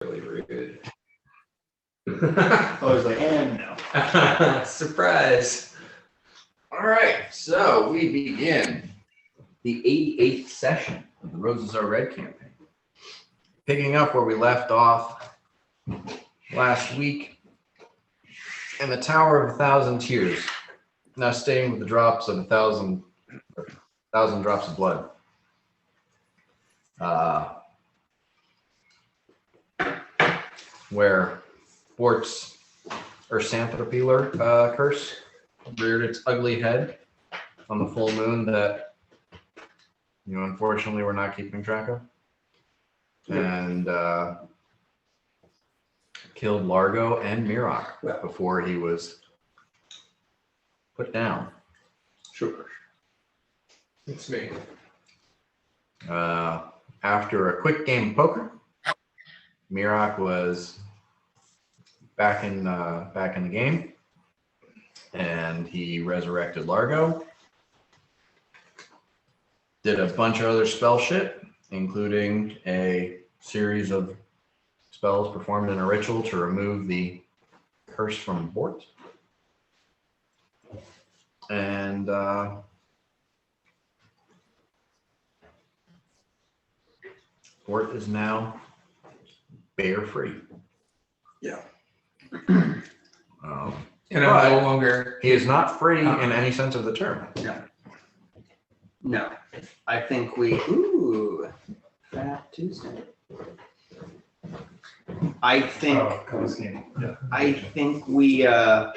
really rude. I was like, and no. Surprise. All right, so we begin the 88th session of the Roses Are Red campaign. Picking up where we left off last week in the Tower of 1,000 Tears. Now staying with the drops of 1,000 drops of blood. Where Bort's Ursanthropelar curse reared its ugly head on the full moon that, unfortunately we're not keeping track of. And killed Largo and Mirok before he was put down. Sure. It's me. After a quick game of poker, Mirok was back in the game, and he resurrected Largo. Did a bunch of other spell shit, including a series of spells performed in a ritual to remove the curse from Bort. And Bort is now bear free. Yeah. And I'm no longer. He is not free in any sense of the term. No. I think we. Ooh. Fat Tuesday. I think. I think we. I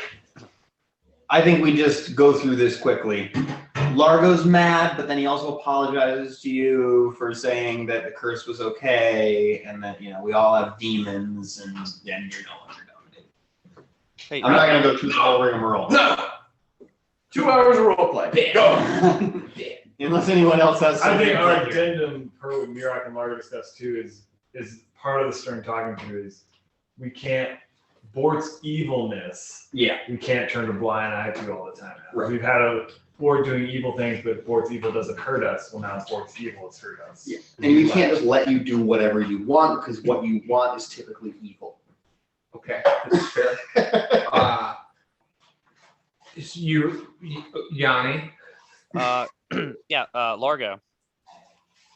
think we just go through this quickly. Largo's mad, but then he also apologizes to you for saying that the curse was okay, and that we all have demons, and then you're no longer dominated. Hey, I'm not gonna go through the whole rigmarole. No. 2 hours of roleplay. Go. Unless anyone else has I something. think our addendum per what Mirok and Largo discussed too is part of the stern talking to is we can't Bort's evilness. Yeah. We can't turn a blind eye to all the time. Right. We've had a Bort doing evil things, but Bort's evil doesn't hurt us. Well, now Bort's evil has hurt us. Yeah. And we can't just let you do whatever you want because what you want is typically evil. Okay, this is fair. It's you, Yanni. Yeah, Largo.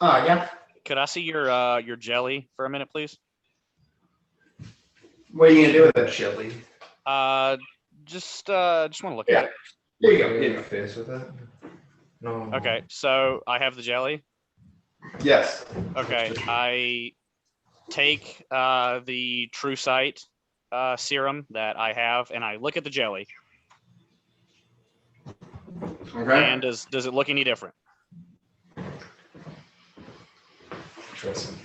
Yeah. Could I see your jelly for a minute, please? What are you gonna do with it? Chili. Just want to look at it. There you go. Hit There you your go. face with it. No. Okay, so I have the jelly. Yes. Okay, I take the True Sight serum that I have, and I look at the jelly. Okay. And does it look any different? Interesting.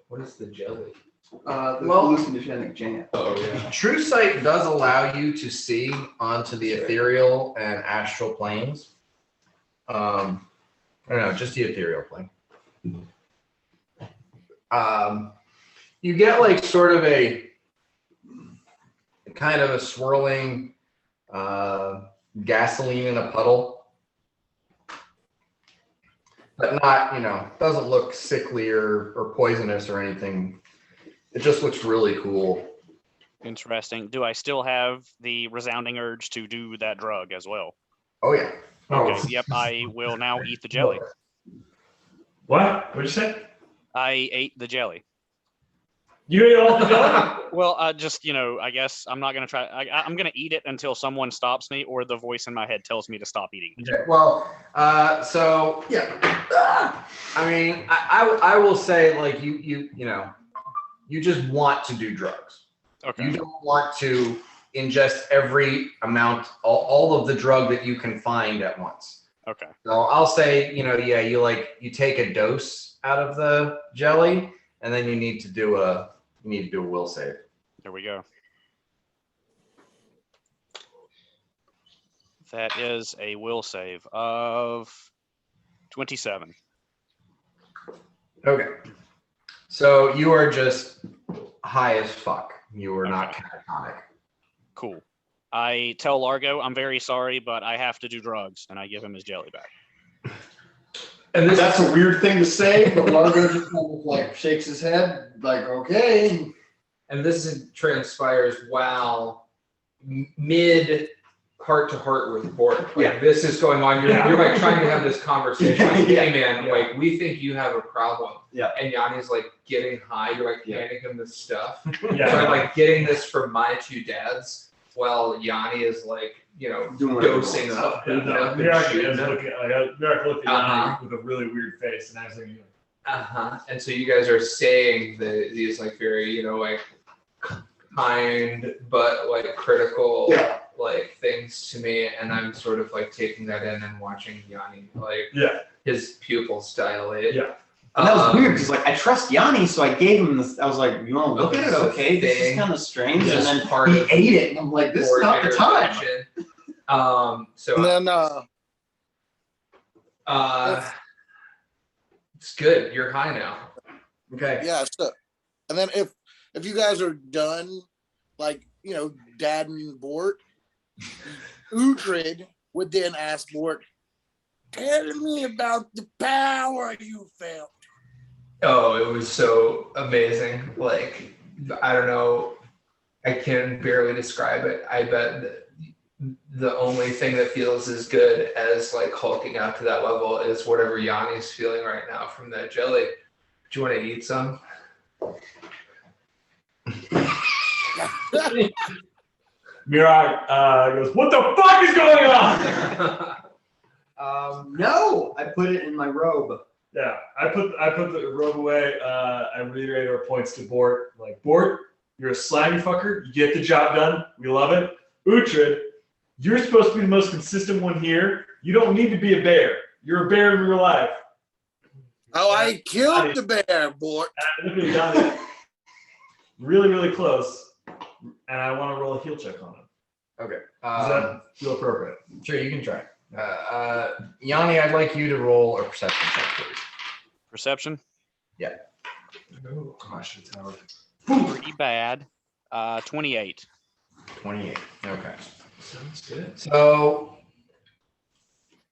What is the jelly? The Well- hallucinogenic jam. Oh yeah. True Sight does allow you to see onto the ethereal and astral planes. I don't know, just the ethereal plane. You get like sort of a kind of a swirling gasoline in a puddle, but not, doesn't look sickly or poisonous or anything. It just looks really cool. Interesting. Do I still have the resounding urge to do that drug as well? Oh yeah. Okay, yep, I will now eat the jelly. What? What'd you say? I ate the jelly. You ate all the jelly? Well, I guess I'm not going to try. I'm going to eat it until someone stops me or the voice in my head tells me to stop eating it. Okay, well, so yeah, I mean, I will say like you just want to do drugs. Okay. You don't want to ingest every amount, all of the drug that you can find at once. Okay. So I'll say, you take a dose out of the jelly, and then you need to do a will save. There we go. That is a will save of 27. Okay. So you are just high as fuck. You are not catatonic. Cool. I tell Largo, I'm very sorry, but I have to do drugs, and I give him his jelly back. And this That's a weird thing to say, but Largo just kind of like shakes his head, like, okay. And this transpires while mid heart to heart with Bort. Like this is going on. You're like trying to have this conversation. Like, hey man, like we think you have a problem. Yeah. And Yanni's like getting high. You're like handing him this stuff. Yeah. So I'm like getting this from my two dads while Yanni is like, dosing up. Mirak is looking. Mirak looked at Yanni with a really weird face, and I was like, And so you guys are saying these like very, like kind but like critical like things to me, and I'm sort of like taking that in and watching Yanni like his pupils dilate. Yeah. And that was weird because like I trust Yanni, so I gave him this. I was like, you want to look at it? Okay, this is kind of strange. And then he ate it, and I'm like, this is not the time. So And then it's good. You're high now. Okay. yeah, so and then if you guys are done, like Dad and Bort, Uhtred would then ask Bort, "Tell me about the power you felt." Oh, it was so amazing. Like, I don't know. I can barely describe it. I bet the only thing that feels as good as like hulking out to that level is whatever Yanni's feeling right now from that jelly. Do you want to eat some? Mirak goes, "What the fuck is going on?" No, I put it in my robe. Yeah, I put the robe away. I reiterate our points to Bort. Like, Bort, you're a slimy fucker. You get the job done. We love it. Uhtred, you're supposed to be the most consistent one here. You don't need to be a bear. You're a bear in real life. Oh, I killed the bear, Bort. Look at Yanni. Really, really close. And I want to roll a heal check on him. Okay. Does that feel appropriate? Sure, you can try. Yanni, I'd like you to roll a perception check, please. Perception? Oh, gosh, it's Howard. Pretty bad. 28. 28. Okay. Sounds good. So,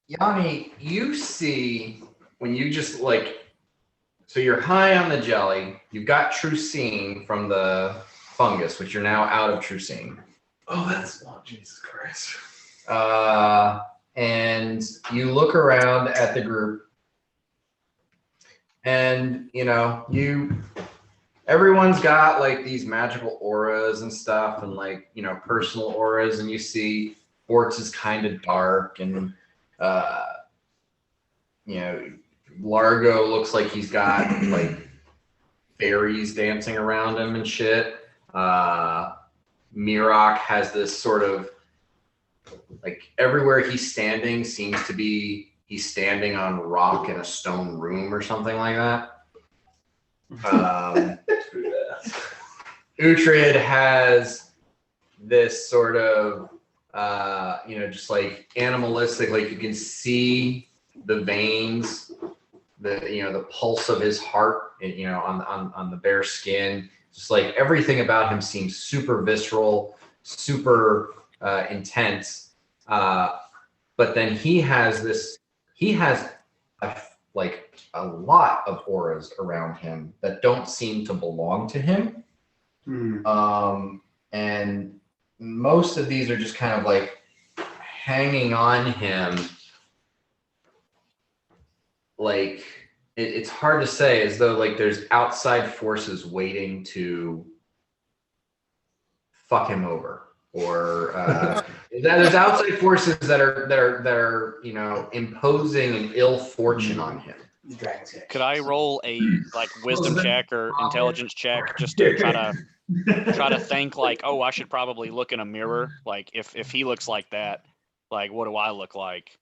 Yanni, you see when you just so you're high on the jelly. You've got true seeing from the fungus, which you're now out of true seeing. Oh, that's Jesus Christ. And you look around at the group, and everyone's got like these magical auras and stuff, and like personal auras, and you see Bort's is kind of dark, and Largo looks like he's got like fairies dancing around him and shit. Mirak has this sort of like everywhere he's standing seems to be he's standing on rock in a stone room or something like that. Uhtred has this sort of just like animalistic, like you can see the veins, the pulse of his heart, on the bare skin. Just like everything about him seems super visceral, super intense. But then he has a lot of auras around him that don't seem to belong to him. And most of these are just kind of like hanging on him. Like it's hard to say, as though like there's outside forces waiting to fuck him over, or there's outside forces that are imposing an ill fortune on him. Could I roll a wisdom check or intelligence check just to try to think like, oh, I should probably look in a mirror. Like if he looks like that, like what do I look like?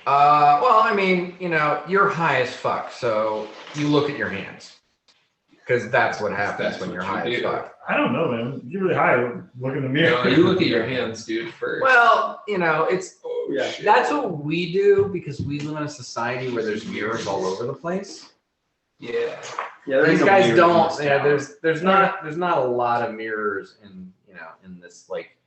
Well, I mean, you're high as fuck, so you look at your hands, because that's what happens when you're high as fuck. I don't know, man. You're really high. Look in the mirror. You look at your hands, dude, first. Well, that's what we do, because we live in a society where there's mirrors all over the place. Yeah. These guys don't. Yeah, there's not a lot of mirrors in this like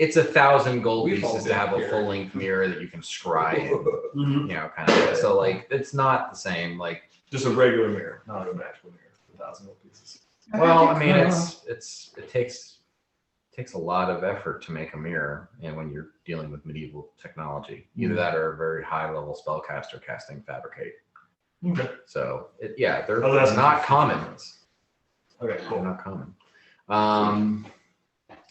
it's 1,000 gold We've all pieces to been have a here. full length mirror that you can scry in, Mhm. you know, kind of. So like, it's not the same. Like, Just a regular mirror, not a magical mirror. 1,000 gold pieces. well, I mean, it takes a lot of effort to make a mirror, and when you're dealing with medieval technology, either that or a very high level spellcaster casting fabricate. Okay. So they're Oh, that's not common. Okay, They're cool. not common.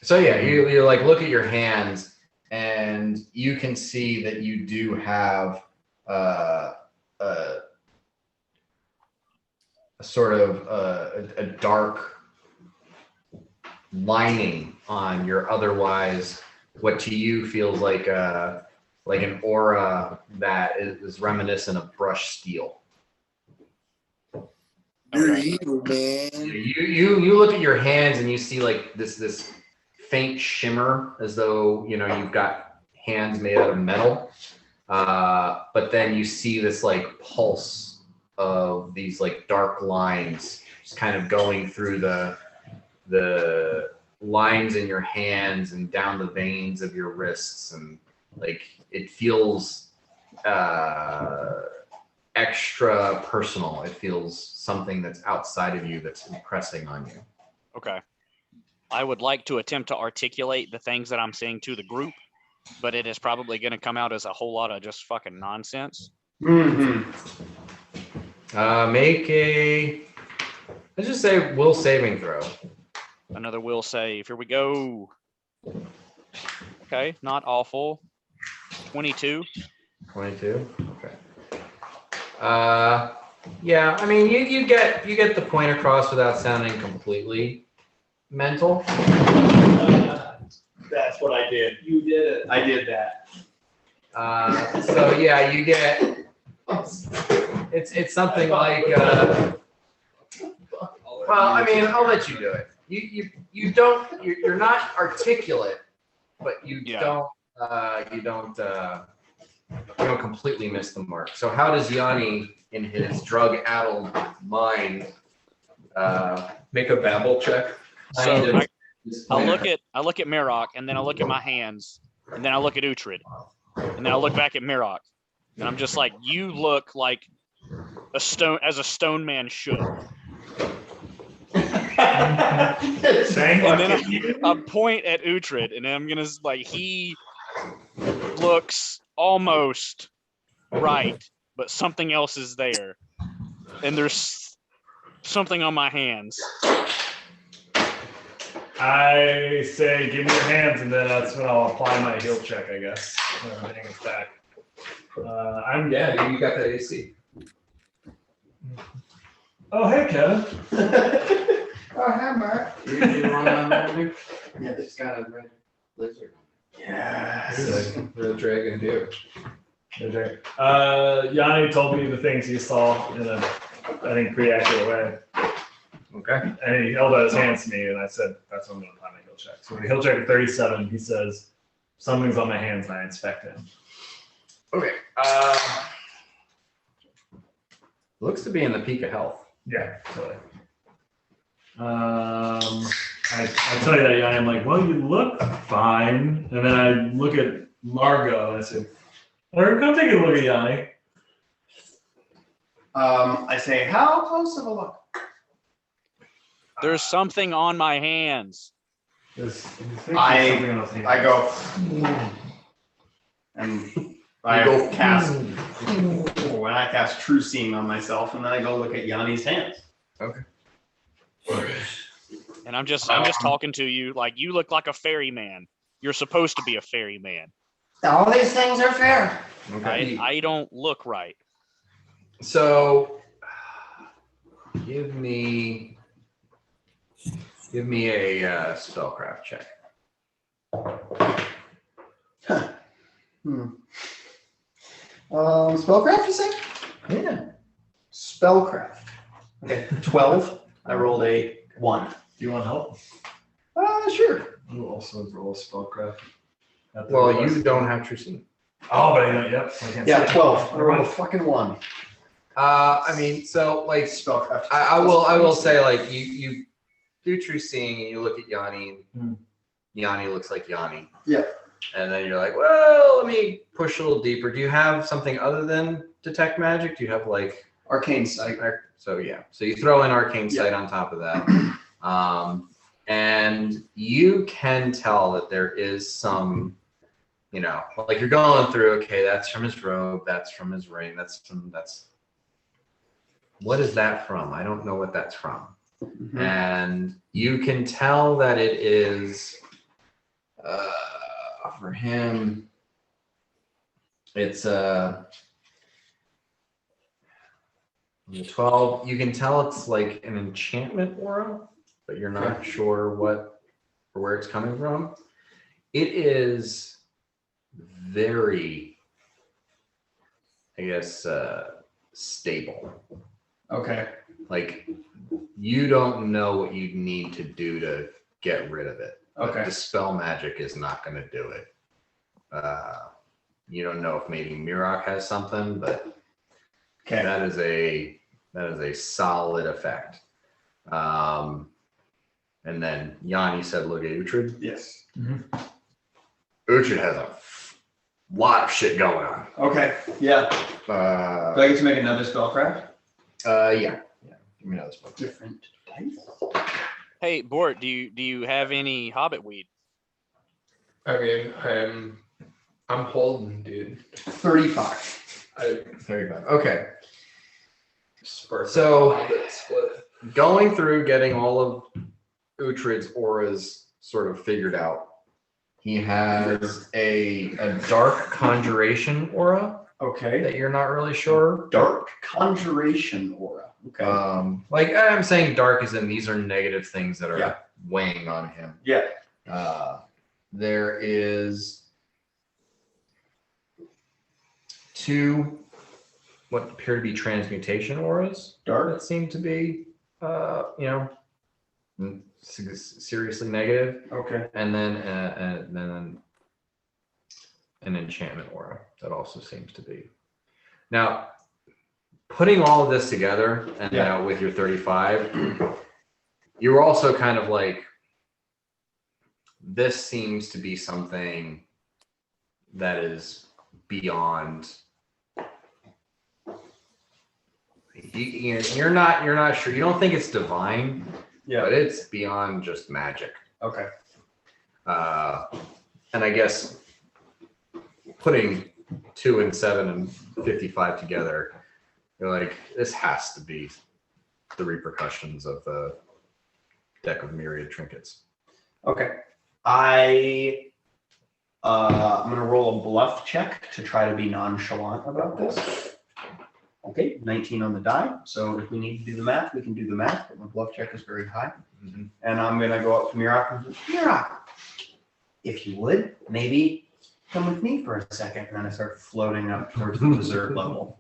So yeah, you like look at your hands, and you can see that you do have a sort of a dark lining on your otherwise what to you feels like an aura that is reminiscent of brushed steel. You're evil, man. You look at your hands and you see like this faint shimmer as though you've got hands made out of metal, but then you see this like pulse of these like dark lines just kind of going through the lines in your hands and down the veins of your wrists, and like it feels extra personal. It feels something that's outside of you that's impressing on you. Okay. I would like to attempt to articulate the things that I'm seeing to the group, but it is probably going to come out as a whole lot of just fucking nonsense. Mm-hmm. Make a, let's just say, will saving throw. Another will save. Here we go. Okay, not awful. 22. 22. Okay. Yeah. I mean, you get the point across without sounding completely mental. That's what I did. You did it. I did that. So yeah, you get. It's something like. Well, I mean, I'll let you do it. You're not articulate, but you don't completely miss the mark. So how does Yanni, in his drug-addled mind, Make a babble check. So I look at Mirok, and then I look at my hands, and then I look at Uhtred, and then I look back at Mirok, and I'm just like, you look like a stone man should. Saying And then I point at Uhtred, and I'm gonna like, he looks almost right, but something else is there, and there's something on my hands. I say, give me your hands, and then that's when I'll apply my heal check, I guess. Everything is back. Yeah, dude, you got that AC. Oh, hey, Kevin. Oh, hi, Mark. you want on that, Nick? Yeah, it's got a red lizard. Yes. Red dragon, dude. Okay. Yanni told me the things he saw in a, I think, pretty accurate way. Okay. And he held out his hands to me, and I said, that's when I'm going to apply my heal check. So when the heal check at 37, he says, something's on my hands, and I inspect it. Okay. Looks to be in the peak of health. Yeah, totally. I tell you that, Yanni, I'm like, well, you look fine. And then I look at Largo, and I say, Largo, come take a look at Yanni. I say, how close of a look? There's something on my hands. I go, and I go, cast, when I cast True Seeing on myself, and then I go look at Yanni's hands. Okay. And I'm just talking to you like, you look like a ferryman. You're supposed to be a ferryman. All these things are fair. Okay. I don't look right. So, give me a spellcraft check. Spellcraft, you say? Yeah. Spellcraft. Okay, 12. I rolled a 1. Do you want help? Sure. You also roll spellcraft. Well, you don't have true seeing. Oh, but I don't. Yep. So I can't Yeah, see. 12. I rolled a fucking 1. I mean, so like, Spellcraft. I will say like you do true seeing and you look at Yanni. Hmm. Yanni looks like Yanni. Yeah. And then you're like, well, let me push a little deeper. Do you have something other than detect magic? Do you have like Arcane sight. so yeah. So you throw in arcane Yeah. sight on top of that. And you can tell that there is some, like you're going through, okay, that's from his robe, that's from his ring, what is that from? I don't know what that's from. Mm-hmm. And you can tell that it is, for him, it's the 12. You can tell it's like an enchantment aura, but you're not sure what or where it's coming from. It is very, I guess, stable. Okay. Like, you don't know what you need to do to get rid of it. Okay. Dispel magic is not going to do it. You don't know if maybe Mirok has something, but Okay. that is a solid effect. And then Yanni said, look at Uhtred. Yes. Uhtred has a lot of shit going on. Okay. Yeah. Do I get to make another spellcraft? Yeah. Give me another spell. Different dice. Hey, Bort, do you have any Hobbit weed? I mean, I'm holding, dude. 35. 35. Okay. Spark So- Hobbit split. Going through getting all of Uhtred's auras sort of figured out, he has a dark conjuration aura Okay. that you're not really sure. Dark conjuration aura. Okay. Like I'm saying, dark is in these are negative things that are Yeah. weighing on him. Yeah. There is 2 what appear to be transmutation auras Dark. that seem to be, seriously negative, Okay. and then an enchantment aura that also seems to be. Now, putting all of this together, and Yeah. now with your 35, you're also kind of like, this seems to be something that is beyond. You're not sure. You don't think it's divine, Yeah. but it's beyond just magic. Okay. And I guess putting 2 and 7 and 55 together, you're like, this has to be the repercussions of the deck of myriad trinkets. Okay. I'm gonna roll a bluff check to try to be nonchalant about this. Okay, 19 on the die. So if we need to do the math, we can do the math, but my bluff check is very high. Mhm. And I'm gonna go up to Mirok and say, Mirok, if you would, maybe come with me for a second. And then I start floating up towards the dessert level.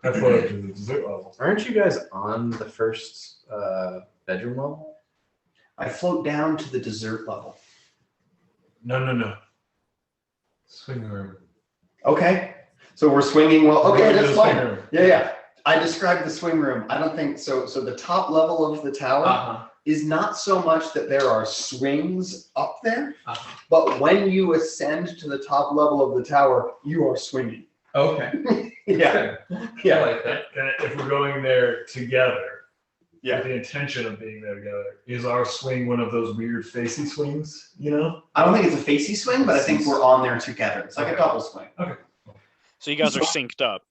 I float up to the dessert level. Aren't you guys on the first bedroom level? I float down to the dessert level. No. Swing room. Okay. So we're swinging well. Okay, We're that's in the fine. swing room. Yeah. I described the swing room. I don't think so. So the top level of the tower Uh-huh. is not so much that there are swings up there, Uh-huh. but when you ascend to the top level of the tower, you are swinging. Okay. Yeah. I Yeah. like that. And if we're going there together, Yeah. with the intention of being there together, is our swing one of those weird facey swings? I don't think it's a facey swing, but I think we're on there together. It's like a Okay. double swing. So you guys are synced up.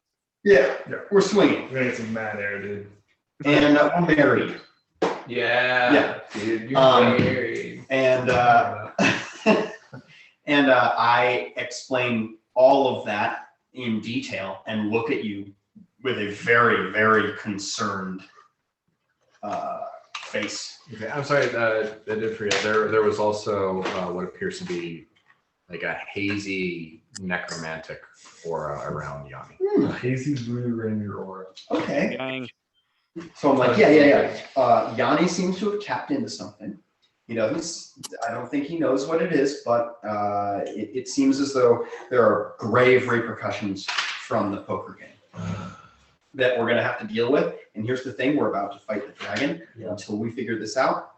Yeah. Yeah. We're swinging. We're gonna get some mad air, dude. And we're married. Yeah. Yeah. Dude, you're married. And I explain all of that in detail and look at you with a very, very concerned face. Okay, I'm sorry, I did forget. There was also what appears to be like a hazy necromantic aura around Yanni. A hazy blue ranger aura. Okay. Gang. So I'm like, yeah. Yanni seems to have tapped into something. He doesn't, I don't think he knows what it is, but it seems as though there are grave repercussions from the poker game that we're going to have to deal with. And here's the thing, we're about to fight the dragon. Yeah. Until we figure this out,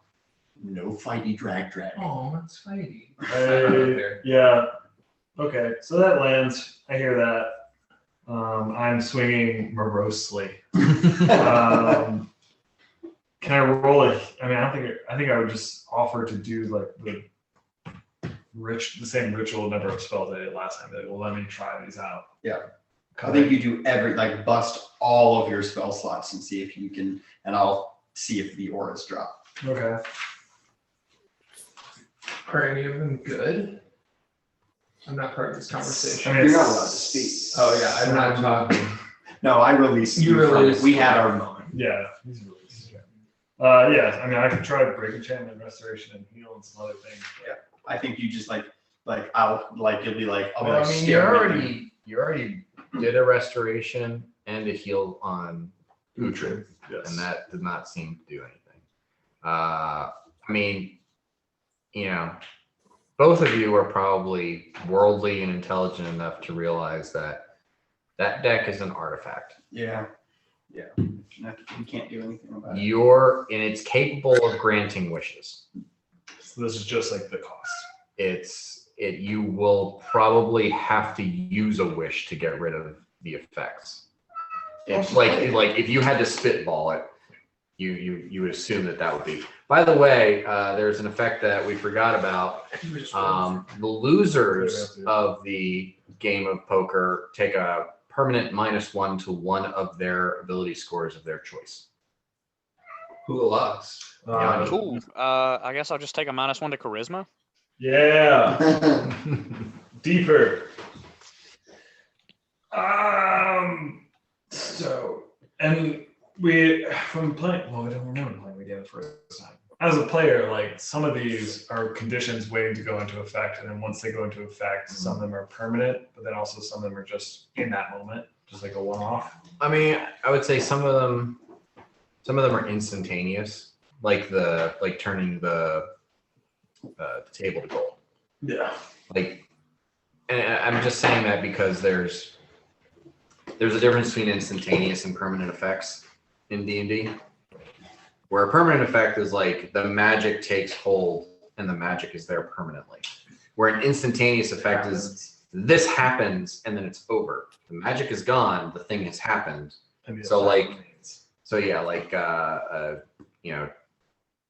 No fighty drag. Oh, that's fighty. Yeah. Okay, so that lands. I hear that. I'm swinging morosely. Can I roll it? I mean, I think I would just offer to do like the same ritual number of spells I did last time. That will let me try these out. Yeah. I think you do bust all of your spell slots and see if you can, and I'll see if the auras drop. Okay. Are any of them good? I'm not part of this conversation. I mean, You're not allowed to speak. Oh yeah, I'm not talking. No, I released You from it. released We me. had our moment. Yeah, he's released. Yeah, I mean, I could try break enchantment, restoration, and heal, and some other things. Yeah. I think you just you'll be like, Well, I mean, you already did a restoration and a heal on Uhtred, Yes. and that did not seem to do anything. I mean, both of you are probably worldly and intelligent enough to realize that deck is an artifact. Yeah. You can't do anything about it. And it's capable of granting wishes. So this is just like the cost. You will probably have to use a wish to get rid of the effects. It's if you had to spitball it, you would assume that would be. By the way, there's an effect that we forgot about. The losers of the game of poker take a permanent -1 to one of their ability scores of their choice. Who lost? Cool. I guess I'll just take a -1 to charisma. Yeah. Deeper. So, and from playing, well, I don't remember playing the game the first time. As a player, like some of these are conditions waiting to go into effect, and then once they go into effect, some of them are permanent, but then also some of them are just in that moment, just like a one-off. I mean, I would say some of them are instantaneous, like turning the table to gold. Yeah. And I'm just saying that because there's a difference between instantaneous and permanent effects in D&D, where a permanent effect is like the magic takes hold and the magic is there permanently, where an instantaneous effect is this happens and then it's over. The magic is gone, the thing has happened.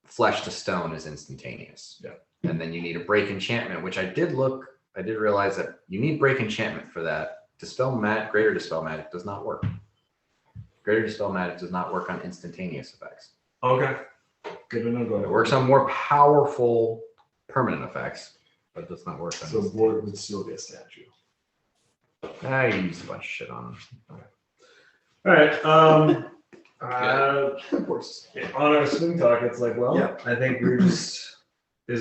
Flesh to stone is instantaneous. Yeah. And then you need a break enchantment, which I did realize that you need break enchantment for that. Greater Dispel Magic does not work. Greater Dispel Magic does not work on instantaneous effects. Okay. Good to know. It works on more powerful permanent effects, but it does not work on So Board would still be a statue. I use a bunch of shit on them. All right. Of course. On our swing talk, it's like, well, Yeah. I think there's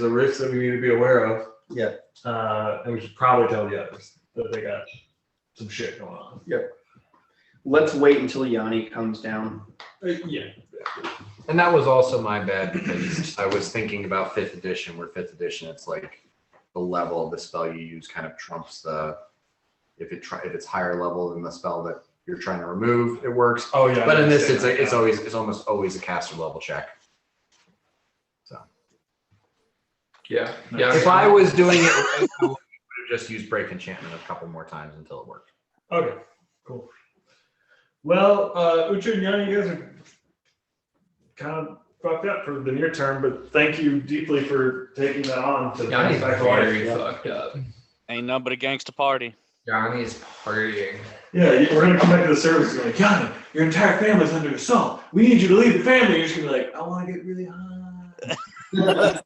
a risk that we need to be aware of. Yeah. And we should probably tell the others that they got some shit going on. Let's wait until Yanni comes down. Yeah. And that was also my bad because I was thinking about 5th edition, where 5th edition, it's like the level of the spell you use kind of trumps if it's higher level than the spell that you're trying to remove, it works. Oh yeah. But in this, it's almost always a caster level check. So Yeah. if I was doing it, I would have just used break enchantment a couple more times until it worked. Okay. Cool. Well, Uhtred and Yanni, you guys are kind of fucked up for the near term, but thank you deeply for taking that on. Yanni's very fucked up. Ain't nothing but a gangsta party. Yanni's partying. Yeah, we're gonna come back to the service. You're like, Yanni, your entire family's under assault. We need you to leave the family. You're just gonna be like, I want to get really high.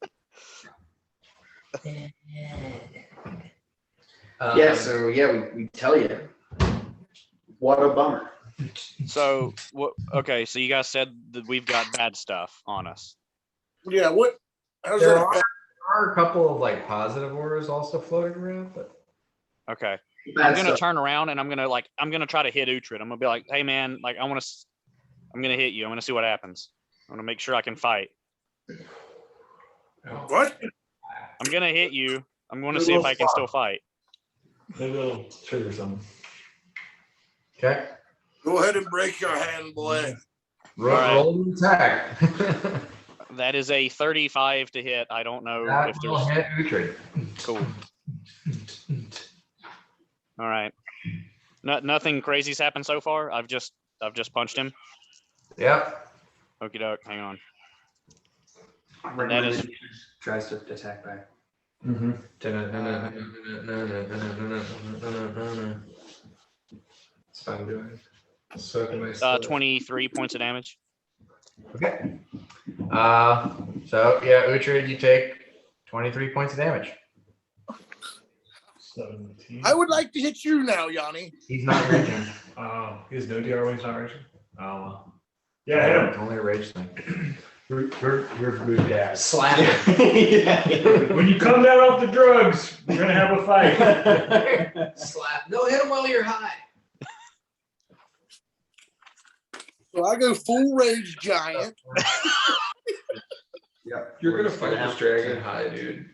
We tell you. What a bummer. So what? Okay, so you guys said that we've got bad stuff on us. Yeah, how's There that? are a couple of positive auras also floating around, but Okay, Bad I'm gonna stuff. turn around and I'm gonna try to hit Uhtred. I'm gonna be like, hey man, I'm gonna hit you. I'm gonna see what happens. I'm gonna make sure I can fight. What? I'm gonna hit you. I'm gonna see if I can still fight. Maybe it'll trigger something. okay. Go ahead and break your hand, boy. Roll an attack. That is a 35 to hit. I don't know That if will there's. hit Uhtred. Cool. All right. Nothing crazy's happened so far. I've just punched him. Yep. Okie doke. Hang on. And that is- tries to attack back. Mm-hmm. That's what I'm doing. Soaking my stuff. 23 points of damage. Okay. So yeah, Uhtred, you take 23 points of damage. 17. I would like to hit you now, Yanni. He's not raging. He has no DR when he's not raging. Oh well. Yeah, hit him. Only a rage thing. We're good dads. Slap. When you come down off the drugs, we're gonna have a fight. Slap. No, hit him while you're high. So I go full rage giant. Yeah. You're gonna fight this dragon high, dude.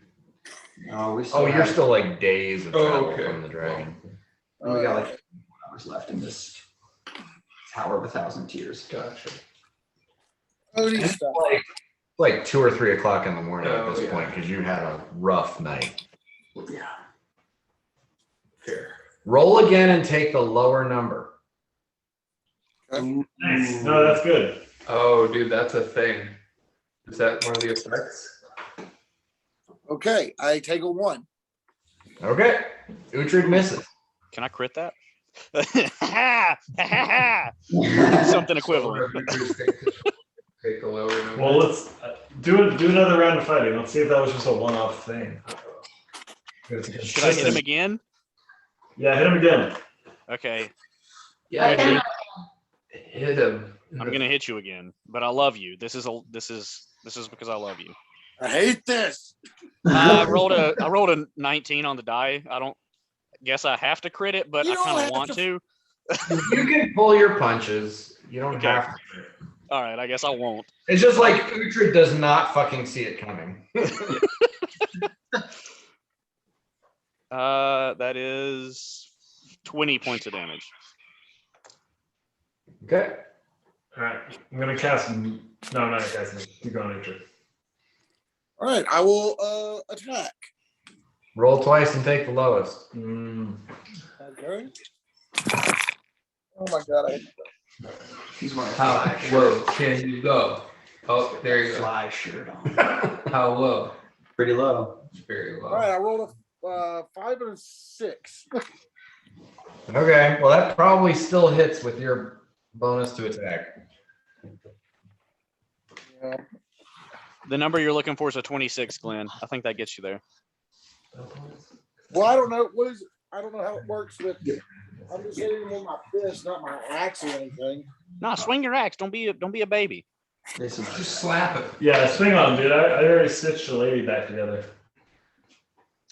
Oh, we Oh, you're still like days of Oh, travel okay. from the dragon. We got like 4 hours left in this Tower of 1,000 Tears. Gotcha. Holy It's stuff. like 2 or 3 o'clock in the morning at Oh, this yeah. point because you had a rough night. Yeah. Fair. Roll again and take the lower number. Nice. No, that's good. Oh, dude, that's a thing. Is that one of the effects? Okay, I take a 1. Okay. Uhtred misses. Can I crit that? Something equivalent. Take the lower number. Well, let's do another round of fighting. Let's see if that was just a one-off thing. Should I hit him again? Yeah, hit him again. Okay. Yeah, Good. hit him. I'm gonna hit you again, but I love you. This is because I love you. I hate this. I rolled a 19 on the die. I don't guess I have to crit it, but You I don't kind of have want to. You can pull your punches. You don't Okay. have to. All right, I guess I won't. It's just like Uhtred does not fucking see it coming. That is 20 points of damage. Okay. All right, I'm gonna cast. No, I'm not casting. Keep going, Richard. All right, I will attack. Roll twice and take the lowest. Okay. Oh my god, He's wearing a How fly shirt. low can you go? Oh, there you go. Fly shirt on. How low? Pretty low. Very all right, low. I rolled a 5 and a 6. Okay. Well, that probably still hits with your bonus to attack. Yeah. The number you're looking for is a 26, Glenn. I think that gets you there. Well, I don't know I don't know how it works with. I'm just hitting him with my fist, not my axe or anything. Nah, swing your axe. Don't be a baby. Just slap it. Yeah, swing on, dude. I already stitched the lady back together.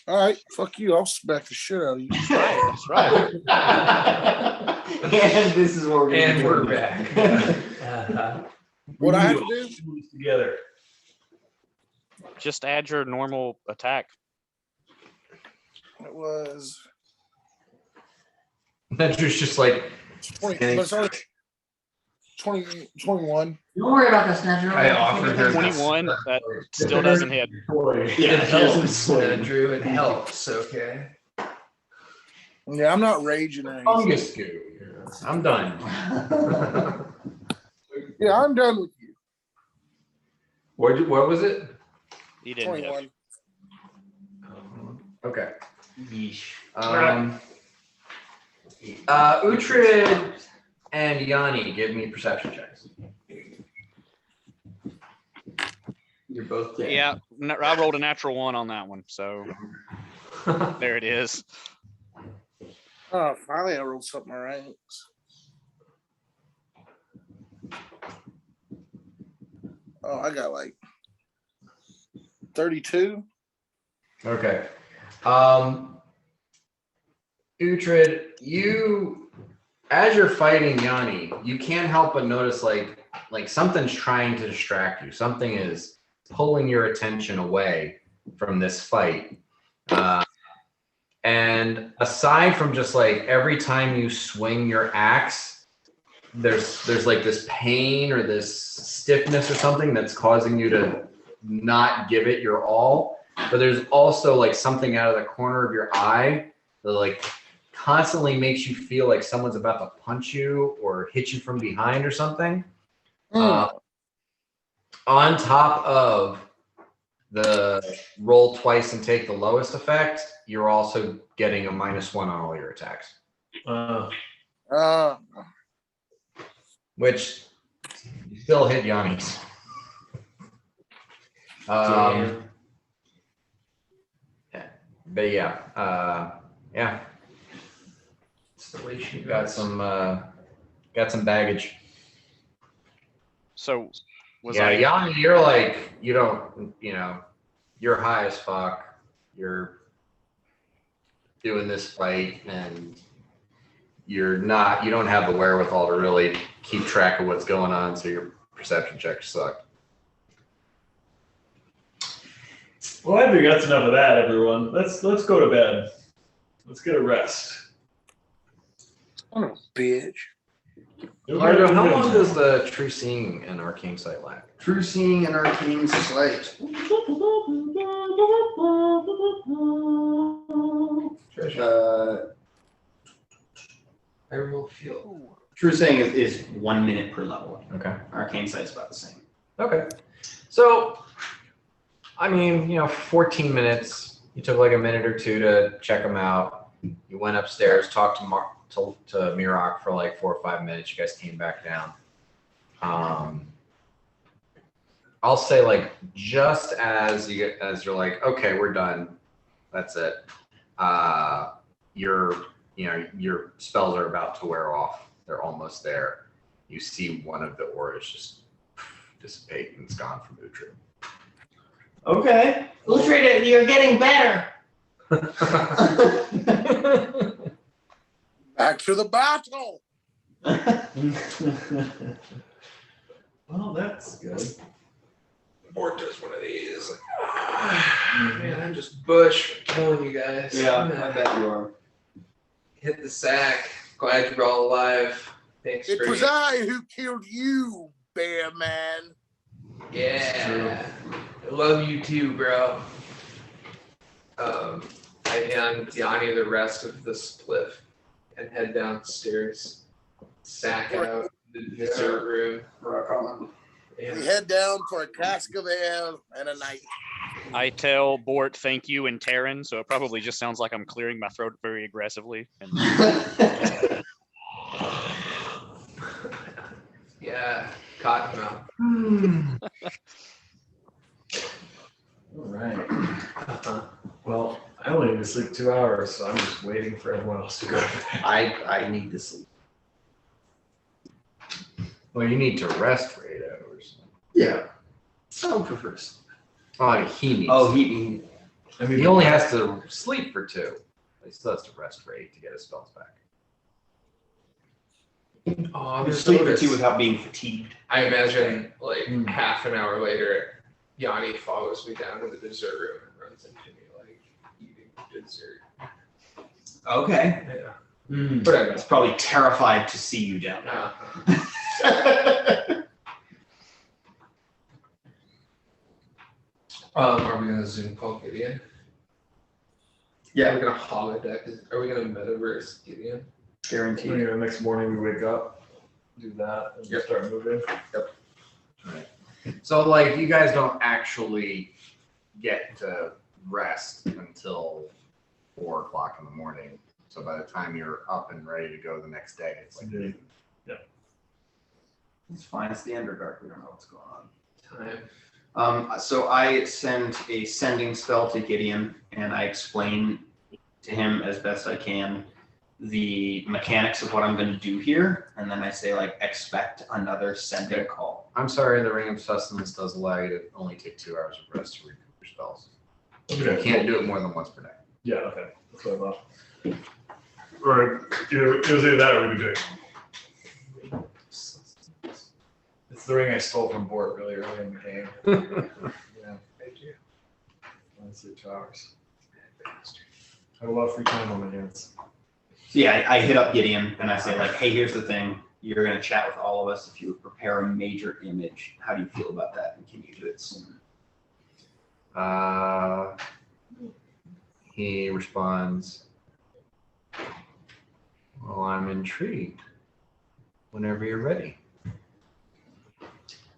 All right, fuck you. I'll smack the shit out of you. That's right. And this is what we're gonna And do. we're back. What I have to We do? do this together. Just add your normal attack. It was Andrew's just like, 20, but it's only 20, 21. Don't worry about this, Andrew. I offered her 21. That still doesn't hit. It helps, Andrew. It helps. Okay. Yeah, I'm not raging or anything. fungus goo. I'm done. Yeah, I'm done with you. What was it? He didn't hit. 21. Okay. Yeesh. Uhtred and Yanni, give me perception checks. You're both dead. Yeah, I rolled a natural 1 on that one, so there it is. Oh, finally I rolled something right. Oh, I got like 32. Okay. Uhtred, you, as you're fighting Yanni, you can't help but notice like something's trying to distract you. Something is pulling your attention away from this fight. And aside from just like every time you swing your axe, there's like this pain or this stiffness or something that's causing you to not give it your all. But there's also like something out of the corner of your eye that like constantly makes you feel like someone's about to punch you or hit you from behind or something. On top of the roll twice and take the lowest effect, you're also getting a -1 on all your attacks. Which you still hit Yanni's. But yeah. It's the way she Got goes. some baggage. So was Yeah, I? Yanni, you're like, you don't, you're high as fuck. You're doing this fight and you don't have the wherewithal to really keep track of what's going on, so your perception checks suck. Well, I think that's enough of that, everyone. Let's go to bed. Let's get a rest. Son of a bitch. Largo, how long does the True Seeing and Arcane Sight last? True Seeing and Arcane Sight. I roll feel. True Seeing is 1 minute per level. Okay. Arcane Sight's about the same. Okay. So, I mean, 14 minutes. You took like a minute or two to check them out. You went upstairs, talked to Mirok for like 4 or 5 minutes. You guys came back down. I'll say like just as you're like, okay, we're done. That's it. Your spells are about to wear off. They're almost there. You see one of the auras just dissipate and it's gone from Uhtred. Okay. Uhtred, you're getting better. Back to the battle. Well, that's good. Bort does one of these. Man, I'm just bush killing you guys. Yeah, I bet you are. Hit the sack. Glad you're all alive. Thanks It for was I who killed you, Bear Man. Yeah. I love you too, bro. I hand Yanni the rest of the spliff and head downstairs. Sack out the dessert room. We head down for a cask of ale and a night. I tell Bort thank you in Terran, so it probably just sounds like I'm clearing my throat very aggressively. And Yeah, cottonmouth. All right. Well, I only need to sleep 2 hours, so I'm just waiting for everyone else to go to bed. I need to sleep. Well, you need to rest for 8 hours. Yeah. So prefer sleep. Oh, he needs. Oh, he. I mean, He only has to sleep for 2. He still has to rest for 8 to get his spells back. Oh, You there's sleep for Lotus. 2 without being fatigued. I imagine like half an hour later, Yanni follows me down to the dessert room and runs into me like eating dessert. Okay. Yeah. But I He's probably terrified to see you down know. there. Are we gonna Zoom call Gideon? Are Yeah, we gonna holodeck? Are we gonna metaverse Gideon? guaranteed. next morning we wake up, do that, and Yep. start moving. So, like, you guys don't actually get to rest until 4 o'clock in the morning. So by the time you're up and ready to go the next day, it's like Indeed. It's fine. It's the Underdark. We don't know what's going on. Time. So I send a sending spell to Gideon, and I explain to him as best I can the mechanics of what I'm going to do here, and then I say like, expect another sending call. I'm sorry, the Ring of Sustenance does allow you to only take 2 hours of rest to recoup your spells. You can't do it more than once per day. Yeah, okay. That's what I thought. Or it was either that or we could do it. It's the ring I stole from Bort really early in the game. Yeah, Thank you. honestly, 2 hours. I have a lot of free time on my hands. So yeah, I hit up Gideon and I say like, hey, here's the thing. you're going to chat with all of us if you prepare a major image. How do you feel about that? And can you do it soon? He responds, well, I'm intrigued. Whenever you're ready.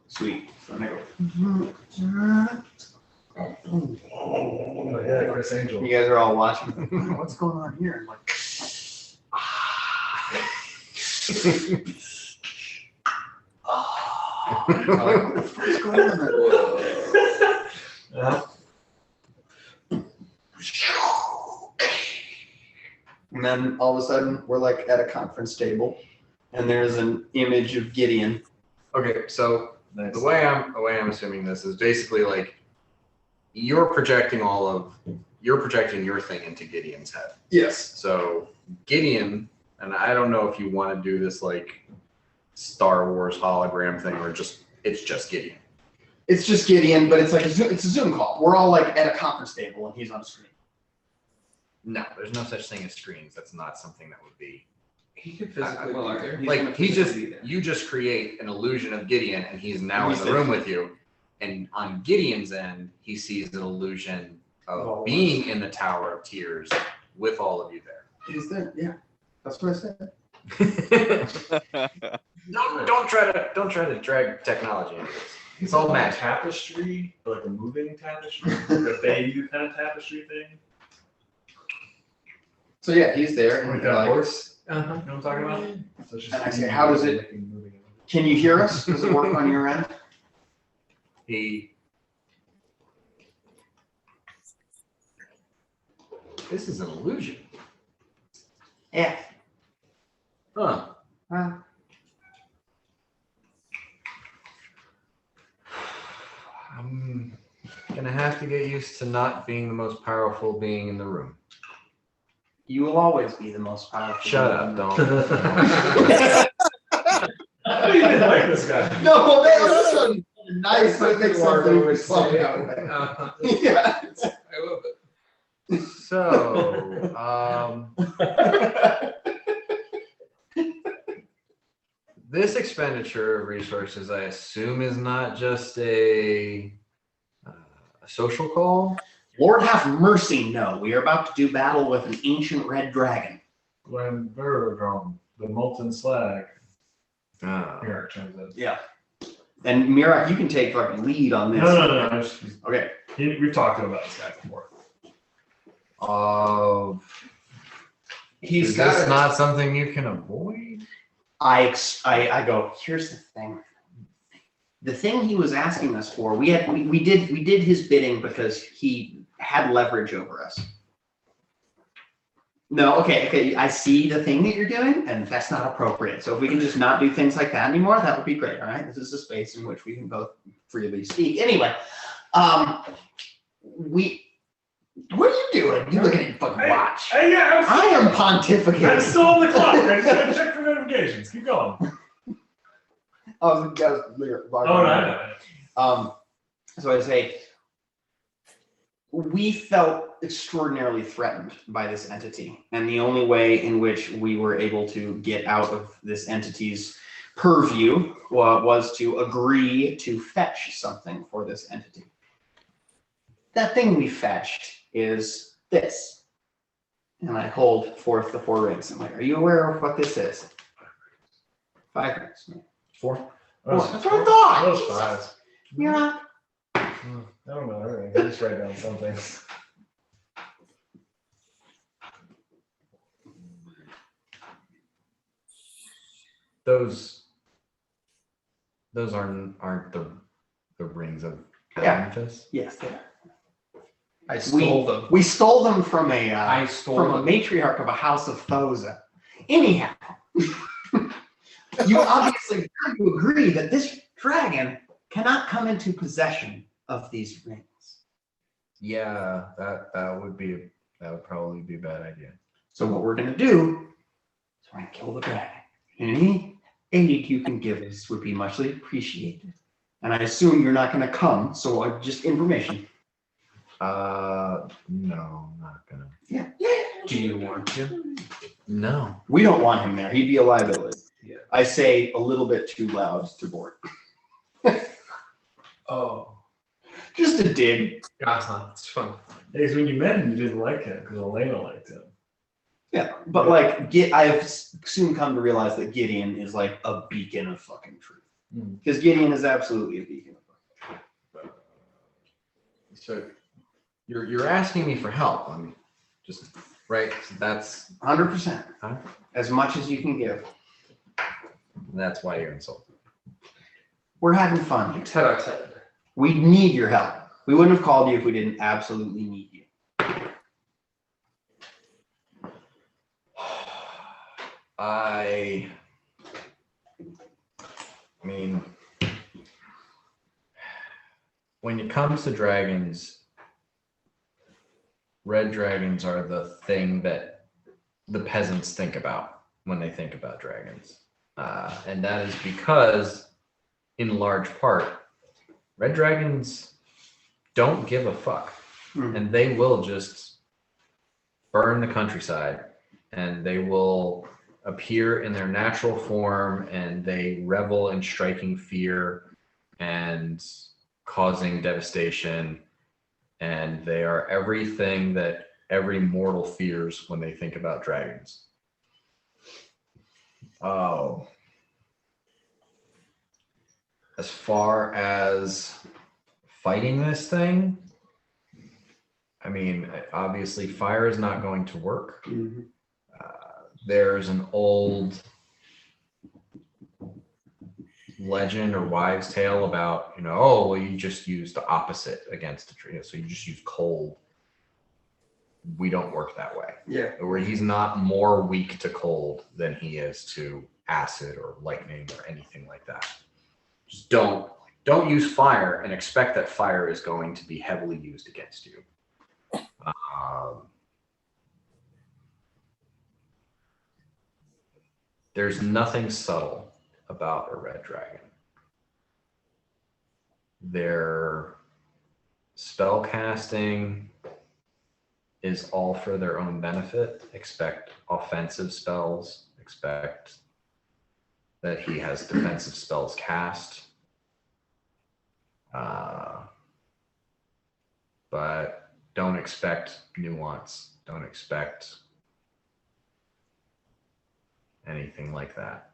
Sweet. So I'm Oh, yeah, Chris Angel. you guys are all watching. What's going on here? I'm like, what the fuck's going on? And then all of a sudden, we're like at a conference table, and there's an image of Gideon. Okay, so Nice. the way I'm assuming this is basically like you're projecting your thing into Gideon's head. Yes. So Gideon, and I don't know if you want to do this like Star Wars hologram thing or it's just Gideon. It's just Gideon, but it's like it's a Zoom call. We're all like at a conference table, and he's on screen. No, there's no such thing as screens. That's not something that would be He could physically be there. like you just create an illusion of Gideon and he's now in the room with you. And on Gideon's end, he sees an illusion of being in the Tower of Tears with all of you there. He's there. Yeah, that's what I said. Don't try to drag technology into this. It's all like a magic. tapestry, like a moving tapestry, like a Bayview kind of tapestry thing. So yeah, he's there. Like And that like, horse. You know what I'm talking about? So it's just And I say, how does it- moving. can you hear us? Does it work on your end? This is an illusion. Yeah. Huh. I'm gonna have to get used to not being the most powerful being in the room. You will always be the most powerful. Shut up, don't. I didn't like this guy. No, that's so nice. That makes something Over fun say, out of it. yeah, Yeah. I love it. So, this expenditure of resources, I assume, is not just a social call. Lord have mercy, no. We are about to do battle with an ancient red dragon. When Verogrom, the molten slag. Ah. Here, it turns out. Yeah. And Mira, you can take fucking lead on this. No. Okay. We've talked to him about this guy before. He's Is got this it. not something you can avoid? I go, here's the thing. The thing he was asking us for, we did his bidding because he had leverage over us. No, okay, I see the thing that you're doing, and that's not appropriate. So if we can just not do things like that anymore, that would be great, all right? This is a space in which we can both freely speak. Anyway, what are you doing? You looking at your fucking watch. Yeah, I am I'm pontificating. still on the clock. I just gotta check for notifications. Keep going. Oh, that was Oh, no, I know. So I say, we felt extraordinarily threatened by this entity, and the only way in which we were able to get out of this entity's purview was to agree to fetch something for this entity. That thing we fetched is this. And I hold forth the 4 rings. I'm like, are you aware of what this is? 5 rings. 4. That's what I thought. Those fives. You're not. I don't know everything. I just write down some things. Those aren't the rings of Yeah. Atlantis? Yes, they are. I stole them. We stole them from a I stole from a them. matriarch of a house of Thoza. Anyhow, you obviously have to agree that this dragon cannot come into possession of these rings. Yeah, that would probably be a bad idea. So what we're gonna do is we're gonna kill the dragon. And any aid you can give us would be muchly appreciated. And I assume you're not gonna come, so just information. No, I'm not gonna. Yeah. Do you want to? No. We don't want him there. He'd be a liability. Yeah. I say a little bit too loud to Bort. Oh. Just a dig. It's fun. Because when you met him, you didn't like him because Elena liked him. Yeah, but like, I've soon come to realize that Gideon is like a beacon of fucking truth. Because Gideon is absolutely a beacon of fucking truth. So you're asking me for help. I mean, just right. So that's 100%. Huh? As much as you can give. that's why you're insulted. We're having fun here. Ted. We need your help. We wouldn't have called you if we didn't absolutely need you. I mean, when it comes to dragons, red dragons are the thing that the peasants think about when they think about dragons. And that is because, in large part, red dragons don't give a fuck. And they will just burn the countryside, and they will appear in their natural form, and they revel in striking fear and causing devastation, and they are everything that every mortal fears when they think about dragons. Oh, as far as fighting this thing, I mean, obviously fire is not going to work. There's an old legend or wives' tale about, oh, well, you just use the opposite against a tree. So you just use cold. We don't work that way. Yeah. Where he's not more weak to cold than he is to acid or lightning or anything like that. Just don't use fire and expect that fire is going to be heavily used against you. There's nothing subtle about a red dragon. Their spell casting is all for their own benefit. Expect offensive spells. Expect that he has defensive spells cast. But don't expect nuance. Don't expect anything like that.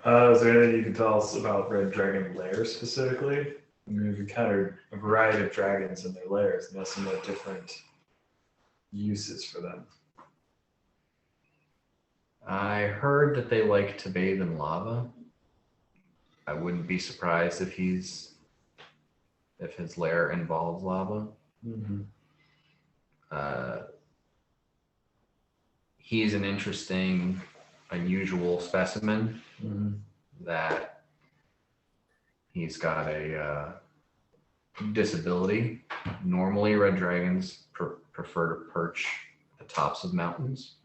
Is there anything you can tell us about red dragon lairs specifically? I mean, we've encountered a variety of dragons and their lairs, and some of different uses for them. I heard that they like to bathe in lava. I wouldn't be surprised if his lair involves lava. He's an interesting, unusual specimen that he's got a disability. Normally, red dragons prefer to perch at the tops of mountains.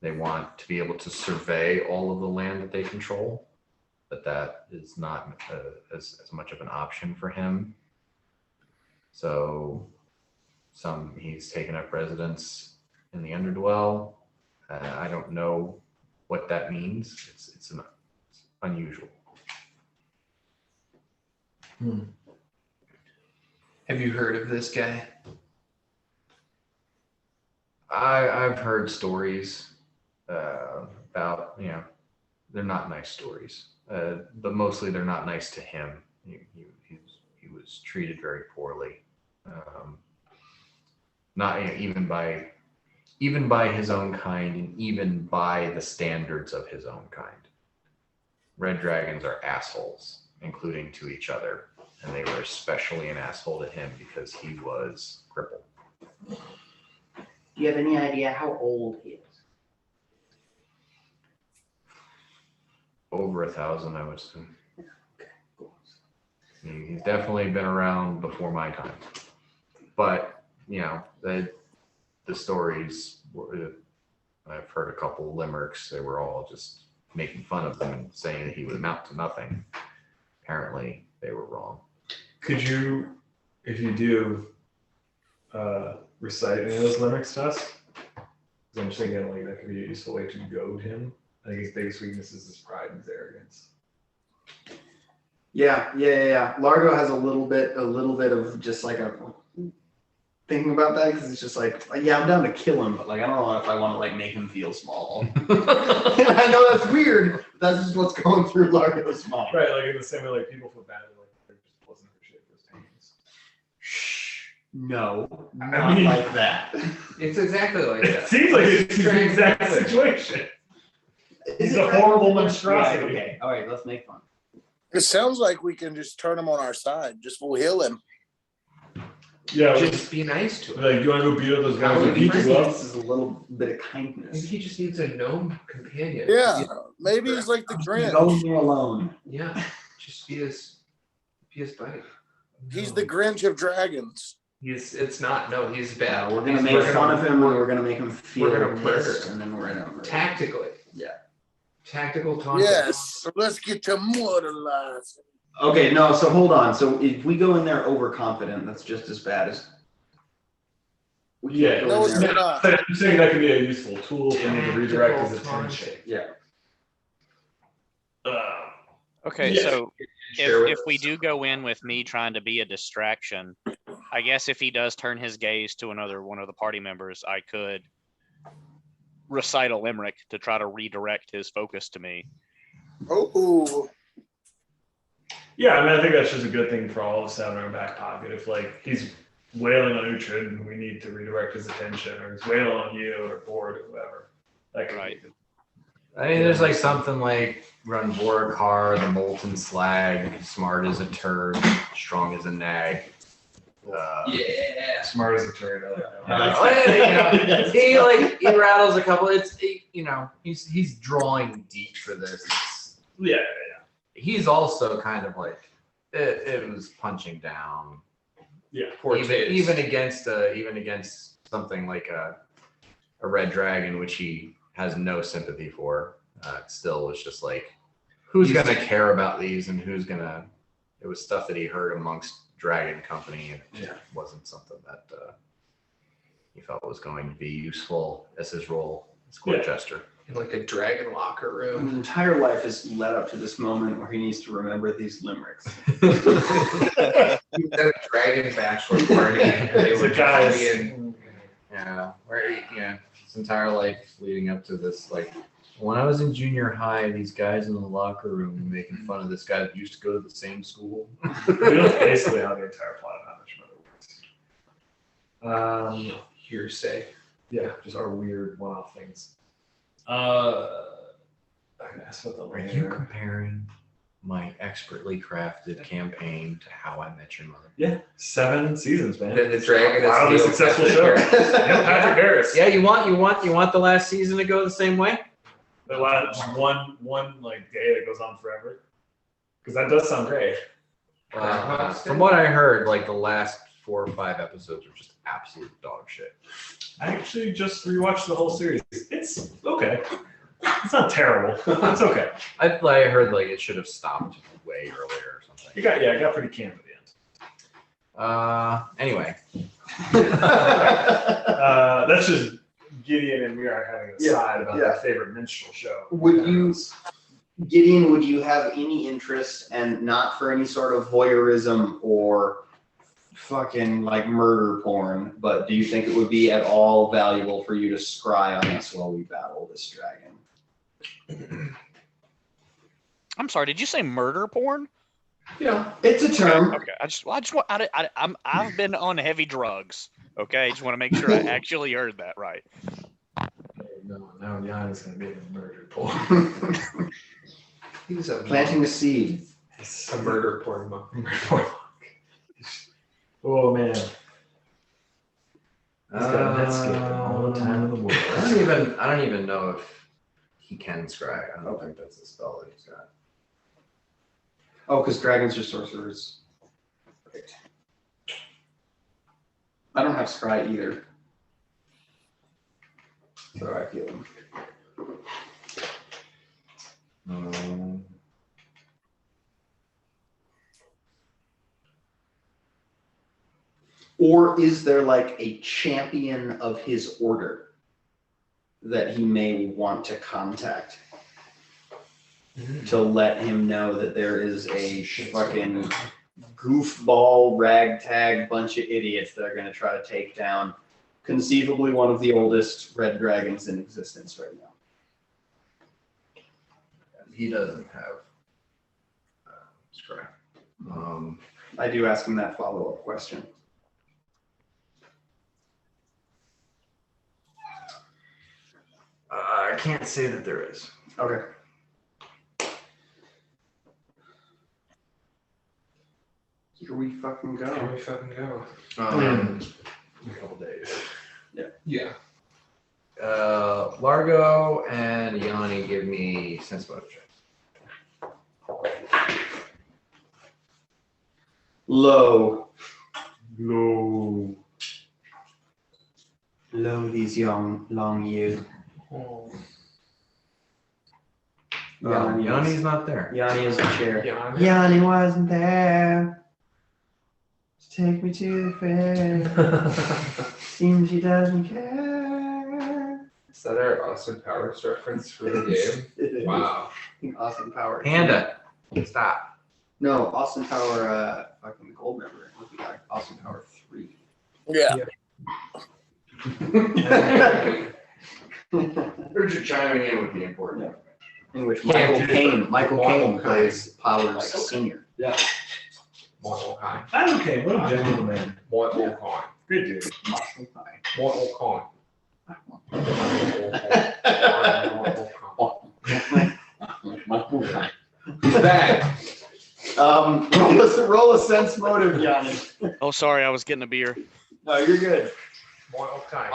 They want to be able to survey all of the land that they control, but that is not as much of an option for him. So he's taken up residence in the Underdwell. I don't know what that means. It's unusual. Have you heard of this guy? I've heard stories about, they're not nice stories, but mostly they're not nice to him. He was treated very poorly, not even by his own kind, and even by the standards of his own kind. Red dragons are assholes, including to each other, and they were especially an asshole to him because he was crippled. Do you have any idea how old he is? Over 1,000, I would assume. Okay, cool. He's definitely been around before my time. But, the stories, I've heard a couple of limericks. They were all just making fun of him and saying that he would amount to nothing. Apparently, they were wrong. Could you, if you do, recite any of those limericks to us? So I'm just thinking like that could be a useful way to goad him. I think his biggest weakness is his pride and his arrogance. Yeah. Largo has a little bit of just like a thinking about that because it's just like, yeah, I'm down to kill him, but like I don't know if I want to like make him feel small. I know that's weird, but that's just what's going through Largo's mind. Right, like in the same way like people feel bad like they just wasn't appreciated for his pains. Shh. No, I not mean- like that. It's exactly like It that. seems like it's the exact situation. He's a horrible monstrosity. Right, okay, all right, let's make fun. It sounds like we can just turn him on our side. Just we'll heal him. Yeah, Just be nice to him. like you want to go beat up those guys How who would beat he you up? This is a little bit of Maybe kindness. he just needs a gnome companion. Yeah, maybe he's like the Grinch. Go in there alone. Yeah. Just be his buddy. He's the Grinch of dragons. It's not. No, he's bad. We're gonna He's- make fun of him and we're gonna make him feel we're gonna pissed, murder. and then we're gonna murder. Tactically. Yeah. Tactical taunting. Yes. So let's get to mortalize. Okay, no, so hold on. So if we go in there overconfident, that's just as bad as. We can't Yeah. go No, in it's there. not. But I'm saying that could be a useful tool for me to redirect his Tactical attention. taunting. Okay, Yeah. so Share with if we us. do go in with me trying to be a distraction, I guess if he does turn his gaze to another one of the party members, I could recite a limerick to try to redirect his focus to me. Oh, Yeah, I mean, I think that's just a good thing for all of us to have in our back pocket. If like he's wailing on Uhtred and we need to redirect his attention, or he's wailing on you or Board or whoever, that could Right. be. I mean, there's like something like run Borakar, the molten slag, smart as a turd, strong as a nag. Yeah. Smart as a turd. I like that. He rattles a couple. He's drawing deep for this. Yeah. He's also kind of like it was punching down. Yeah. Even against something like a red dragon, which he has no sympathy for. It still was just like, who's gonna care about these, and who's gonna? It was stuff that he heard amongst Dragon Company, and it just wasn't something that he felt was going to be useful as his role as court jester. In like a dragon locker His room. entire life is led up to this moment where he needs to remember these limericks. He was at a dragon bachelor party and they It's were a guy's. being His entire life leading up to this, like when I was in junior high, these guys in the locker room were making fun of this guy that used to go to the same school. That's basically how the entire plot of How Much Mother works. hearsay. Yeah, just our weird one-off things. I guess what the Are you comparing my expertly crafted campaign to How I Met Your Mother? 7 seasons, man. Then the dragon is Wildly Neil successful Patrick show. Harris. Neil Patrick Harris. Yeah, you want the last season to go the same way? The last one like day that goes on forever. Because that does sound great. From what I heard, like the last 4 or 5 episodes are just absolute dog shit. I actually just rewatched the whole series. It's okay. It's not terrible. It's okay. I heard like it should have stopped way earlier or something. It got pretty camp at the end. Anyway, That's just Gideon and we are having a side about their favorite minstrel show. Gideon, would you have any interest, and not for any sort of voyeurism or fucking like murder porn, but do you think it would be at all valuable for you to scry on us while we battle this dragon? I'm sorry, did you say murder porn? Yeah, it's a term. Okay, I've been on heavy drugs. Okay, I just want to make sure I actually heard that right. No, now Jan is going to be in the murder porn. He's a Planting the seed. a murder porn monk. Oh man. He's got Netscape all the time in the world. I don't even know if he can scry. I don't think that's a spell that he's got. Oh, because dragons are sorcerers. Right. I don't have scry either. So I feel them. Or is there like a champion of his order? that he may want to contact to let him know that there is a fucking goofball, ragtag bunch of idiots that are going to try to take down conceivably one of the oldest red dragons in existence right now. He doesn't have scrap. I do ask him that follow-up question. I can't say that there is. Okay. Here we fucking go. Here we fucking go. In a couple days. Yeah. Largo and Yanni give me sense motive checks. Low. No. Low these young, long years. Yanni's not there. Yanni is a chair. Yeah. Yanni wasn't there to take me to the fair. Seems he doesn't care. Is that our Austin Powers reference for the game? It is. Wow. Austin Power. Panda, stop. No, Austin Power, fucking gold member. Look, we got Austin Power 3. Yeah. Heard you chiming in with the important. In which Yeah, Michael Caine plays Powers Senior. Mortal Khan. I'm okay. What a gentleman, man. Mortal Khan. Good dude. Mortal Khan. He's back. Roll a sense motive, Yanni. Oh, sorry, I was getting a beer. No, you're good. Mortal Khan.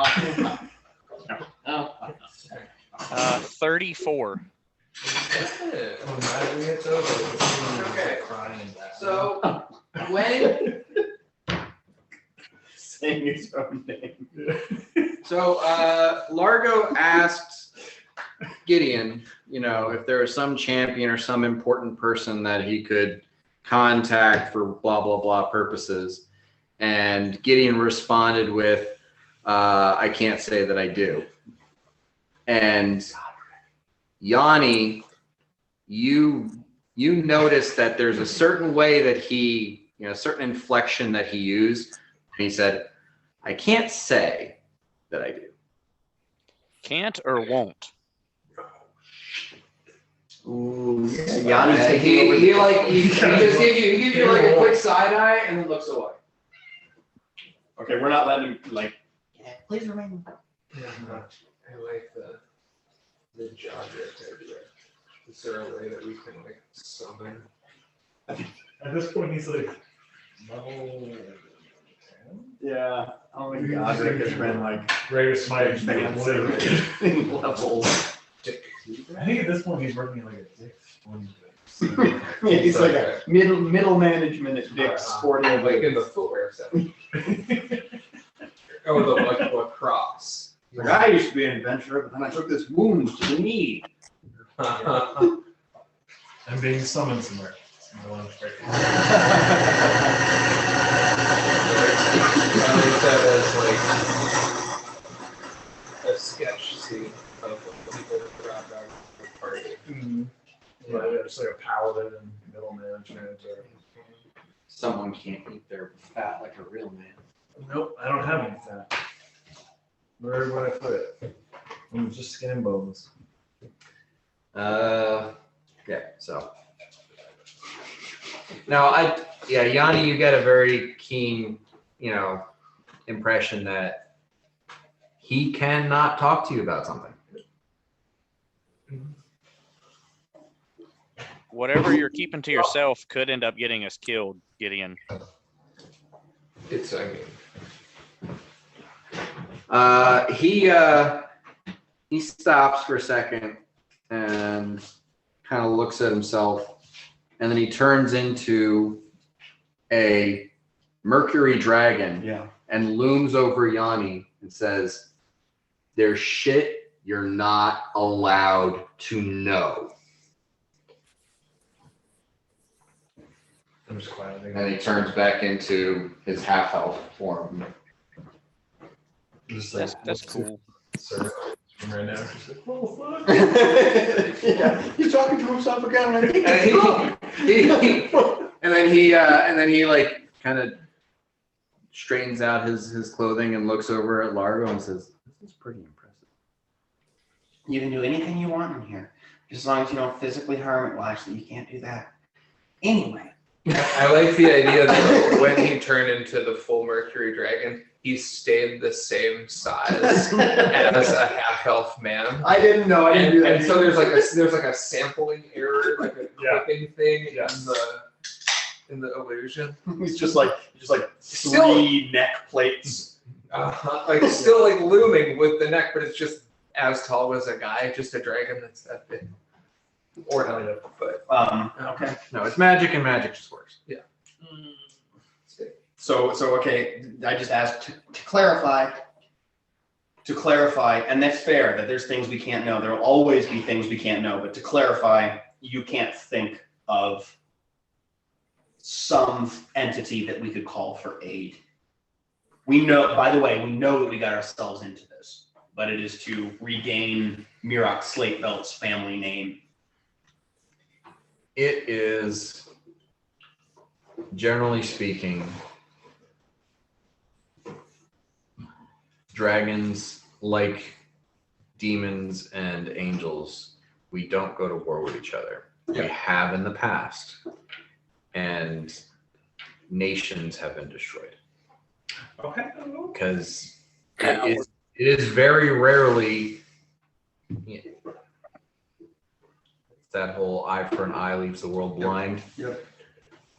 34. Okay. So when Saying his own name. Largo asked Gideon, if there was some champion or some important person that he could contact for blah blah blah purposes, and Gideon responded with, "I can't say that I do." And Yanni, you noticed that there's a certain way that he, a certain inflection that he used. And he said, "I can't say that I do." Can't or won't? Ooh, yeah, Yanni's taking He over. he just gives you like a quick side eye and then looks away. Okay, we're not letting him, please remain. Yeah, I like the Jodric idea. Is there a way that we can summon? At this point, he's like level 10. Yeah. Oh my god, Rick has been Greatest smite advancing levels. I think at this point he's working like a Dick's Sporting Yeah, he's like a middle management at Dick's Sporting Like in the footwear section. Oh, the lacrosse. Like, I used to be an adventurer, but then I took this wound to the knee. I'm being summoned somewhere. That as a sketch scene of people that grab dog party. It's like a paladin and middle management. Or... Someone can't eat their fat like a real man. Nope, I don't have any fat. Where would I put it? I'm just skin and bones. Yeah, so. Now, Yanni, you get a very keen, impression that he cannot talk to you about something. Whatever you're keeping to yourself could end up getting us killed, Gideon. It's, He stops for a second and kind of looks at himself, and then he turns into a Mercury dragon and looms over Yanni and says, "There's shit you're not allowed to know." I'm just quietly. And he turns back into his half-elf form. Just That's cool. Sir. right now. She's like, oh fuck. Yeah, he's talking to himself again. And I think and then he like kind of straightens out his clothing and looks over at Largo and says, "This is pretty impressive." you can do anything you want in here, just as long as you don't physically harm it. Well, actually, you can't do that. Anyway. I like the idea that when he turned into the full Mercury Dragon, he stayed the same size as a half-elf man. I didn't know. I didn't do that. And so there's like a sampling error, like a clipping thing in the illusion. He's just like Still- 3 neck plates. Like still like looming with the neck, but it's just as tall as a guy, just a dragon that's that big. Or not, but Okay. No, it's magic, and magic just works. So okay, I just asked to clarify, and that's fair that there's things we can't know. There will always be things we can't know, but to clarify, you can't think of some entity that we could call for aid. We know, by the way, we know that we got ourselves into this, but it is to regain Mirok Slatebelt's family name. It is, generally speaking, dragons, like demons and angels, we don't go to war with each other. We have in the past, and nations have been destroyed. Okay. Because it is very rarely that whole eye for an eye leaves the world blind. Yep.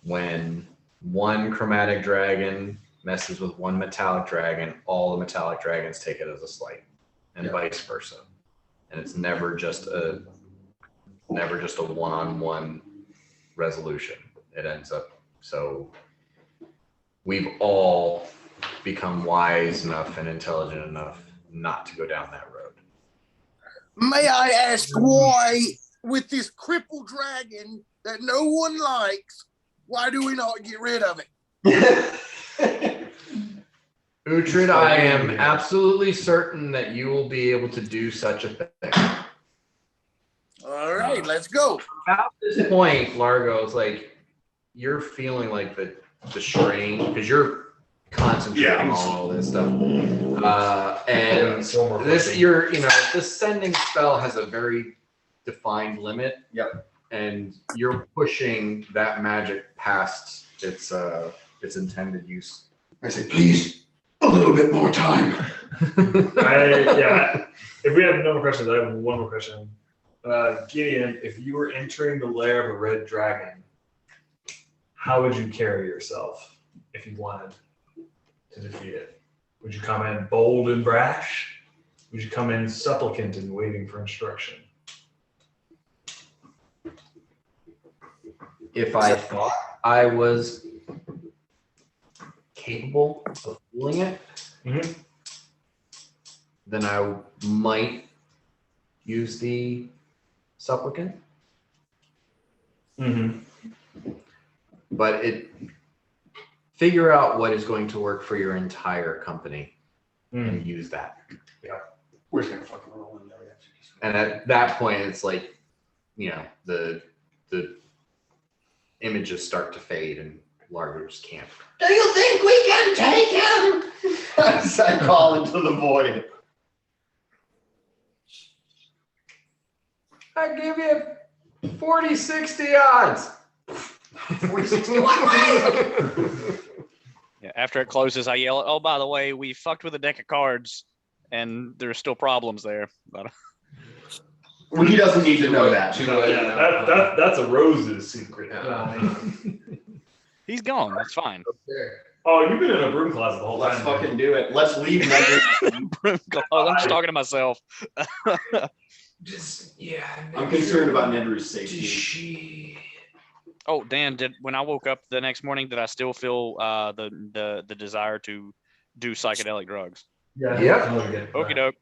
When one chromatic dragon messes with one metallic dragon, all the metallic dragons take it as a slight, and vice versa. And it's never just a one-on-one resolution. It ends up, so we've all become wise enough and intelligent enough not to go down that road. May I ask why, with this crippled dragon that no one likes, why do we not get rid of it? Uhtred, I am absolutely certain that you will be able to do such a thing. All right, let's go. At this point, Largo, it's like you're feeling like the strain because you're concentrating on all this stuff. And this sending spell has a very defined limit. Yep. And you're pushing that magic past its intended use. I say, please, a little bit more time. If we have no more questions, I have one more question. Gideon, if you were entering the lair of a red dragon, how would you carry yourself if you wanted to defeat it? Would you come in bold and brash? Would you come in supplicant and waiting for instruction? If I thought I was capable of fooling it, then I might use the supplicant. But figure out what is going to work for your entire company and use that. We're just gonna fucking roll in there. And at that point, it's like, the images start to fade and Largo just can't. Do you think we can take him? As I call into the void. I give you 40-60 odds. 40-60 what? Yeah, after it closes, I yell, "Oh, by the way, we fucked with a deck of cards, and there's still problems there." But Well, he doesn't need to know that. That's a Rose's secret. he's gone. That's fine. Oh, you've been in a broom closet the whole Let's time. fucking do it. Let's leave Nedry. I'm just talking to myself. I'm concerned about Nedry's safety. She. Oh, Dan, when I woke up the next morning, did I still feel the desire to do psychedelic drugs? Yeah. Okie doke.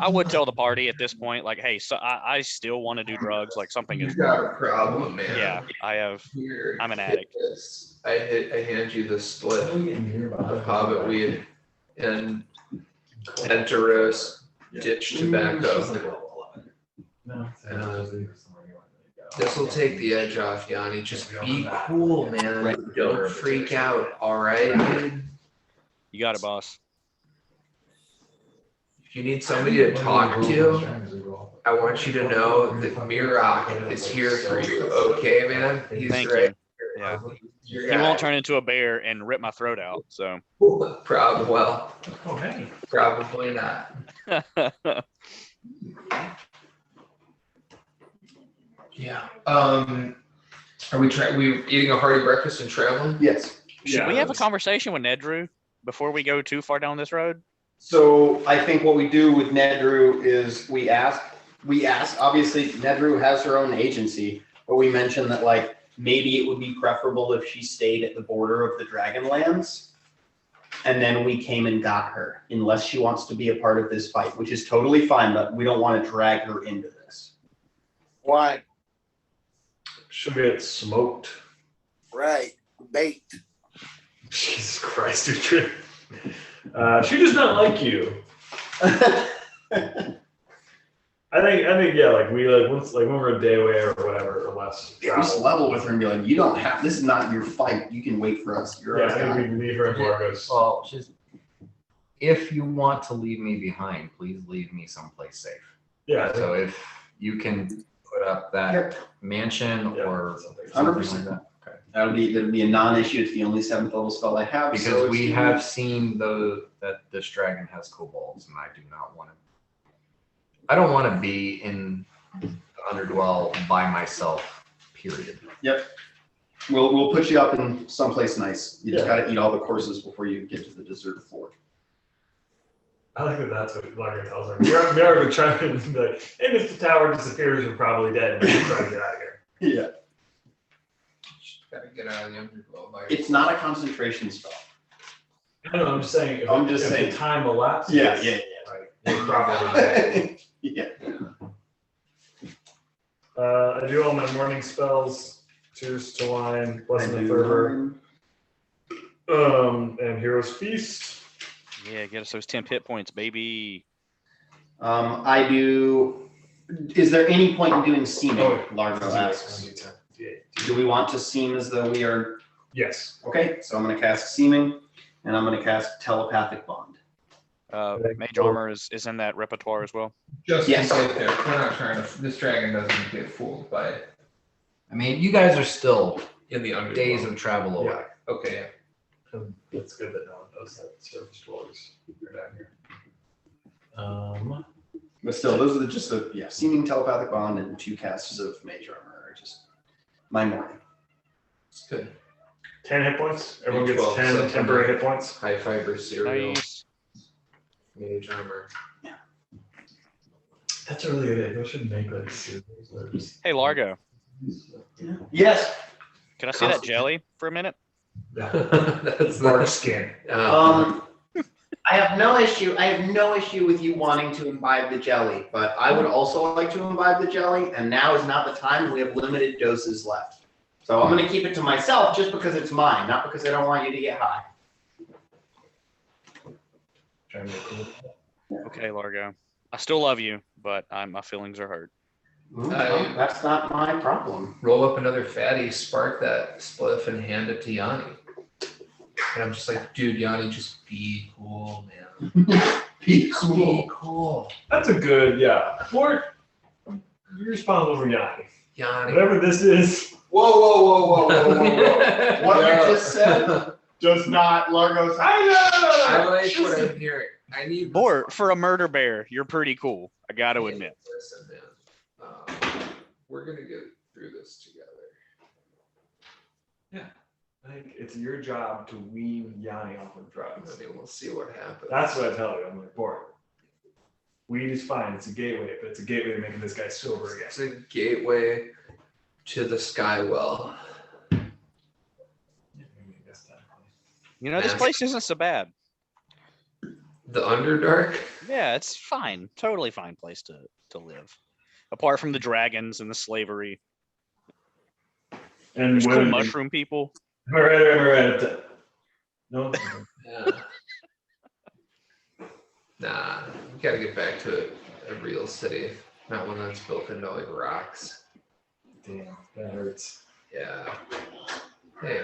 I would tell the party at this point, like, hey, so I still want to do drugs. Like something You is got wrong. a problem, man. Yeah, I have. Here, I'm an get addict. this. I hand you the split of Hobbit weed and Enteros ditch tobacco. She's like level 11. No. This will take the edge off, Yanni. Just be cool, man. Don't freak out, all right, dude? You got it, boss. If you need somebody to talk to, I want you to know that Mirok is here for you, okay, man? He's Thank right. you. Yeah. Your He guy. won't turn into a bear and rip my throat out. So. Well, Oh, hey. probably not. Yeah. Are we eating a hearty breakfast and traveling? Yes. Should we have a conversation with Nedru before we go too far down this road? So I think what we do with Nedru is we ask, obviously Nedru has her own agency, but we mention that like maybe it would be preferable if she stayed at the border of the Dragonlands. And then we came and got her, unless she wants to be a part of this fight, which is totally fine, but we don't want to drag her into this. Why? She'll get smoked. Right. Baked. Jesus Christ, dude. She does not like you. I think yeah, like once when we're a day away or whatever or less. Yeah, just level with her and be like, you don't have, this is not your fight. You can wait for us. You're Yeah, our I think guy. we can leave her in Largos. Well, if you want to leave me behind, please leave me someplace safe. Yeah, So if you can put up that mansion or something 100%. like that. Okay. That'll be a non-issue. It's the only 7th level spell I have. Because so we it's- have seen that this dragon has kobolds, and I do not want to. I don't want to be in the Underdwell by myself. Period. Yep. We'll put you up in someplace nice. You just Yeah. got to eat all the courses before you get to the dessert floor. I like that that's what Largo tells her. We're going to try to be like, and if the tower disappears, you're probably dead. And we're trying to get out of here. Yeah. Gotta get out of the Underdwell by It's not a concentration spell. I don't know, I'm just saying. If I'm just if saying. the time elapses. Yeah. Like, you're probably dead. Yeah. I do all my morning spells. Cheers to wine. Blessing of fervor. And Hero's Feast. Yeah, get us those 10 hit points, baby. I do. Is there any point in doing seeming? Largo asks. Do we want to seem as though we are? Yes. Okay, so I'm going to cast seeming, and I'm going to cast telepathic bond. Mage armor is in that repertoire as well. Just Yes. in case we're not trying to. This dragon doesn't get fooled by it I mean, you guys are still in the Underdwell. days of travel away. Okay. It's good that no one knows that surface dwellers are down here. But still, those are just the seeming telepathic bond and 2 casts of mage armor are just my morning. It's good. 10 hit points. Everyone gets 12, 10 so temporary hit points. High fiber cereal, Nice. mage armor. That's a really good idea. We should make like series. Hey, Largo, Yes. can I see that jelly for a minute? That's Dark not. skin. I have no issue with you wanting to imbibe the jelly, but I would also like to imbibe the jelly, and now is not the time. We have limited doses left. So I'm going to keep it to myself just because it's mine, not because I don't want you to get high. Trying to make cool. Okay, Largo. I still love you, but my feelings are hurt. That's not my problem. Roll up another fatty, spark that spliff, and hand it to Yanni. And I'm just like, dude, Yanni, just be cool, man. Be Be cool. That's a good, Fort, you're responsible for Yanni. Yanni. Whatever this is, Whoa. What you just said does not Largo's. I like what I'm hearing. I need Bort, for a murder bear, you're pretty cool. I got to admit. Listen, man. We're gonna get through this together. I think it's your job to wean Yanni off of drugs. I mean, we'll see what happens. That's what I tell you. I'm like, Bort, weed is fine. It's a gateway, but it's a gateway to making this guy sober again. It's a gateway to the Skywell. You know, this Yes. place isn't so bad. The Underdark. Yeah, it's fine. Totally fine place to live. Apart from the dragons and the slavery. And There's cool women. mushroom people. All right. No. Yeah. Nah, gotta get back to a real city, not one that's built into like rocks. Damn, that hurts. Yeah. Hey,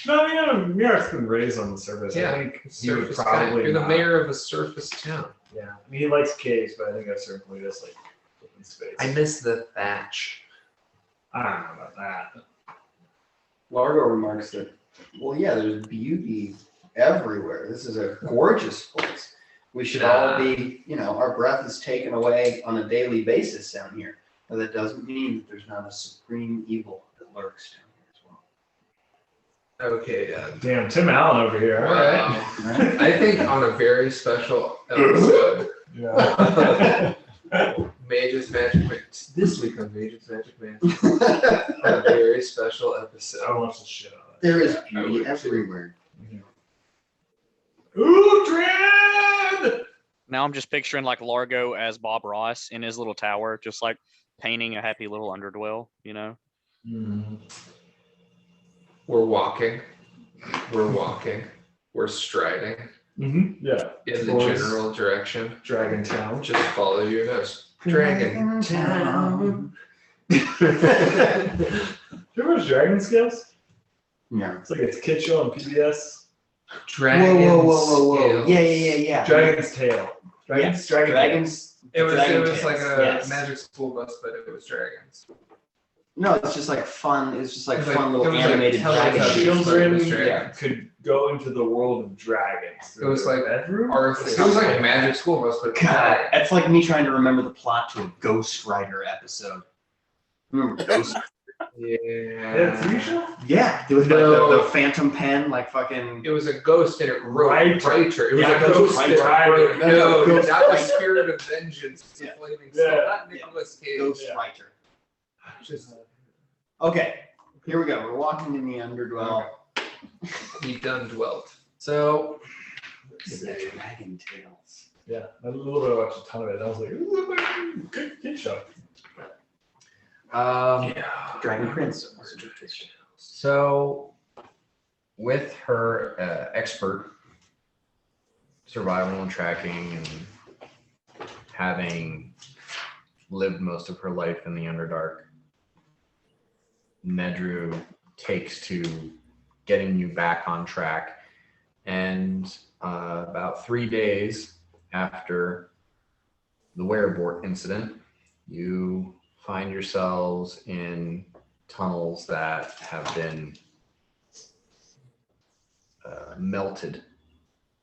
No, New York's been raised on the surface. Yeah, I think he would surface town. probably. You're the not. mayor of a surface town. Yeah, I mean, he likes caves, but I think at a certain point he just like open space. I miss the thatch. I don't know about that. Largo remarks that, well, yeah, there's beauty everywhere. This is a gorgeous place. We should all be, our breath is taken away on a daily basis down here. But that doesn't mean that there's not a supreme evil that lurks down here as well. Okay, Damn, Tim Allen over here. All right. Right? I think on a very special episode, Yeah. Mage's Magic Mix. This week on Mage's Magic Mix, on a very special I episode. watched the shit out of There is I beauty would too. everywhere. it. Uhtred! Now I'm just picturing like Largo as Bob Ross in his little tower, just like painting a happy little underdwell, you know? We're walking. We're striding Mm-hmm. Yeah. in the Towards general direction. Dragon Town. Just follow your nose. Dragon Town. Do you watch Dragon Scales? Yeah. It's like it's kid show on PBS. Dragon Scales. Yeah. Dragon's Tail. Dragon's Dragons. It was Dragon like Tales, a yes. magic school bus, but it was dragons. No, it's just like fun. It's just like It was fun like- little it was like animated Teletubbies. dragon. Children Yeah. could go into the world of dragons. It was like bedroom. Arthur. It was like a magic school bus, but God, that's like me trying to remember the plot to a Ghost Rider episode. Remember Ghost? Yeah, TV show? Yeah, it was No. like the Phantom Pen, like fucking. It was a ghost and it wrote Writer. writer. It was Yeah, a ghost Writer. that wrote. No, Ghost not the Writer. spirit of vengeance. It's a Yeah. flaming Yeah. soul, not Nicolas Cage. Ghost Yeah. Writer. Just Okay, here we go. We're walking in the underdwell. he done dwelt. So, Dragon Tales. Yeah, I little bit watched a ton of it. I was like, ooh, good kid show. Yeah. Dragon Prince. So, with her expert survival and tracking and having lived most of her life in the Underdark, Nedru takes to getting you back on track. And about 3 days after the Werebort incident, you find yourselves in tunnels that have been melted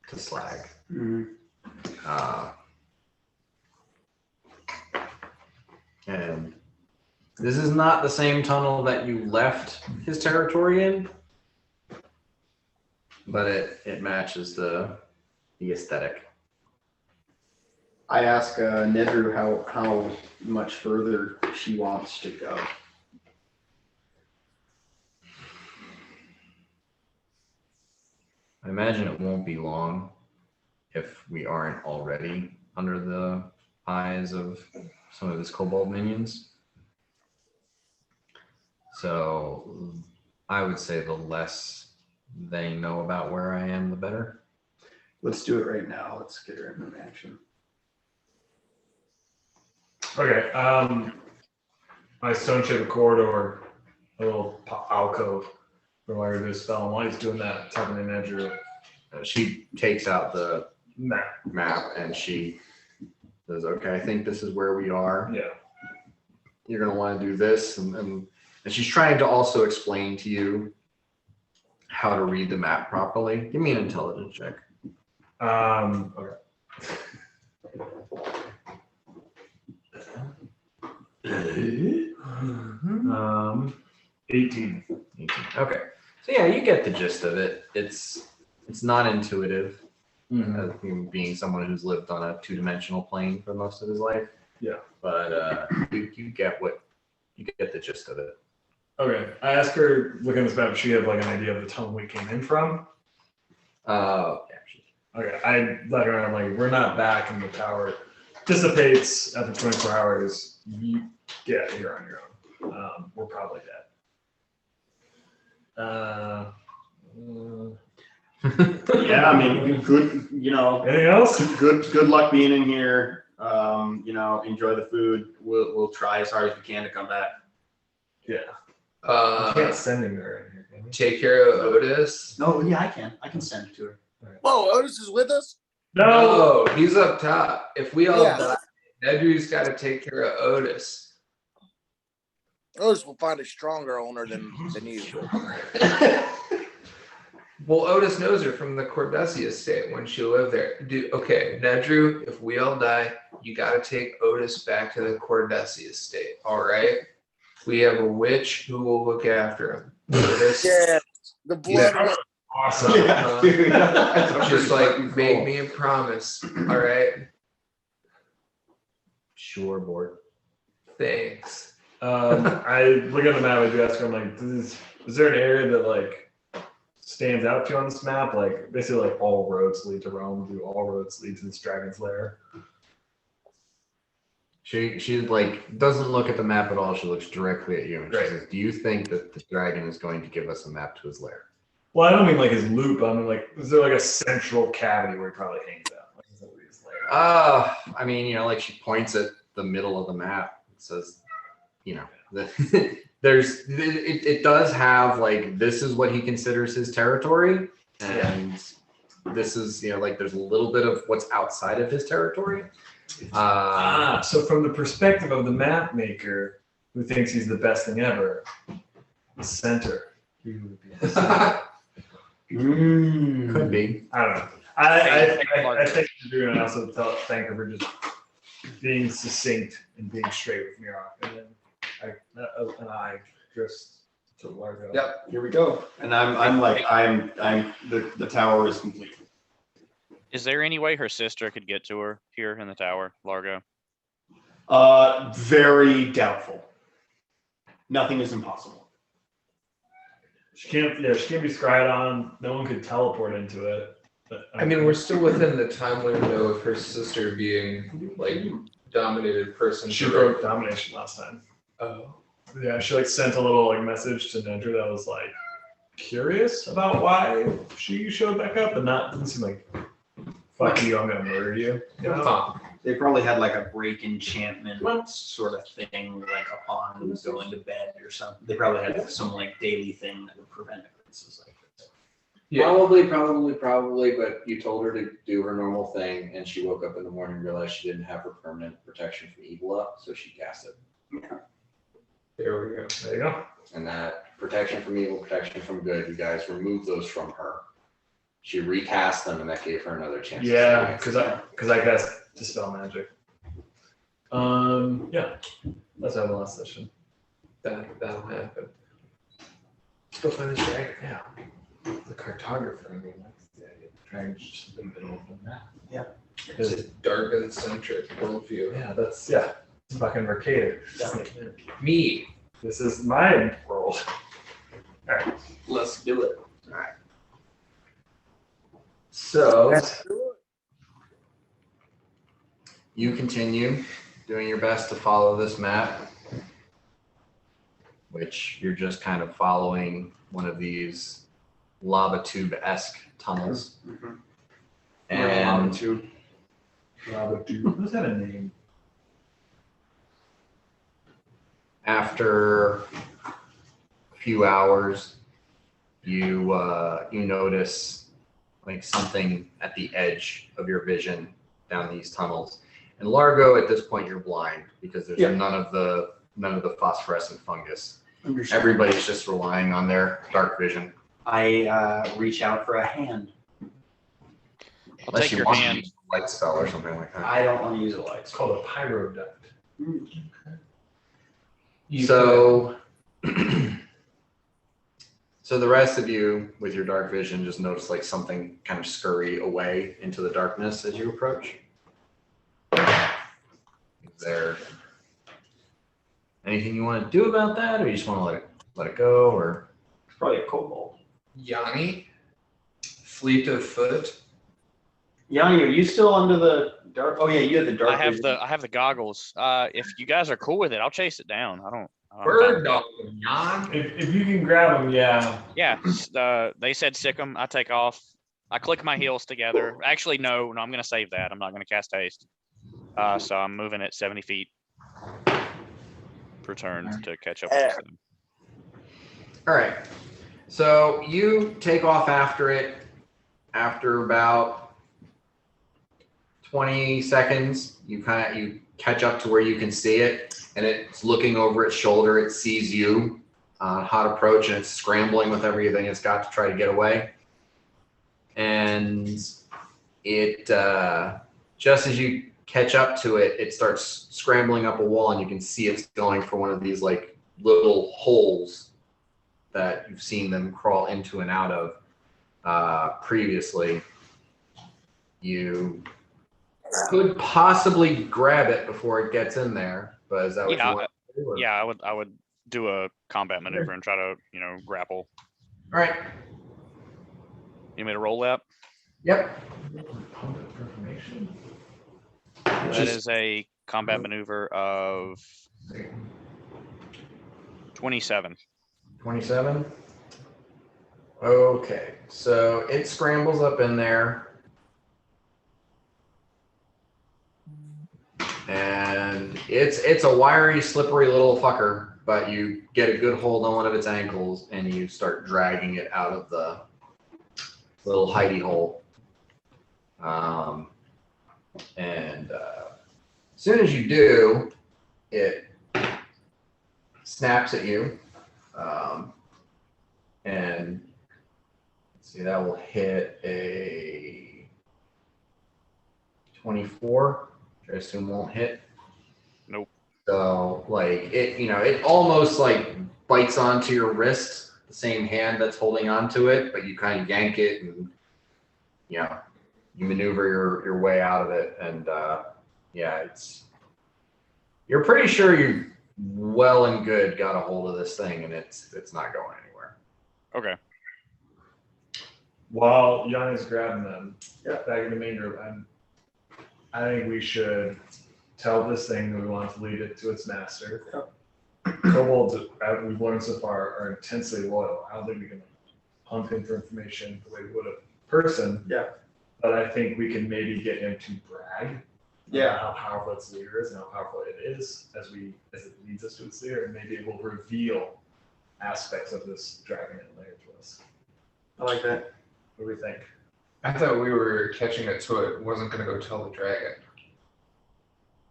to slag. And this is not the same tunnel that you left his territory in, but it matches the aesthetic. I ask Nedru how much further she wants to go. I imagine it won't be long if we aren't already under the eyes of some of his kobold minions. So I would say the less they know about where I am, the better. Let's do it right now. Let's get her into action. Okay, I stone shape a corridor, a little alcove from where he was spell. And while he's doing that, talking to Nedru, She takes out the map. map and she says, okay, I think this is where we are. Yeah. You're going to want to do this. And she's trying to also explain to you how to read the map properly. Give me an intelligence check. Okay. 18. 18. Okay. So yeah, you get the gist of it. It's not intuitive. As being someone who's lived on a two-dimensional plane for most of his life. Yeah. But you get the gist of it. Okay. I asked her, looking at this map, if she had like an idea of the tunnel we came in from. Yeah. Okay. I let her know, I'm like, we're not back in the tower. Dissipates after 24 hours. You get here on your own. We're probably dead. Yeah, I mean, good. You know, Anything else? good luck being in here. You know, enjoy the food. We'll try as hard as we can to come back. Yeah. You can't Uh, send him there in here, can you? take care of Otis. No, yeah, I can send it to her. Whoa, Otis is with us? No. No, he's up top. If we all Yeah. die, Nedry's got to take care of Otis. Otis will find a stronger owner than you. Well, Otis knows her from the Cordessi estate when she lived there. Okay, Nedry, if we all die, you got to take Otis back to the Cordessi estate. All right. We have a witch who will look after him. Otis, Yeah, the blood. Awesome. Yeah, dude, that's just pretty like fucking make cool. me a promise. All right. Sure, board. Thanks. I look at the map. I do ask her. I'm like, is there an area that like stands out to you on this map? Like basically, like all roads lead to Rome. Do all roads lead to this dragon's lair? She like doesn't look at the map at all. She looks directly at you and Right. she says, "Do you think that the dragon is going to give us a map to his lair?" Well, I don't mean like his loop. I mean like, is there like a central cavity where he probably hangs out? Like, is that what his lair? I mean, you know, like she points at the middle of the map. It says, you know, it does have like this is what he considers his territory, and this is, you know, like there's a little bit of what's outside of his territory. So from the perspective of the map maker who thinks he's the best thing ever, the center. He would be. Could be. I don't know. I think you're doing, and also thank her for just being succinct and being straight with Mirok, and then I just to Largo. Yep, here we go. And I'm the tower is complete. Is there any way her sister could get to her here in the tower, Largo? Very doubtful. Nothing is impossible. She can't be scryed on. No one could teleport into it. But, I mean, we're still within the time window of her sister being like dominated person. she broke domination last time. Oh. Yeah, she like sent a little like message to Nendra that was like curious about why she showed back up, and not didn't seem like fuck you, I'm gonna murder you. You know? Huh. They probably had like a break enchantment sort of thing, like upon going to bed or something. They probably had some like daily thing that would prevent occurrences like this. Yeah. Probably, but you told her to do her normal thing, and she woke up in the morning and realized she didn't have her permanent protection from evil up, so she cast it. There we go. There you go. And that protection from evil, protection from good, you guys removed those from her. She recast them, and that gave her another chance. Yeah, because I cast Dispel Magic. Yeah, that's our last session. That'll happen. Still find this dragon. Yeah. The cartographer, I mean, that's the idea. The dragon's just in the middle of the map. Yeah. It's a Dargon-centric worldview. Yeah, that's it's fucking Mercator. Me. This is my world. All right. Let's do it. So, You continue doing your best to follow this map, which you're just kind of following one of these lava tube-esque tunnels. Mm-hmm. And Lava Tube. Does that have a name? after a few hours, you notice like something at the edge of your vision down these tunnels. And Largo, at this point, you're blind because there's none of the phosphorescent fungus. Everybody's just relying on their dark vision. I reach out for a hand. I'll take your want to hand. use a light spell or something like that. I don't want to use a light. It's called a Pyroduct. So, so the rest of you with your dark vision just notice like something kind of scurry away into the darkness as you approach. Is there anything you want to do about that, or you just want to let it go, or? It's probably a kobold. Yanni, fleet of foot. Yanni, are you still under the dark? Oh yeah, you have the dark. I have vision. I have the goggles. If you guys are cool with it, I'll chase it down. I don't. Bird dog, Yan. If you can grab them, yeah. Yeah. They said sick 'em. I take off. I click my heels together. Actually, no, I'm going to save that. I'm not going to cast haste. So I'm moving at 70 feet per turn to catch up with them. All right. So you take off after it. After about 20 seconds, you catch up to where you can see it, and it's looking over its shoulder. It sees you on hot approach, and it's scrambling with everything it's got to try to get away. And it just as you catch up to it, it starts scrambling up a wall, and you can see it's going for one of these like little holes that you've seen them crawl into and out of previously. You could possibly grab it before it gets in there, but is that what you want to do? Or? Yeah, I would do a combat maneuver and try to, grapple. All right. You want me to roll that? Yep. That is a combat maneuver of 27. 27. Okay, so it scrambles up in there. And it's a wiry, slippery little fucker, but you get a good hold on one of its ankles and you start dragging it out of the little hidey hole. And as soon as you do, it snaps at you. And let's see, that will hit a 24. I assume won't hit. Nope. So like it almost like bites onto your wrist, the same hand that's holding onto it, but you kind of yank it and you maneuver your way out of it. And you're pretty sure you well and good got a hold of this thing, and it's not going anywhere. Okay. While Yanni's grabbing them, back in the main group, I think we should tell this thing that we want to lead it to its master. Kobolds, we've learned so far, are intensely loyal. I don't think we can hunt him for information the way we would a person. Yeah. But I think we can maybe get him to brag. About how powerful its leader is and how powerful it is as it leads us to its leader, and maybe it will reveal aspects of this dragon and layer to us. I like that. What do we think? I thought we were catching it so it wasn't going to go tell the dragon.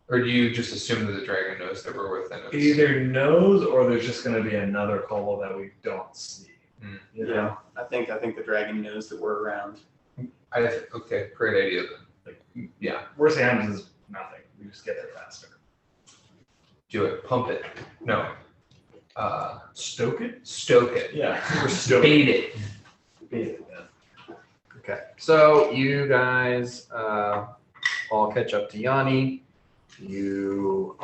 Or do you just assume that the dragon knows that we're within it? It either knows or there's just going to be another kobold that we don't see. You know? Yeah, I think the dragon knows that we're around. Okay, great idea then. Yeah. Worst thing happens is nothing. We just get there faster. Do it. Pump it. No. Stoke it? Stoke it. Yeah. We're stoking. Bait it. Bait it, yeah. Okay, so you guys all catch up to Yanni. You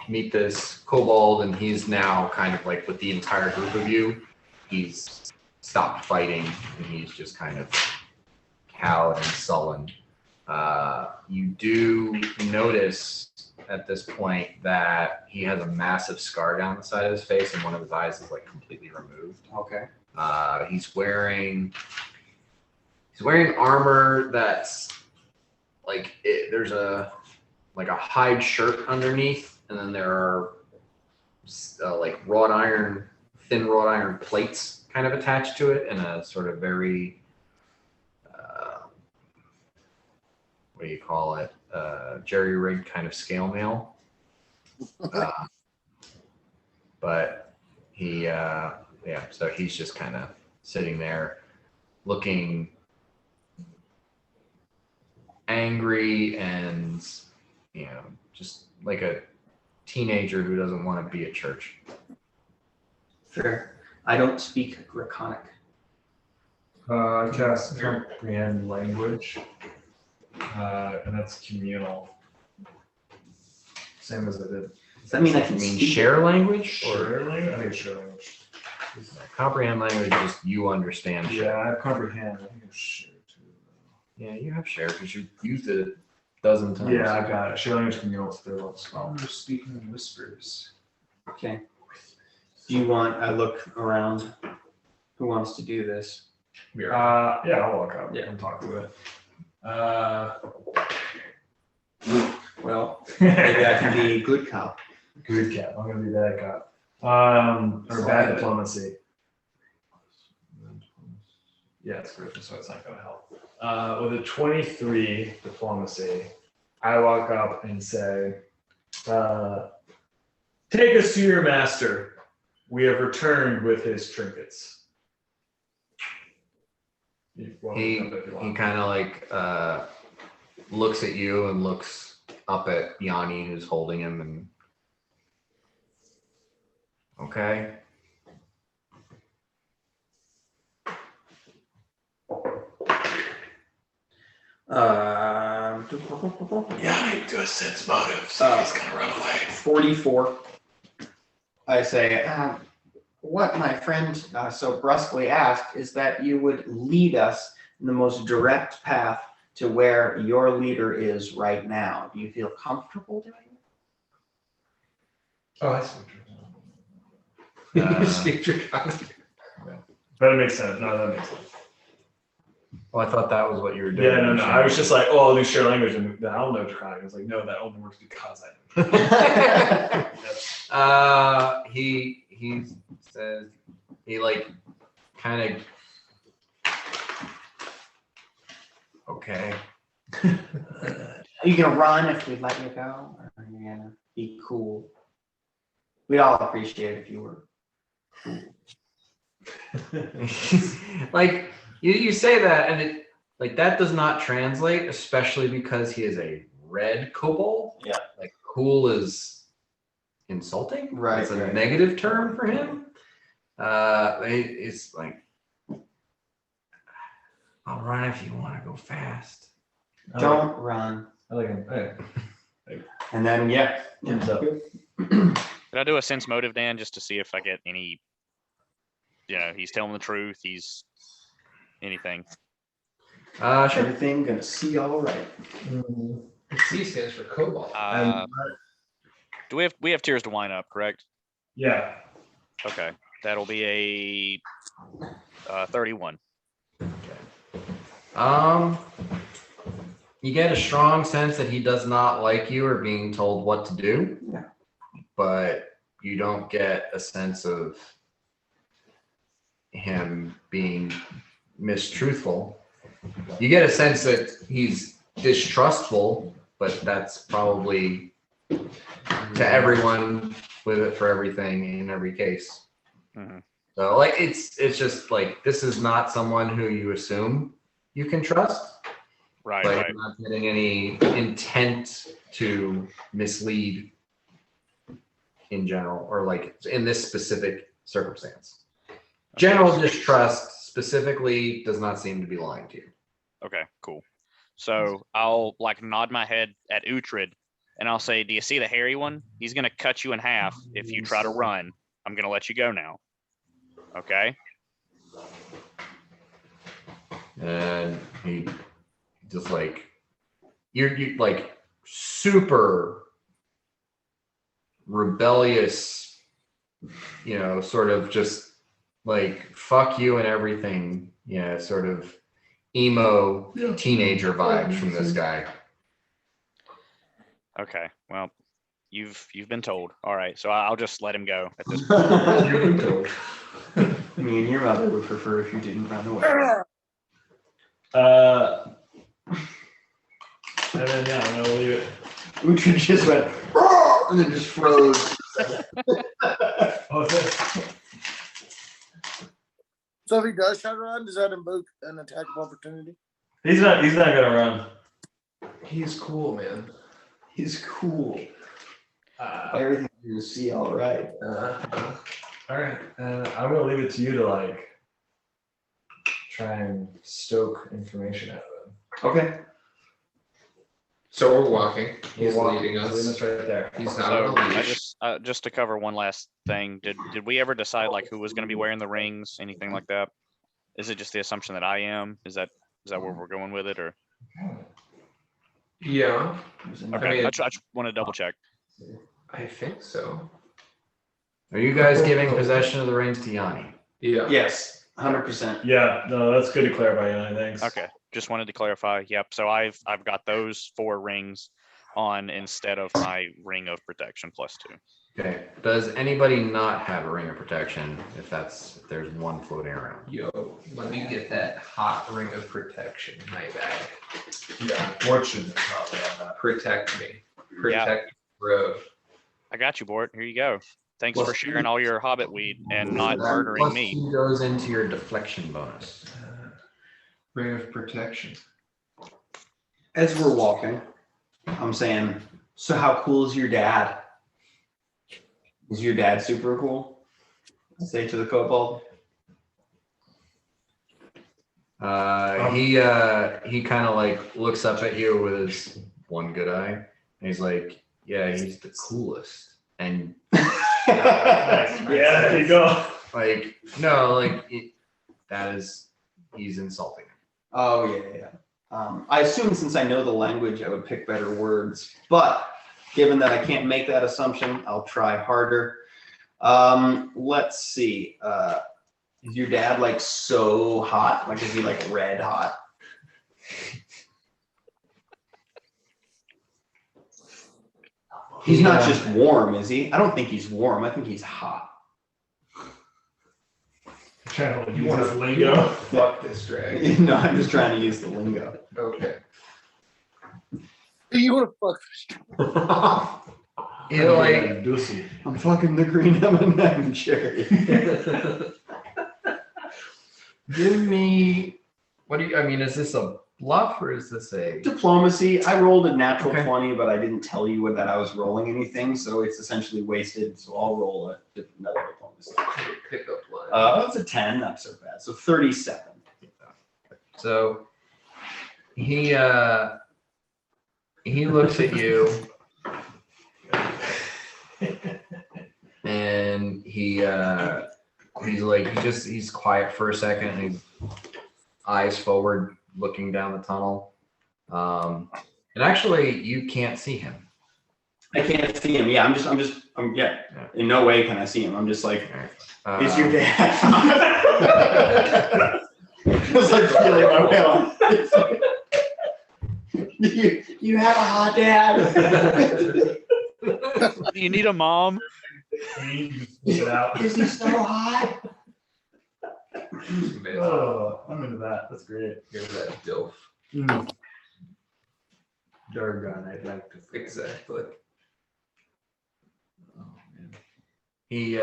meet this kobold, and he's now kind of like with the entire group of you. He's stopped fighting, and he's just kind of cowed and sullen. You do notice at this point that he has a massive scar down the side of his face, and one of his eyes is like completely removed. Okay. He's wearing armor that's like there's a hide shirt underneath, and then there are like thin wrought iron plates kind of attached to it, and a sort of very what do you call it? Jerry-rigged kind of scale mail. But he, so he's just kind of sitting there looking angry and, just like a teenager who doesn't want to be at church. Fair. I don't speak Draconic. I cast comprehend language, and that's communal. Same as I did. Does that mean I can You mean speak? share language? Or Share language? I think it's share language. comprehend language is you understand share. Yeah, I comprehend. I think it's share too. Yeah, you have share because you've used it a dozen times. Yeah, I got it. Share language communal is third level spell. We're speaking in whispers. Okay. Do you want? I look around. Who wants to do this? Yeah, I'll walk up Yeah. and talk to it. Well, maybe I can be good cop. Good cap. I'm gonna be bad cop. Or bad diplomacy. Yeah, it's Griffin, so it's not gonna help. With a 23 diplomacy, I walk up and say, "Take us to your master. We have returned with his trinkets." You're welcome He to jump if you want. kind of like looks at you and looks up at Yanni, who's holding him, and okay. Yeah, do a sense motive, so he's gonna run away. 44. I say, what my friend so brusquely asked is that you would lead us in the most direct path to where your leader is right now. Do you feel comfortable doing it? Oh, I see what you're speak your That makes sense. No, that makes sense. Well, I thought that was what you were doing. Yeah, no. I was just like, oh, I'll do share language, and I don't know Draconic. I was like, no, that only works because I know. He says he like kind of okay. Are you gonna run if we let you go, or are you gonna be cool? We'd all appreciate it if you were cool. Like you say that, and it like that does not translate, especially because he is a red kobold. Yeah. Like cool is insulting. Right, It's a right. negative term for him. It's like I'll run if you want to go fast. Don't run. I like him. Hey, And then thumbs up. Did I do a sense motive, Dan, just to see if I get any? He's telling the truth. He's anything. Sure. everything gonna see all right. C stands for cobalt. Do we have tears to wine up? Correct. Yeah. Okay, that'll be a 31. You get a strong sense that he does not like you or being told what to do. Yeah. But you don't get a sense of him being mistruthful. You get a sense that he's distrustful, but that's probably to everyone with it for everything in every case. Mm-hmm. So like it's just like this is not someone who you assume you can trust. Right. Like Right. you're not getting any intent to mislead in general, or like in this specific circumstance. General distrust specifically does not seem to be lying to you. Okay. Cool. So I'll like nod my head at Uhtred, and I'll say, "Do you see the hairy one? He's gonna cut you in half if you try to run. I'm gonna let you go now." Okay. And he just like you like super rebellious, sort of just like fuck you and everything, sort of emo teenager vibes from this guy. Okay. Well, you've been told. All right. So I'll just let him go at this point. Me and your mother would prefer if you didn't run away. And then I'm gonna leave it. Uhtred just went and then just froze. Oh, okay. So if he does try to run, does that invoke an attack of opportunity? He's not gonna run. He's cool, man. He's cool. Everything's gonna see all right. All right. I'm gonna leave it to you to like try and stoke information out of him. Okay. So we're walking. He's We're leading He's leading us. us right there. He's not So on a I leash. just to cover one last thing. Did we ever decide like who was going to be wearing the rings? Anything like that? Is it just the assumption that I am? Is that where we're going with it, or? Yeah, Okay. mean- I just want to double check. I think so. Are you guys giving possession of the rings to Yanni? Yeah. Yes. 100%. Yeah, no, that's good to clarify, Yanni. Thanks. Okay, just wanted to clarify. Yep. So I've got those 4 rings on instead of my ring of protection +2. Okay. Does anybody not have a ring of protection if there's one floating around? Yo, let me get that hot ring of protection in my bag. Yeah, unfortunately, probably have that. Protect me. Protect the road. I got you, Bort. Here you go. Thanks Plus for sharing all your hobbit weed and not That murdering me. +2 goes into your deflection bonus. Ring of protection. As we're walking, I'm saying, so how cool is your dad? Is your dad super cool? I say to the kobold. He kind of like looks up at you with his one good eye, and he's like, "Yeah, he's the coolest." And Yeah, there you go. like, no, like he's insulting him. Oh yeah. I assume since I know the language, I would pick better words. But given that I can't make that assumption, I'll try harder. Let's see. Is your dad like so hot? Like, is he like red hot? He's not just warm, is he? I don't think he's warm. I think he's hot. Trying to You use want this to lingo. fuck this dragon. No, I'm just trying to use the lingo. Okay. You want to fuck? You're like, Dussy. I'm fucking the green M&M cherry. give me. What do you? I mean, is this a bluff or is this a? Diplomacy. I rolled a natural Okay. 20, but I didn't tell you that I was rolling anything, so it's essentially wasted. So I'll roll another diplomacy. Pick up line. That's a 10. Not so bad. So 37. So he looks at you and he's like he's quiet for a second and he's eyes forward looking down the tunnel. And actually you can't see him. I can't see him. Yeah, I'm yeah. In no way can I see him. I'm just like, is your dad? It's like feeling my way on. You have a hot dad. You need a mom? Get out. Is he so hot? Oh, I'm into that. That's great. Here's that dilf. Durgan, I'd like to think. Exactly. Oh, man. He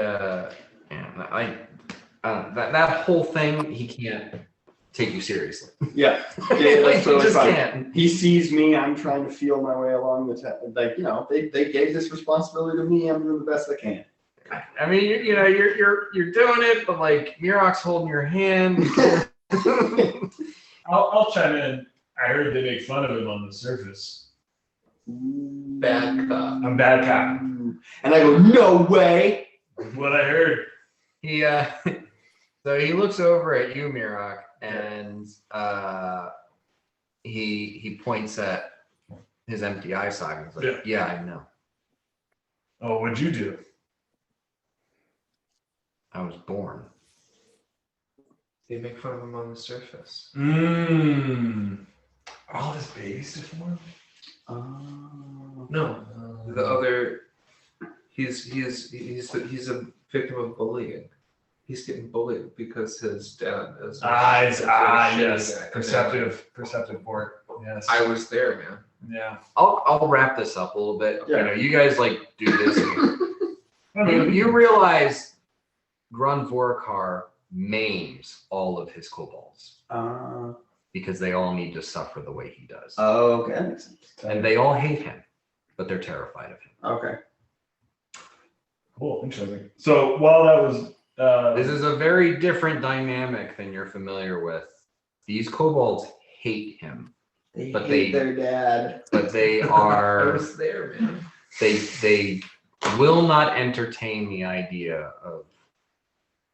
that whole thing, he can't take you seriously. Yeah. Like, That's he totally just fine. can't. He sees me. I'm trying to feel my way along the like, you know, they gave this responsibility to me. I'm doing the best I can. I mean, you're doing it, but like Mirok's holding your hand. I'll chime in. I heard they make fun of him on the surface. Bad cop. I'm bad cop. And I go, no way. What I heard. He so he looks over at you, Mirok, and he points at his empty eye socket. He's like, yeah, I know. Oh, what'd you do? I was born. They make fun of him on the surface. All his babies deformed? No, the other. He's a victim of bullying. He's getting bullied because his dad is. Yes. Perceptive port. Yes. I was there, man. Yeah. I'll wrap this up a little bit. Yeah. You know, you guys like do this. You realize Grun Vorkar maims all of his kobolds because they all need to suffer the way he does. Okay, that makes sense. And they all hate him, but they're terrified of him. Okay. Cool. Interesting. So while that was This is a very different dynamic than you're familiar with. These kobolds hate him, They But hate they- their dad. but they I are was there, man. they will not entertain the idea of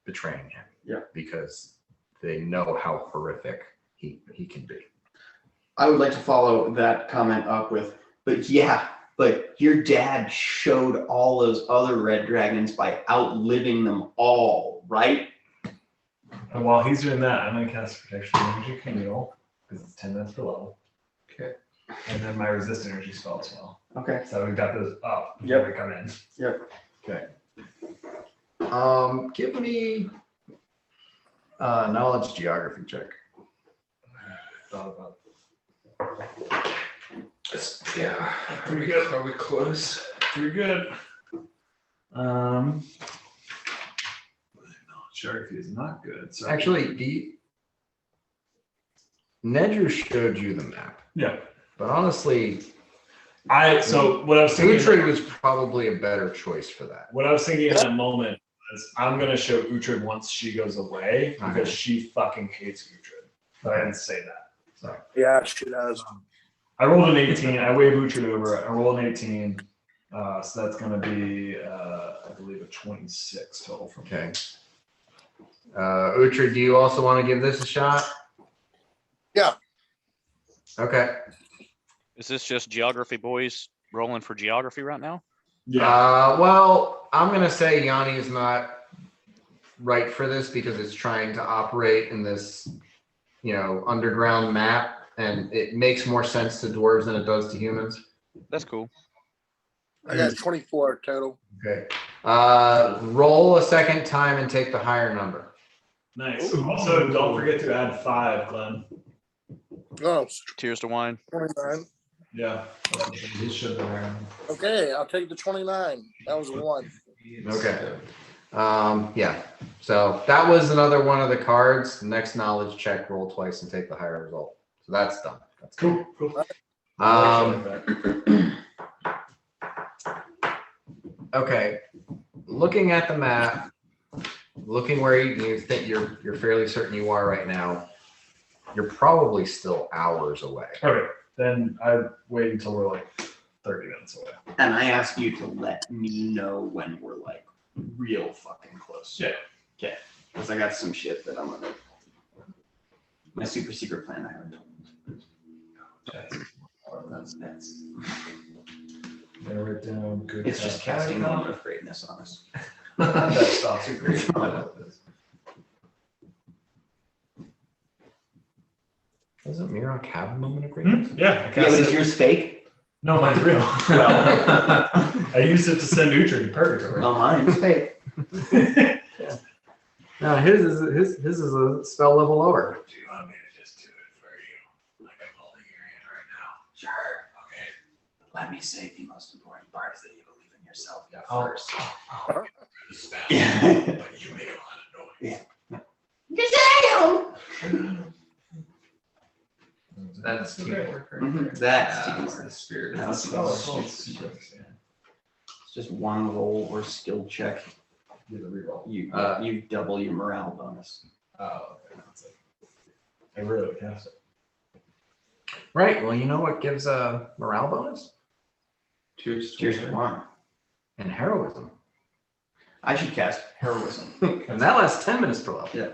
betraying him. Yeah. Because they know how horrific he can be. I would like to follow that comment up with, but your dad showed all those other red dragons by outliving them all, right? And while he's doing that, I'm gonna cast Protection Energy Camille because it's 10 minutes per level. Okay. And then my Resist Energy spell as well. Okay. So we've got those up before we come in. Okay. Give me knowledge geography check. Thought about Yeah. Pretty good. Probably close. Pretty good. Geography is not good. So Actually, Nedru showed you the map. Yeah. But honestly, so what I was thinking. Uhtred was probably a better choice for that. What I was thinking in that moment was I'm gonna show Uhtred once she goes away because she fucking hates Uhtred. But I didn't say that. So Yeah, she does. I rolled an 18. I wave Uhtred over. I rolled an 18. So that's gonna be I believe a 26 total from Okay. Uhtred, do you also want to give this a shot? Yeah. Okay. Is this just geography boys rolling for geography right now? Well, I'm gonna say Yanni is not right for this because it's trying to operate in this, underground map, and it makes more sense to dwarves than it does to humans. That's cool. I got 24 total. Okay. Roll a second time and take the higher number. Nice. Also, don't forget to add 5, Glenn. Oh, Tears to wine. 29. Yeah. He should have been Okay, I'll take the 29. That was a 1. Okay. Yeah. So that was another one of the cards. Next knowledge check, roll twice and take the higher result. So that's done. That's Cool. Okay. Looking at the map, looking where you think you're fairly certain you are right now, you're probably still hours away. Okay. Then I wait until we're like 30 minutes away. And I ask you to let me know when we're like real fucking close. Yeah. Okay. Because I got some shit that I'm gonna. My super secret plan I haven't told. That's Write down good. it's just casting moment of greatness on us. That's super great. Doesn't Mirok have a moment of greatness? Yeah. I Yeah, cast but is it. yours fake? No, mine's real. Well. I used it to send Uhtred to purgatory. Well, mine's fake. No, his is a spell level lower. Do you want me to just do it for you? Like I'm holding your hand right now. Sure. Okay. Let me say the most important part is that you believe in yourself Oh. first. The spell, Yeah. but you make a lot of noise. That's teamwork right Mhm. there. That's That's teamwork. the spirit. That's Oh, teamwork. it's super understand. It's just one roll or skill check. Do the reroll. You double your morale bonus. Oh, okay. That's it. I really would cast it. Right. Well, you know what gives a morale bonus? Cheers to one. And heroism. I should cast heroism. And that lasts 10 minutes per level. Yeah.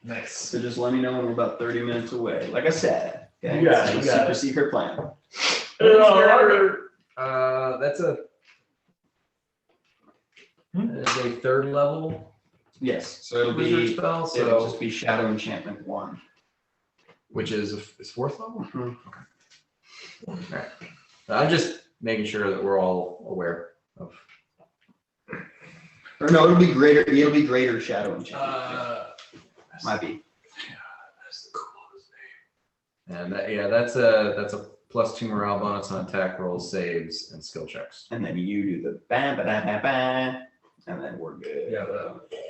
Nice. So just let me know when we're about 30 minutes away. Like I said. Okay? You got it, It's you a got super it. secret plan. That's a third level Yes. So it'll wizard be spell. it'll So just be Shadow Enchantment 1. which is fourth level. Mhm. Okay. All right. I'm just making sure that we're all aware of. Or no, it'll be greater Shadow Enchantment. Might be. That's the coolest name. And that's a +2 morale bonus on attack rolls, saves, and skill checks. And then you do the ba ba da ba ba, and then we're good.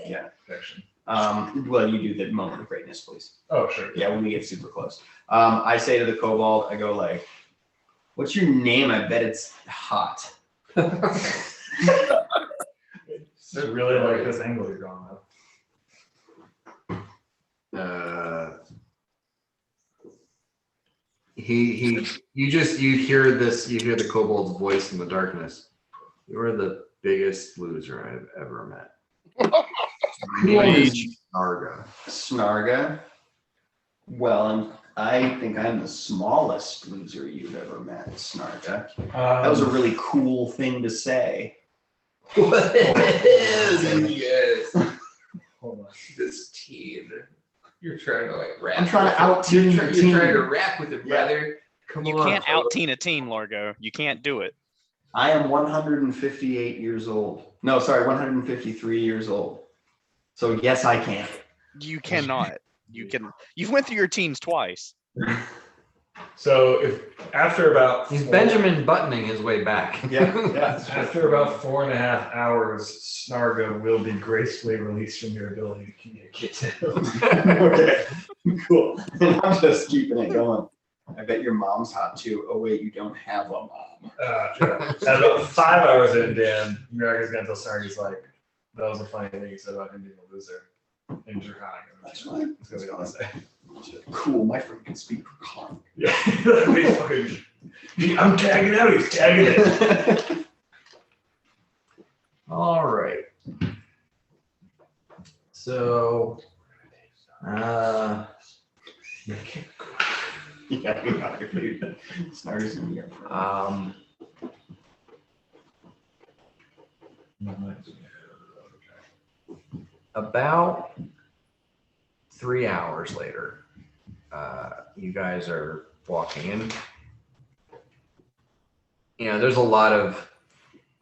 Yeah, protection. Well, you do the moment of greatness, please. Oh, sure. Yeah, when we get super close. I say to the kobold, I go like, "What's your name? I bet it's hot." I really like this angle you're going with. You hear the kobold's voice in the darkness. You are the biggest loser I've ever met. My name is Snarga. Snarga. Well, I think I'm the smallest loser you've ever met, Snarga. That was a really cool thing to say. What is yes. Hold on. This teen. You're trying to like rap. I'm trying to out-team the team. You're trying to rap with it, brother. Come You on. can't out-teen a teen, Largo. You can't do it. I am 158 years old. No, sorry, 153 years old. So yes, I can. You cannot. You can. You've went through your teens twice. So if after about He's Benjamin buttoning his way back. Yeah. after about 4.5 hours, Snarga will be gracefully released from your ability to communicate. Okay, cool. I'm just keeping it going. I bet your mom's hot too. Oh wait, you don't have a mom. Yeah. At about 5 hours in, Dan, America's gonna tell Snarga, he's like, that was a funny thing you said about him being a loser. And you're crying. That's fine. That's gonna be all I say. Cool, my friend can speak for Con. Yeah. I'm tagging out, he's tagging it. All right. So, Yeah, you got your food. Snarga's in here. about 3 hours later, you guys are walking in. You know, there's a lot of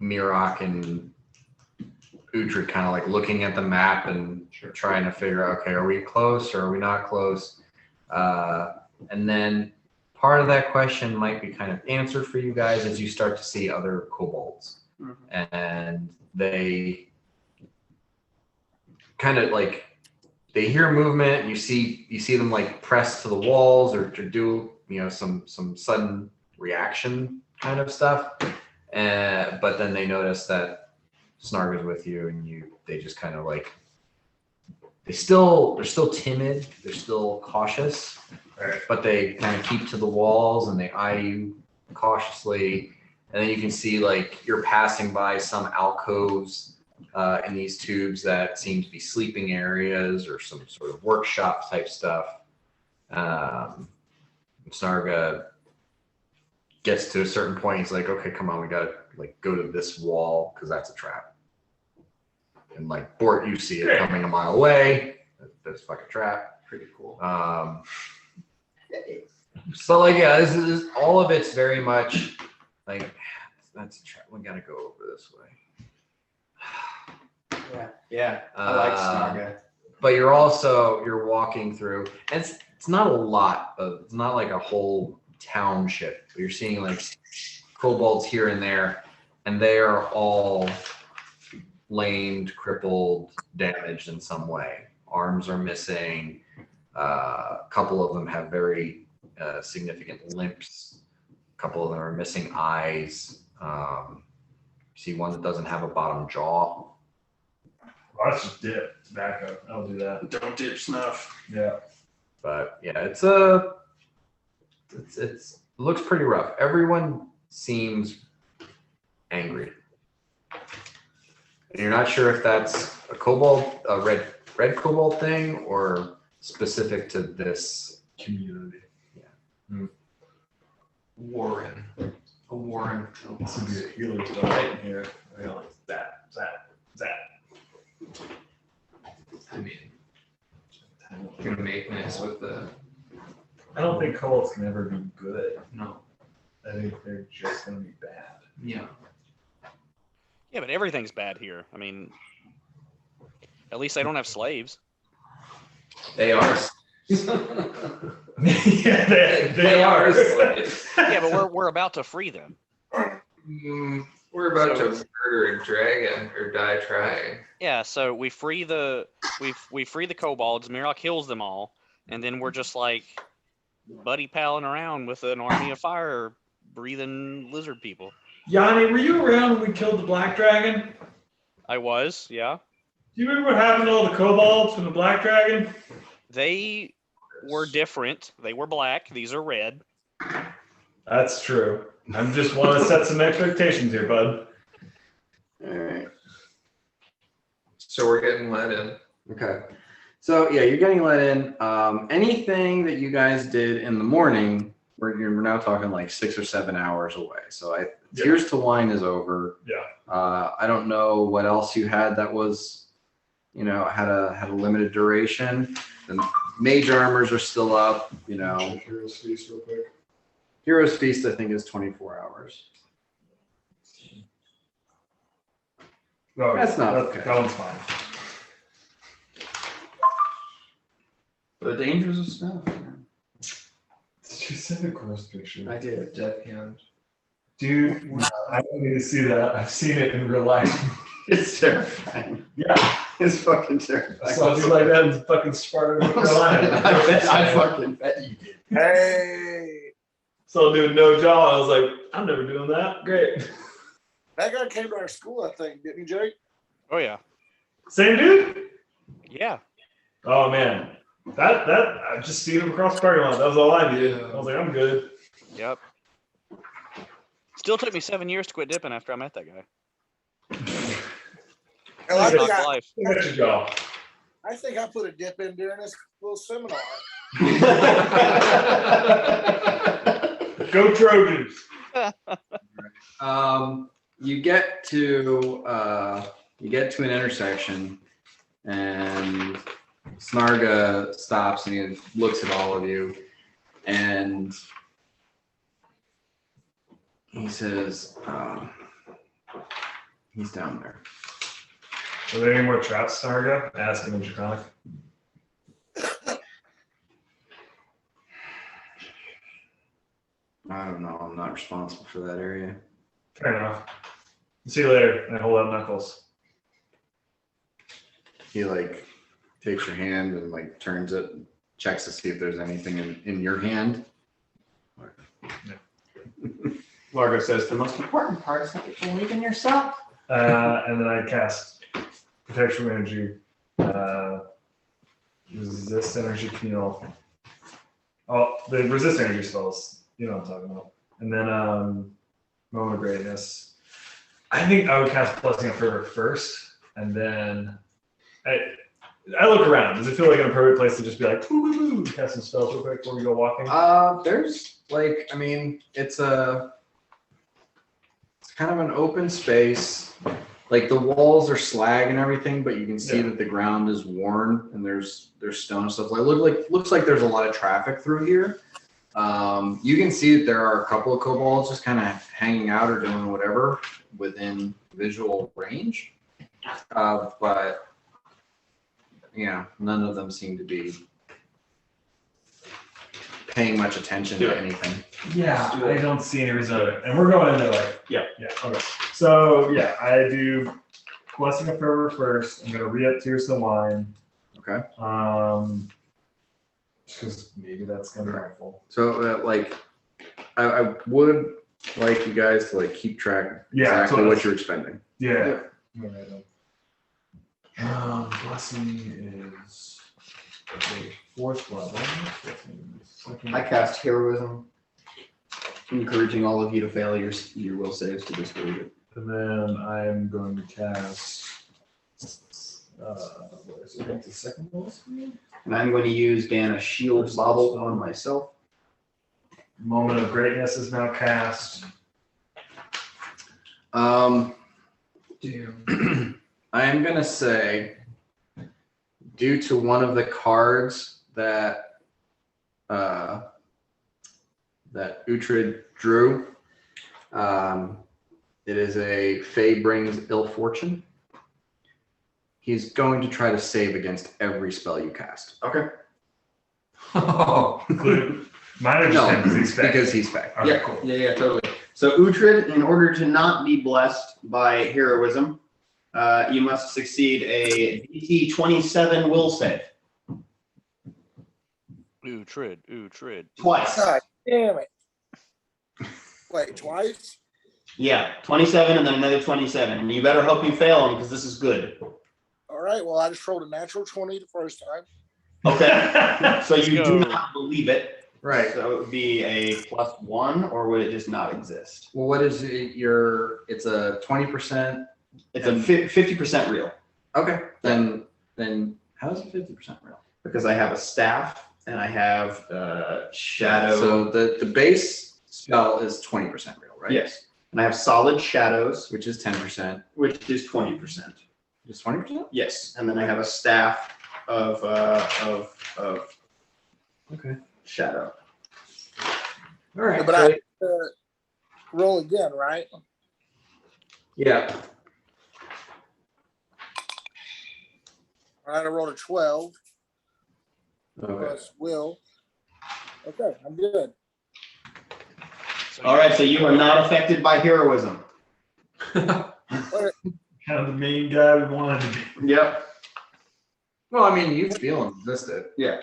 Mirok and Uhtred kind of like looking at the map and trying to figure out, okay, are we close or are we not close? And then part of that question might be kind of answered for you guys as you start to see other kobolds. And they kind of like, they hear movement. You see them like press to the walls or to do, you know, some sudden reaction kind of stuff. But then they notice that Snarga's with you, and they just kind of like, they're still timid. They're still cautious, but they kind of keep to the walls and they eye you cautiously. And then you can see like you're passing by some alcoves in these tubes that seem to be sleeping areas or some sort of workshop type stuff. Snarga gets to a certain point. He's like, okay, come on, we gotta like go to this wall because that's a trap. And like Bort, you see it coming a mile away. That's like a trap. Pretty cool. So like, yeah, this is all of it's very much like, that's a trap. We gotta go over this way. Yeah, I like Snarga. But you're walking through, and it's not a lot of, it's not like a whole township. But you're seeing like kobolds here and there, and they are all lamed, crippled, damaged in some way. Arms are missing. A couple of them have very significant limps. A couple of them are missing eyes. See one that doesn't have a bottom jaw. Well, that's just dip. Tobacco. I'll do that. Don't dip snuff. Yeah. But yeah, it looks pretty rough. Everyone seems angry. And you're not sure if that's a kobold, a red kobold thing, or specific to this Community. Warren. A Warren. This would be a healer to the right in here. I go like that. I mean, you're gonna make nice with the. I don't think kobolds can ever be good. No. I think they're just gonna be bad. Yeah. Yeah, but everything's bad here. I mean, at least they don't have slaves. They are. Yeah, they are. slaves. Yeah, but we're about to free them. We're about to murder a dragon or die trying. Yeah, so we free the kobolds. Mirok kills them all, and then we're just like buddy palling around with an army of fire breathing lizard people. Yanni, were you around when we killed the black dragon? I was, yeah. Do you remember what happened to all the kobolds from the black dragon? They were different. They were black. These are red. That's true. I'm just want to set some expectations here, bud. All right. So we're getting let in. Okay. So yeah, you're getting let in. Anything that you guys did in the morning, we're now talking like 6 or 7 hours away. So Tears to Wine is over. Yeah. I don't know what else you had that was, had a limited duration. Mage armors are still up, you know. Check Heroes Feast real quick. Heroes Feast, I think, is 24 hours. No, That's not that, okay. That one's fine. The dangers of snow. Did you send a gross picture? I did. Death Hand. Dude, I don't need to see that. I've seen it in real life. It's terrifying. Yeah. It's fucking I terrifying. saw you like that in fucking Sparta, North Carolina. I fucking bet you did. Hey, So doing no jaw. I was like, I'm never doing that. Great. that guy came to our school, I think, didn't he, Jake? Oh yeah. Same dude? Yeah. Oh man. That I just seen him across the parking lot. That was all I needed. I was like, I'm good. Yep. Still took me 7 years to quit dipping after I met that guy. Hell, I think Knocked I, life. Look at your jaw. I think I put a dip in during this little seminar. Go Trojans. You get to an intersection, and Snarga stops and he looks at all of you, and he says, "He's down there." Are there any more traps, Snarga? Ask him in Draconic. I don't know. I'm not responsible for that area. Fair enough. See you later. And I hold out Knuckles. He like takes your hand and like turns it, checks to see if there's anything in your hand. Largo says the most important part is that you believe in yourself. And then I cast Protection Energy. Resist Energy Penal. Oh, the Resist Energy spells. You know what I'm talking about. And then Moment of Greatness. I think I would cast Blessing of Fervor first, and then I look around. Does it feel like an appropriate place to just be like, ooh, cast some spells real quick before we go walking? There's like, I mean, it's kind of an open space. Like the walls are slag and everything, but you can see that the ground is worn and there's stone and stuff. Looks like there's a lot of traffic through here. You can see that there are a couple of kobolds just kind of hanging out or doing whatever within visual range. But yeah, none of them seem to be paying much attention to anything. Yeah, I don't see any reason. And we're going into like, yeah, okay. So yeah, I do Blessing of Fervor first. I'm gonna re-up Tears to Wine. Okay. Because maybe that's gonna be helpful. So I would like you guys to like keep track Yeah, exactly what you're expending. Yeah. Blessing is okay, 4th level. I cast Heroism, encouraging all of you to fail your will saves to discourage it. And then I'm going to cast. What is it? The second level? And I'm going to use a shield bubble on myself. Moment of Greatness is now cast. Damn. I am gonna say, due to one of the cards that Uhtred drew, it is a Fey brings ill fortune. He's going to try to save against every spell you cast. Okay. Oh, Mine are just because he's Fey. Okay, Yeah, cool. yeah, totally. So Uhtred, in order to not be blessed by heroism, you must succeed a DC 27 will save. Uhtred. Twice. God damn it. Wait, twice? Yeah, 27 and then another 27. And you better hope you fail them because this is good. All right, well, I just rolled a natural 20 the first time. Okay. So you do go. not believe it. Right. So it would be a +1, or would it just not exist? Well, what is it? It's a 20%. It's a 50% real Okay. Then how is it 50% real? because I have a staff and I have shadow. So the base spell is 20% real, right? Yes. And I have solid shadows, Which is 10%. which is 20%. Just 20%? Yes. And then I have a staff of Okay. Shadow. All right. But so- roll again, right? yeah. All right, I rolled a 12 Okay. plus Will. Okay, I'm good. So All right, so you are not affected by heroism. Kind of the main guy we wanted to be. Yep. Well, I mean, you feel and resist it. Yeah.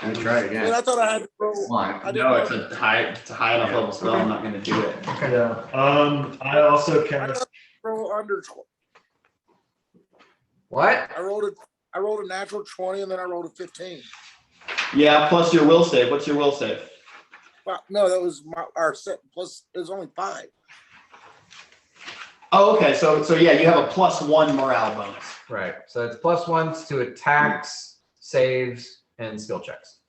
And try it I mean, again. I thought I had to roll. Fine. I didn't No, know. it's a high enough level spell. I'm not going to do it. Yeah. I also I cast. thought I roll under. What? I rolled a natural 20 and then I rolled a 15. Yeah, plus your will save. What's your will save? Well, no, that was our set plus. It was only 5. Oh, okay. So yeah, you have a +1 morale bonus. Right. So it's +1s to attacks, saves, and skill checks.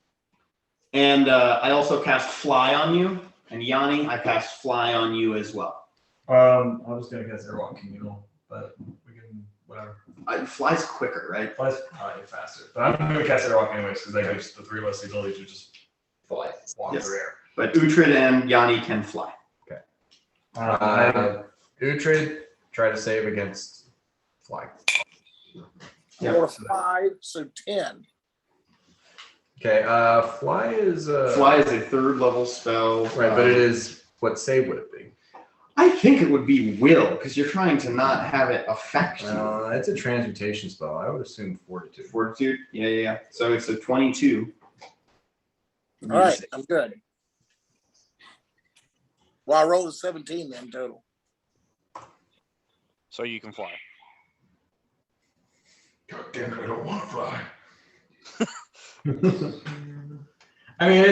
And I also cast Fly on you. And Yanni, I cast Fly on you as well. I'm just gonna cast Airwalk Communal, but we can whatever. Fly's quicker, right? Fly's probably faster, but I'm gonna cast Airwalk anyways because that gives the three of us the ability to just Fly. walk Yes. through air. But Uhtred and Yanni can fly. Uhtred, try to save against fly. I rolled a 5, so 10. Okay. Fly is. Fly is a 3rd level spell. Right, but it is. What save would it be? I think it would be will, because you're trying to not have it affect you. It's a transmutation spell. I would assume fortitude. Fortitude? Yeah. So it's a 22. All right, I'm good. Well, I rolled a 17 then total. So you can fly. God damn it, I don't want to fly. I mean,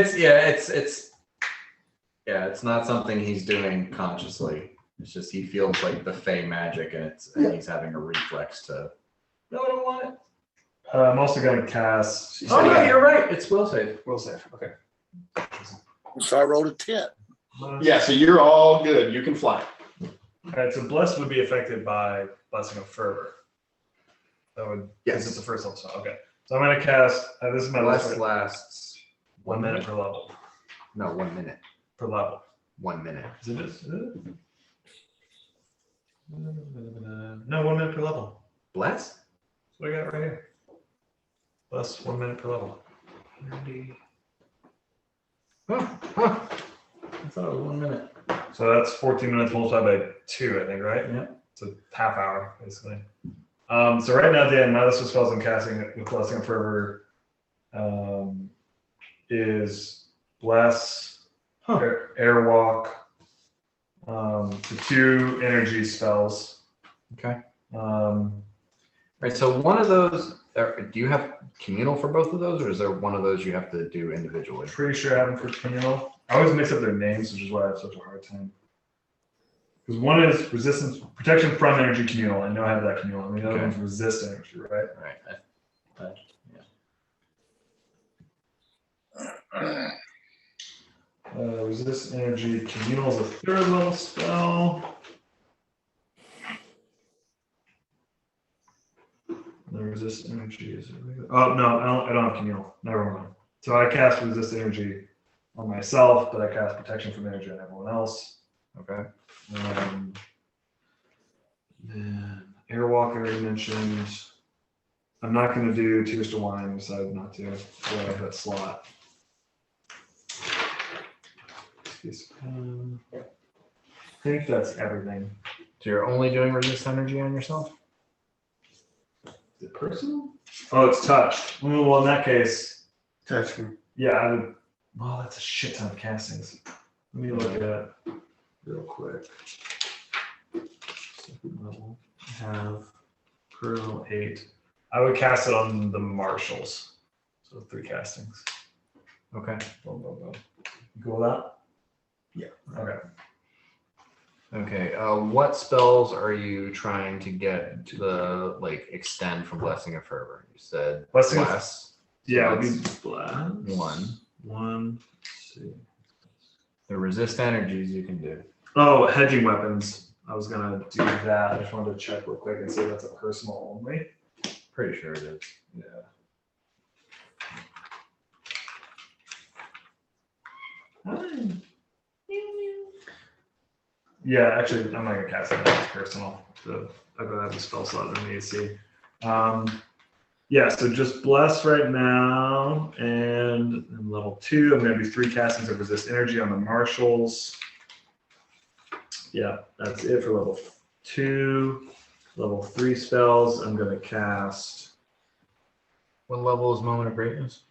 it's not something he's doing consciously. It's just he feels like the fey magic, and he's having a reflex to. No, I don't want it. I'm also gonna cast. Oh no, you're right. It's will save. Will save. Okay. So I rolled a 10. Yeah, so you're all good. You can fly. All right, so Bless would be affected by Blessing of Fervor. That would. Yes. It's the first level spell. Okay. So I'm gonna cast. This is my Bless last. lasts 1 minute per level. No, 1 minute. Per level. 1 minute. Is it? No, 1 minute per level. Bless? That's what I got right here. Plus 1 minute per level. Huh. I thought it was 1 minute. So that's 14 minutes multiplied by 2, I think, right? Yeah. It's a half hour, basically. So right now, Dan, my list of spells I'm casting with Blessing of Fervor is Bless, Airwalk, the 2 energy spells. Okay. Right. So one of those. Do you have communal for both of those, or is there one of those you have to do individually? Pretty sure I have them for communal. I always mix up their names, which is why I have such a hard time. Because one is resistance, protection from energy communal. I know I have that communal. And the other one's resist energy, right? Right. Resist energy communal is a 3rd level spell. The resist energy is. Oh no, I don't have communal. Never mind. So I cast resist energy on myself, but I cast protection from energy on everyone else. Okay. Then Airwalk I already mentioned. I'm not going to do Tears to Wine. I decided not to. So I have that slot. I think that's everything. So you're only doing resist energy on yourself? Is it personal? Oh, it's touch. Well, in that case, Touch me. yeah, I would. Well, that's a shit ton of castings. Let me look at it real quick. Second level. I have Pearl 8. I would cast it on the marshals. So 3 castings. Okay. Boom, boom, boom. You cool with that? Yeah. Okay. Okay. What spells are you trying to get to the extend from Blessing of Fervor? You said Blessing of- Bless. Yeah, it would be That's blast. 1. 1. Let's see. The resist energies you can do. Oh, hedging weapons. I was gonna do that. I just wanted to check real quick and see if that's a personal only. Pretty sure it is. Yeah. Yeah, actually, I'm not gonna cast it. That's personal. So I'd rather have a spell slot than the AC. Yeah, so just bless right now, and in level 2, I'm gonna do 3 castings of resist energy on the marshals. Yeah, that's it for level 2. Level 3 spells, I'm gonna cast What level is Moment of Greatness?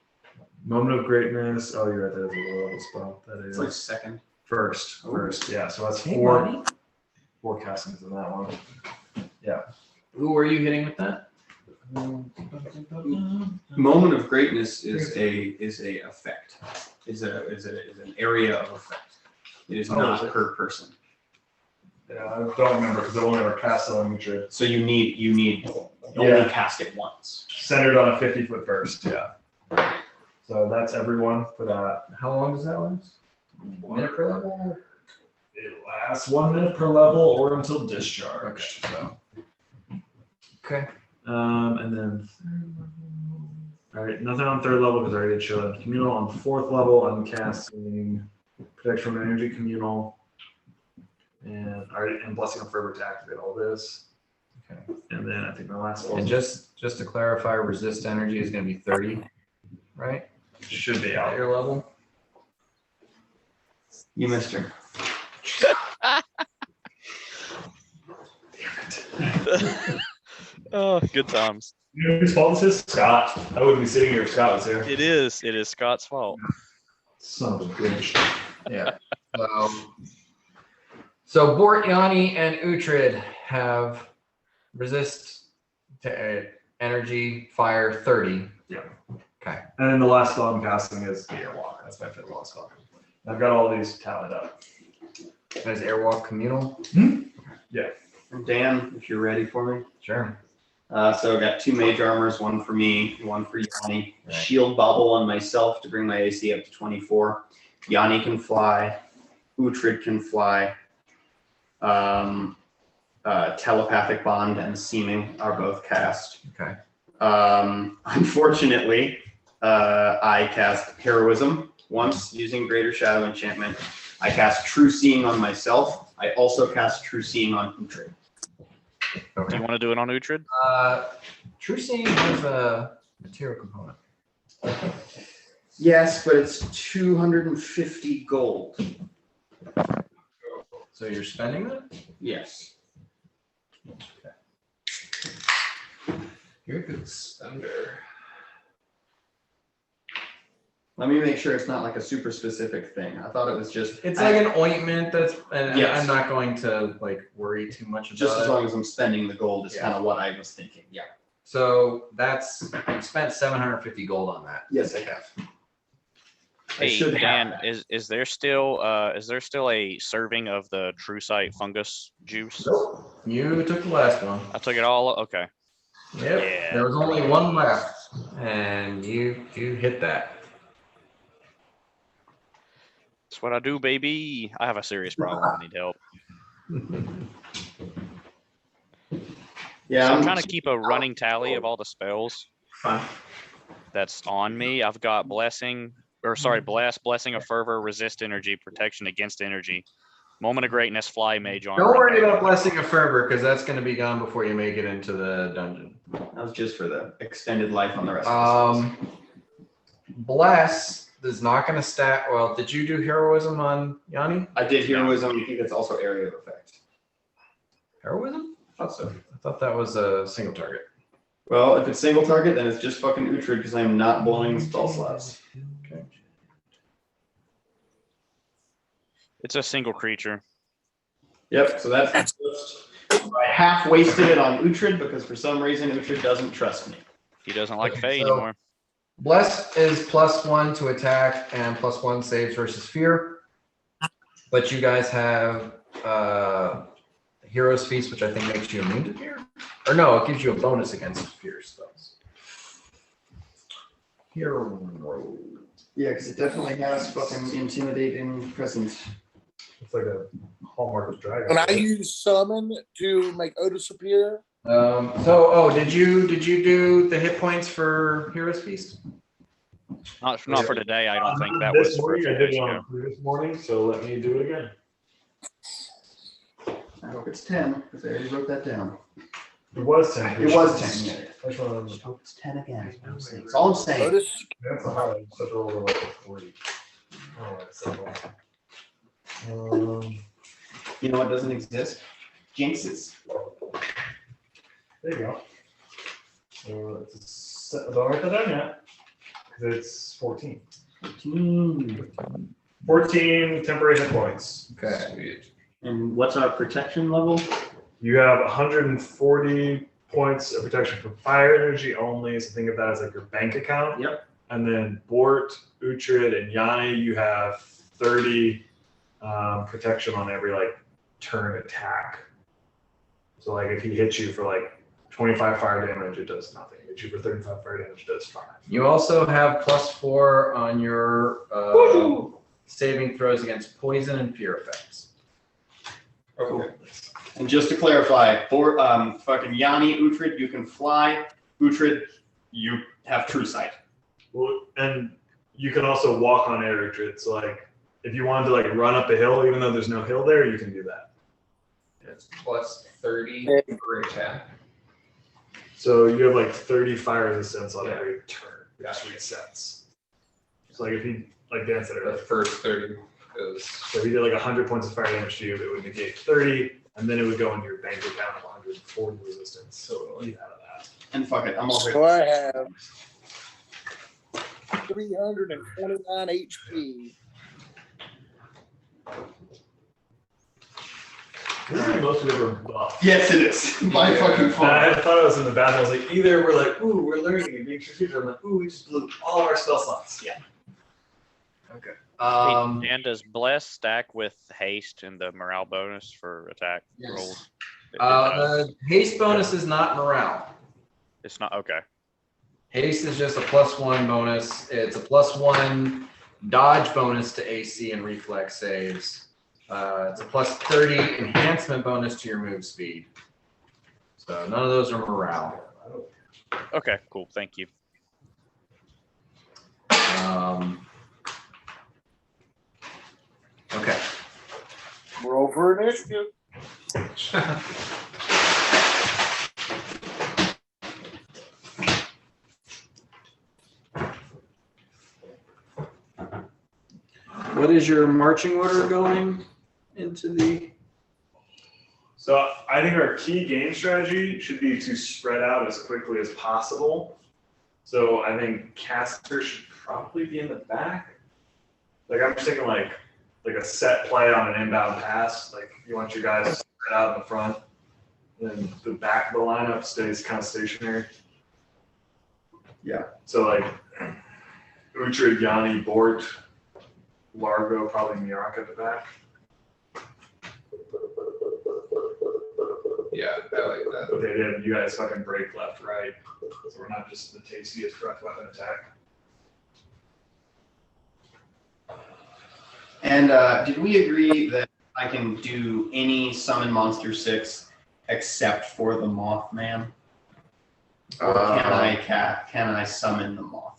Moment of Greatness. Oh, you're right, that is a low level spell. That is It's like second. first. Yeah, so that's Hey, 4 buddy. castings in that one. Who are you hitting with that? Moment of greatness is a effect. Is an area of effect. It is Oh, not is it? per person. Yeah, I don't remember because I've only ever cast it on Uhtred. So you only Yeah. cast it once. Centered on a 50-foot burst, yeah. So that's everyone for that. How long does that last? Minute per level? It lasts 1 minute per level or until discharged. So. Okay. And then, all right, nothing on 3rd level because I already did show that. Communal on 4th level, I'm casting Protection from Energy Communal. And Blessing of Fervor to activate all this. Okay. And then I think my last one And just to clarify, resist energy is going to be 30, right? should be At out. your level. You missed her. Oh, good times. You know whose fault this is? Scott. I wouldn't be sitting here if Scott was here. It is Scott's fault. Son of a bitch. Yeah. So Bort, Yanni, and Uhtred have resist to energy, fire 30. And then the last spell I'm casting is the Airwalk. That's my 5th level spell. I've got all these tallied up. That is Airwalk Communal. And Dan, if you're ready for me. Sure. So I got 2 mage armors, 1 for me, 1 for Yanni. Right. Shield bubble on myself to bring my AC up to 24. Yanni can fly. Uhtred can fly. Telepathic bond and seeming are both cast. Okay. Unfortunately, I cast heroism once using Greater Shadow enchantment. I cast True Seeing on myself. I also cast True Seeing on Uhtred. Do Okay. you want to do it on Uhtred? True Seeing has a material component. Yes, but it's 250 gold. So you're spending that? Yes. You're a good spender. Let me make sure it's not like a super specific thing. I thought it was just. It's like an ointment that's, and Yes. I'm not going to like worry too much about Just as it. long as I'm spending the gold is Yeah. kind of what I was thinking. Yeah. So that's, you spent 750 gold on that. Yes, I have. I Hey should have Dan, that. is there still a serving of the True Sight fungus juice? You took the last one. I took it all. Okay. Yep. Yeah. There was only one left, and you hit that. That's what I do, baby. I have a serious problem. I need help. Yeah. So I'm trying to keep a running tally of all the spells Fine. that's on me. I've got bless, blessing of fervor, resist energy, protection against energy, moment of greatness, fly mage armor. Don't worry about Blessing of Fervor, because that's going to be gone before you make it into the dungeon. That was just for the extended life on the rest of the spells. Bless is not going to stack. Well, did you do heroism on Yanni? I did heroism. I think it's also area of effect. Heroism? Thought so. I thought that was a single target. Well, if it's single target, then it's just fucking Uhtred because I'm not blowing spell slots. Okay. It's a single creature. Yep. So that's just, I half wasted it on Uhtred because for some reason Uhtred doesn't trust me. He doesn't like Okay, Fae so- anymore. Bless is +1 to attack and +1 saves versus fear. But you guys have Hero's Feast, which I think makes you immune to fear. Or no, it gives you a bonus against fear spells. Hero. Yeah, because it definitely has fucking intimidating presence. It's like a hallmark of dragon. When I use summon to make Otis appear, Did you do the hit points for Hero's Feast? Not for today. I don't think that this was for a morning. few I did days it on ago. the previous morning, so let me do it again. I hope it's 10, because I already wrote that down. It was 10. It was 10, yeah. Which one? I hope it's 10 again. That's all I'm saying. Notice That's a hard. Such a roll like a 40. Oh, that's so wrong. You know what doesn't exist? Jinxes. There you go. So it's a set. Don't write that down yet. Because it's 14. 14 temporary hit points. Okay. Sweet. And what's our protection level? You have 140 points of protection from fire energy only. So think of that as like your bank account. Yep. And then Bort, Uhtred, and Yanni, you have 30 protection on every like turn attack. So like if he hits you for like 25 fire damage, it does nothing. Hits you for 35 fire damage, it does 5. You also have +4 on your saving throws against poison and fear effects. Okay. And just to clarify, for fucking Yanni, Uhtred, you can fly. Uhtred, you have true sight. Well, and you can also walk on air, Uhtred. So like if you wanted to like run up a hill, even though there's no hill there, you can do that. It's plus 30 per attack. So you have like 30 fire resistance on Yeah. every turn, which Gotcha. resets. So like if he, like Dan said The earlier, first 30 goes. so if he did like 100 points of fire damage to you, it would negate 30, and then it would go into your bank account of 140 resistance. So it'll leave out of that. And fuck it, I'm over so I have 329 HP. This is the most we've ever buffed. Yes, it is. By Yeah. fucking And far. I thought I was in the bathroom. I was like, either we're like, ooh, we're learning and being strategic. I'm like, ooh, we just blew all of our spell slots. Yeah. And does Bless stack with haste and the morale bonus for attack Yes. rolls? It does. The haste bonus is not morale. It's not okay. Haste is just a +1 bonus. It's a +1 dodge bonus to AC and reflex saves. It's a +30 enhancement bonus to your move speed. So none of those are morale. Okay, cool. Thank you. Okay. Roll for initiative. What is your marching order going into the? So I think our key game strategy should be to spread out as quickly as possible. So I think caster should probably be in the back. Like I'm just thinking like a set play on an inbound pass. Like you want your guys to spread out in the front, and the back of the lineup stays kind of stationary. Yeah. So like Uhtred, Yanni, Bort, Largo, probably Mirak at the back. Yeah, I like that. Okay, then you guys fucking break left, right. So we're not just the tastiest breath weapon attack. And did we agree that I can do any summon monster 6 except for the Mothman? Or can I summon the Mothman?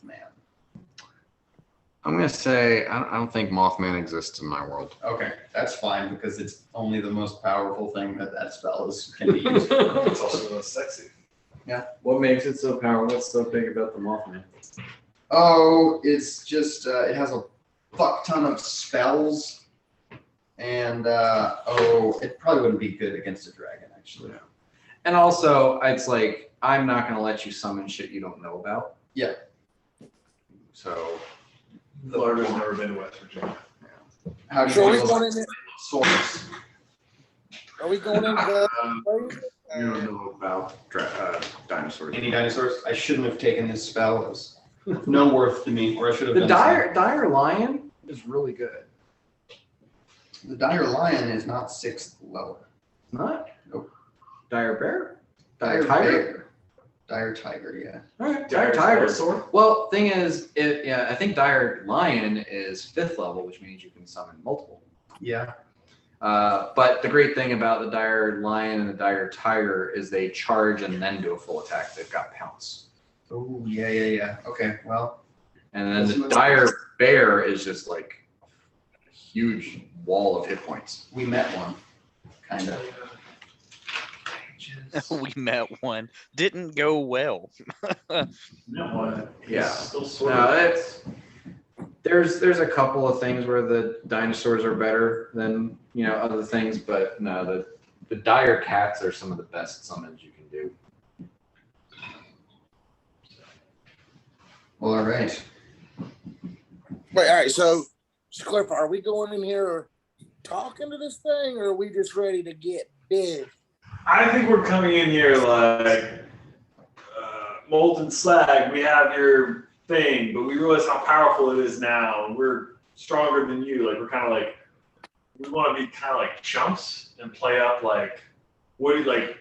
I'm gonna say I don't think Mothman exists in my world. Okay, that's fine because it's only the most powerful thing that spell can be used for. It's also the most sexy. What makes it so powerful? What's so big about the Mothman? Oh, it's just it has a fuck ton of spells, and it probably wouldn't be good against a dragon actually. Yeah. And also, it's like I'm not gonna let you summon shit you don't know about. Yeah. So. The Largo's never been to West Virginia. How do So are we you going in? source? Are we going in? The You don't know about dinosaurs. Any dinosaurs? I shouldn't have taken this spell. It was no worth to me, or I should have The done dire lion is really good. something. The dire lion is not 6th lower. Not? Nope. Dire bear? Dire tiger? bear. Dire tiger, yeah. All right, Dire tiger. sword? Well, thing is, I think dire lion is 5th level, which means you can summon multiple. Yeah. But the great thing about the dire lion and the dire tiger is they charge and then do a full attack. They've got pounce. Oh, yeah. Okay, well. And then the dire bear is just like a huge wall of hit points. We met one, kind of. We met one. Didn't go well. No, Yeah. Still sort No, of. it's there's a couple of things where the dinosaurs are better than other things, but no, the dire cats are some of the best summons you can do. Well, all right. Wait, all right. So, just to clarify, are we going in here talking to this thing, or are we just ready to get big? I think we're coming in here like molten slag. We have your thing, but we realize how powerful it is now, and we're stronger than you. Like we're kind of like we want to be kind of like chumps and play up like what do you like?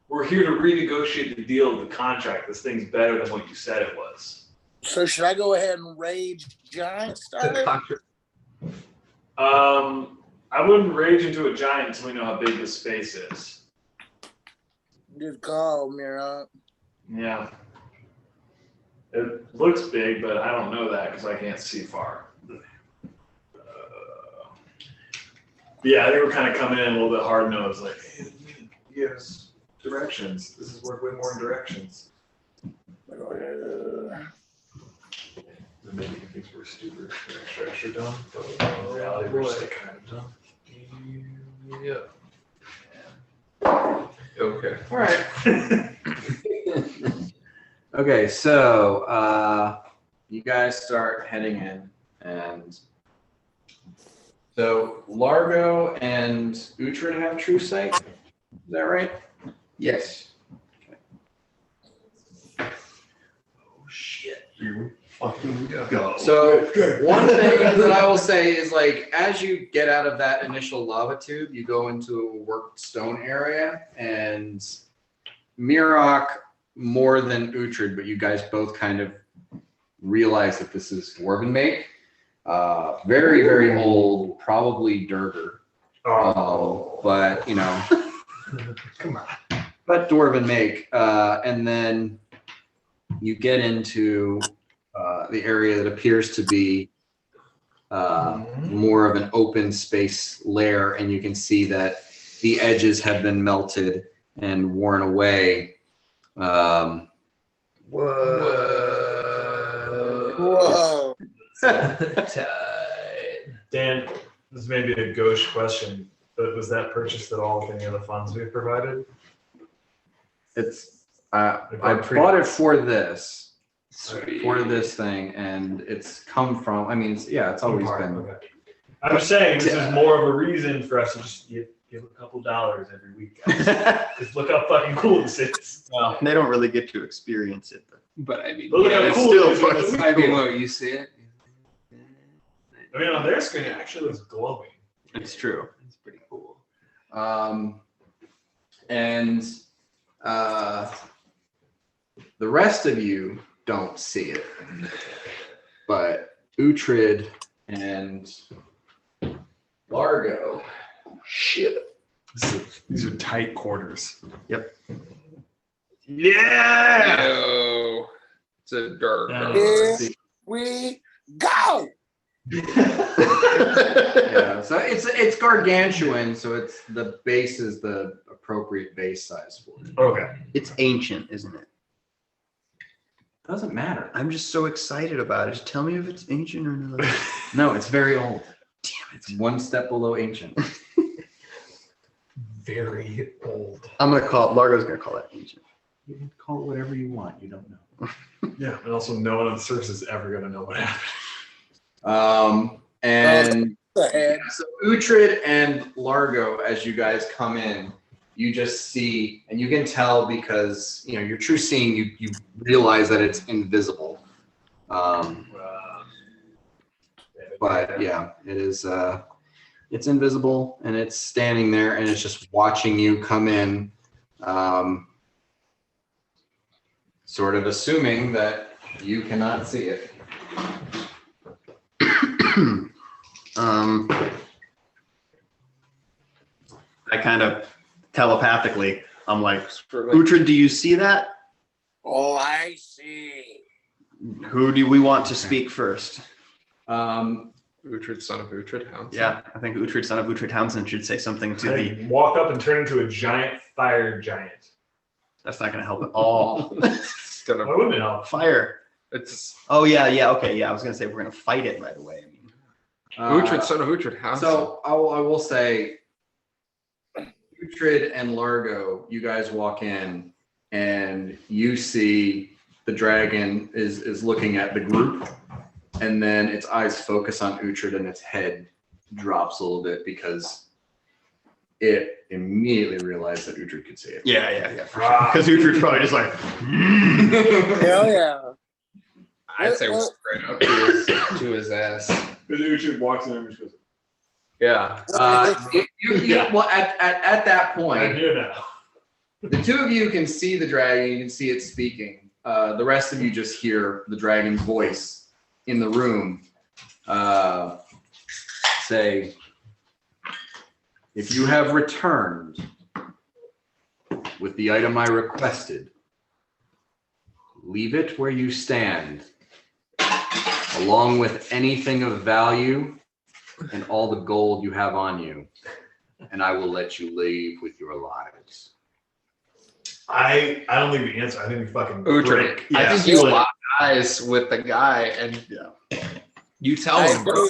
We're here to renegotiate the deal of the contract. This thing's better than what you said it was. So, should I go ahead and rage giant style? I wouldn't rage into a giant until we know how big this space is. Good call, Mira. Yeah. It looks big, but I don't know that because I can't see far. Yeah, I think we're kind of coming in a little bit hard nosed, like, hey, yes, directions. This is worth way more in directions. And maybe he thinks we're stupid, we're extra dumb, but in reality, we're just like kind of dumb. Yeah. Okay. All right. Okay, so you guys start heading in, and so Largo and Uhtred have true sight. Is that right? Yes. Oh shit. You fucking go. So one thing that I will say is like as you get out of that initial lava tube, you go into a worked stone area, and Mirok more than Uhtred, but you guys both kind of realize that this is dwarven make. Very, very old, probably Durger. But Come on. but dwarven make. And then you get into the area that appears to be more of an open space lair, and you can see that the edges have been melted and worn away. Whoa. Whoa. Dan, this may be a gauche question, but was that purchased at all with any of the funds we provided? It's I bought it for this. For this thing, and it's come from. I mean, it's always been. Okay. I'm just saying this is more of a reason for us to just give a couple dollars every week, guys. Because look how fucking cool this is. Well, they don't really get to experience it, though. But I mean, But look how it's cool still it is when it's I mean, cool. look, you see it. I mean, on their screen, it actually looks glowing. It's true. It's pretty cool. And the rest of you don't see it, but Uhtred and Largo. Shit. These are tight quarters. Yep. Yeah. No, it's a dark. Yeah. Here we go. Yeah, so it's gargantuan, so it's the base is the appropriate base size for it. Okay. It's ancient, isn't it? Doesn't matter. I'm just so excited about it. Just tell me if it's ancient or not. No, it's very old. Damn, it's one step below ancient. Very old. Largo's gonna call that ancient. You can call it whatever you want. You don't know. Yeah, and also no one on the surface is ever going to know what happened. And The head. so Uhtred and Largo, as you guys come in, you just see, and you can tell because your true seeing, you realize that it's invisible. But yeah, it is. It's invisible, and it's standing there, and it's just watching you come in, sort of assuming that you cannot see it. I kind of telepathically, I'm like, Uhtred, do you see that? Oh, I see. Who do we want to speak first? Uhtred, son of Uhtred, Hound. Yeah, I think Uhtred, son of Uhtred Townsend, should say something to the. I walk up and turn into a giant fire giant. That's not going to help at all. It's gonna. Why wouldn't it help? Fire. It's Oh yeah, okay, yeah. I was going to say we're going to fight it right away. I mean, Uhtred, son of Uhtred, Hound. So I will say, Uhtred and Largo, you guys walk in and you see the dragon is looking at the group, and then its eyes focus on Uhtred and its head drops a little bit because it immediately realized that Uhtred could see it. yeah, for sure. Because Uhtred's probably just like. Hell yeah. I'd say we're straight up to his ass. Because Uhtred walks in and just goes, Yeah. Well, at that I'm point, here now. the two of you can see the dragon. You can see it speaking. The rest of you just hear the dragon's voice in the room say, "If you have returned with the item I requested, leave it where you stand, along with anything of value and all the gold you have on you, and I will let you leave with your lives." I don't think we answer. I think we fucking Uhtred. break. I Yeah. think you lock eyes with the guy and you tell him, bro.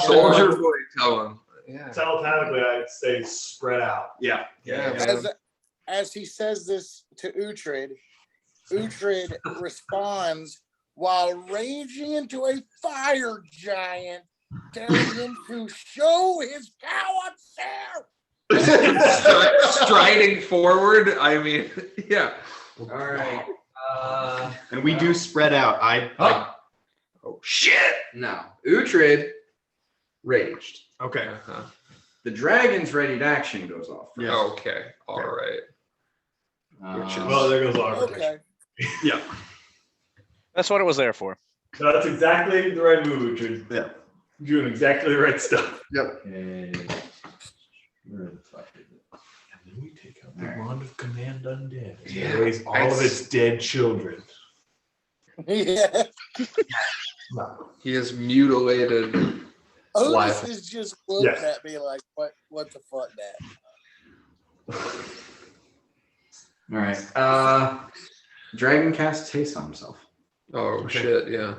Soldier boy, tell him. Yeah. Telepathically, I'd say spread out. Yeah. Yeah, man. As he says this to Uhtred, Uhtred responds while raging into a fire giant, telling him to show his coward self. Striding forward. I mean, yeah. All right. And we do spread out. Oh shit. No, Uhtred raged. Okay. Uh-huh. The dragon's ready to action goes off. Yeah. Okay. All right. Which is- Well, there goes our protection. Okay. Yeah. That's what it was there for. No, that's exactly the right move, Uhtred. Yeah. Doing exactly the right stuff. And where the fuck is it? And then we take out the wand of command undead. And Yeah. raise all of its dead children. Yeah. He is mutilated. Otis Life. is just looking Yes. at me like, what the fuck, Dad? All right. Dragon casts haste on himself. Oh shit. Yeah.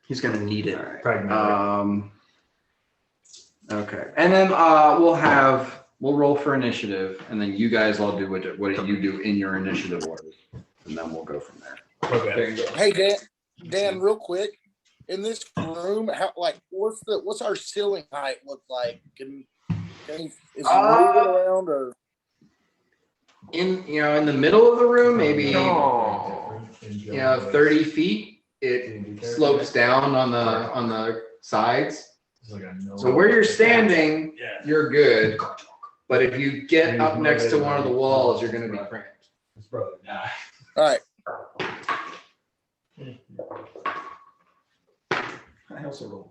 He's going to need it. All right. Pragmatic. Okay. And then we'll roll for initiative, and then you guys all do what you do in your initiative order, and then we'll go from there. Okay. There you go. Hey, Dan, real quick. In this room, what's our ceiling height look like? Is he moving around or? In the middle of the room, maybe Oh. 30 feet. It slopes down on the sides. So where you're standing, Yeah. you're good. But if you get up next to one of the walls, you're going to be cramped. His brother died. All right. I also rolled.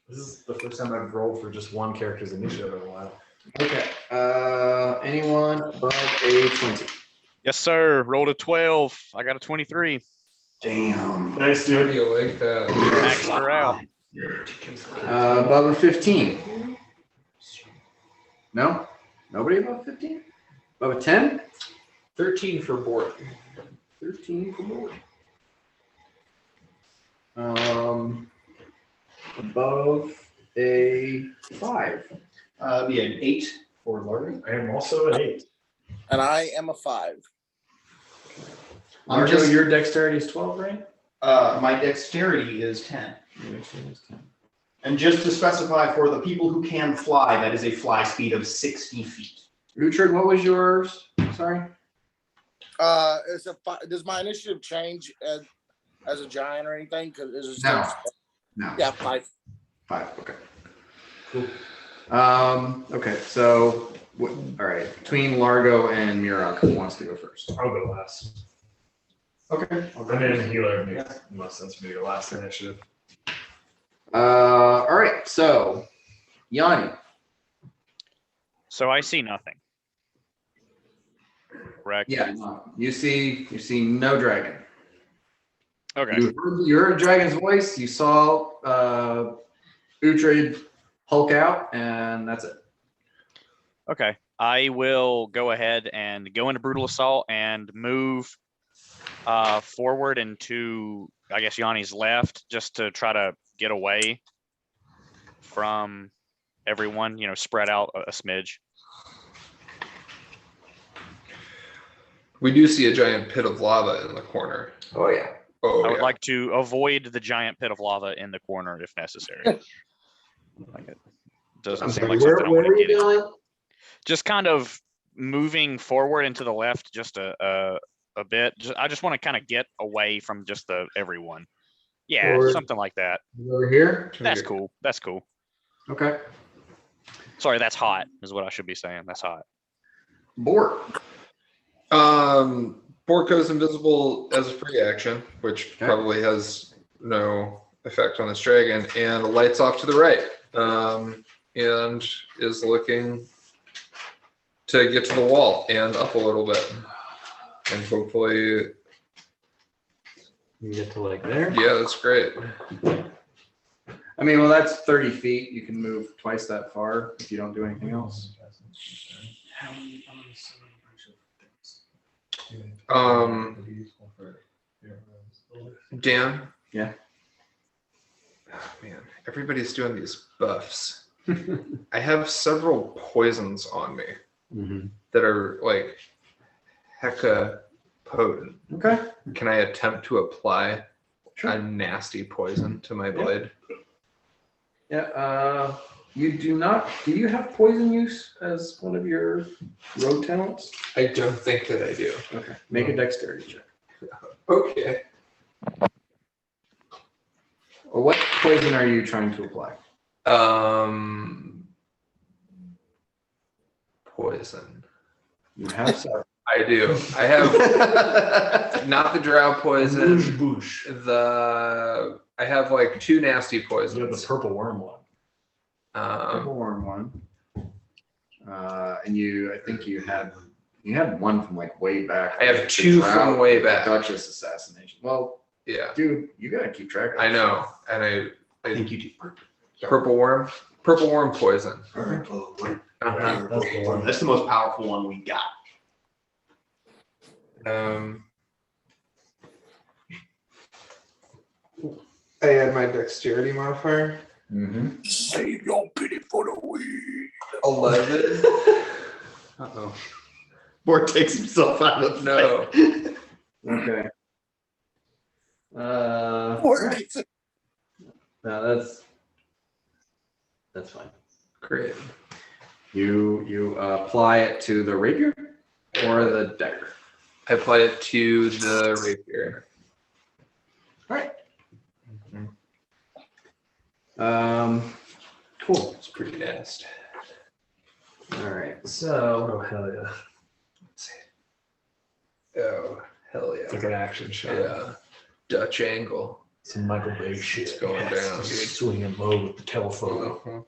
This is the first time I've rolled for just one character's initiative in a while. Okay. Anyone above a 20? Yes, sir. Rolled a 12. I got a 23. Damn. Nice, How do dude. you like that? Maxed her out. Above a 15? No? Nobody above 15? Above a 10? 13 for Bort. 13 for board. Above a 5. Be an 8 for Lauren. I am also an 8. And I am a 5. I'm just- your dexterity is 12, right? My dexterity is 10. And just to specify for the people who can fly, that is a fly speed of 60 feet. Uhtred, what was yours? Sorry. Does my initiative change as a giant or anything? Because is it No. still- No. Yeah, 5. 5. Okay. Cool. Okay. So, all right. Between Largo and Murok, who wants to go first? I'll go last. Okay. I'm in a healer. It makes the most sense for me to go last initiative. All right. So, Yanni. So I see nothing. Correct. Yeah. You see no dragon. Okay. You heard Dragon's voice. You saw Uhtred hulk out, and that's it. Okay. I will go ahead and go into brutal assault and move forward into, I guess, Yanni's left, just to try to get away from everyone. Spread out a smidge. We do see a giant pit of lava in the corner. Oh yeah. Oh, I would like to avoid the giant pit of lava in the corner if necessary. Like it doesn't seem like something I want to get into. Just kind of moving forward and to the left just a bit. I just want to kind of get away from just everyone. Yeah, Forward. something like that. Over here. That's cool. That's cool. Okay. Sorry, that's hot is what I should be saying. That's hot. Bort. Bort goes invisible as a free action, which probably has no effect on this dragon, and lights off to the right, and is looking to get to the wall and up a little bit, and hopefully You get to like there. yeah, that's great. I mean, well, that's 30 feet. You can move twice that far if you don't do anything else. Dan? Yeah. Oh, man, everybody's doing these buffs. I have several poisons on me that are like hecka potent. Okay. Can I attempt to apply a nasty poison to my blade? Yeah. You do not. Do you have poison use as one of your rogue talents? I don't think that I do. Okay. Make a dexterity check. Okay. Or what poison are you trying to apply? Poison. You have several. I do. I have not the drow poison. Boosh. I have like 2 nasty You have poisons. the purple worm one. Purple worm one. And I think you had one from like way back. I have 2 from way back. Duchess assassination. Well, Yeah, dude, you gotta keep track of I this. know, and I think you do. purple worm poison. Purple worm. Uh-huh. That's the one. That's the most powerful one we got. I add my dexterity modifier. Mm-hmm. Save your pity for the weak. 11. Uh-oh. Bort takes himself out of the No. fight. Okay. What? No, that's fine. Great. You apply it to the rapier or the dagger. I apply it to the rapier. All right. Cool. It's pretty nasty. All right. So Oh hell yeah! Oh, hell It's yeah. like an action shot. Yeah. Dutch angle. Some Michael Bay shit. It's going down, dude. Swinging low with the telephone.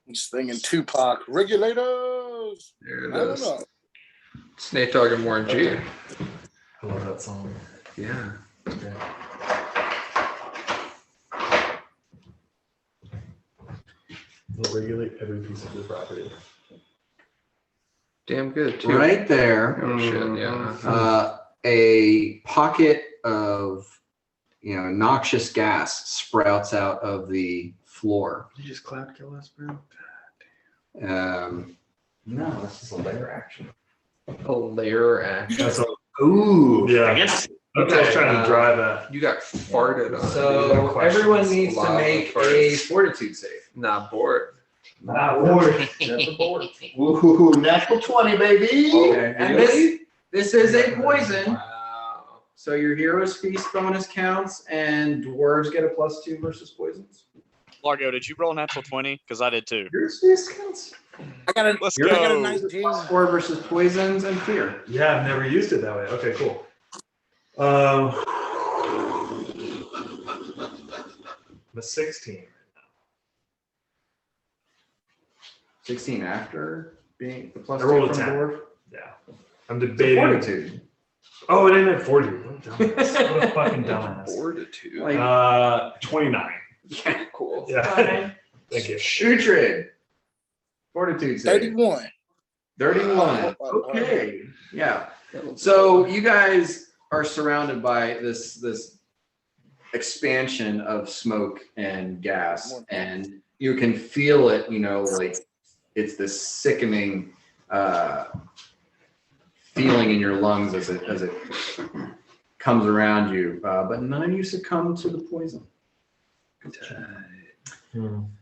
He's thinking Tupac. Regulators. There I it don't is. know. Snake Dog and Warren G. I love that song. Yeah. They'll regulate every piece of your property. Damn good, too. right there, Oh, shit, yeah. a pocket of noxious gas sprouts out of the floor. Did you just clap kill us, bro? No, this is a layer action. A layer action. That's all. Ooh. Yeah. I guess That's what I was trying to drive at. You got farted on. So dude. everyone needs to Lava make a farts. fortitude save. Not bored. Board. That's a board. Ooh, natural 20, baby. Okay, and this is a poison. Wow. So your hero's feast bonus counts, and dwarves get a +2 versus poisons. Largo, did you roll a natural 20? Because I did too. Hero's feast counts. I got a, Let's I got a go. 19. +4 versus poisons and fear. Yeah, I've never used it that way. Okay, cool. I'm a 16. 16 after being the +2 I rolled a from 10. dwarf. Yeah. I'm debating. Fortitude. Oh, it ain't at 40. What a dumbass. What a fucking dumbass. Fortitude. 29. Yeah, Cool. Yeah. Thank you. Uhtred. Fortitude save. 31. 31. Okay. Yeah. So you guys are surrounded by this expansion of smoke and gas, and you can feel it, like it's this sickening feeling in your lungs as it comes around you. But none of you succumb to the poison.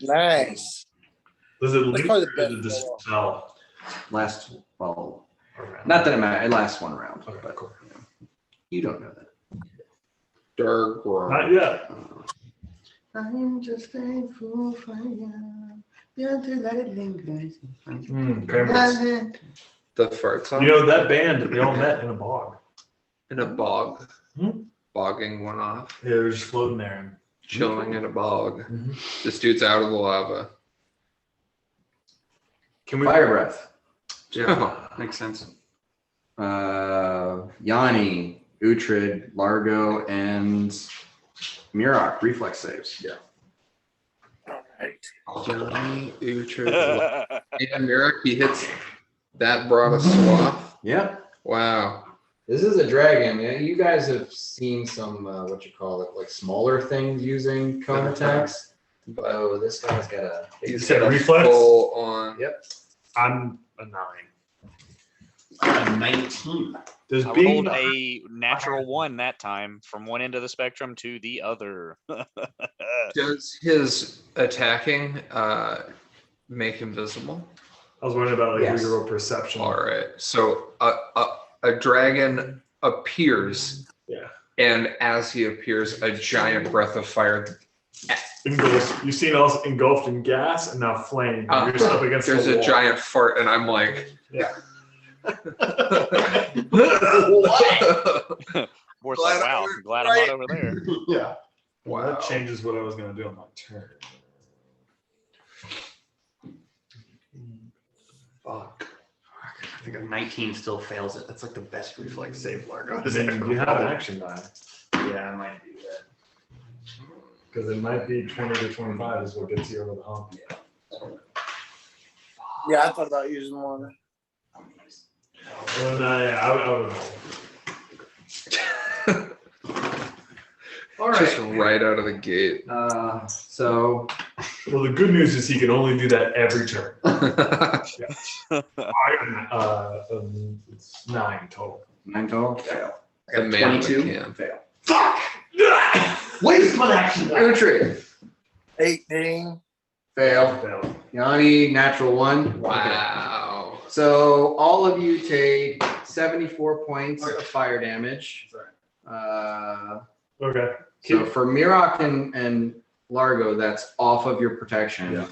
Nice. Does it That's leak probably the or best does it just roll. smell? Well, not that it matters. It lasts one round. Okay, But cool. you don't know that. Dark world. Not yet. I'm just thankful for you. Don't let it linger. Cranberries. The fart song. You know, that band, they all met in a bog. In a bog. Hmm? Bogging one off. Yeah, they're just floating there. Chilling in a bog. Mhm. This dude's out of the lava. Can we? Fire breath. Yeah, makes sense. Yanni, Uhtred, Largo, and Murok, reflex saves. Yeah. Johnny, Uhtred, and Merrick, he hits that broad a swath. Yeah. Wow. This is a dragon. You guys have seen some, like smaller things using cone attacks. Oh, this guy's got a. He's said got a reflex? full on. Yep. I'm a 9. A 19. Does I being rolled a natural 1 that time from one end of the spectrum to the other. Does his attacking make him visible? I was wondering about like Yes. your perception. All right. So a dragon appears. Yeah. And as he appears, a giant breath of fire. You've seen us engulfed in gas and now flame. And you're just up against There's the a wall. giant fart, and I'm like, Yeah. Boris Glad like, I wow, was I'm glad right. I'm not over there. Yeah. Well, Wow. that changes what I was going to do on my turn. Fuck. I think a 19 still fails it. That's like the best reflex save Largo I has mean, ever you have an rolled. action die. Yeah, I might do that. Because it might be 20 to 25 is what gets you over the hump. Yeah, I thought about using one. Well, no, yeah, I would All just right. right out of the gate. So Well, the good news is he can only do that every turn. It's 9 total. 9 total. Fail. The man with 22. can. Fail. Fuck! Waste my action die. Uhtred. 18. Fail. Fail. Yanni, natural 1. Wow. So all of you take 74 points of fire damage. Okay. So for Murok and Largo, that's off of your protection. Yeah.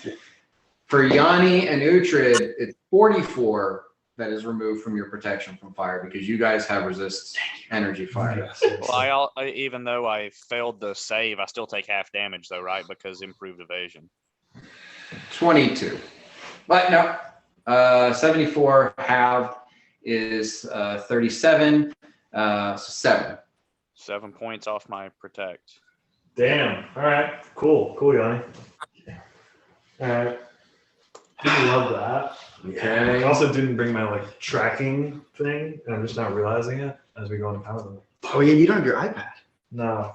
For Yanni and Uhtred, it's 44 that is removed from your protection from fire because you guys have resist energy fire. Yes. Well, even though I failed the save, I still take half damage though, right? Because improved evasion. 22. But no, 74 half is 37, so 7. 7 points off my protect. Damn. All right. Cool. Cool, Yanni. All right. Didn't love that. Okay. I also didn't bring my like tracking thing, and I'm just not realizing it as we go into combat. Oh yeah, you don't have your iPad. No.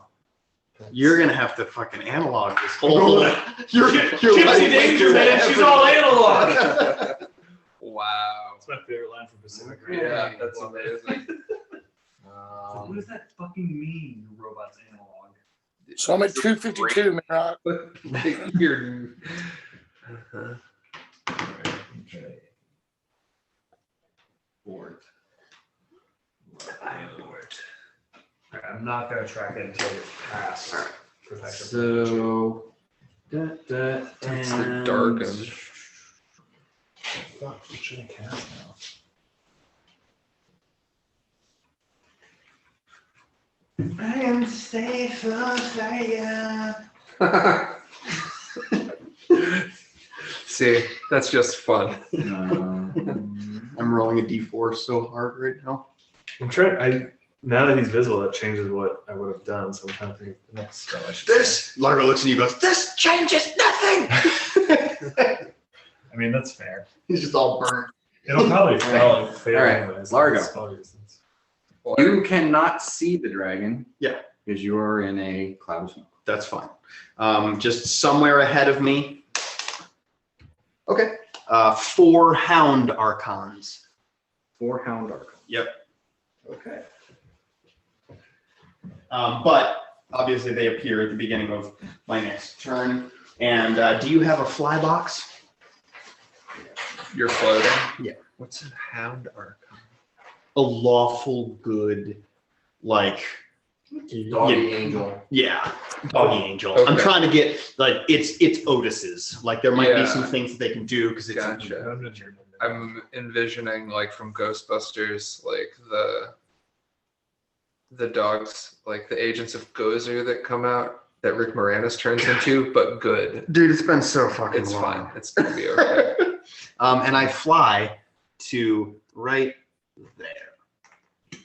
You're gonna have to fucking analog this whole. Your Gypsy Danger, man. She's all analog. Wow. That's my favorite line from Pacific. Yeah, that's amazing. What does that fucking mean? The robot's analog. So I'm at 252, man. You're- Okay. Board. I am bored. Okay, I'm not gonna track it until it's past protection. So, It's the darken. Fuck, what should I cast now? I am safe from fire. See, that's just fun. I'm rolling a d4 so hard right now. I'm trying. Now that he's visible, that changes what I would have done. So I'm trying to think of the next spell I should. This Largo looks at you and goes, "This changes nothing." I mean, that's fair. He's just all burnt. It'll probably fail All right, anyways. Largo. for spell reasons. You cannot see the dragon. Yeah. Because you are in a cloud of smoke. That's fine. Just somewhere ahead of me. Okay. 4 hound archons. 4 hound archons. Yep. Okay. But obviously they appear at the beginning of my next turn. And do you have a fly box? You're floating. Yeah. What's a hound archon? A lawful good, like, Doggy angel. yeah, doggy angel. I'm Okay. trying to get, like, it's Otis's. Like, there might be Yeah. some things that they can do because it's Gotcha. I'm envisioning like from Ghostbusters, like the dogs, like the agents of Gozer that come out that Rick Moranis turns into, but good. Dude, it's been so fucking It's long. fine. It's gonna be okay. And I fly to right there.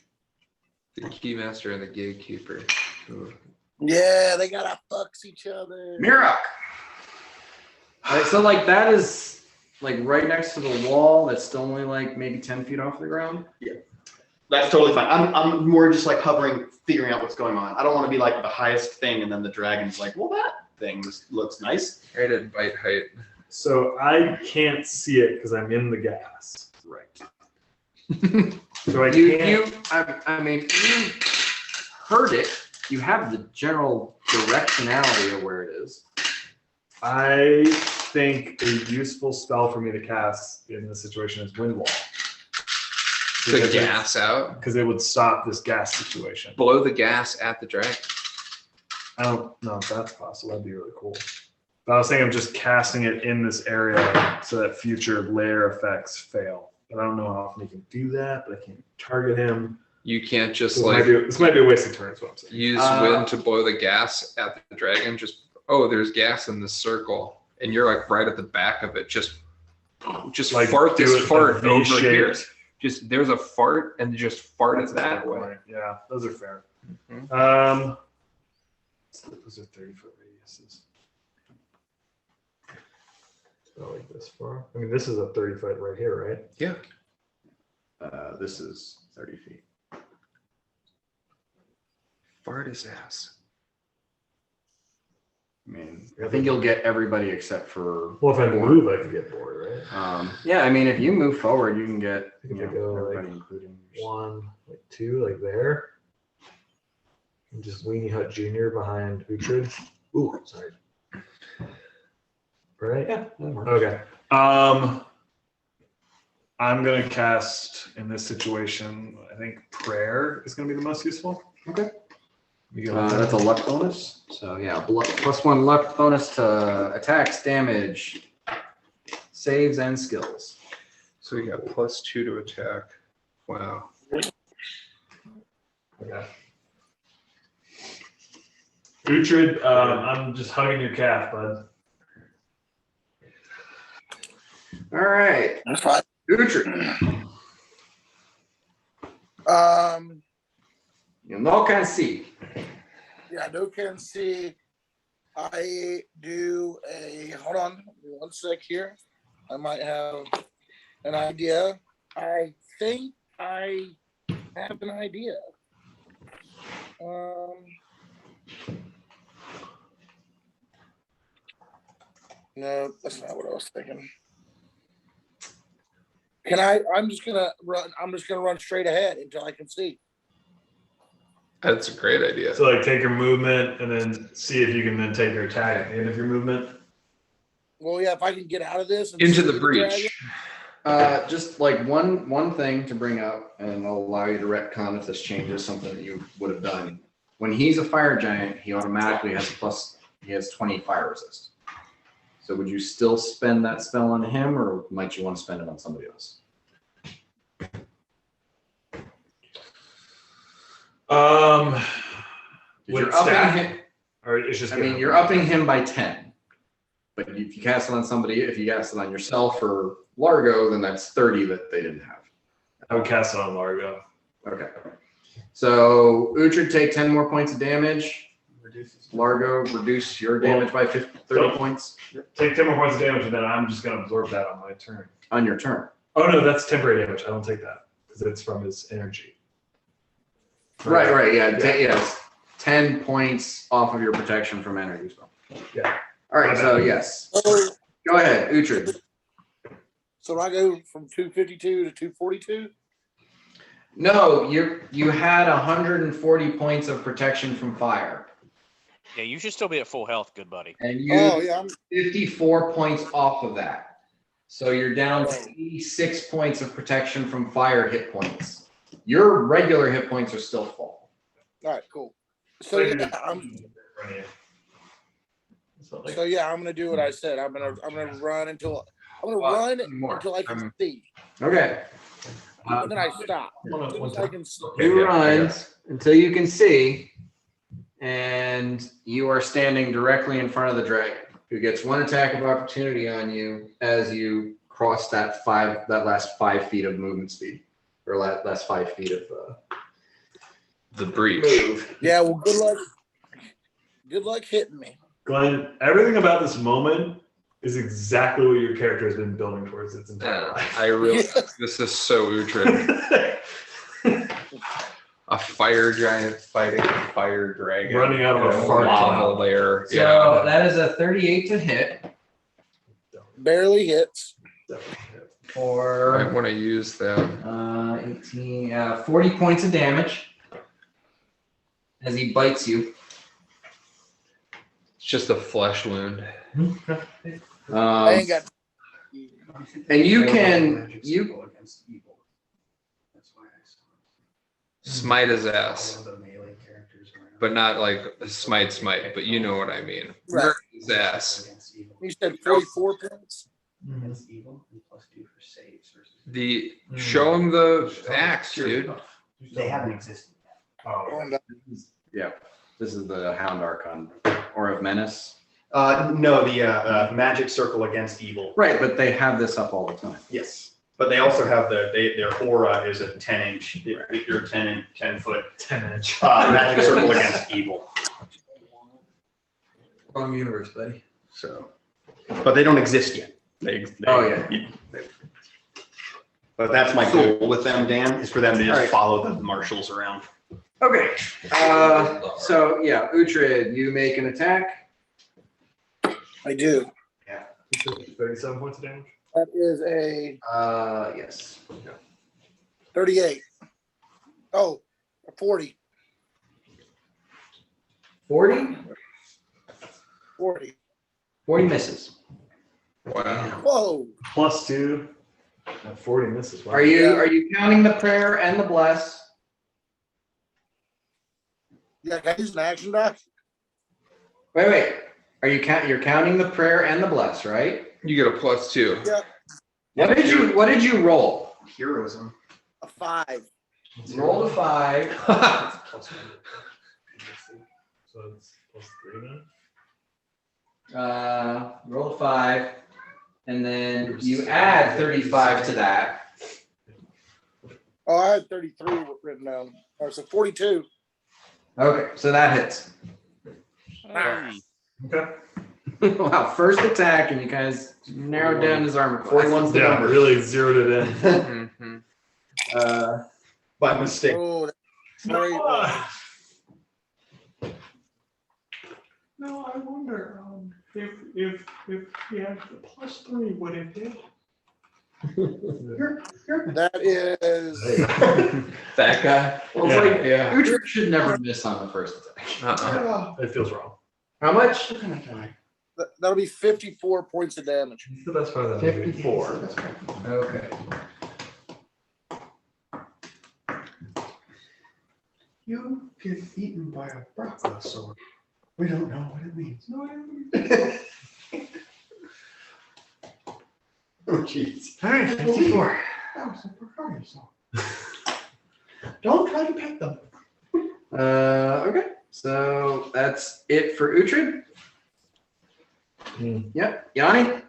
The Keymaster and the Gatekeeper. Ooh. Yeah, they gotta fucks each other. Mirok. All right, so like that is like right next to the wall. That's still only like maybe 10 feet off the ground. That's totally fine. I'm more just like hovering, figuring out what's going on. I don't want to be like the highest thing, and then the dragon's like, well, that thing looks nice. Right at bite height. So I can't see it because I'm in the gas. Right. So I can't. I mean, you heard it. You have the general directionality of where it is. I think a useful spell for me to cast in this situation is Wind Wall. To gas out. Because it would stop this gas situation. Blow the gas at the dragon. I don't know if that's possible. That'd be really cool. But I was thinking of just casting it in this area so that future layer effects fail. But I don't know how often you can do that, but I can't target him. You can't just This, like this might be a waste of turn, is what I'm saying. use wind to blow the gas at the dragon. Just there's gas in this circle, and you're like right at the back of it. Just Like, fart do this it fart a over V-shaped- here. Just there's a fart, and just fart it that way. Right. Yeah, those are fair. Mhm. Those are 30-foot radiuses. Not like this far. I mean, this is a 30-foot right here, right? Yeah. This is 30 feet. Fart his ass. I mean, I think you'll get everybody except for. Well, if I move, I can get bored, right? Yeah, I mean, if you move forward, you can get I think I go, like, everybody, including. One, like 2, like there. And just Weenie Hut Jr. behind Uhtred. Ooh, sorry. Right? Yeah. that works. Okay. I'm gonna cast in this situation. I think prayer is gonna be the most useful. Okay. You go with That's a that? luck bonus. So yeah, +1 luck bonus to attacks, damage, saves, and skills. So we got +2 to attack. Wow. Okay. Uhtred, I'm just hugging your calf, bud. All right, That's fine. Uhtred. You no can see. Yeah, no can see. I do a hold on, give me 1 sec here. I might have an idea. I think I have an idea. No, that's not what I was thinking. I'm just gonna run straight ahead until I can see. That's a great idea. So like take your movement and then see if you can then take your attack at the end of your movement. Well, yeah, if I can get out of this and Into see the breach. dragon. Just like one thing to bring up, and I'll allow you to retcon if this changes something that you would have done. When he's a fire giant, he automatically has he has 20 fire resist. So would you still spend that spell on him, or might you want to spend it on somebody else? With You're upping staff, him. or it's just. I mean, you're upping him by 10. But if you cast it on somebody, if you cast it on yourself or Largo, then that's 30 that they didn't have. I would cast it on Largo. Okay. So Uhtred, take 10 more points of damage. Largo, reduce your damage by 30 points. Take 10 more points of damage, and then I'm just going to absorb that on my turn. On your turn. Oh, no, that's temporary damage. I don't take that because it's from his energy. Right, yeah. Yes. 10 points off of your protection from energy spell. Yeah. All right, so yes. Go ahead, Uhtred. So do I go from 252 to 242? No, you had 140 points of protection from fire. Yeah, you should still be at full health, good buddy. And you Oh, yeah. 54 points off of that. So you're down to 86 points of protection from fire hit points. Your regular hit points are still full. All right, cool. So yeah, I'm gonna do what I said. I'm gonna run until I can see, Okay. and then I stop. As soon as I can see. You run until you can see, and you are standing directly in front of the dragon, who gets one attack of opportunity on you as you cross that last 5 feet of movement speed, or last 5 feet of The breach. move. Yeah, well, good luck. Good luck hitting me. Glenn, everything about this moment is exactly what your character has been building towards its entire life. I really. This is so Uhtred. A fire giant fighting a fire dragon. Running out of a fart lava cloud. layer. So Yeah. that is a 38 to hit Barely hits. I for want to use that. 18, 40 points of damage as he bites you. It's just a flesh wound. I ain't got. And you Smite his ass, but not like smite, but you know what I mean. Right. Murder his ass. You said 44 points. Show him the axe, dude. They haven't existed. Oh, yeah, this is the Hound Archon or of Menace. No, the magic circle against evil. Right, but they have this up all the time. Yes, but they also have their aura is a 10-inch. If you're 10 foot 10-inch. magic circle against evil. Wrong universe, buddy. So, but they don't exist yet. Oh, yeah. But that's my goal with them, Dan, is for them to just All right. follow the marshals around. Okay. So yeah, Uhtred, you make an attack. I do. 37 points of damage. That is a Yes. 38. Oh, a 40. 40? 40. 40 misses. Wow. Whoa. +2. 40 misses. Wow. Are you counting the prayer and the bless? Yeah, can I use an action die? Wait. You're counting the prayer and the bless, right? You get a +2. Yeah, What did you roll? Heroism. a 5. Roll a 5. So it's +3 now? Roll a 5, and then you add 35 to that. Oh, I had 33 written down. Oh, so 42. Okay, so that hits. Hey. Okay. Wow, first attack, and you guys narrowed down his armor class. 41's the Yeah, number. really zeroed it in. Mhm. By mistake. Oh, that's very No, I wonder if he had the +3, would it hit? That is That guy. Well, it's Yeah. like, Yeah. Uhtred should never miss on the first attack. It feels wrong. How much? that'll be 54 points of damage. It's the best part of that movie. 54. Okay. You get eaten by a brachiosaur. We don't know what it means. Oh, jeez. All right, 54. That was a brachiosaur. Don't try to pet them. Okay. So that's it for Uhtred. Yep. Yanni?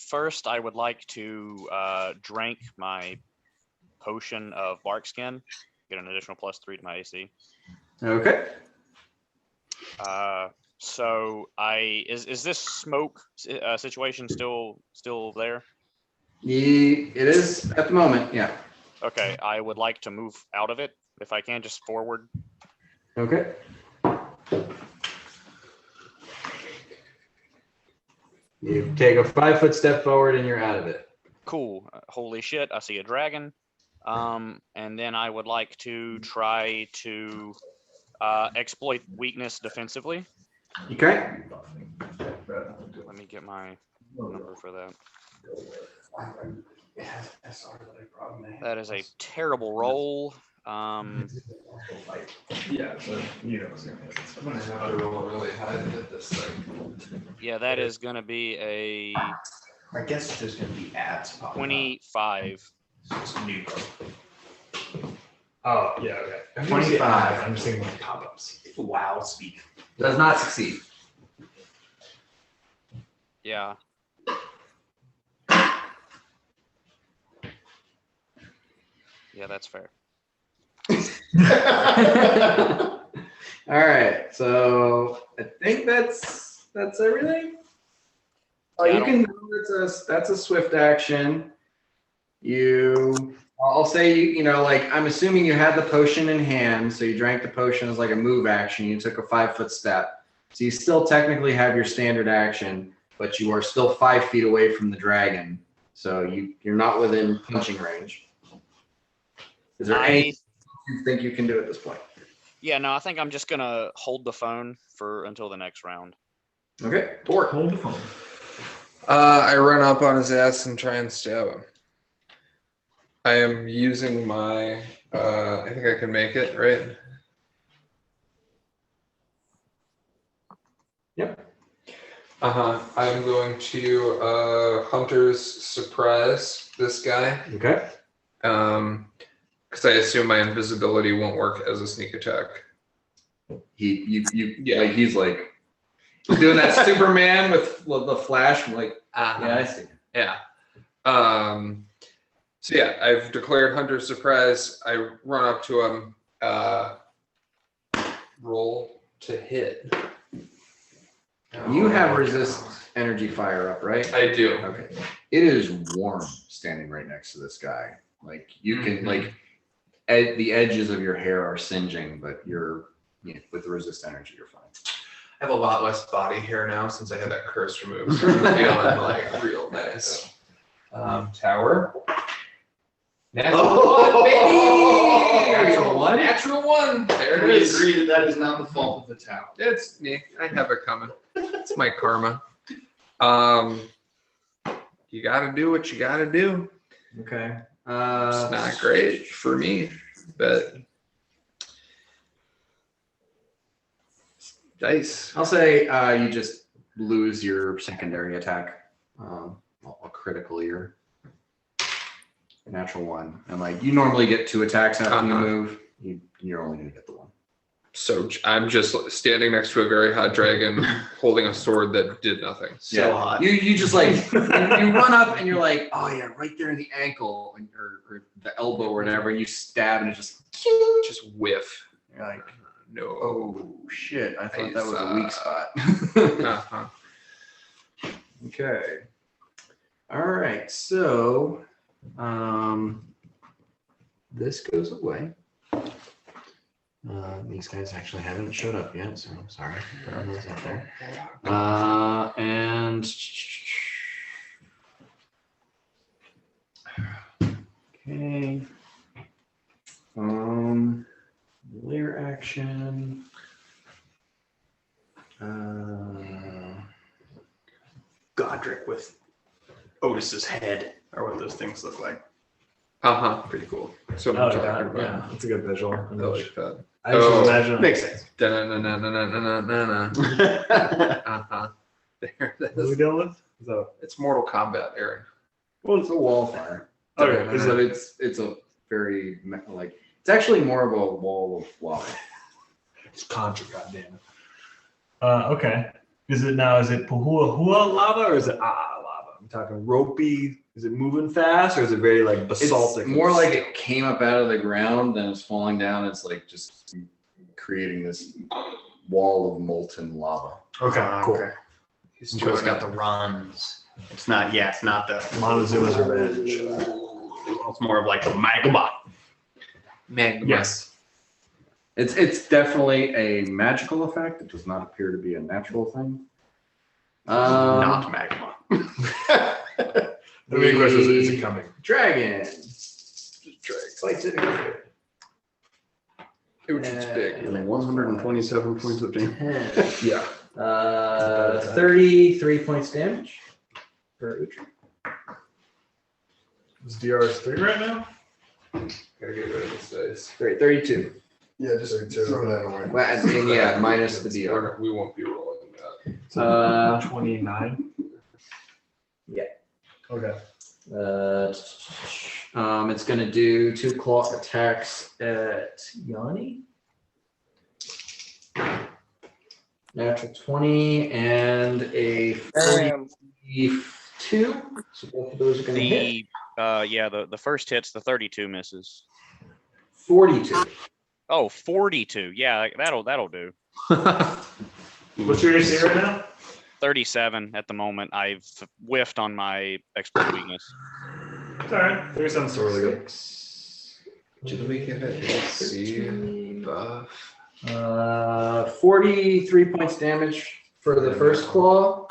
First, I would like to drink my potion of bark skin, get an additional +3 to my AC. Okay. So is this smoke situation still there? It is at the moment, yeah. Okay, I would like to move out of it if I can, just forward. Okay. You take a 5-foot step forward and you're out of it. Cool. Holy shit! I see a dragon. And then I would like to try to exploit weakness defensively. Okay. Let me get my number for that. That is a terrible roll. Yeah, so you know, I'm gonna have to roll really high to hit this thing. Yeah, that is going to be a I guess there's gonna be ads popping 25. up. It's new. Oh, yeah, okay. 25. I'm just thinking of pop-ups. Wow, speak. Does not succeed. Yeah. Yeah, that's fair. All right, so I think that's everything. Oh, Yeah, you can. That's a swift action. I'll say you know, like I'm assuming you had the potion in hand, so you drank the potion as like a move action. You took a 5-foot step, so you still technically have your standard action, but you are still 5 feet away from the dragon, so you're not within punching range. Is there anything you think you can do at this point? Yeah, no, I think I'm just gonna hold the phone until the next round. Okay, Torque. Hold the phone. I run up on his ass and try and stab him. I am using my. I think I can make it, right? Yep. I'm going to Hunter's surprise this guy. Okay. Because I assume my invisibility won't work as a sneak attack. Yeah, he's like doing that Superman with the flash. I'm like, yeah, I see. Yeah. So yeah, I've declared Hunter's surprise. I run up to him, roll to hit. You have resist energy fire up, right? I do. Okay. It is warm standing right next to this guy. Like you can like the edges of your hair are singeing, but with the resist energy, you're fine. I have a lot less body hair now since I had that curse removed. So I'm feeling like real nice. Tower. Natural one, baby! Natural one? Natural one. There it We is. agree that is not the fault of the tower. It's me. I have it coming. It's my karma. You gotta do what you gotta do. Okay. It's not great for me, but dice. I'll say you just lose your secondary attack, a critical ear. Natural one, and like you normally get 2 attacks after you move. You're only gonna get the one. So I'm just standing next to a very hot dragon holding a sword that did nothing. So hot. You just like you run up and you're like, oh yeah, right there in the ankle or the elbow or whatever. And you stab and it Just whiff. you're like, No. oh shit! I thought that was a weak spot. Uh-huh. Okay. All right. So, this goes away. These guys actually haven't showed up yet, so I'm sorry. Throwing those out there. And okay. Layer action. Godric with Otis's head, or what those things look like. Pretty cool. So Oh, I'm talking yeah, about. yeah, that's a good visual. I like that. I just Oh. imagine. Makes sense. Da-na-na-na-na-na-na-na. There it What are we is. dealing with? So, It's Mortal Kombat, Aaron. Well, it's a wall fire. okay, is But it, it's a very like it's actually more of a wall of lava. it's Contra, goddammit. Okay. Is it Puhua Hua lava or is it lava? I'm talking ropey? Is it moving fast, or is it very like basaltic? It's more like it came up out of the ground, then it's falling down. It's like just creating this wall of molten lava. Okay, cool. Okay. So it's got the runs. It's not the Montezuma's Revenge. it's more of like a magma. Magma. Yes. It's definitely a magical effect. It does not appear to be a natural thing. Not magma. The main question is it coming? Dragon. Fights it. Which is big. 127 points of damage. Yeah. 33 points damage for Uhtred. Is DR's 3 right now? Gotta get rid of this dice. Great, 32. Yeah, just throw that away. Well, and yeah, minus the DR. We won't be rolling that. 29. Yeah. Okay. It's gonna do 2 claw attacks at Yanni. Natural 20 and a Damn. 42. So both of those are gonna hit. The first hit's the 32 misses. 42. Oh, 42. Yeah, that'll do. What's your AC right now? 37 at the moment. I've whiffed on my expert weakness. It's alright. 37 still really good. Did we get an AC buff? 43 points damage for the first claw.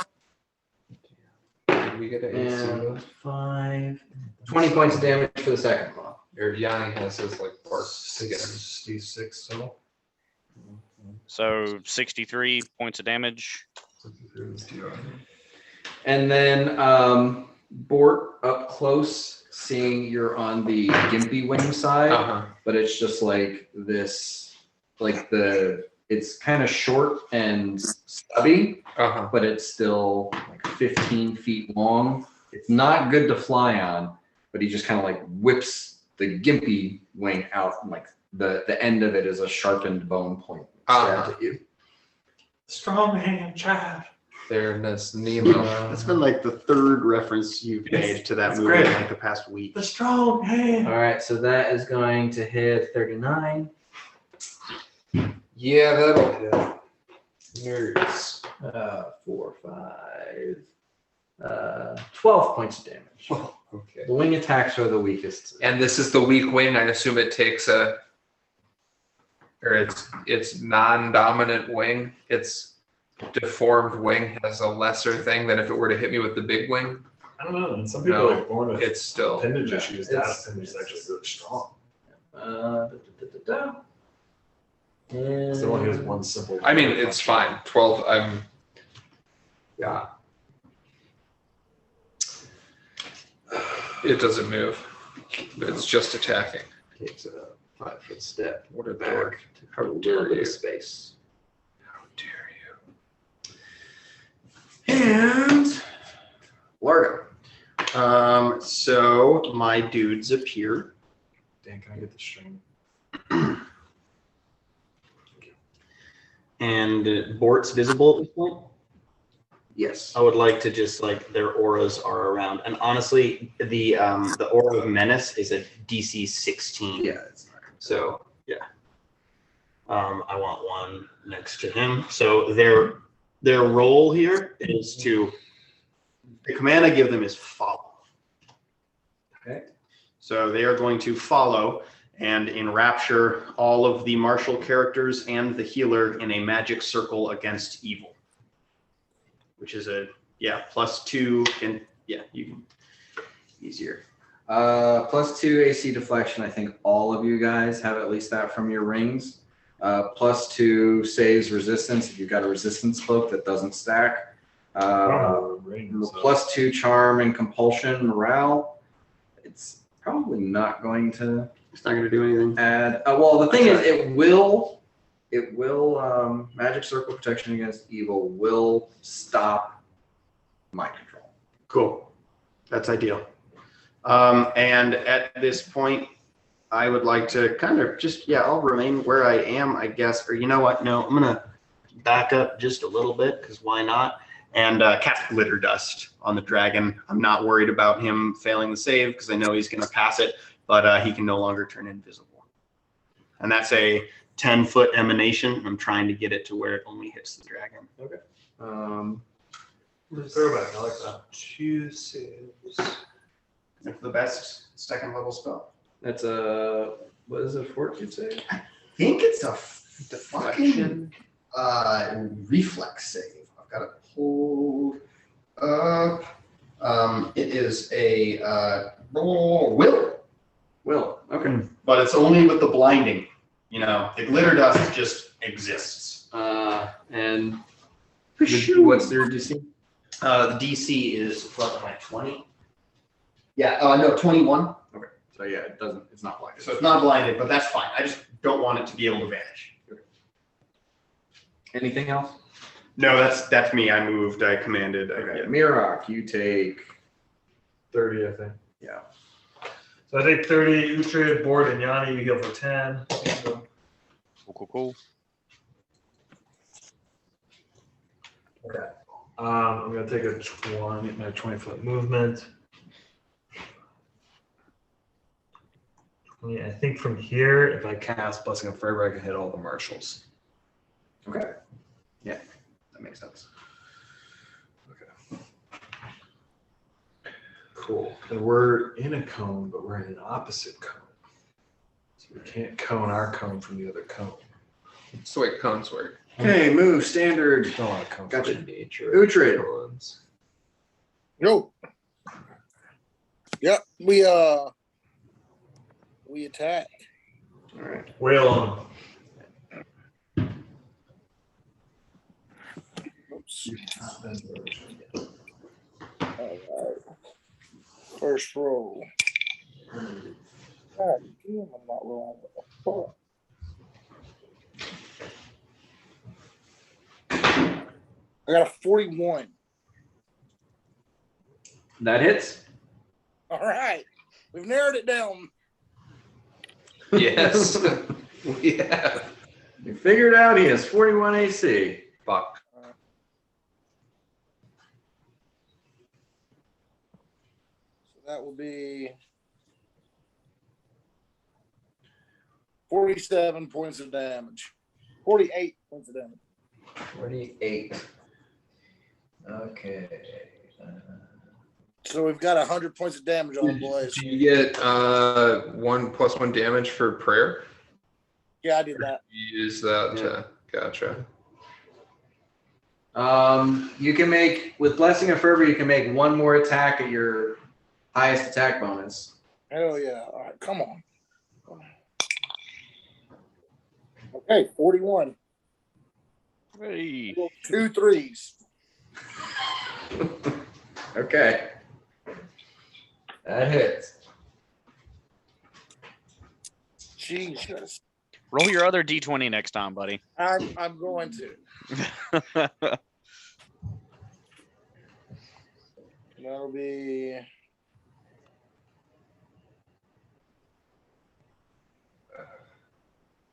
Did we get an AC And buff? 20 points of damage for the second claw. Or Yanni has his like bark again. 66 total. So 63 points of damage. And then Bort up close, seeing you're on the gimpy wing side, but it's just like this, like it's kind of short and stubby, but it's still like 15 feet long. It's not good to fly on, but he just kind of like whips the gimpy wing out, and like the end of it is a sharpened bone point. Stabs at you. Strong hand, child. There's Nemo. That's been like the third reference you've made to that It's movie great. in like the past week. The strong hand. All right, so that is going to hit 39. Yeah, that'll hit. Nerds. 4, 5, 12 points of damage. Okay. The wing attacks are the weakest. And this is the weak wing. I assume it takes it's non-dominant wing. Its deformed wing has a lesser thing than if it were to hit me with the big wing. I don't know. And some people No, are born with It's still. appendage issues. That It's- appendage is actually really strong. And It only has one simple. I mean, it's fine. 12. Yeah. It doesn't move. It's just attacking. takes a 5-foot step. What a back dork. to How a little dare bit you. of space. How dare you? And Largo. So my dudes appear. Dan, can I get the string? And Bort's visible at this point. Yes. I would like to just like their auras are around, and honestly, the aura of menace is a DC 16. Yeah. It's not. So yeah, I want one next to him. So their role here is to the command I give them is follow. Okay. So they are going to follow and enrapture all of the martial characters and the healer in a magic circle against evil. Which is +2 and you can easier. +2 AC deflection. I think all of you guys have at least that from your rings. +2 saves resistance if you've got a resistance cloak that doesn't stack. +2 charm and compulsion morale. It's probably not going to. It's not going to do anything. Add. Well, the thing is, it will. Magic circle protection against evil will stop mind control. Cool. That's ideal. And at this point, I would like to kind of just, I'll remain where I am, I guess. Or you know what? No, I'm going to back up just a little bit because why not? and cast Glitter Dust on the dragon. I'm not worried about him failing the save because I know he's going to pass it, but he can no longer turn invisible. And that's a 10-foot emanation. I'm trying to get it to where it only hits the dragon. Okay. Throwback. I like that. 2 saves. It's the best second level spell. That's a, what is it, fortitude save? I think it's a fucking reflex save. I've got it pulled up. It is a will. Will. Okay. But it's only with the blinding. You know, the glitter dust just exists. And what's their DC? The DC is what, like 20? Yeah, no, 21. Okay. So yeah, it doesn't. It's not blinded. So it's not blinded, but that's fine. I just don't want it to be able to vanish. Anything else? No, that's me. I moved. I commanded. Okay. Yeah. Mirok, you take. 30, I think. Yeah. So I take 30. Uhtred, Bort, and Yanni, you go for 10. So, Cool. okay. I'm gonna take a 20-foot movement. I think from here, if I cast Blessing of Forever, I can hit all the marshals. Okay. Yeah, that makes sense. Okay. Cool. And we're in a cone, but we're in an opposite cone. So we can't cone our cone from the other cone. That's the way cones work. Okay, move standard. Don't want to cone. Gotcha. Nature. Uhtred. Cones. Yo. Yep, we attack. All right. Whale on. Oops. All right. First roll. God damn, I'm not rolling. What the fuck? I got a 41. That hits. All right. We've narrowed it down. Yes. We have. You figured out he has 41 AC. Fuck. So that will be 47 points of damage. 48 points of damage. 48. Okay. So we've got 100 points of damage on the boys. Do you get 1+1 damage for prayer? Yeah, I did that. You use that to, gotcha. You can make, with Blessing of Fervor, you can make one more attack at your highest attack bonus. Hell yeah. All right, come on. Okay, 41. Hey. 2 3s. Okay. That hits. Jesus. Roll your other D20 next time, buddy. I'm going to.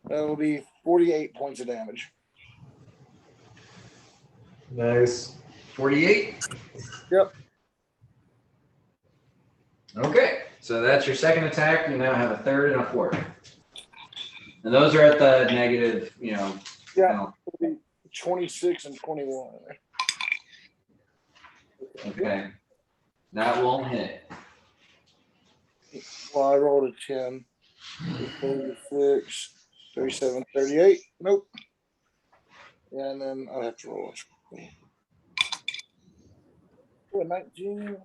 That'll be 48 points of damage. Nice. 48? Yep. Okay. So that's your second attack. You now have a third and a fourth. And those are at the negative, Yeah. no. It'll be 26 and 21. Okay. That won't hit. Well, I rolled a 10. 36, 37, 38. Nope. Yeah, and then I'll have to roll a 19.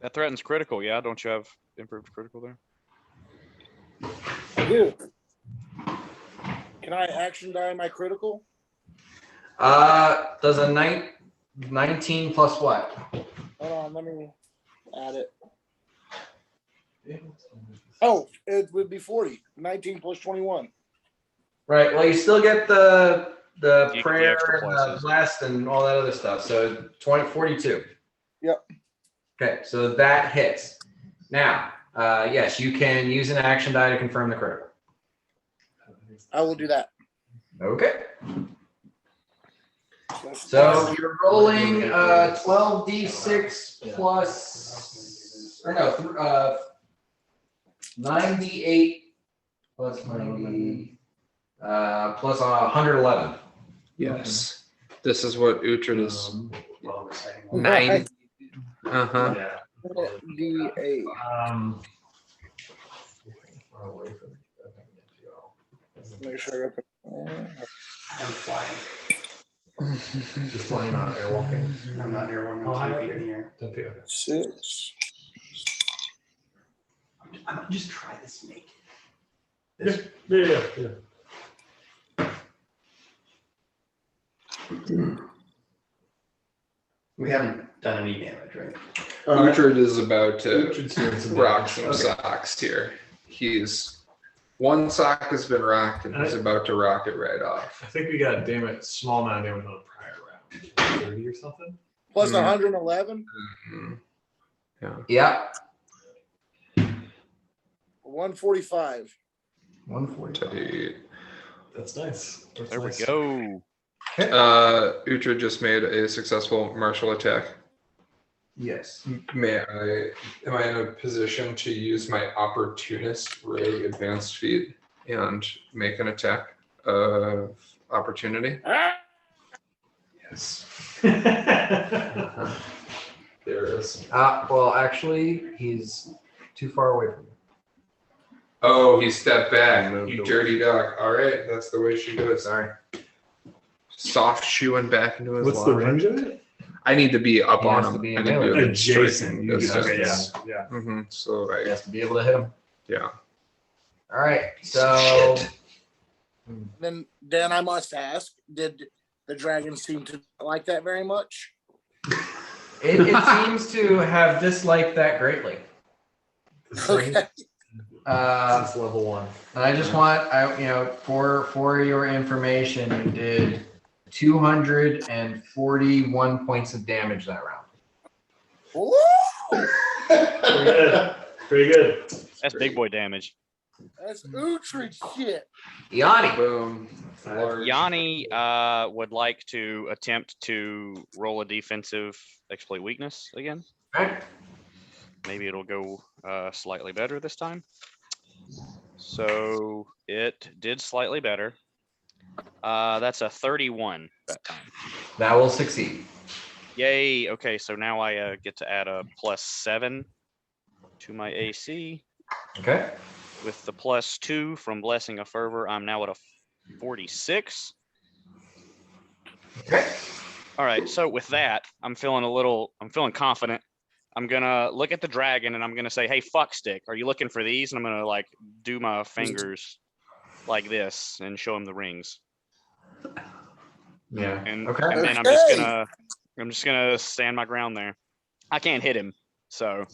That threatens critical, yeah? Don't you have improved critical there? I do. Can I action die my critical? Does a 19 plus what? Hold on, let me add it. Oh, it would be 40. 19 plus 21. Right. Well, you still get the The prayer extra and the pluses. blessed and all that other stuff. So 42. Yep. Okay, so that hits. Now, yes, you can use an action die to confirm the critical. I will do that. Okay. So you're rolling 12d6 plus, or no, 9d8 plus 90 plus 111. Yes. This is what Uhtred is. Well, the second one. 9. Uh-huh. Yeah. D8. Make sure I got I'm flying. Just flying on airwalking. I'm not near one. I'm 10 feet in the air. 10 feet. 6. I'm gonna just try this snake. Yeah. We haven't done any damage, right? Uhtred is about to Uhtred's doing some rock damage. some Okay. socks here. One sock has been rocked and he's about to rock it right off. I think we got small amount of damage on the prior round. 30 or something? Plus Mm. 111. Mhm. Yeah. 145. 140. That's nice. That's There we nice. go. Uhtred just made a successful martial attack. Yes. Am I in a position to use my opportunist rogue advanced feat and make an attack of opportunity? Yes. There is. Well, actually, he's too far away from you. Oh, he stepped back. Moved You away. dirty dog. All right, that's the way she goes. Sorry. Soft shoeing back into his What's the lodge. range of it? I need to be up He on has to him. be I in need to melee. be Adjacent. You striking okay, distance. yeah. So He I, has to be able to hit him. yeah. All right. So Then I must ask, did the dragon seem to like that very much? it seems to have disliked that greatly. Okay. That's level 1. And I just want, for your information, you did 241 points of damage that round. Woo! Pretty good. Pretty good. That's big boy damage. That's Uhtred shit. Yanni. Boom. Large. Yanni would like to attempt to roll a defensive exploit weakness again. Okay. Maybe it'll go slightly better this time. So it did slightly better. That's a 31 that time. That will succeed. Yay. Okay, so now I get to add a +7 to my AC. Okay. With the +2 from Blessing of Fervor, I'm now at a 46. Okay. All right, so with that, I'm feeling confident. I'm gonna look at the dragon and I'm gonna say, "Hey, fuck stick, are you looking for these?" And I'm gonna like do my fingers like this and show him the rings. Yeah. And Okay. and then Okay. I'm just gonna stand my ground there. I can't hit him, so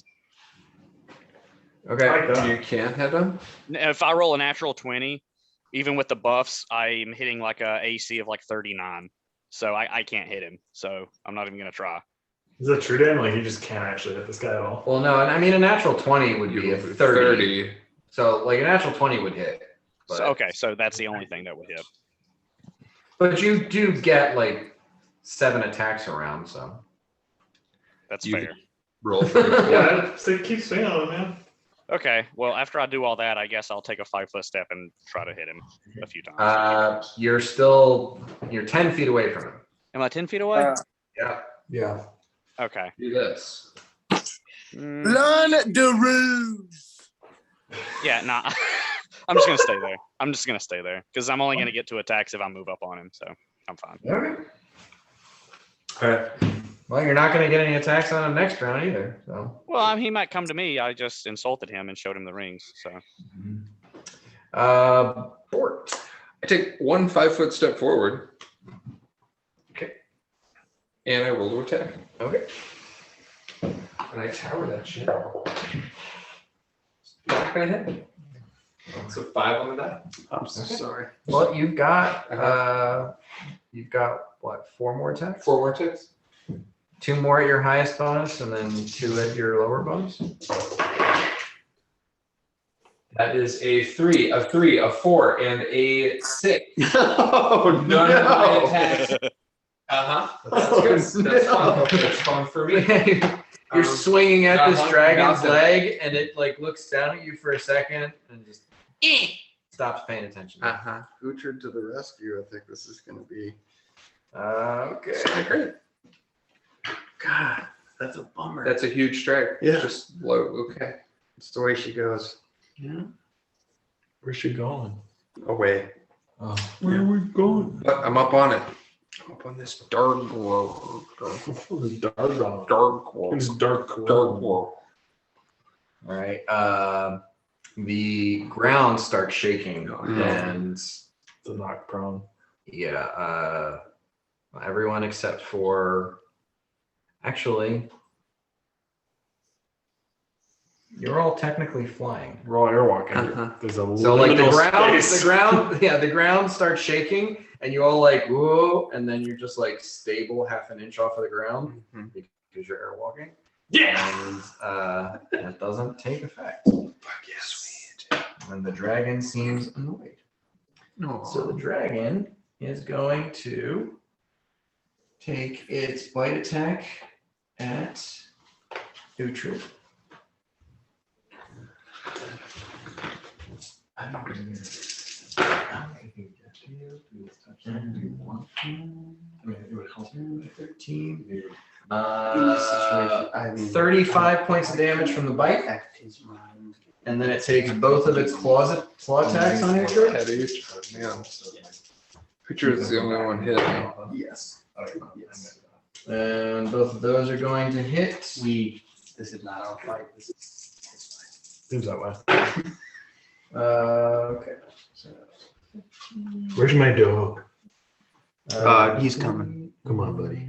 Okay. You can't hit him? if I roll a natural 20, even with the buffs, I'm hitting like a AC of like 39. So I can't hit him. So I'm not even gonna try. Is that true, Dan? Like, you just can't actually hit this guy at all? Well, no, and I mean a natural 20 would be a 30. 30. So like a natural 20 would hit. But, So okay, so that's the only thing that would hit. but you do get like 7 attacks around, so. That's You- fair. Roll for it. Yeah, so keep swinging on him, man. Okay, well, after I do all that, I guess I'll take a 5-foot step and try to hit him a few times. You're 10 feet away from him. Am I 10 feet away? Yeah. Yeah. Okay. Do this. Mm, Learn the rules. yeah, nah. I'm just gonna stay there. I'm just gonna stay there because I'm only gonna get 2 attacks if I move up on him, so I'm fine. Okay. All right. Well, you're not going to get any attacks on him next round either. So. Well, he might come to me. I just insulted him and showed him the rings. So Bort. I take 1 5-foot step forward. Okay. And I roll to attack. Okay. And I tower that shit. Not going to hit. So 5 on the die. I'm so sorry. Well, you've got what? 4 more attacks. 4 more attacks. 2 more at your highest bonus, and then 2 at your lower bonus. That is a 3, a 4, and a 6. Oh None of my attacks That's good. That's fun. That's fun for me. You're swinging at this Uh-huh. dragon's Nothing. leg, and it like looks down at you for a second, and just stops paying attention. Uh-huh. Uhtred to the rescue. I think this is going to be. Okay. Great. God, that's a bummer. That's a huge strike. Yeah. Just low. Okay. It's the way she goes. Yeah. Where's she going? Away. Oh. Where are we going? But I'm up on it. I'm up on this dark glow. Dark. Dark glow. It's dark. Dark glow. All right. The ground starts shaking, and The knock prone. yeah, everyone except for actually, you're all technically flying. We're all airwalking. Uh-huh. There's a So like the liminal ground, space. the ground starts shaking, and you all like whoa, and then you're just like stable half an inch off of the ground because you're airwalking. Yeah. And that doesn't take effect. Fuck yes, sweet. And the dragon seems annoyed. No. So the dragon is going to take its bite attack at Uhtred. I don't really how many do you get to you? Do you touch them? Do you want to? I mean, it would help you. 13. In this situation, I mean, 35 points of damage from the bite, affect his mind. and then it takes both of its claw attacks on Uhtred. Head each. Man. Uhtred's the only one hit. Yes. Yes. And both of those are going to hit. This is not our fight. This is his Seems that way. Okay. So, Where's my dog? fight. He's coming. Come on, buddy.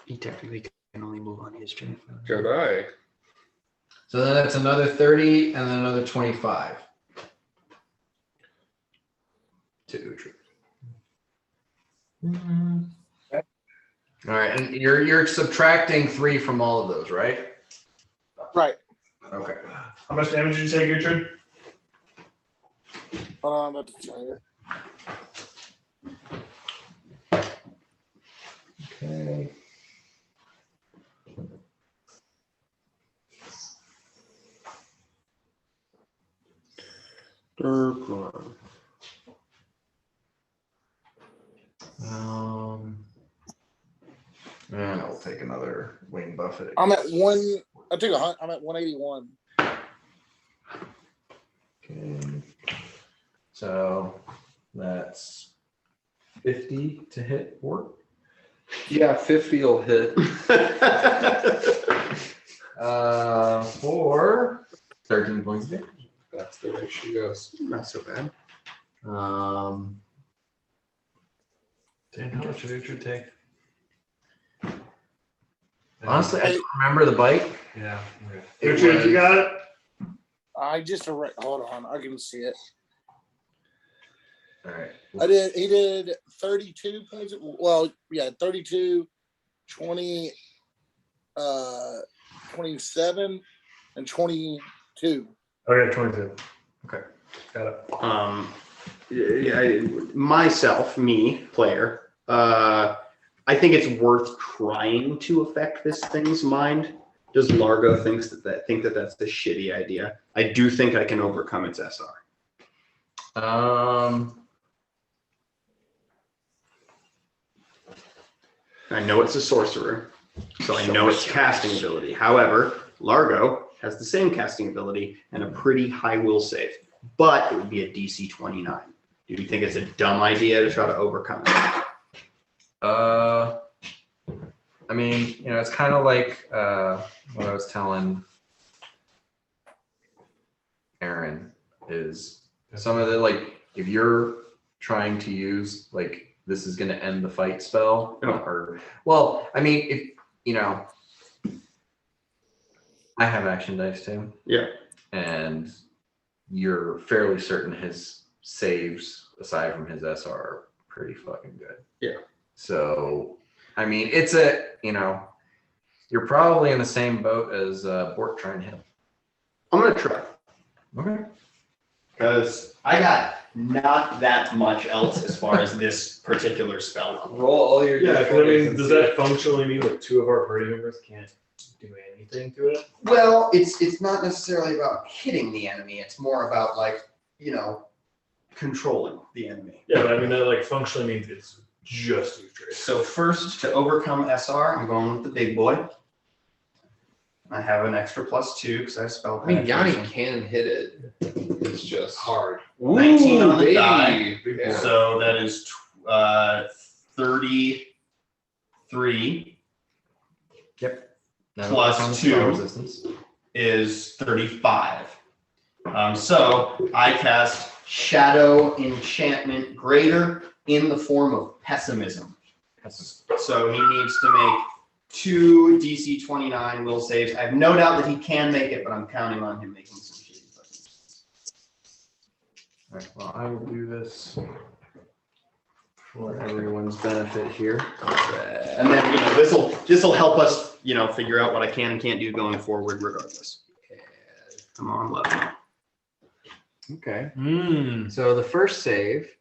He technically can only move on his turn. Jedi. So then that's another 30 and then another 25 to Uhtred. All right, and you're subtracting 3 from all of those, right? Right. Okay. How much damage did you take, Richard? Hold on, I'm about to tell you. Okay. And I'll take another wing buffet. I'm at one. I took I'm at 181. Okay. So that's 50 to hit Wart. Yeah, 50 will hit. For 13 points of damage. That's the way she goes. Not so bad. Dan, how much did Richard take? Honestly, I don't remember the bite. Yeah. It Richard, you was- got it? I just hold on. I can see it. All right. He did 32 points. Well, yeah, 32, 20, 27, and 22. Okay, 22. Okay. Got it. Myself, player, I think it's worth trying to affect this thing's mind. Does Largo think that that's a shitty idea? I do think I can overcome its SR. I know it's a sorcerer, so I know its casting ability. However, Largo has the same casting ability and a pretty high will save, but it would be a DC 29. Do you think it's a dumb idea to try to overcome it? I mean, it's kind of like what I was telling Aaron is some of the, like, if you're trying to use, like, this is going to end the fight spell, or, well, I mean, if, I have action dice too. Yeah. And you're fairly certain his saves, aside from his SR, are pretty fucking good. Yeah. So, I mean, it's a, you're probably in the same boat as Bort trying to hit him. I'm going to try. Okay. Because I got not that much else as far as this particular spell. Roll all your Yeah, 'cause I d4s mean, and does see that functionally mean that 2 of our party members can't do anything to it? Well, it's not necessarily about hitting the enemy. It's more about like, controlling the enemy. Yeah, but I mean that like functionally means it's just Uhtred. So first, to overcome SR, I'm going with the big boy. I have an extra +2 because I spell I mean, Yanni penetration. can hit it. It's just Hard. 19 on the baby. die. Yeah. So that is 33 Now Plus on the 2. spell resistance. is 35. So I cast Shadow Enchantment Greater in the form of Pessimism. So he needs to make 2 DC 29 will saves. I have no doubt that he can make it, but I'm counting on him making some shitty buttons. All right, well, I will do this for everyone's benefit here. And then this will help us, figure out what I can and can't do going forward regardless. Come on, let me know. Okay. So the first save,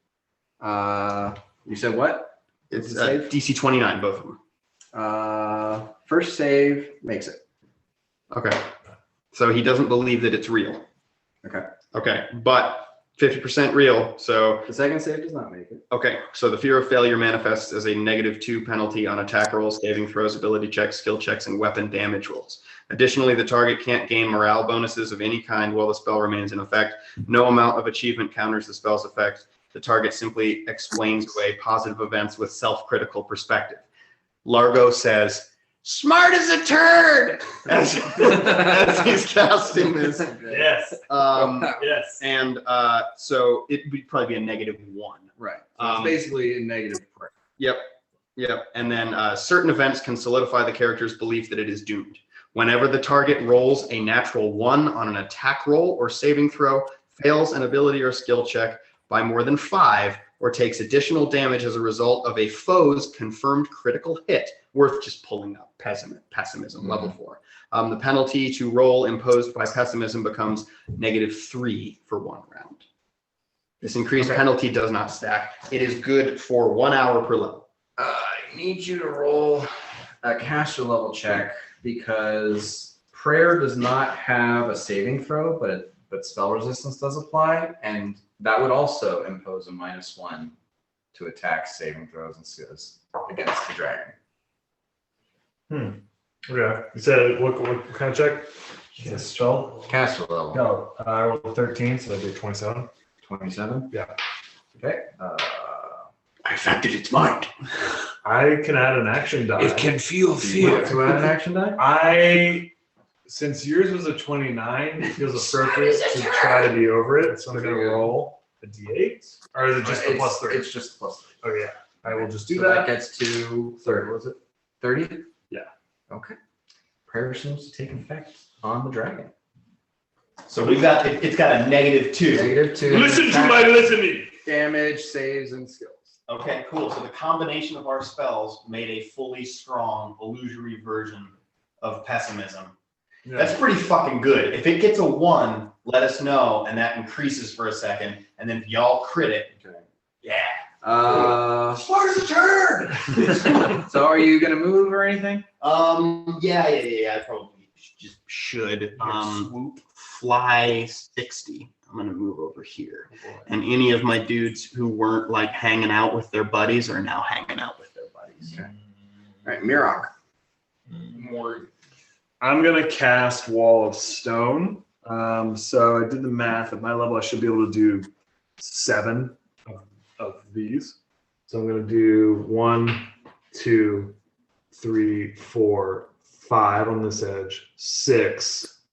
you said what? It's Save? DC 29, both of them. First save makes it. Okay. So he doesn't believe that it's real. Okay. Okay, but 50% real. So The second save does not make it. okay, so the fear of failure manifests as a -2 penalty on attack rolls, saving throws, ability checks, skill checks, and weapon damage rolls. Additionally, the target can't gain morale bonuses of any kind while the spell remains in effect. No amount of achievement counters the spell's effect. The target simply explains away positive events with self-critical perspective. Largo says, "Smart as a turd," as he's casting this. Yes. Yes. And so it would probably be a -1. Right. So it's basically a negative prayer. Yep. And then certain events can solidify the character's belief that it is doomed. Whenever the target rolls a natural 1 on an attack roll or saving throw, fails an ability or skill check by more than 5, or takes additional damage as a result of a foe's confirmed critical hit, worth just pulling up pessimism level 4. The penalty to roll imposed by pessimism becomes -3 for 1 round. This increased penalty does not stack. It is good for 1 hour per level. I need you to roll a caster level check because prayer does not have a saving throw, but spell resistance does apply, and that would also impose a -1 to attack saving throws and skills against the dragon. Okay. You said what kind of check? Yes. Spell? Caster level. No. I rolled 13, so that'd be 27. 27? Yeah. Okay. I affected its mind. I can add an action die. feel To add an action die? Since yours was a 29, it feels appropriate to try to be over it. So I'm going to roll a d8. Or is it just a +3? It's just +3. Oh, yeah. I will just do So that. gets to 30. Was it 30? Yeah. Okay. Prayer seems to take effect on the dragon. So it's got a -2. -2. Listen to attack, my listening. damage, saves, and skills. Okay, cool. So the combination of our spells made a fully strong illusory version of pessimism. Yeah. That's pretty fucking good. If it gets a 1, let us know, and that increases for a second, and then if y'all crit it, yeah. Smart as a turd. So are you gonna move or anything? Yeah. I probably just should. Swoop, fly 60. I'm gonna move over here, and any of my dudes who weren't like hanging out with their buddies are now hanging out with their buddies. Okay. All right, Mirok. I'm going to cast Wall of Stone. So I did the math. At my level, I should be able to do 7 of these. So I'm going to do 1, 2, 3, 4, 5 on this edge, 6,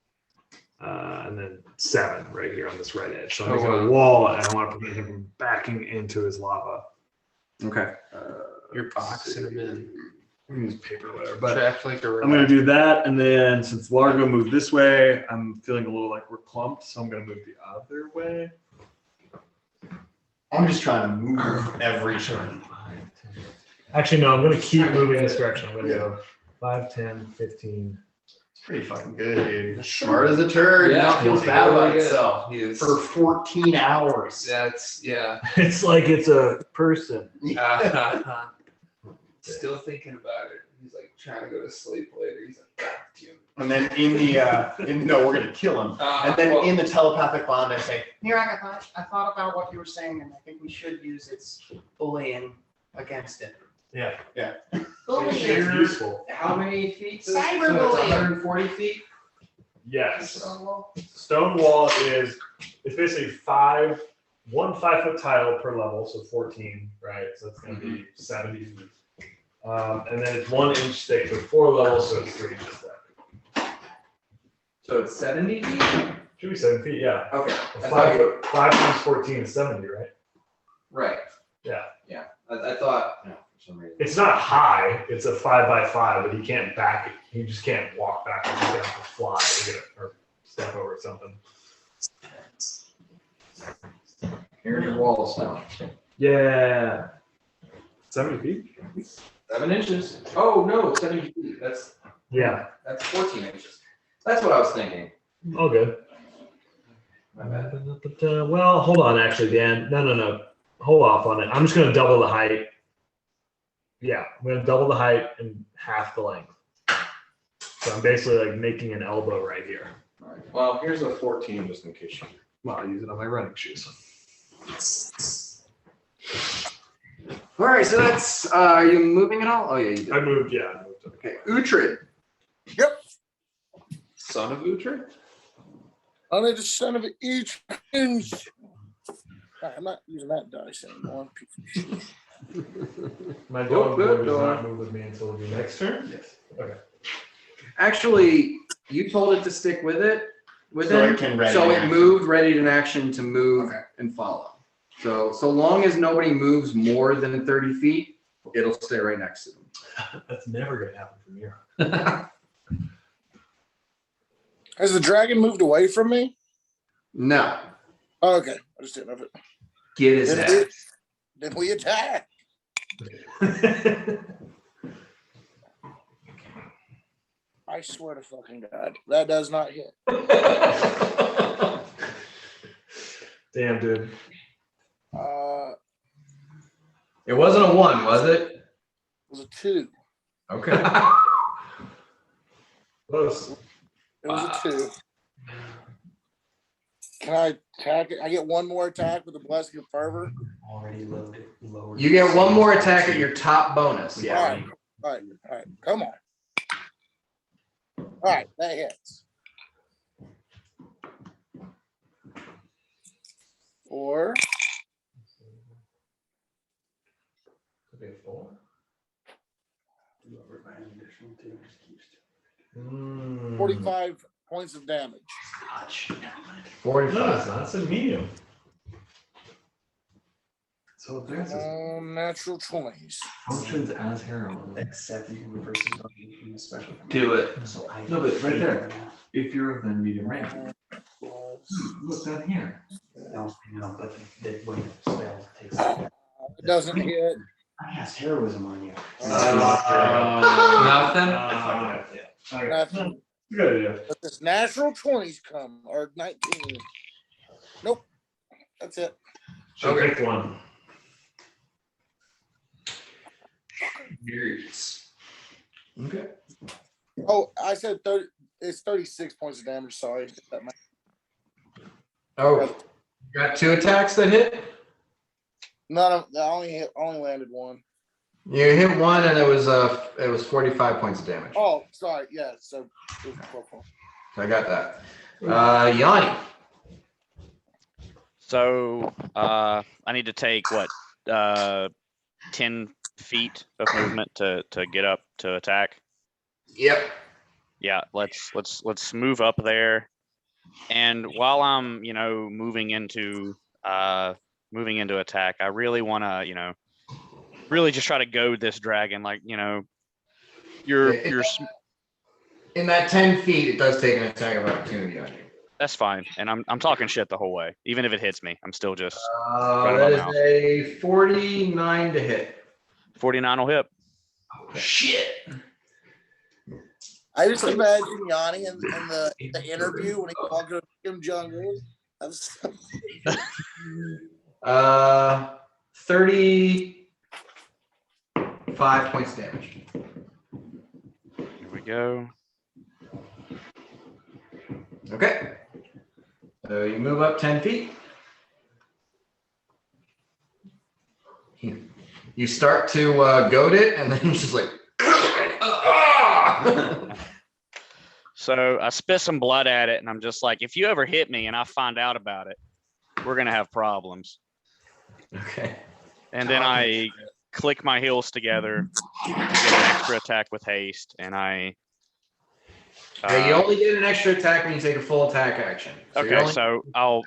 and then 7 right here on this right edge. So I'm making a wall, and I want to prevent him from backing into his lava. Okay. You're boxing him in. We can use paper or whatever. But Trapped like a I'm going to do that, and then since Largo moved this way, I'm feeling a little like we're clumped, so I'm going to move the other way. I'm just trying to move every turn. Actually, no, I'm going to keep moving this direction. I'm going to go 5, 10, 15, Pretty fucking good, dude. Smart as a turd. Yeah, Now feels bad about itself. He is. For 14 hours. That's yeah. It's like it's a person. Still thinking about it. He's like trying to go to sleep later. He's like, God damn it. And then in the, no, we're gonna kill him. And then in the telepathic bond, I say, Mirak, I thought about what you were saying, and I think we should use its bullying against it. Yeah. Bullying. It's useful. How many feet? So it's Cyberbullying. 140 feet. Yes. Stone wall is it's basically one 5-foot tile per level, so 14, right? So that's going to be 70 feet. And then it's 1 inch thick with 4 levels, so it's 3 inches thick. So it's 70 feet. Should be 7 feet, yeah. Okay. Five times 14 is 70, right? Right. Yeah. Yeah. I thought. No, for some reason. It's not high. It's a 5x5, but he can't back it. He just can't walk back. He has to fly to get it or step over something. Here's your walls now. Yeah. 70 feet? 7 inches. Oh no, 70 feet. That's 14 inches. That's what I was thinking. All good. My bad. Well, hold on, actually, Dan. No. Hold off on it. I'm just going to double the height. Yeah, I'm going to double the height and half the length. So I'm basically like making an elbow right here. All right. Well, here's a 14 just in case you. Well, I'll use it on my running shoes. All right, so that's. Are you moving at all? Oh yeah, you did. I moved. Okay, Uhtred. Yep. Son of Uhtred? Only the son of each. I'm not using that dice anymore. My dog good does dog. not move with me until your next turn. Yes. Okay. Actually, you told it to stick with it. So it can ready So in it action. moved, ready in action to move Okay. and follow. So long as nobody moves more than 30 feet, it'll stay right next to them. That's never going to happen from here. Has the dragon moved away from me? No, Oh, okay. I just didn't know if it. get his Then we, ass. then we attack. I swear to fucking God, that does not hit. Damn, dude. It wasn't a 1, was it? It was a 2. Okay. Close. It was a 2. Can I attack it? I get one more attack with the blessing of fervor. Already loaded. Lowered. You get one more attack at your top bonus. Yeah. All right. Come on. All right, that hits. 4. Could be a 4. Lowered by an additional 2. Just keeps 45 points of damage. touch. 45. No, it's not. It's a medium. So there's Natural 20s. functions as heroin. Except you can reverse it in a special. Do it. So I No, but right there. If you're of the medium range, look down here. No, but the way the spell takes. It doesn't hit. I cast heroism on you. Nothing? Okay. Nothing. Good idea. But this natural 20s come, or 19. Nope. That's it. So pick one. Years. Okay. Oh, I said 30. It's 36 points of damage. Sorry. That might- Oh, you got 2 attacks that hit? None of. I only landed one. You hit 1 and it was 45 points of damage. Oh, sorry. Yeah. So. It was 12 points. So I got that. Yanni. So I need to take what 10 feet of movement to get up to attack. Yep. Yeah, let's move up there. And while I'm moving into attack, I really want to really just try to goad this dragon. Like you're In that 10 feet, it does take an attack of opportunity on you. that's fine. And I'm talking shit the whole way. Even if it hits me, I'm still just That is a 49 to hit. 49 will hit. Shit. I just imagine Yanni in the interview when he walked up Kim Jong-un. 35 points damage. Here we go. Okay. So you move up 10 feet. You start to goad it, and then you're just like, So I spit some blood at it, and I'm just like, if you ever hit me and I find out about it, we're gonna have problems. okay. And then I click my heels together to get an extra attack with haste, and I. You only get an extra attack when you take a full attack action. So I'll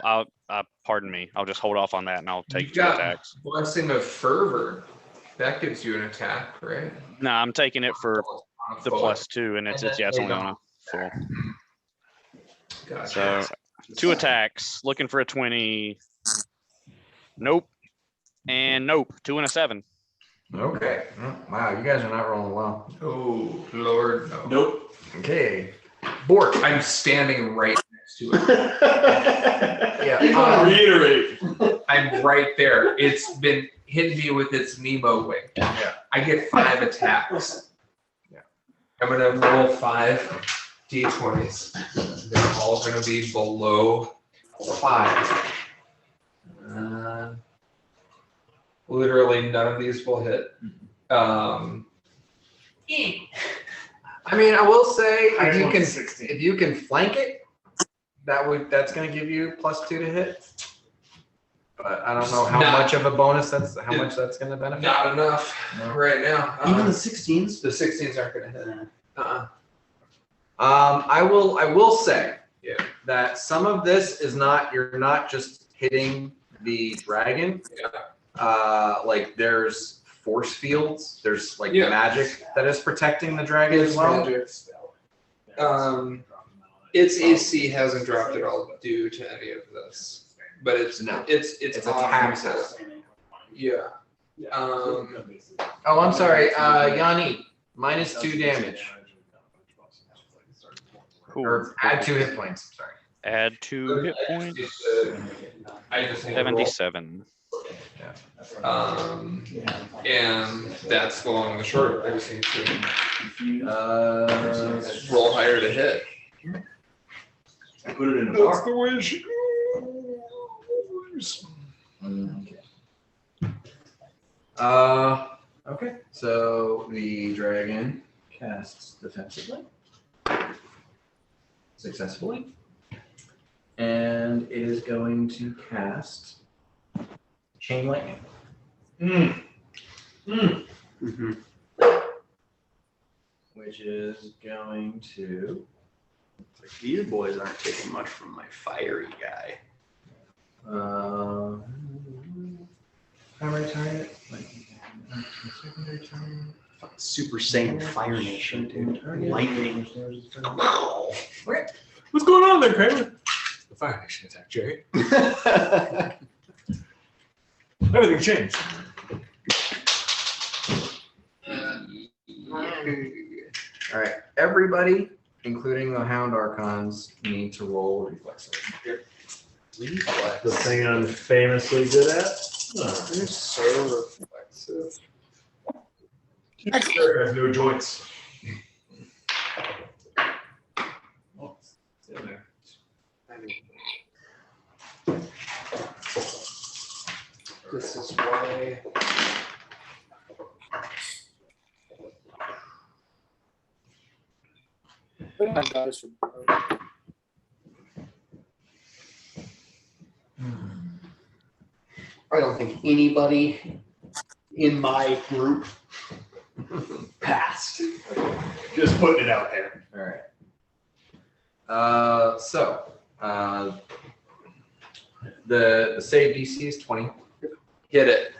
pardon me. I'll just hold off on that, and I'll take You 2 got attacks. Blessing of Fervor. That gives you an attack, right? No, I'm taking it for the +2, and it's only on a full. Gotcha. So 2 attacks, looking for a 20. Nope. And nope. 2 and a 7. Okay. Wow, you guys are not rolling well. Oh, Lord, no. Nope. Okay. Bort. I'm standing right next to it. Yeah. I just want to reiterate. I'm right there. It's been hitting me with its Nemo wing. Yeah. I get 5 attacks. Yeah. I'm gonna roll 5 d20s. They're all gonna be below 5. Literally none of these will hit. I mean, I will say -16. if you can flank it, that's going to give you +2 to hit. But I don't know how much of a bonus much that's going to benefit. Not enough right now. Even the 16s? The 16s aren't gonna hit. I will say that some of this is you're not just hitting the dragon. Like there's force fields. There's magic that is protecting the dragon as well. Magic. Its AC hasn't dropped at all due to any of this, but it's attack test. Yeah. Oh, I'm sorry, Yanni, -2 damage. Cool. Or add 2 hit points. Sorry. Add 2 hit points. I just need to roll. 77. And that's the long and the short. I just need to roll higher to hit. I put it in a bar. the way she goes. Okay. So the dragon casts defensively successfully, and it is going to cast chain lightning. Which is going to. These boys aren't taking much from my fiery guy. Primary target. Secondary target. Super Saiyan Fire Nation, dude. Lightning. Okay. What's going on there, Kramer? The Fire Nation attack, Jerry. Everything changed. All right, everybody, including the Hound Archons, need to roll reflexes. The thing I'm famously good at. You're so reflexive. Sure, has no joints. Oh, it's in there. This is why. I don't think anybody in my group passed. Just putting it out there. All right. The save DC is 20. Hit it.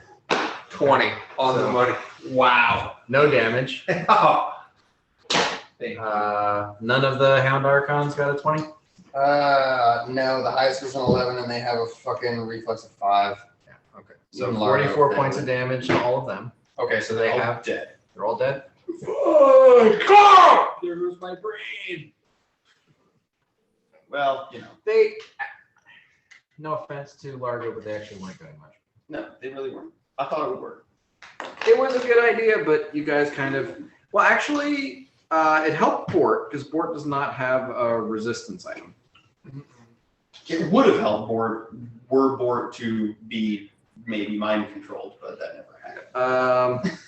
20 on the money. Wow. No damage. Oh. None of the Hound Archons got a 20. No, the highest was an 11, and they have a fucking reflex of 5. Yeah. Okay. So Even Largo 44 points of damage to all of them. Okay, so They they're all have- dead. They're all dead. God! There goes my brain. Well, They, no offense to Largo, but they actually weren't doing much. no, they really weren't. I thought it would work. It was a good idea, but you guys kind of, well, actually, it helped Bort because Bort does not have a resistance item. It would have helped Bort, were Bort to be maybe mind controlled, but that never happened.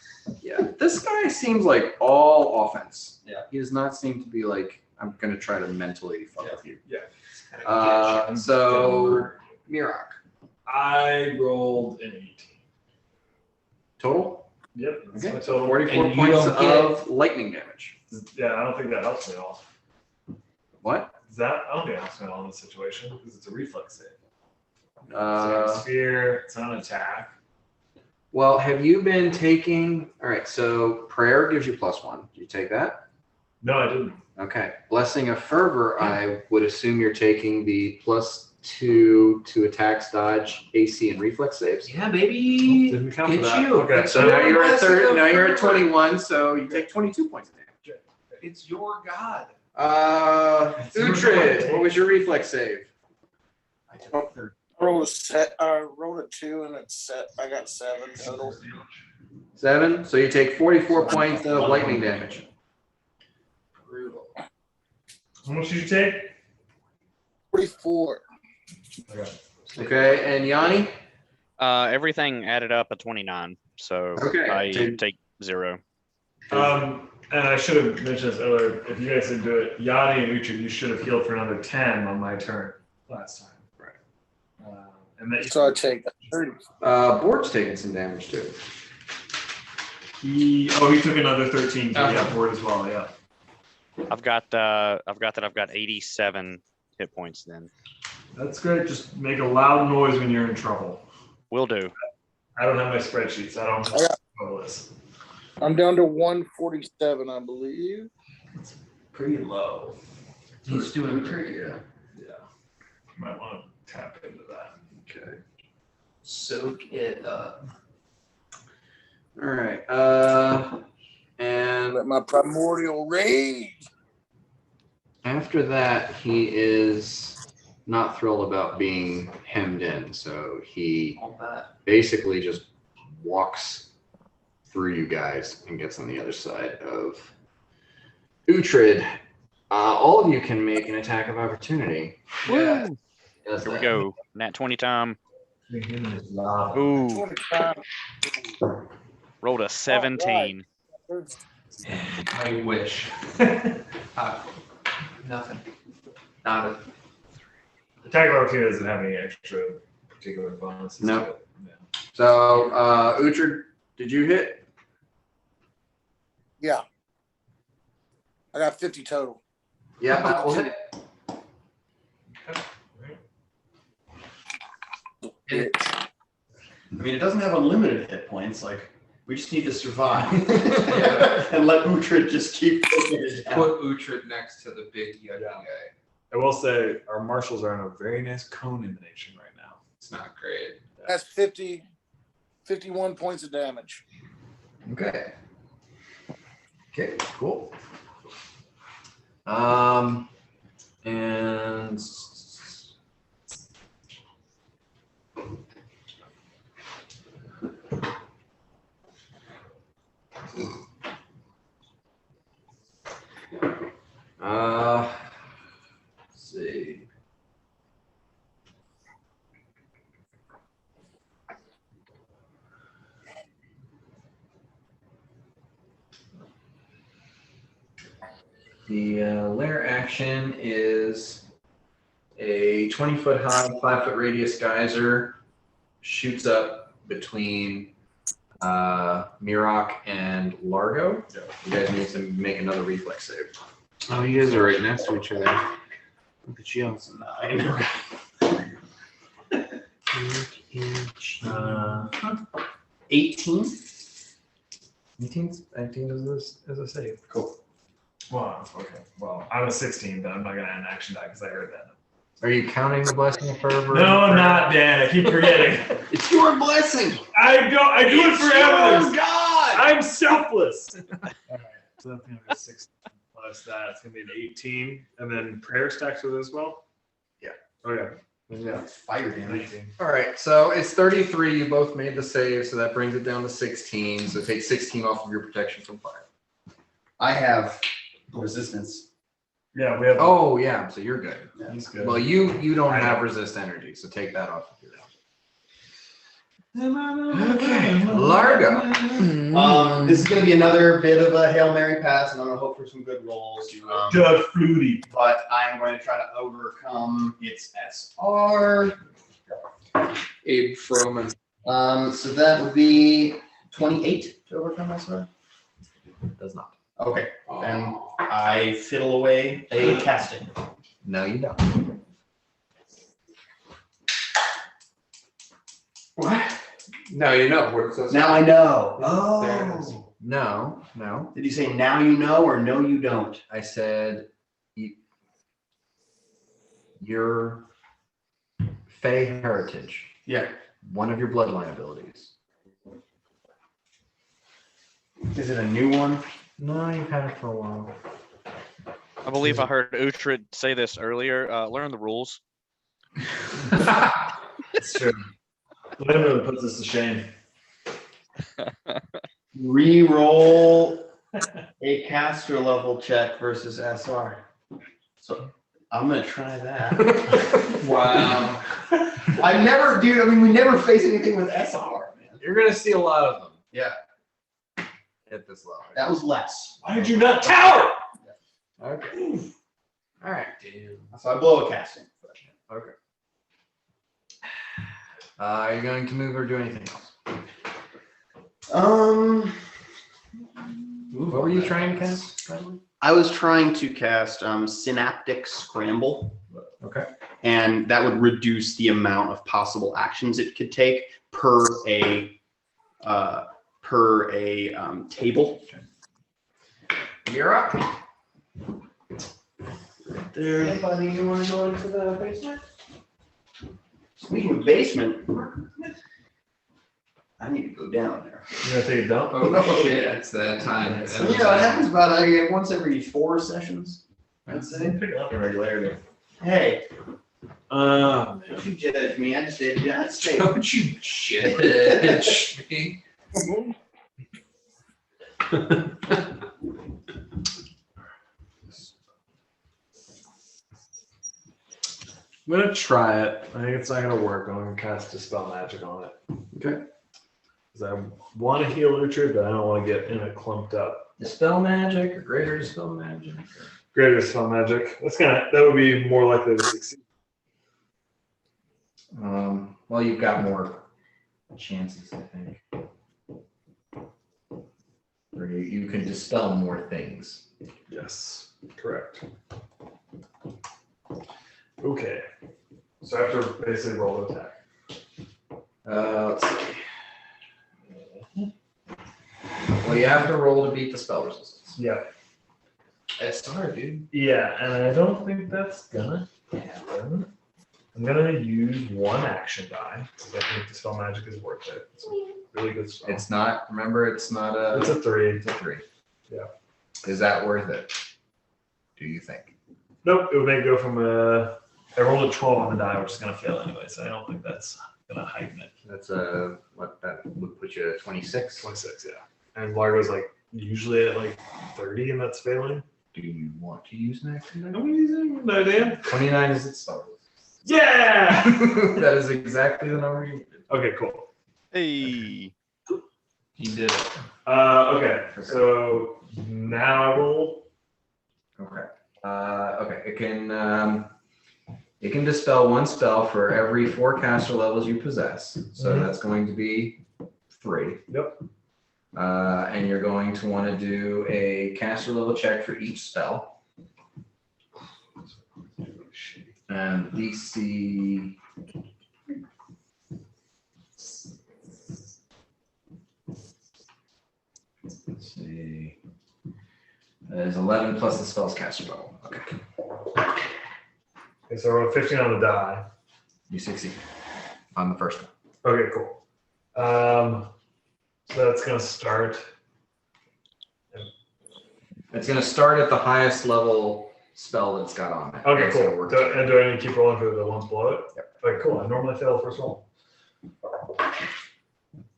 Yeah, this guy seems like all offense. Yeah. He does not seem to be like, I'm gonna try to mentally fuck with you. Yeah. So Mirak, I rolled an 18. total? Yep. That's Okay, my so total. 44 And you points don't get- of lightning damage. Yeah, I don't think that helps me at all. What? I don't think that helps me at all in this situation because it's a reflex save. It's Uh, a sphere. It's not an attack. well, have you been taking? All right, so prayer gives you +1. Do you take that? No, I didn't. Okay. Blessing of fervor. I would assume you're taking the +2 to attacks, dodge, AC, and reflex saves. Yeah, baby. Didn't count for It's that. you. Okay. So now you're at Blessing of now you're at fervor. 21. So you take 22 points of damage. It's your god. Uhtred, what was your reflex save? I took third. I rolled a 2 and it's set. I got 7 total. 7. So you take 44 points of lightning damage. Brutal. How much did you take? 44. Okay. Okay, and Yanni? Everything added up at 29, so Okay. I take 0. And I should have mentioned this earlier. If you guys didn't do it, Yanni and Uhtred, you should have healed for another 10 on my turn last time. Right. And that So I take 30. Bort's taking some damage too. he took another 13 yeah, board as well. Yeah. I've got 87 hit points then. That's great. Just make a loud noise when you're in trouble. Will do. I don't have my spreadsheets. I don't know this. I'm down to 147, I believe. Pretty low. He's doing pretty good. Yeah. You might want to tap into that. Okay. Soak it up. All right. And Let my primordial rage. after that, he is not thrilled about being hemmed in, so he All that. basically just walks through you guys and gets on the other side of Uhtred. All of you can make an attack of opportunity. Woo! Does Here we that. go. Nat 20 time. Wow. Ooh, 25. rolled a 17. I wish. Nothing. Not a. Attack of opportunity doesn't have any extra particular bonuses. No. to it. Yeah. So, Uhtred, did you hit? Yeah. I got 50 total. Yeah, that will hit. Bitch. I mean, it doesn't have unlimited hit points. Like, we just need to survive. And let Uhtred just keep pushing it down. Put Uhtred next to the big yucky guy. I will say our marshals are in a very nice cone emanation right now. It's not great. That's 51 points of damage. Okay. Okay, cool. And let's see. The lair action is a 20-foot high, 5-foot radius geyser, shoots up between Mirak and Largo. You guys need to make another reflex save. Oh, you guys are right next to each other. Look at you. 18? 18 is a save. Cool. Wow. Okay. Well, I'm a 16, but I'm not gonna add an action die because I heard that. Are you counting the blessing of fervor? No, I'm not, Dan. I keep forgetting. It's your blessing. I do it for evidence. God! I'm selfless. So that's gonna be 16 plus that. It's gonna be an 18, and then prayer stacks with it as well. Yeah. Okay. Yeah. Fire damage. 19. All right, so it's 33. You both made the save, so that brings it down to 16. So take 16 off of your protection from fire. I have resistance. Yeah, we have. Oh yeah, so you're good. He's good. Well, you don't have resist energy, so take that off of your. Okay, Largo. This is going to be another bit of a Hail Mary pass, and I'm going to hope for some good rolls. Doug Flutie. But I'm going to try to overcome its SR. Aid from So that would be 28 to overcome SR. Does not. Okay, then I fiddle away a casting. No, you don't. What? Now you know what it says. Now I know. There it is. Oh. No. Did you say now you know or no you don't? I said your Fey heritage. Yeah. One of your bloodline abilities. Is it a new one? No, you've had it for a while. I believe I heard Uhtred say this earlier. Learn the rules. It's true. Glenn really puts us to shame. Reroll a caster level check versus SR. So I'm gonna try that. Wow. I never do. I mean, we never face anything with SR, man. You're gonna see a lot of them Yeah, at this level. that was less. Why did you not tower? Okay. All right. So I blow a casting. Okay. Are you going to move or do anything else? What were you trying to cast? I was trying to cast Synaptic Scramble. Okay. And that would reduce the amount of possible actions it could take per a table. You're up. There. Hey, buddy, you want to go into the basement? Speaking of basement, I need to go down there. You gonna take a dump? Oh shit, it's that time. You know, it happens about once every 4 sessions, I'd say. I'm picking up in regularity. Hey, Man. don't you judge me. I just did that. Don't you judge me. I'm gonna try it. I think it's not gonna work. I'm gonna cast Dispel Magic on it. Okay. Because I want to heal Uhtred, but I don't want to get in it clumped up. Dispel magic or greater dispel magic? Greater Dispel Magic. That would be more likely to succeed. Well, you've got more chances, I think. Or you can dispel more things. Yes, correct. Okay. So I have to basically roll the attack. Let's see. Well, you have to roll to beat the spell resistance. Yeah. SR, dude. Yeah, and I don't think that's gonna happen. I'm gonna use one action die because I think Dispel Magic is worth it. It's a really good spell. It's not. Remember, it's not a. It's a 3. It's a 3. Yeah. Is that worth it? Do you think? Nope. It would make it go from a. I rolled a 12 on the die, which is gonna fail anyway, so I don't think that's gonna heighten it. That's a what? That would put you at 26. 26, yeah. And Largo's like usually at like 30, and that's failing. Do you want to use an action? I'm using no idea. 29 is its spell. Yeah. That is exactly the number you did. Okay, cool. Hey. He did it. Okay. So now I roll. Okay. Okay. It can dispel one spell for every 4 caster levels you possess. So that's going to be 3. Yep. And you're going to want to do a caster level check for each spell. And DC. Let's see. That is 11 plus the spell's caster level. Okay. Okay, so I rolled 15 on the die. You succeed on the first one. Okay, cool. So that's gonna start. It's going to start at the highest level spell that's got on it. Okay, It's gonna cool. work And do I need to keep rolling for the ones below it? Yep. Okay, cool. I normally fail the first roll.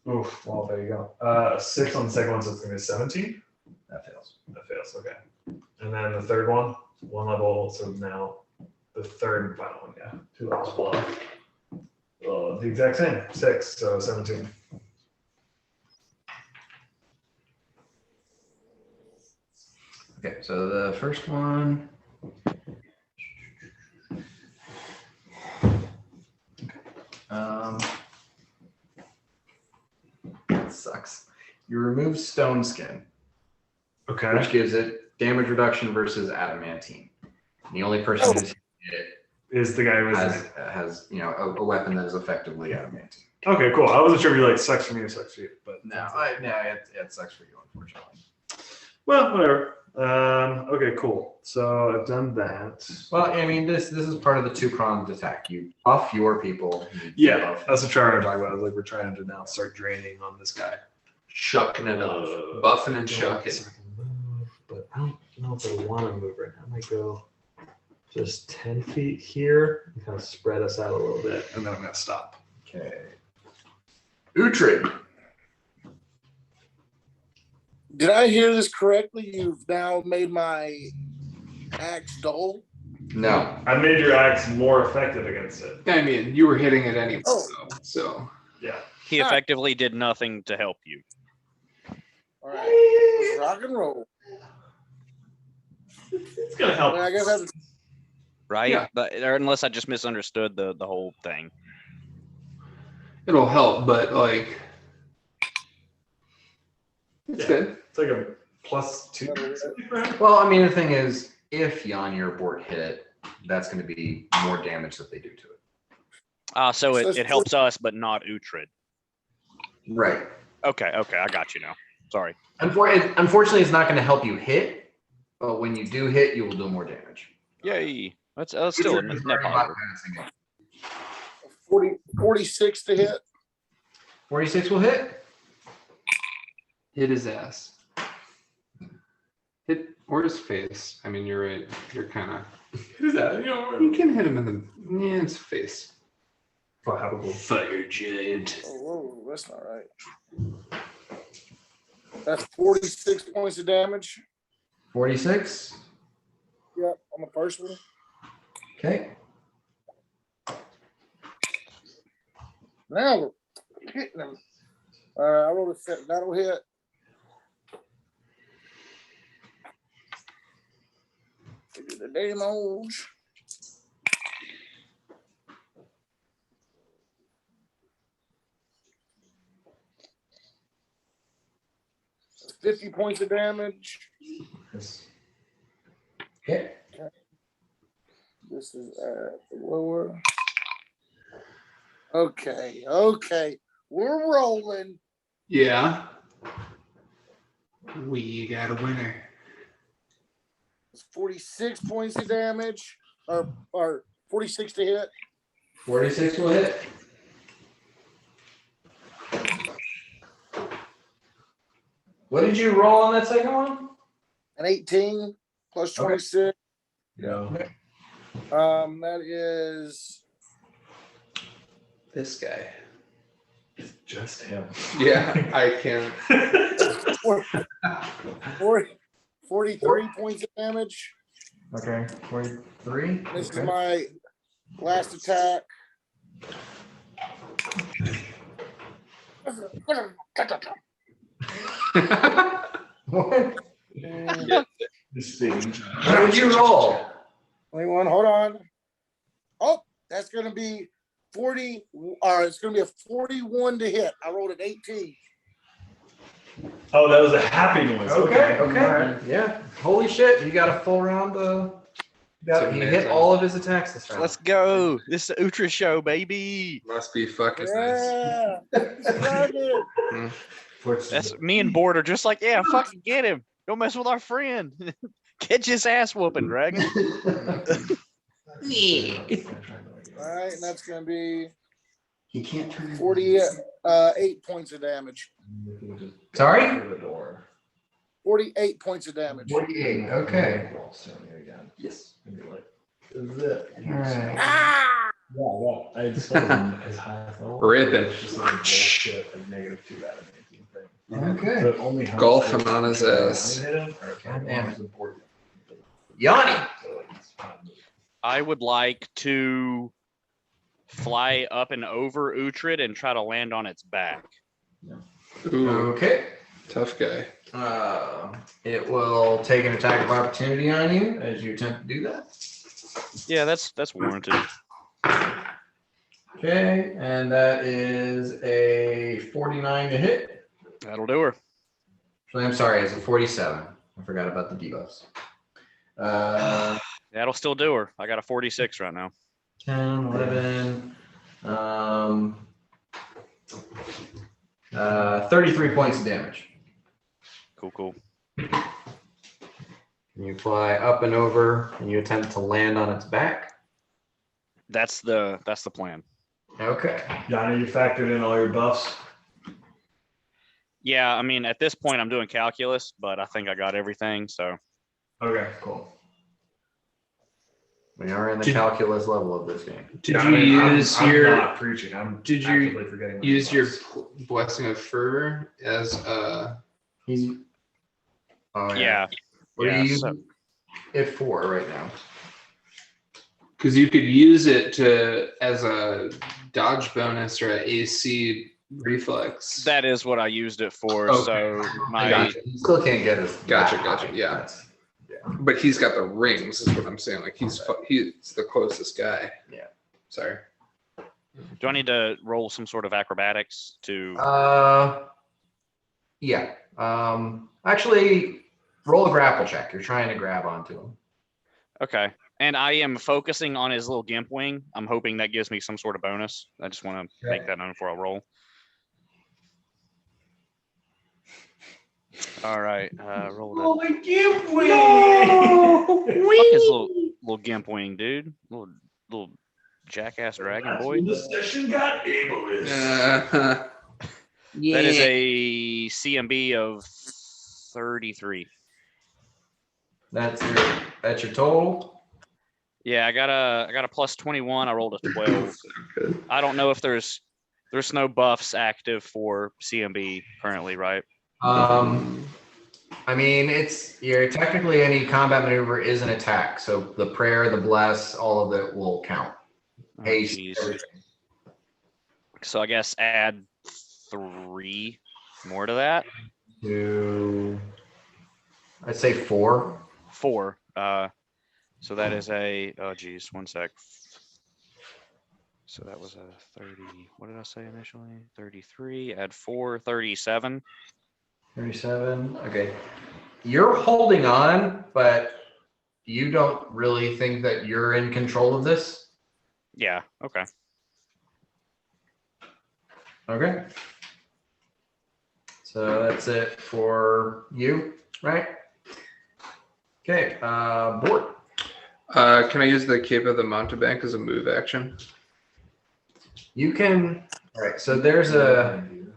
Oof. Well, there you go. 6 on the second one, so it's gonna be 17. That fails. That fails. Okay. And then the third one level. So now the third and final one. Yeah, 2 levels below. The exact same. 6. So 17. Okay, so the first one. That sucks. You remove stone skin, Okay. which gives it damage reduction versus adamantine. The only person who's hit Is the guy who is has a weapon that is effectively adamantine. Okay, cool. I wasn't sure if you like sucks for me or sucks for you, but It sucks for you, unfortunately. well, whatever. Okay, cool. So I've done that. Well, I mean, this is part of the two-pronged attack. You buff your people. Yeah, that's what Charlie was talking about. Like we're trying to now start draining on this guy. Shucking it off. Buffing and shucking. But I don't know if I want to move right now. I might go just 10 feet here and kind of spread us out a little bit, and then I'm gonna stop. Okay. Uhtred. Did I hear this correctly? You've now made my axe dull? No. I made your axe more effective against it. I mean, you were hitting it anyway, Oh. so. Yeah. He effectively did nothing to help you. All right, let's rock and roll. It's gonna help. I guess that's Right? Yeah. But, or unless I just misunderstood the whole thing. It'll help, but like. It's Yeah. good. It's like a +2. Well, I mean, the thing is, if Yanni or Bort hit it, that's going to be more damage that they do to it. So it helps us, but not Uhtred. Right. Okay, I got you now. Sorry. Unfortunately, it's not going to help you hit, but when you do hit, you will do more damage. Yay. That's still a net positive. 46 to hit. 46 will hit. Hit his ass. Hit or his face. I mean, you're right. You're kind of. Who's that? You can hit him in the. Yeah, it's face. Probable. Fire giant. Oh, whoa, that's not right. That's 46 points of damage. 46. Yep, on the first one. Okay. Now we're hitting him. I rolled a set. That'll hit. The damage. That's 50 points of damage. Okay. This is lower. Okay, we're rolling. Yeah. We got a winner. It's 46 points of damage, or 46 to hit. 46 will hit. What did you roll on that second one? An 18 plus 26. No. That is This guy. Just him. Yeah, I can. 43 points of damage. Okay. 43. This is my last attack. What? This thing. What did you roll? 21, hold on. Oh, that's going to be 40, it's going to be a 41 to hit. I rolled an 18. Oh, that was a happy noise. Okay. All right. Yeah. Holy shit! You got a full round. You hit all of his attacks this round. Let's go. This is the Uhtred show, baby. Must be fucking nice. Yeah. That's me and Bort are just like, yeah, fucking get him. Don't mess with our friend. Catch his ass whooping, Dragon. All right, and that's going to be He can't turn 48 points of damage. Sorry? The door. 48 points of damage. 48. Okay. Yes. Is it? All right. Ah! Yeah. I just told him as high as level. Rip it. It's just like bullshit, like -2 out of 18 thing. Okay. So it only helps Golfing if on his you ass. hit him, or if God it damn harms the board. Yanni. So, like, it's fine. I would like to fly up and over Uhtred and try to land on its back. Ooh, Okay. tough guy. It will take an attack of opportunity on you as you attempt to do that. Yeah, that's warranted. Okay, and that is a 49 to hit. That'll do her. Actually, I'm sorry, it's a 47. I forgot about the debuffs. That'll still do her. I got a 46 right now. 10, 11, 33 points of damage. Cool. You fly up and over, and you attempt to land on its back. That's the plan. Okay. Yanni, you factored in all your buffs. Yeah, I mean, at this point, I'm doing calculus, but I think I got everything. So Okay, cool. We are in the calculus level of this game. Did Yeah, you I mean, use I'm your not preaching. I'm did you actively forgetting my use your buffs. blessing of fervor as He's. Oh, yeah. What are Yeah, you so- using it for right now? because you could use it to as a dodge bonus or an AC reflex. That is what I used it for. Okay. So my Gotcha. You still can't get us. Gotcha, yeah. But he's got the rings, is what I'm saying. Like he's the closest guy. Yeah. Sorry. do I need to roll some sort of acrobatics to? Yeah. Actually, roll a grapple check. You're trying to grab onto him. Okay. And I am focusing on his little gimp wing. I'm hoping that gives me some sort of bonus. I just want to make that known before I roll. All right. Roll that. Oh, my gimp wing! Fuck his little gimp wing, dude. Little jackass dragon That's boy. when the session got ableist. That is a CMB of 33. That's your total. Yeah, I got a plus 21. I rolled a 12. I don't know if there's no buffs active for CMB currently, right? I mean, you're technically any combat maneuver is an attack. So the prayer, the bless, all of it will count. Oh, Haste, jeez. everything. So I guess add 3 more to that. I'd say 4. 4. So that is oh geez, one sec. So that was a 30. What did I say initially? 33. Add 4, 37. 37. Okay. You're holding on, but you don't really think that you're in control of this? Yeah. Okay. Okay. So that's it for you, right? Okay. Board. Can I use the Cape of the Mountebank as a move action? You can. All right. So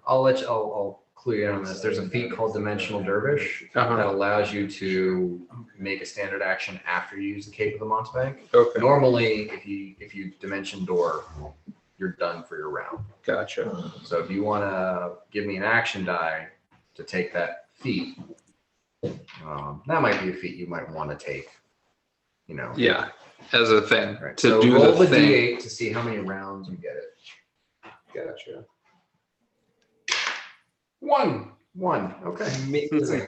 I'll clue you in on this. There's a feat called Dimensional Dervish that allows you to make a standard action after you use the Cape of the Mountebank. Okay. Normally, if you dimension door, you're done for your round. Gotcha. So if you want to give me an action die to take that feat, that might be a feat you might want to take. Yeah, as a thing Right. to So do roll the the thing. D8 to see how many rounds you get it. Gotcha. 1. Okay. Amazing.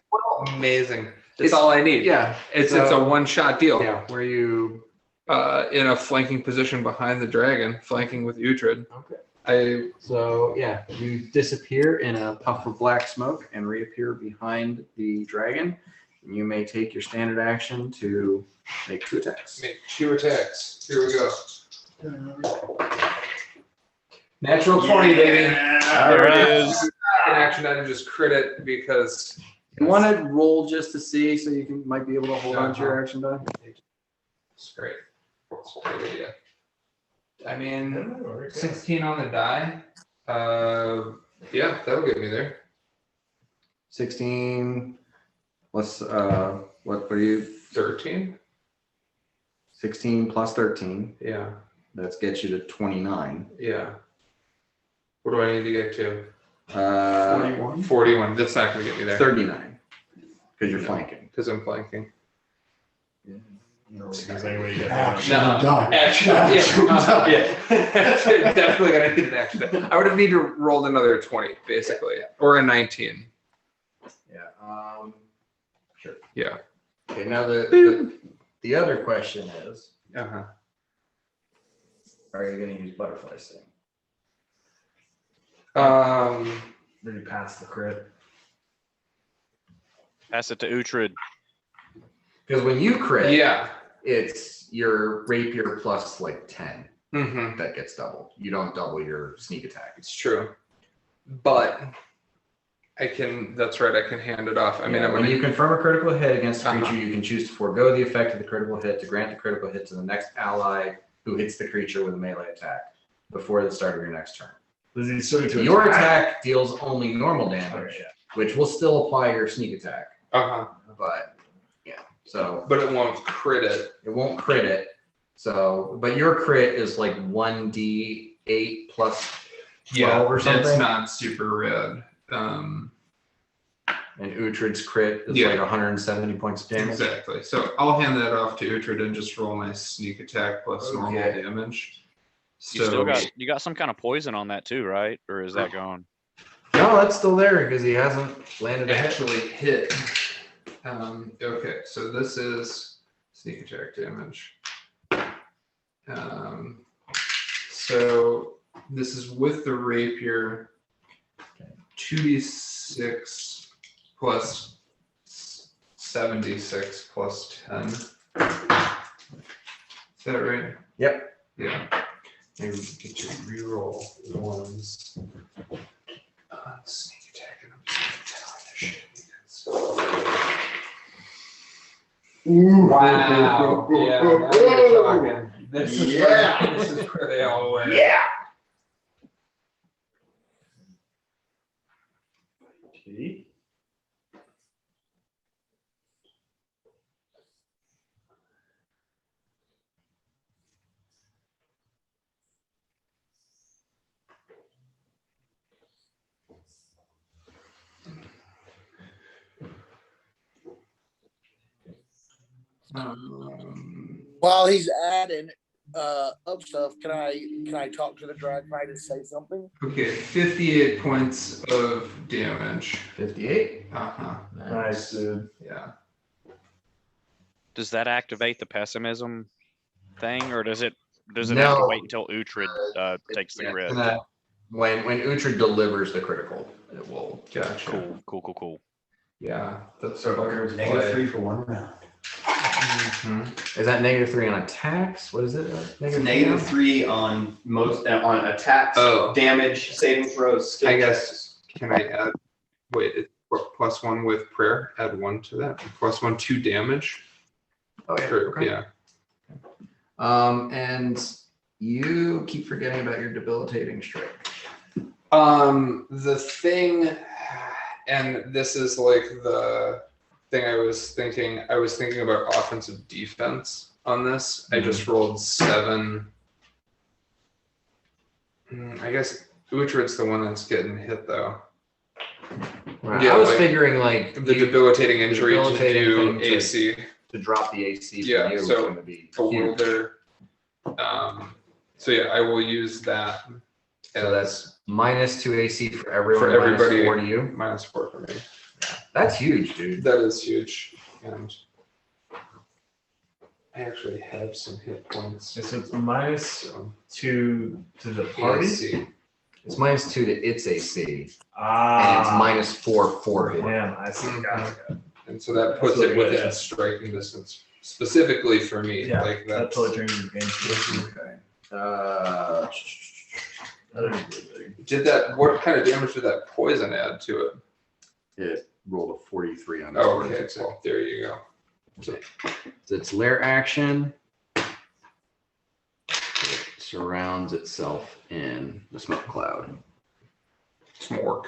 Amazing. That's It's- all I need. Yeah. It's a one-shot deal. Yeah. Where you. In a flanking position behind the dragon, flanking with Uhtred. Okay. So yeah, you disappear in a puff of black smoke and reappear behind the dragon. You may take your standard action to make 2 attacks. Make 2 attacks. Here we go. Natural 20, baby. There it is. An action item, just crit it because You want to roll just to see, so you might be able to hold on to your action die. it's great. It's a great idea. I mean, 16 on the die. Yeah, that'll get me there. 16. What's what are you? 13. 16 plus 13. Yeah. That gets you to 29. Yeah. What do I need to get to? 41. 41. That's not going to get me there. 39. Because you're flanking. Because I'm flanking. There's any way you get Action that. done. Action. Yeah. Definitely going to need an action. I would have need to roll another 20, basically, or a 19. Yeah. Sure. Yeah. Okay. Now the other question is, Uh-huh. are you going to use butterfly sting? Then you pass the crit. Pass it to Uhtred. Because when you crit, Yeah. it's your rapier plus like 10 Mm-hmm. that gets doubled. You don't double your sneak attack. It's true. But that's right, I can hand it off. I mean, when you confirm a critical hit against a creature, Uh-huh. you can choose to forego the effect of the critical hit to grant the critical hit to the next ally who hits the creature with a melee attack before the start of your next turn. Does he swing to Your attack deals only normal damage, Okay, yeah. which will still apply your sneak attack. Uh-huh. But yeah, so But it won't crit it. it won't crit it. So, but your crit is like 1d8 plus 12 or something. It's not super red. And Uhtred's crit is Yeah. like 170 points of damage. Exactly. So I'll hand that off to Uhtred and just roll my sneak attack plus normal Okay. damage. You still got some kind of poison on that too, right? Or is that gone? No, that's still there because he hasn't landed a hit. actually hit. Okay, so this is sneak attack damage. So this is with the rapier, 2d6 plus 76 plus 10. Is that right? Yep. Yeah. Maybe we get to reroll ones. Sneak attack, and I'm just gonna tell this shit. Wow. Yeah, now you're talking. This is where they all went. Yeah. Okay. While he's adding up stuff, can I talk to the drag knight and say something? Okay, 58 points of damage. 58. Uh-huh. Nice, dude. Yeah. Does that activate the pessimism thing, or does it have to No. wait until Uhtred takes the Yeah, grid? when Uhtred delivers the critical, it will. Gotcha. Cool. Yeah. That's So fucking -3 for 1 round. Mm-hmm. Is that -3 on attacks? What is it? It's -3 on most on attacks, Oh. damage, saving throws, skill I guess. checks. Can I add? Wait, it's +1 with prayer. Add 1 to that. +1, 2 damage. Oh yeah. Or- Okay. Yeah. And you keep forgetting about your debilitating strike. The thing, and this is like the thing I was thinking about offensive defense on this. I just rolled 7. I guess Uhtred's the one that's getting hit though. Right. Yeah, I was like figuring like The debilitating injury debilitating to do thing to- AC. to drop the AC Yeah, for you so is going to be huge. Folder. So yeah, I will use that. So that's -2 AC for everyone. For everybody. -4 to you. -4 for me. That's huge, dude. That is huge. And I actually have some hit points. So it's So -2 to the party. AC. It's -2 to its AC, and it's Ah. -4 for it. Damn, I see. Gotcha. And so that puts That's it really good, within yeah. striking distance, specifically for me. Yeah, like that that's totally changes the game. Okay. That is really big. Did that? What kind of damage did that poison add to it? It rolled a 43 on Oh, okay. So there you go. It's its lair action. It surrounds itself in the smoke cloud. Smork.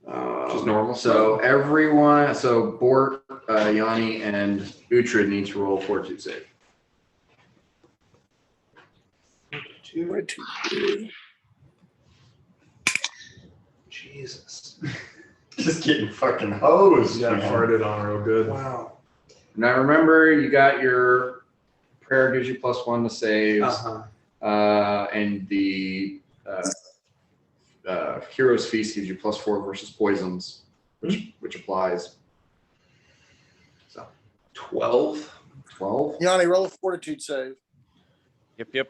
Which is normal. So everyone, so Bort, Yanni, and Uhtred need to roll fortitude save. Jesus. Just getting fucking hosed. You got man. farted on real good. Wow. Now remember, you got your prayer gives you +1 to saves, and the Hero's Feast gives you +4 versus poisons, which applies. So 12. 12. Yanni, roll a fortitude save. Yep.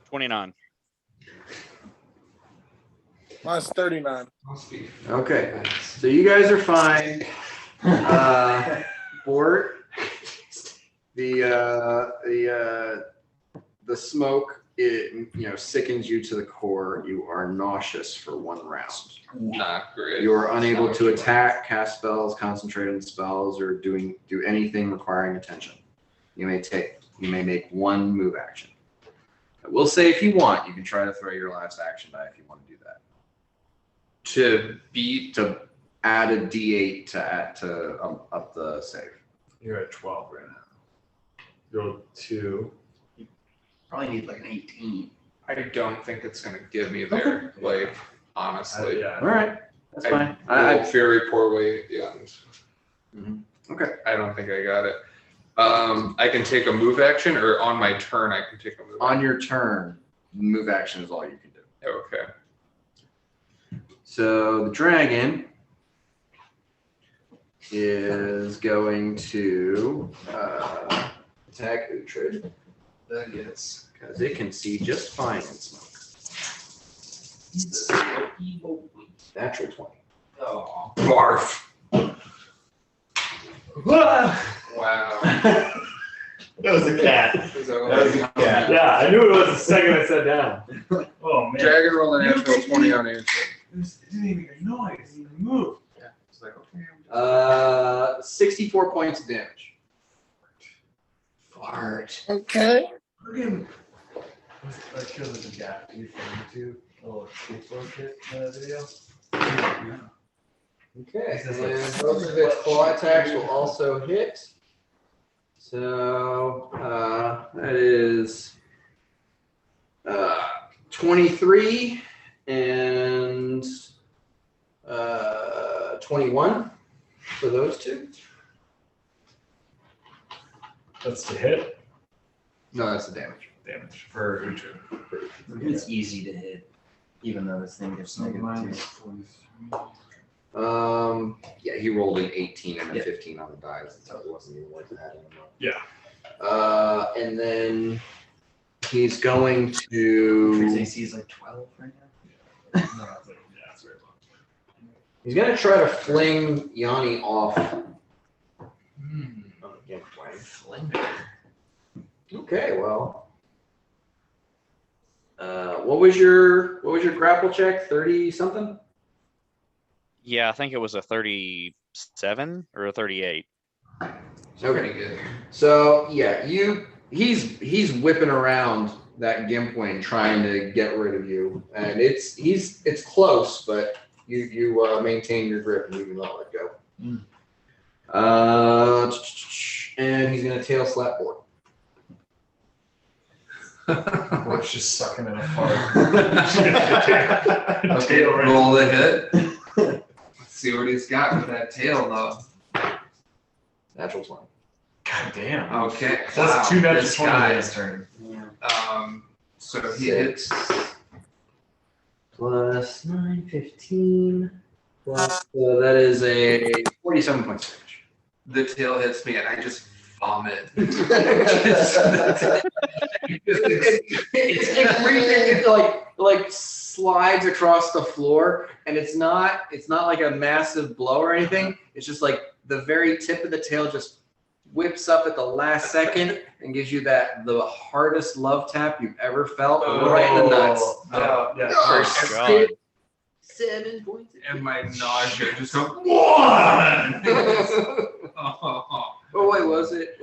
29. Mine's 39. Must be. Okay, so you guys are fine. Bort, the smoke, it sickens you to the core. You are nauseous for 1 round. Not great. You are unable to attack, cast spells, concentrate on spells, or do anything requiring attention. You may make 1 move action. I will say, if you want, you can try to throw your last action die if you want to do that. To add a D8 to up the save. You're at 12 right now. Roll 2. Probably need like an 18. I don't think it's going to give me there. Like, honestly. Yeah. All right, that's fine. I rolled very poorly at the end. Mm-hmm. Okay. I don't think I got it. I can take a move action, or on my turn, I can take a move On your turn, move action is all you can do. Okay. So the dragon is going to attack Uhtred. That gets. Because it can see just fine in smoke. Natural 20. Oh. Barf. Wow. That was a cat. So, That was a cat. Yeah, I knew it was the second I sat down. Oh man. Dragon roll a natural 20 on answer. It didn't even make a noise. It didn't even move. Yeah. It's like, okay. 64 points of damage. Fart. Okay. Friggin' I killed the cat. You from YouTube? Oh, skateboard kit video. Okay, and both of its claw attacks will also hit. So that is 23 and 21 for those two. That's the hit. No, that's the damage. Damage for Uhtred. It's easy to hit, even though this thing gets -2. Yeah, he rolled an 18 and a 15 on the dice, so it wasn't even worth that anymore. Yeah. And then he's going to. AC is like 12 right now. No, it's like, yeah, it's very low. He's gonna try to fling Yanni off. Okay, well. What was your grapple check? 30 something? Yeah, I think it was a 37 or a 38. Pretty good. So yeah, he's whipping around that Gimpwing trying to get rid of you, and it's close, but you maintain your grip and you can let go. And he's gonna tail slap Bort. Bort's just sucking it apart. Okay, roll the hit. Let's see what he's got with that tail, though. Natural 20. God damn. Okay, That's 2 natural this 20 guy. this turn. So he hits. Plus 9, 15. Plus, so that is a 47 points of damage. The tail hits me, and I just vomit. It like slides across the floor, and it's not like a massive blow or anything. It's just like the very tip of the tail just whips up at the last second and gives you the hardest love tap you've ever felt right in the nuts. Yeah. Oh, God. 7 points. And my nausea just go. One. Oh wait, what was it?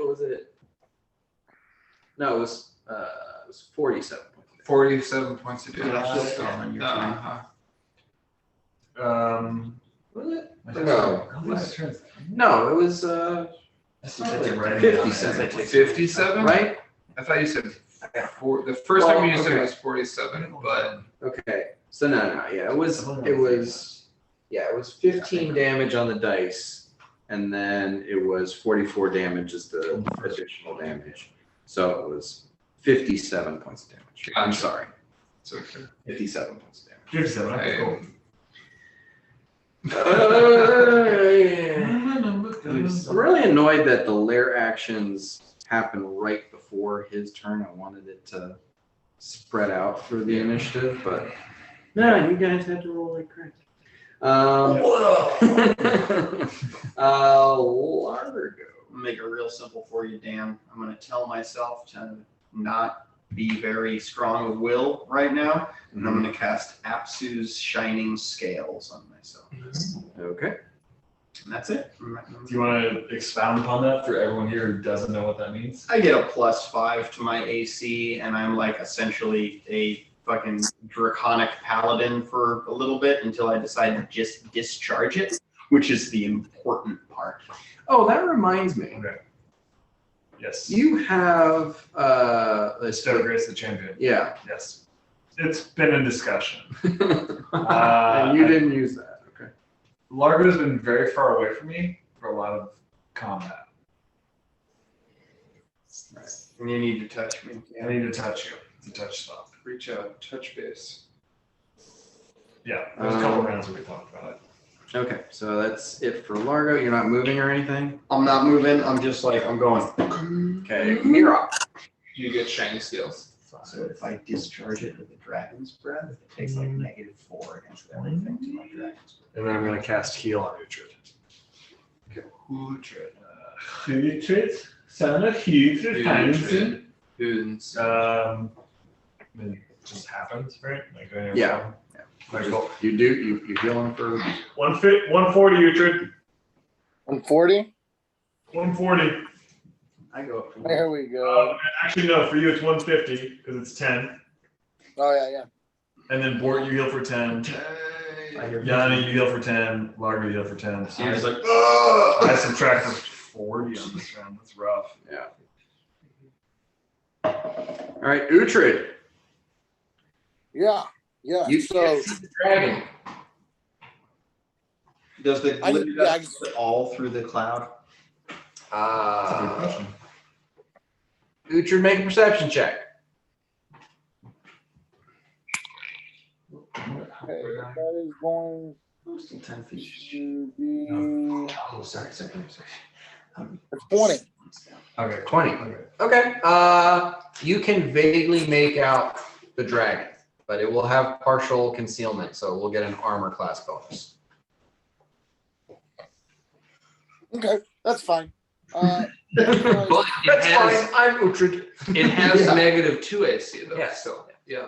No, it was 47 points of 47 points of Yeah, that's damage. just on your turn. Uh-huh. Was it? My No. turn. My turn. No, it was That's not like right 57. 57? right? I thought you said the first time you said okay. it was 47, but Okay. So no, yeah, it was 15 damage on the dice, and then it was 44 damage as the additional damage. So it was 57 points of damage. I'm Gotcha. sorry, it's okay. 57 points of damage. 57. Okay, cool. I'm really annoyed that the lair actions happen right before his turn. I wanted it to spread out for the initiative, but no, you guys had to roll like crazy. Largo. Make it real simple for you, Dan. I'm going to tell myself to not be very strong of will right now, and I'm going to cast Apsu's Shining Scales on myself. Okay. And that's it. Do you want to expound upon that for everyone here who doesn't know what that means? I get a +5 to my AC, and I'm like essentially a fucking draconic paladin for a little bit until I decide to just discharge it, which is the important part. Oh, that reminds me. Okay. Yes. You have Stowe Grace the champion. yeah. Yes. It's been in discussion. And you didn't use that. Okay. Largo's been very far away from me for a lot of combat. And you need to touch me. I need to touch you. It's a touch spot. Reach out, touch base. Yeah, there's a couple rounds where we talked about it. Okay, so that's it for Largo. You're not moving or anything? I'm not moving. I'm just like, I'm going. Okay, Mira. You get shiny scales. So if I discharge it with a dragon's breath, it takes like -4 against everything to my dragon's breath. And then I'm going to cast heal on Uhtred. Uhtred. Uhtred? Son of Uhtred Hansen. Hoons. It just happens, right? Like, Yeah. Like, cool. You heal him for 140 Uhtred. 140. 140. I go up to There we go. Actually, no, for you it's 150 because it's 10. Oh yeah. And then Bort, you heal for 10. Yanni, you heal for 10. Largo, you heal for 10. So you're just like, I subtract for 40 on this round. That's rough. yeah. All right, Uhtred. Yeah. You So can't see the dragon. does the I- glitter yeah, I- dust all through the cloud? That's a good question. Uhtred, make a perception check. okay, that is going Still 10 feet. to be Oh, sorry. 20. Okay, 20. Okay. Okay. You can vaguely make out the dragon, but it will have partial concealment, so we'll get an armor class bonus. Okay, that's fine. But That's fine. I'm Uhtred. It has Yeah. -2 AC though. Yes. So yeah.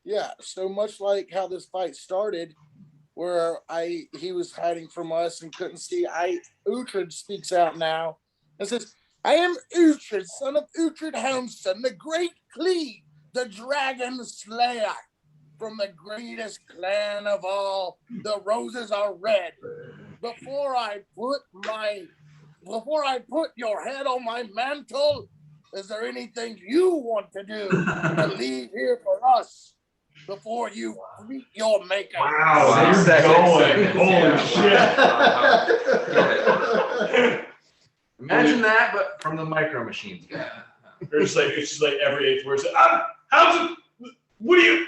Yeah, so much like how this fight started, where he was hiding from us and couldn't see, Uhtred speaks out now and says, I am Uhtred, son of Uhtred Houndson, the great Cleve, the dragon slayer. From the greatest clan of all, the roses are red. Before I put your head on my mantle, is there anything you want to do to leave here for us before you meet your maker? Wow, Wow. you're going. Holy shit. Imagine that, but from the micro machines. It's just like every eighth word. How's it? What are you?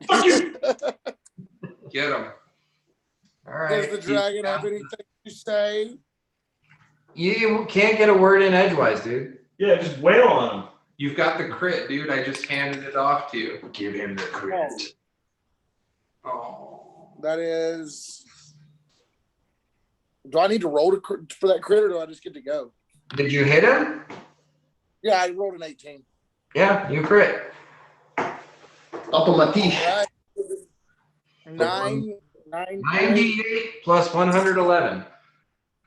Fuck you. Get him. All right. Does the dragon have anything to say? You can't get a word in edgewise, dude. Yeah, just wail on him. You've got the crit, dude. I just handed it off to you. Give him the crit. Oh. That is. Do I need to roll for that crit, or do I just get to go? Did you hit him? Yeah, I rolled an 18. Yeah, you crit. Automatique. All right. 98 98 plus 111.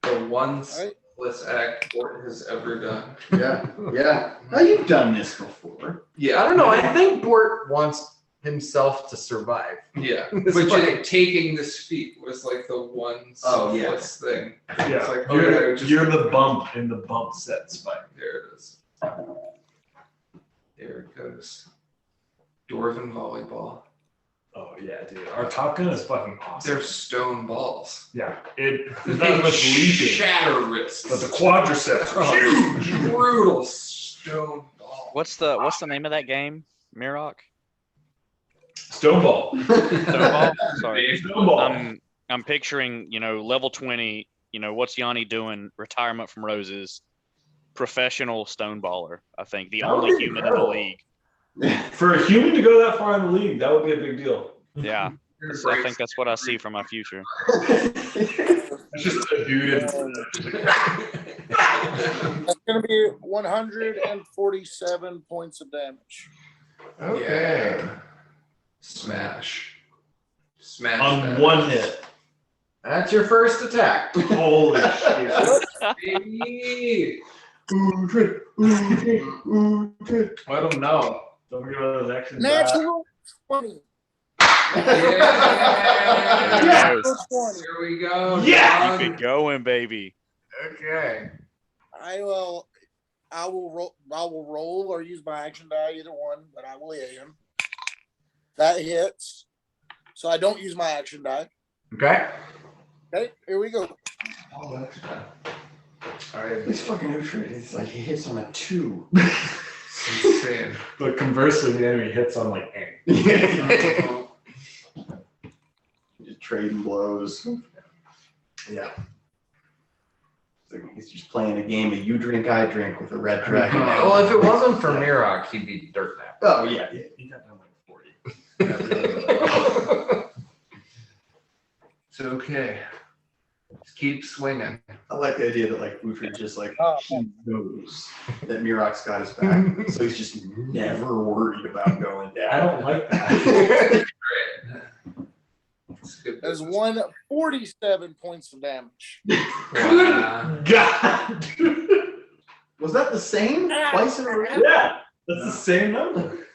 So one's All right. simplest act Bort has ever done. Yeah, yeah. Now you've done this before. Yeah, I don't know. I think Bort wants himself to survive. Yeah, This but fight. taking this feat was like the one Oh, yeah. selfless thing. Yeah, It's like, you're, okay, just- you're the bump in the bump set spike. There it is. There it goes. Dwarven volleyball. Oh yeah, dude. Our Top Gun is fucking awesome. They're stone balls. Yeah, there's not much leaping, Shatter wrists. but the quadriceps are huge. Huge, brutal stone ball. What's the name of that game? Mirok? Stoneball. Stoneball? Sorry. Stoneball. I'm picturing, level 20, what's Yanni doing? Retirement from Roses. Professional stoneballer, I think. The only human in the league. For a human to go that far in the league, that would be a big deal. Yeah. So I think that's what I see for my future. It's just a dude. That's going to be 147 points of damage. Okay. Yeah. Smash. Smash. On that. one hit. That's your first attack. Holy shit. Baby. Let him know. Don't forget about those actions. Natural 20. Yeah. Natural 20. Here we go. Yeah! Keep it going, baby. Okay. I will roll or use my action die, either one, but I will hit him. That hits. So I don't use my action die. Okay. Okay, here we go. Oh, that's bad. All right, this fucking Uhtred is like he hits on a 2. Insane. But conversely, the enemy hits on like any. Just trading blows. Yeah. He's just playing a game of you drink, I drink with a red dragon. Well, if it wasn't for Mirok, he'd be dirt nap. Oh yeah. He got down like 40. It's okay. Just keep swinging. I like the idea that like Uhtred just like Oh. he knows that Mirok's got his back, so he's just never worried about going down. I don't like that. It's good. There's 147 points of damage. Wow. God. Was that the same twice in a row? Yeah, that's the same number.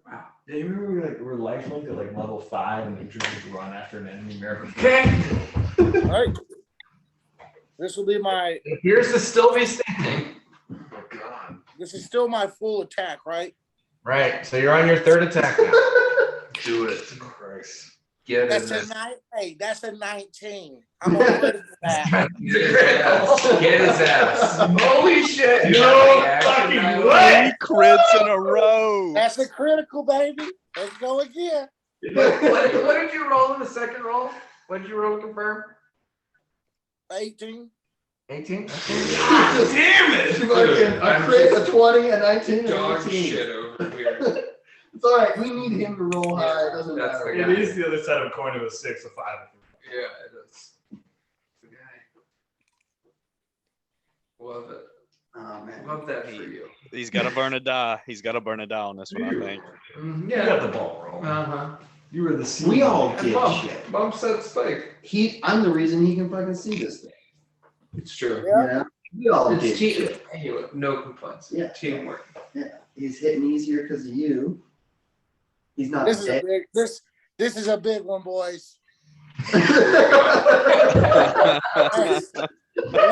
Wow. Yeah, you remember we're lifelink at like level 5 and we just run after an enemy miracle. Okay. All right. This will be my. Here's the still be standing. Oh God. This is still my full attack, right? Right. So you're on your third attack now. Do it. Christ. Get in That's there. Hey, that's a 19. I'm gonna ready for that. Get his ass. Get his ass. Holy shit. No Action fucking die. way. 3 crits in a row. That's a critical, baby. Let's go again. What did you roll in the second roll? What did you roll to confirm? 18. 18? Damn it. Fucking a crit, a 20, a 19, and Dog an 18. shit over here. It's all right. We need him to roll high. It doesn't That's matter. the It is the other side of a coin of a 6 or 5. Yeah, it is. The guy. Love it. Oh man. Love that for you. He's got to burn a die. He's got to burn a die on this one, I think. You got the ball roll. Uh-huh. You were the seed. We all And did bump. shit. Bump set spike. I'm the reason he can fucking see this thing. It's true. Yeah. You know? We all did It's shit. hey, look, no complaints. Yeah. Teamwork. He's hitting easier because of you. He's not This is a dead. big. This is a big one, boys.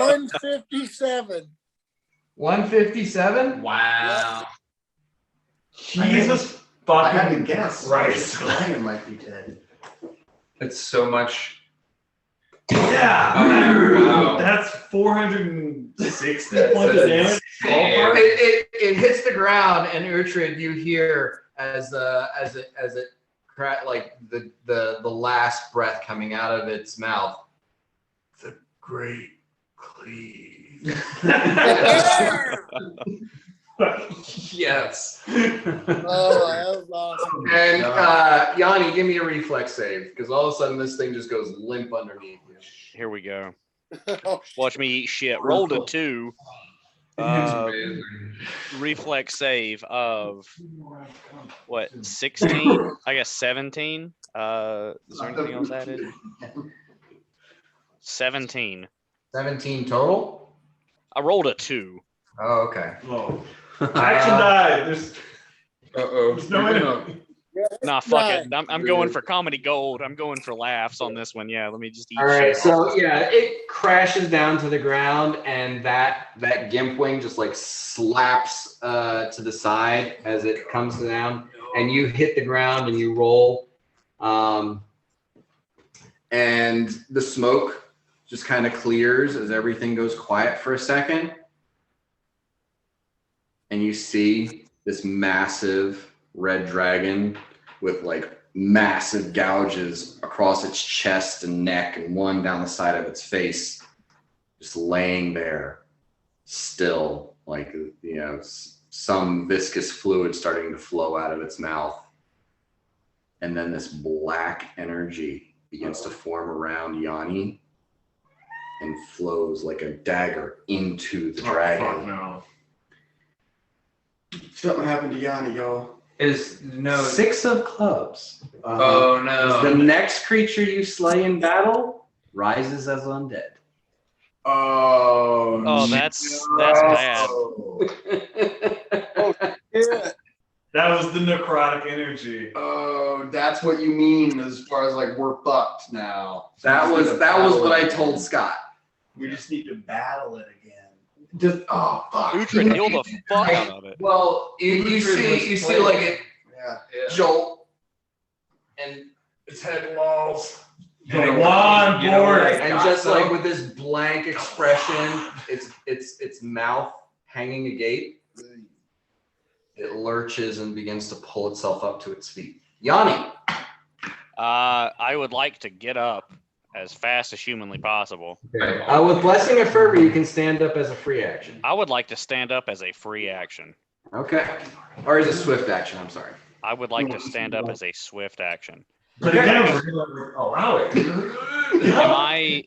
157. 157? Wow. Jesus I had to fucking guess. Christ. Dragon might be dead. It's so much. Yeah. Oh, wow. That's 460 That's points of damage. insane. It hits the ground, and Uhtred, you hear as it like the last breath coming out of its mouth. The great cleave. Yes. Oh, that was awesome. And Yanni, give me a reflex save, because all of a sudden this thing just goes limp underneath you. Here we go. Oh, Watch me eat shit. Rolled a 2. Amazing. Reflex save of what? 16? I guess 17. Is there anything else added? 17. 17 total? I rolled a 2. Oh, okay. Oh. Action die. There's Uh-oh. no enemy. Nah, fuck it. I'm going for comedy gold. I'm going for laughs on this one. Yeah, let me just eat All right, shit. so yeah, it crashes down to the ground, and that gimp wing just like slaps to the side as it comes down, and you hit the ground and you roll, and the smoke just kind of clears as everything goes quiet for a second, and you see this massive red dragon with like massive gouges across its chest and neck and one down the side of its face, just laying there still, like, you know, some viscous fluid starting to flow out of its mouth. And then this black energy begins to form around Yanni and flows like a dagger into the dragon. Oh, fuck no. Something happened to Yanni, y'all. Is no. 6 of clubs. Oh no. The next creature you slay in battle rises as undead. Oh. Oh, that's bad. Yeah. That was the necrotic energy. Oh, that's what you mean as far as like we're fucked now. That was what I told Scott. We just need to battle it again. Just fuck. Uhtred, heal the fuck out of it. Well, you see like it Yeah. jolt and its head lolls. Go on, You know what board. I And got, just though? like with this blank expression, its mouth hanging agape, it lurches and begins to pull itself up to its feet. Yanni. I would like to get up as fast as humanly possible. With Blessing of Fervor, you can stand up as a free action. I would like to stand up as a free action. Okay. Or as a swift action, I'm sorry. I would like to stand up as a swift action. But again, we're gonna allow it.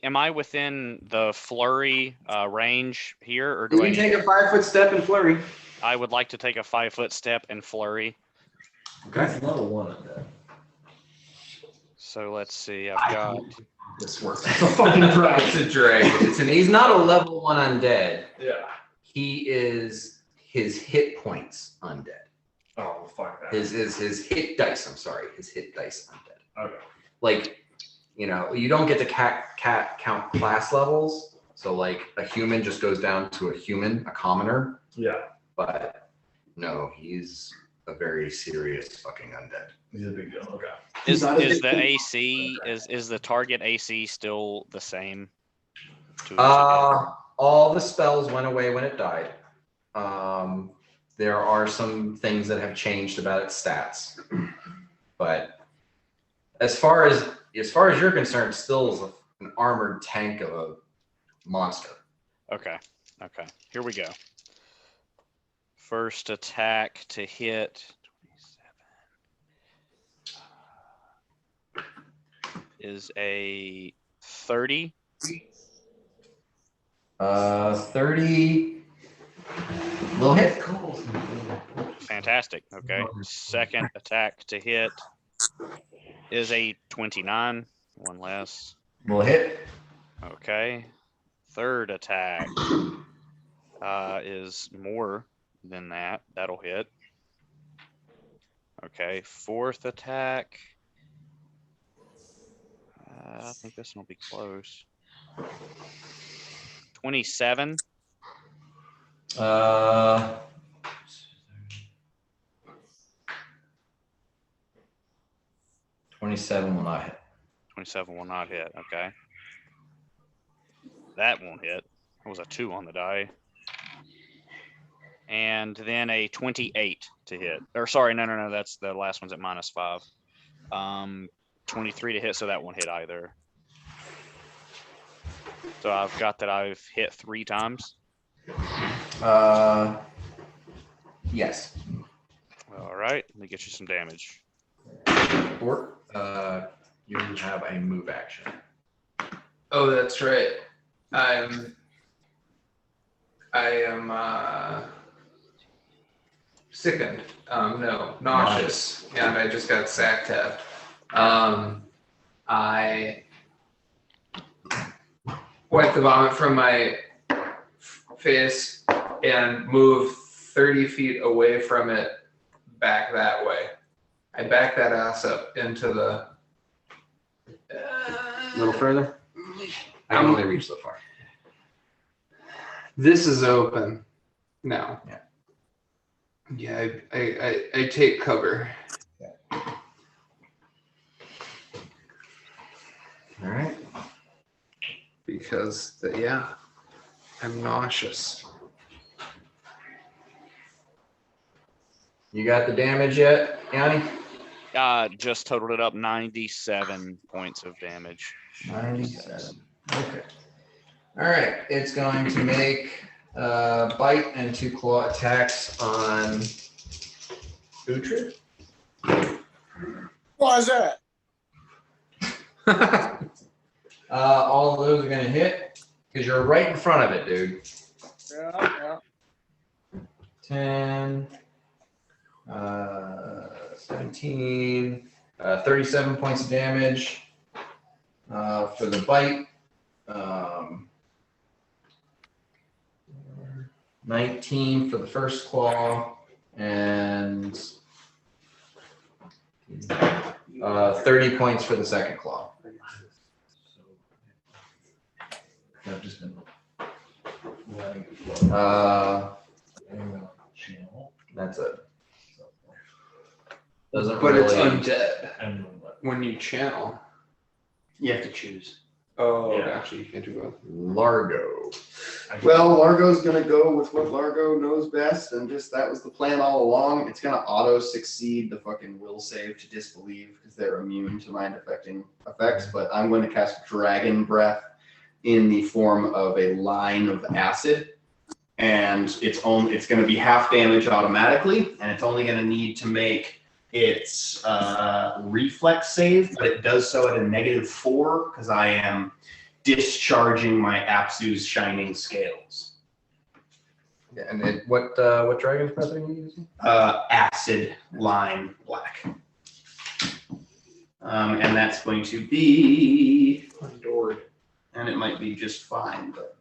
Am I within the flurry range here, or do You I can need take a 5-foot step and flurry. I would like to take a 5-foot step and flurry. Okay. level 1 of that. So let's see. I've got. This works. It's a fucking dragon. It's a dragon. He's not a level 1 undead. Yeah. He is his hit points undead. Oh, fuck that. His hit dice, I'm sorry. His hit dice undead. Okay. Like, you know, you don't get to count class levels. So like a human just goes down to a human, a commoner. Yeah. But no, he's a very serious fucking undead. He's a big deal. Okay. Is the AC is the target AC still the same? To each of you? All the spells went away when it died. There are some things that have changed about its stats, but as far as you're concerned, still is an armored tank of a monster. Okay. Here we go. First attack to hit 27 is a 30. 30 will hit. Fantastic. Okay. Second attack to hit is a 29. One less. Will hit. Okay. Third attack is more than that. That'll hit. Okay. Fourth attack. I think this one will be close. 27. 27 will not hit. 27 will not hit. Okay. That won't hit. That was a 2 on the die. And then a 28 to hit. Or sorry, no. That's the last one's at -5. 23 to hit, so that won't hit either. So I've got that I've hit 3 times. Yes. All right, let me get you some damage. Or you have a move action. Oh, that's right. I am sickened. No, nauseous, and I just got sack tapped. I wipe the vomit from my face and move 30 feet away from it back that way. I back that ass up into the. A little further. I can only reach so far. This is open now. Yeah. Yeah, I take cover. All right. Because I'm nauseous. You got the damage yet, Yanni? Just totaled it up 97 points of damage. 97. Okay. All right. It's going to make bite and 2 claw attacks on Uhtred. Why is that? All of those are going to hit because you're right in front of it, dude. Yeah. 10, 17, 37 points of damage for the bite. 19 for the first claw, and 30 points for the second claw. I've just been that's it. Doesn't But really. it's undead And when you channel. You have to choose. Oh, Yeah. actually, you can't do both. Largo. Well, Largo's gonna go with what Largo knows best, and just that was the plan all along. It's gonna auto succeed the fucking will save to disbelieve because they're immune to mind affecting effects. But I'm going to cast Dragon Breath in the form of a line of acid, and it's going to be half damage automatically, and it's only going to need to make its reflex save, but it does so at a -4 because I am discharging my Apsu's shining scales. Yeah, and what dragon's breath are you using? Acid lime black. And that's going to be Undored. and it might be just fine, but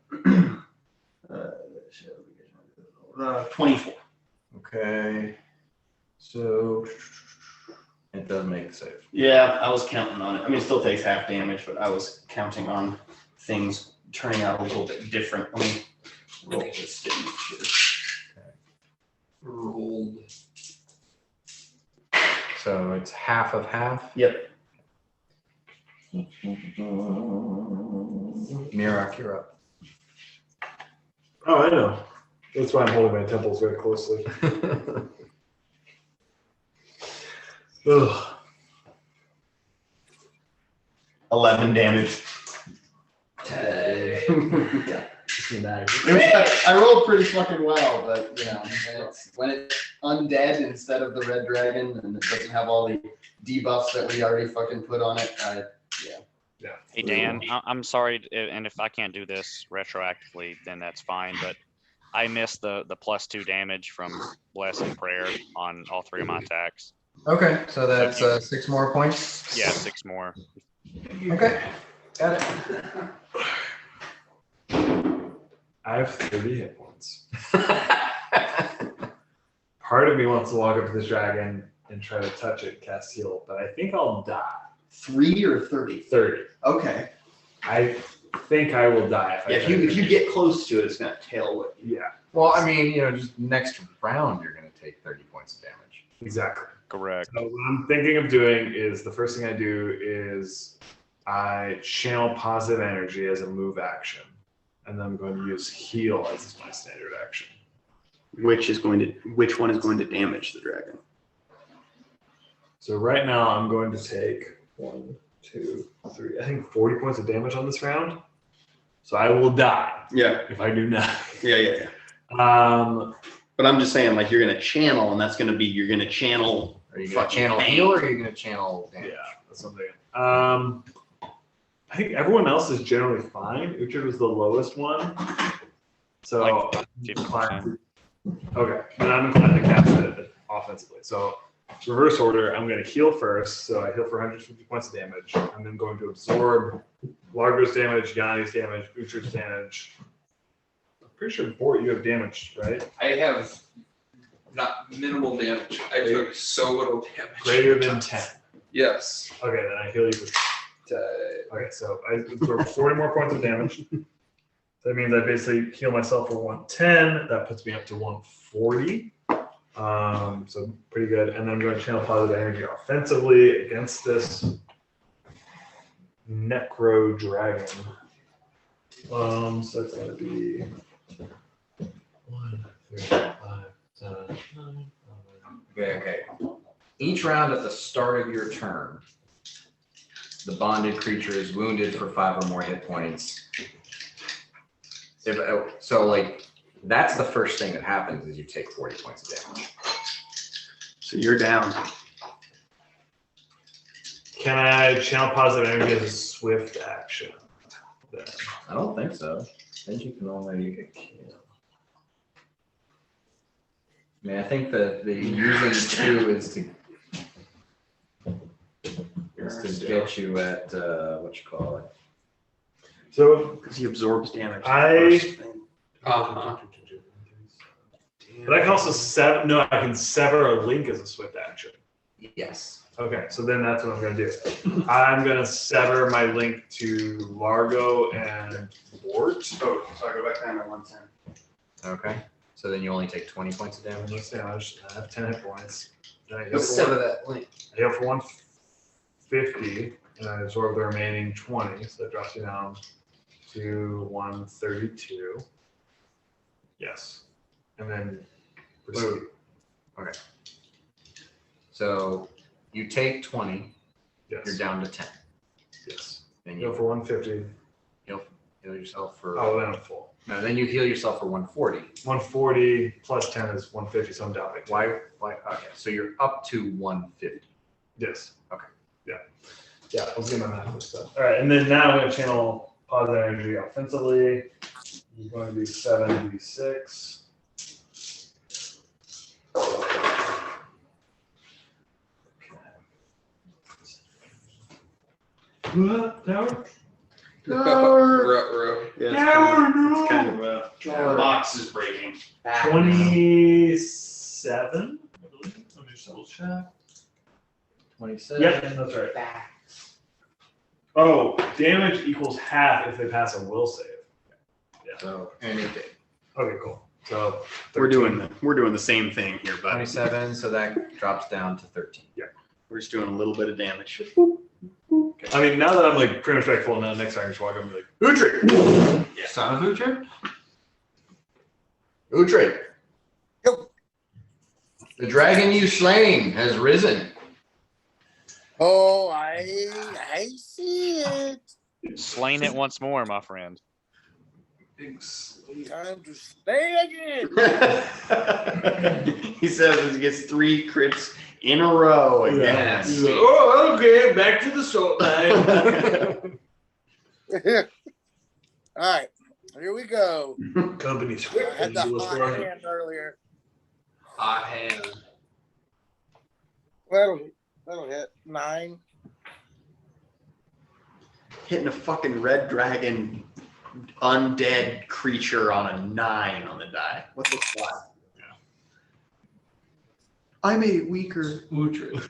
24. Okay. So it does make the save. Yeah, I was counting on it. I mean, it still takes half damage, but I was counting on things turning out a little bit different. Let me roll this damage here. Rolled. So it's half of half. Yep. Mirak, you're up. oh, I know. That's why I'm holding my temples very closely. Ugh. 11 damage. I rolled pretty fucking well, but you know, when it's undead instead of the red dragon, and it doesn't have all the debuffs that we already fucking put on it. Hey Dan, I'm sorry, and if I can't do this retroactively, then that's fine. But I missed the +2 damage from Bless and Prayer on all 3 of my attacks. Okay, so that's 6 more points. Yeah, 6 more. Okay, got it. I have 30 hit points. Part of me wants to walk up to this dragon and try to touch it, cast heal, but I think I'll die. 3 or 30? 30. Okay. I think I will die If you get close to it, it's gonna tail whip you. Yeah, Well, I mean, just next round, you're going to take 30 points of damage. exactly. Correct. So what I'm thinking of doing is the first thing I do is I channel positive energy as a move action, and then I'm going to use heal as my standard action. Which one is going to damage the dragon? So right now I'm going to take 1, 2, 3, I think 40 points of damage on this round. So I will die Yeah. if I do not. Yeah. But I'm just saying, like, you're gonna channel, and that's gonna be you're gonna channel. Are you going to channel heal or are you going to channel damage? Yeah, that's something. I think everyone else is generally fine. Uhtred was the lowest one. So Like I'm 50%. inclined okay, then I'm inclined to cast it offensively. So reverse order, I'm going to heal first. So I heal for 150 points of damage. I'm then going to absorb Largo's damage, Yanni's damage, Uhtred's damage. I'm pretty sure Bort, you have damage, right? I have not minimal damage. I took so little damage. Greater than 10. Yes. Okay, then I heal you for. Okay, so I absorb 40 more points of damage. That means I basically heal myself for 110. That puts me up to 140. So pretty good. And then I'm going to channel positive energy offensively against this Necro Dragon. So it's going to be 1, 3, 5, 7, 9, 11. Okay. Each round at the start of your turn, the bonded creature is wounded for 5 or more hit points. So, like, that's the first thing that happens is you take 40 points of damage. So you're down. Can I channel positive energy as a swift action? Then? I don't think so. I think you can only get killed. I mean, I think that the using 2 is to get you at what you call it. So Because he absorbs damage. Uh-huh. But I can also sever. No, I can sever a link as a swift action. Yes. Okay, so then that's what I'm going to do. I'm going to sever my link to Largo and Bort. Oh, so I go back down to 110. Okay. So then you only take 20 points of damage. Let's damage. I have 10 hit points. Then I heal Let's for sever one- that link. I heal for 150, and I absorb the remaining 20, so that drops you down to 132. Yes. And then proceed. Okay. So you take 20, Yes. you're down to 10. Yes. Then Heal you for 150. heal yourself for. Oh, then I'm full. No, then you heal yourself for 140. 140 plus 10 is 150, so I'm down by 10. Why? Okay, so you're up to 150. Yes. Okay. Yeah, I'll see my math and stuff. All right, and then now I'm going to channel positive energy offensively. It's going to be 7d6. What? Tower? Ruh-roh. Yeah, Tower, no! it's kind of the box is breaking. 27, I believe. Let me just double check. 27. Yep, that's right. Oh, damage equals half if they pass a will save. So anything. Okay, cool. So We're doing the same thing here, but 27, so that drops down to 13. we're just doing a little bit of damage. I mean, now that I'm like pretty much back full, now next time I just walk up and be like, Uhtred! Son of Uhtred? Uhtred, Yo. the dragon you slain has risen. Oh, I see it. Slain it once more, my friend. Time to stay again. He says he gets 3 crits in a row again. He's like, oh, okay, back to the salt line. All right, here we go. Company's I had the hot hand earlier. Hot hand. That'll hit 9. Hitting a fucking red dragon undead creature on a 9 on the die. What the fuck? I made it weaker. Uhtred.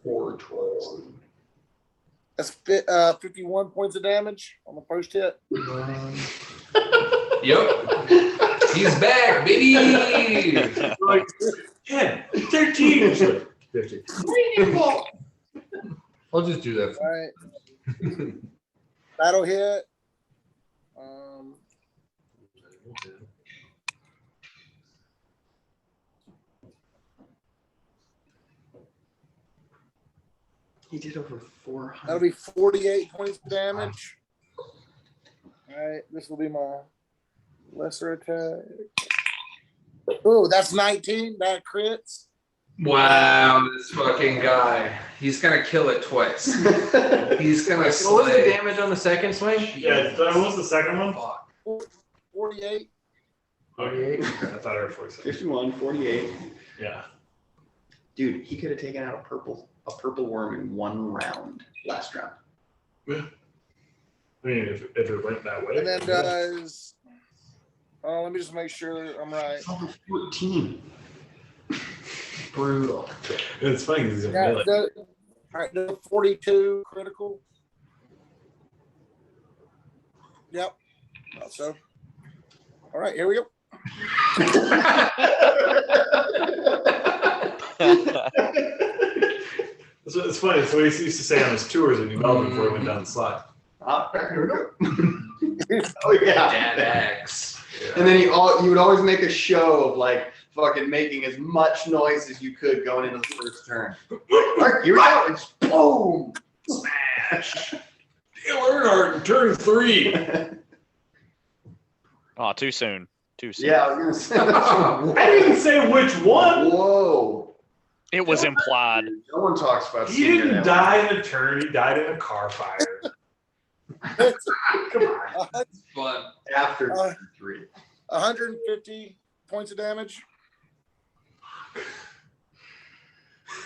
412. That's 51 points of damage on the first hit. Yep. He's back, baby. like 10, 13. It's like 50. I'll just do that. All right. That'll hit. He did over 400. That'll be 48 points of damage. All right, this will be my lesser attack. Oh, that's 19. That crits. Wow, this fucking guy. He's gonna kill it twice. He's gonna What was the slay. damage on the second swing? Yeah, what was the second one? 48. 48. I thought I heard 47. 51, 48. Yeah. Dude, he could have taken out a purple worm in 1 round last round. I mean, if it went that way. And then does. Oh, let me just make sure I'm right. 14. Brutal. It's funny because he's a Yeah, melee. all right, the 42 critical. Yep. Thought so. All right, here we go. So it's funny. It's what he used to say on his tours in New Melbourne before he went down the slide. Here we go. Oh yeah. Dad X. And then you would always make a show of like fucking making as much noise as you could going into the first turn. All right, here we go. It's boom. Smash. Dale Earnhardt in turn 3. Oh, too soon. Too soon. Yeah, I was gonna say. I didn't even say which one. Whoa. It was implied. No one talks about. He senior didn't now. die in a turn. He died in a car fire. Come on. Fun. After Uh, 3. 150 points of damage.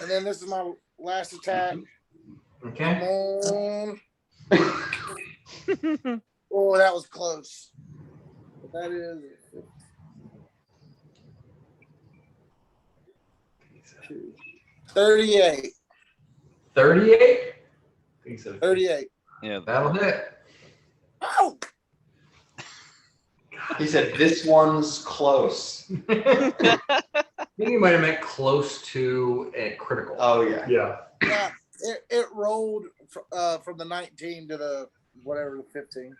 And then this is my last attack. Okay. Come on. Oh, that was close. But that is 38. 38. 38. Yeah. That'll hit. Oh! He said this one's close. I think you might have meant close to a critical. Oh yeah. Yeah. Yeah, it rolled from the 19 to the whatever, the 15.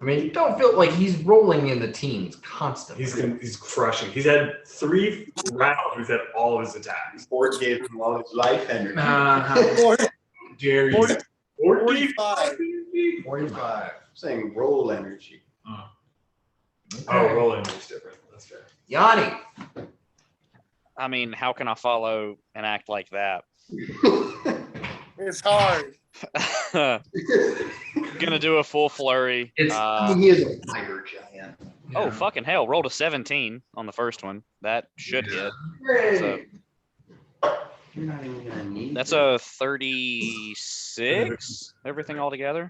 I mean, you don't feel like he's rolling in the teens constantly. He's crushing. He's had 3 rounds. He's had all of his attacks. Ford gave him all his life energy. Jerry. 45. 45. Saying roll energy. Oh, rolling is different. That's fair. Yanni. I mean, how can I follow an act like that? It's hard. Gonna do a full flurry. He is a fire giant. Oh, fucking hell. Rolled a 17 on the first one. That should hit. Great. You're not even gonna need That's a 36, everything all together.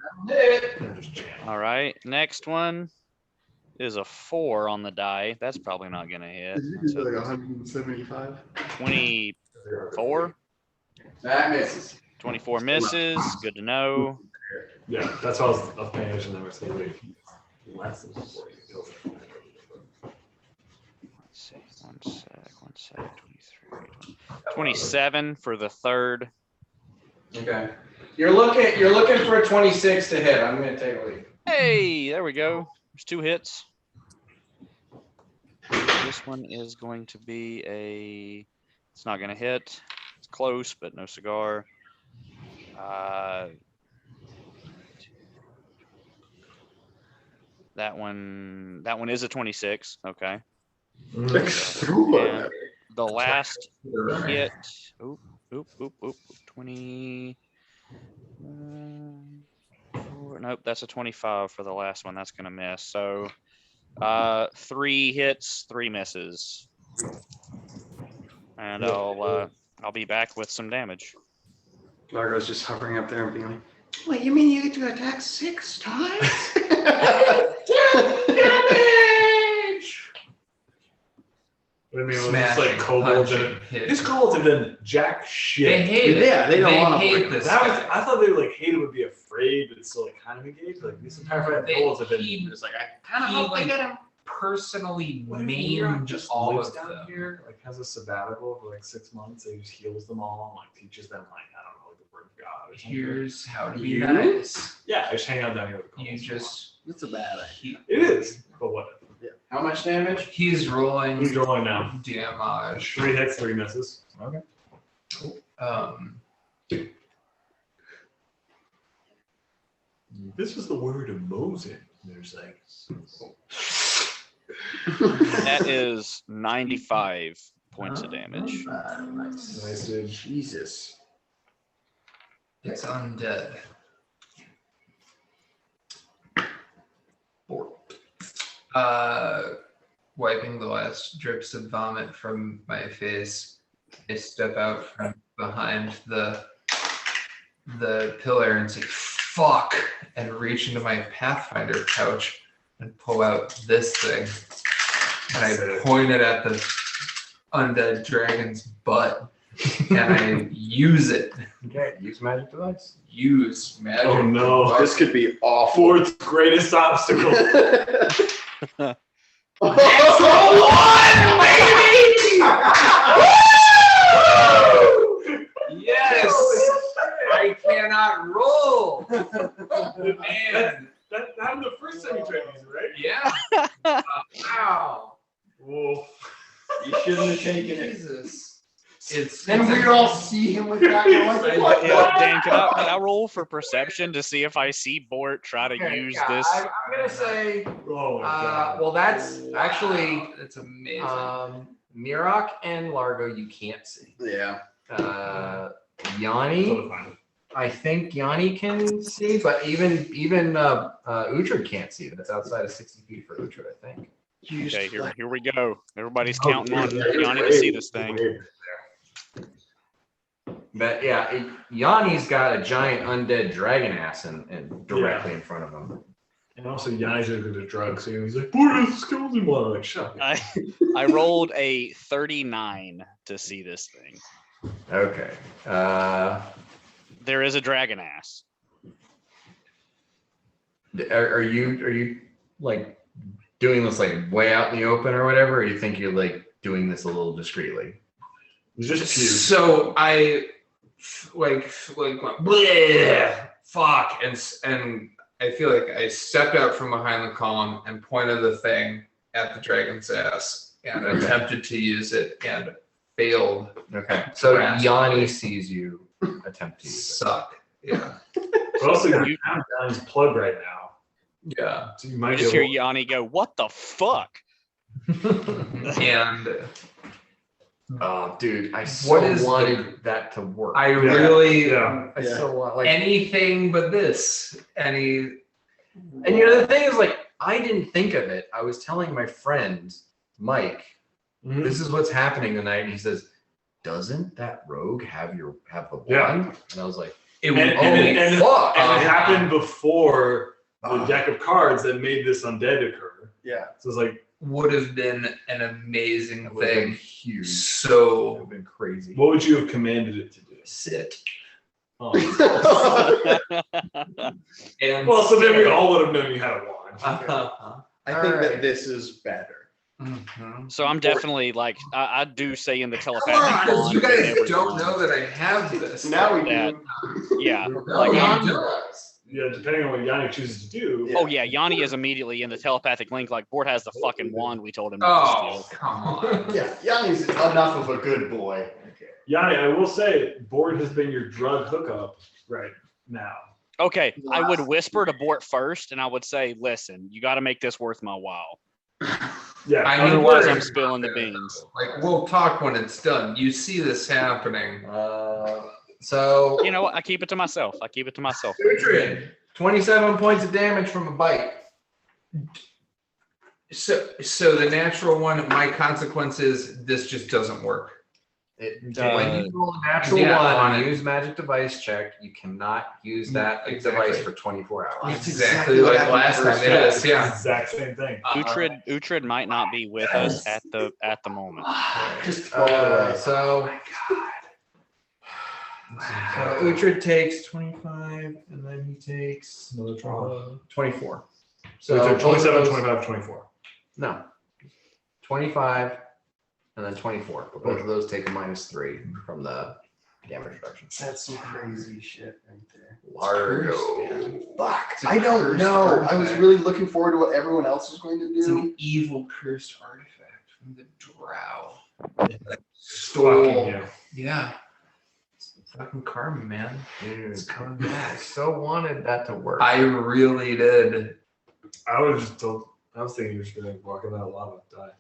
All right. Next one is a 4 on the die. That's probably not going to hit. Is it like 175? 24. That misses. 24 misses. Good to know. Yeah, that's why I was paying attention. That was going to be less than 40. One sec. 23. 27 for the third. Okay. You're looking for a 26 to hit. I'm gonna take a lead. Hey, there we go. There's 2 hits. This one is going to be it's not going to hit. It's close, but no cigar. That one is a 26. Okay. And the last hit. Oop. 20. Nope, that's a 25 for the last one. That's gonna miss. So 3 hits, 3 misses. And I'll be back with some damage. Largo's just hovering up there and being like, "Wait, you mean you get to attack 6 times?" I mean, it was Smash, just like kobolds and hit. these kobolds have been jack shit. They hate it. Yeah, they don't want to hate this. That was, guy. I thought they would like hate it, would be afraid, but still like kind of engaged. Like these terrified kobolds have been just like, I kind of hope they get him. Personally What if Mira maimed just all lives of down them. here, like has a sabbatical for like 6 months. He just heals them all, and, like teaches them like I don't know, like the word of God or something. Here's how to be You? nice. Yeah, I just hang out down here with the You kobolds. just That's a bad idea. It is, but what? How much damage? he's rolling Who's rolling now? damage. 3 hits, 3 misses. Okay. This was the word of Moses. There's like. That is 95 points of damage. Nice, dude. Jesus. It's undead. wiping the last drips of vomit from my face, I step out from behind the pillar and say, fuck, and reach into my Pathfinder pouch and pull out this thing. And I point it at the undead dragon's butt. And I use it. Okay, use magic device. Use magic. Oh no, device. This could be awful. Ford's greatest obstacle. Yes! I cannot roll! Man. That happened the first time you tried to use it, right? Yeah. Wow. Whoa. You shouldn't have taken it. Jesus. It's And we all see him with that. We're like, what the Yeah, Dan, can I roll for perception to see if I see Bort try to Okay, use yeah, this? I'm gonna say. Oh my god. Well, that's actually That's amazing. Mirok and Largo. You can't see. Yeah. Yanni. Totally fine. I think Yanni can see, but even Uhtred can't see. That's outside of 60 feet for Uhtred, I think. Okay, here we go. Everybody's counting on Yanni to see this thing. But yeah, Yanni's got a giant undead dragon ass and directly in front of him. And also, Yanni's really good at drugs. So he's like, boy, this skeleton one. I'm like, shut up. I rolled a 39 to see this thing. Okay. There is a dragon ass. Are you like doing this like way out in the open or whatever? Or you think you're like doing this a little discreetly? It's just cute. So I like bleh, fuck, and I feel like I stepped out from behind the column and pointed the thing at the dragon's ass and attempted to use it and failed. Okay. So Drastically. Yanni sees you attempt to use it. Suck. Yeah. But also, you're down Yanni's plug right now. Yeah. So you I might just hear able- Yanni go, "What the fuck?" And Oh, dude, I so What is wanted that to work. I really Yeah. I so want like anything but this. And you know the thing is like I didn't think of it. I was telling my friend Mike, this is what's happening tonight, and he says, "Doesn't that rogue have the wand?" Yeah. And I was like, It And- would and- fuck. And it happened before the Ah. deck of cards that made this undead occur. Yeah. So it's like, would have been an amazing It would have been thing. huge. It would So have been crazy. what would you have commanded it to do? sit. Oh. And Well, so then we all would have known you had a wand. I think Alright. that this is better. Mhm. So I'm definitely like I do say in the Come telepathic on, bond you with guys everyone. don't know that I have this. Now we That- do. Yeah. No, Like, you I'm- don't. Yeah, depending on what Yanni chooses to do. Yeah. Oh yeah, Yanni is immediately in the telepathic link. Like Bort has the fucking wand we told him not to Oh, steal. come on. Yeah, Yanni's enough of a good boy. Yanni, I will say, Board has been your drug hookup right now. Okay, I would whisper to Bort first, and I would say, "Listen, you got to make this worth my while. Yeah. I mean, Otherwise, we're- I'm spilling the beans." Like, we'll talk when it's done. You see this happening. So You know what? I keep it to myself. I keep it to myself. Uhtred, 27 points of damage from a bite. So the natural one, my consequence is this just doesn't work. When you roll a natural Yeah, one on and it. use magic device check, you cannot use that Exactly. device for 24 hours. That's exactly like last time. It is, yeah. Exact same thing. Uhtred might not be with us at the moment. Just throw it away. So Uhtred takes 25, and then he takes Another trauma. 24. So it's both of 27, those- 25, 24. No, 25, and then 24. But both of those take a -3 from the damage reduction. That's some crazy shit right there. Largo. Fuck. a I don't cursed know. I was artifact. really looking forward to what everyone else was going to It's do. an evil cursed artifact from the drow. Fucking yeah. Yeah. It's fucking karma, man. Dude, It's coming I back. so wanted that to work. I really did. I would just told. I was thinking you were just gonna walk in that lava and die.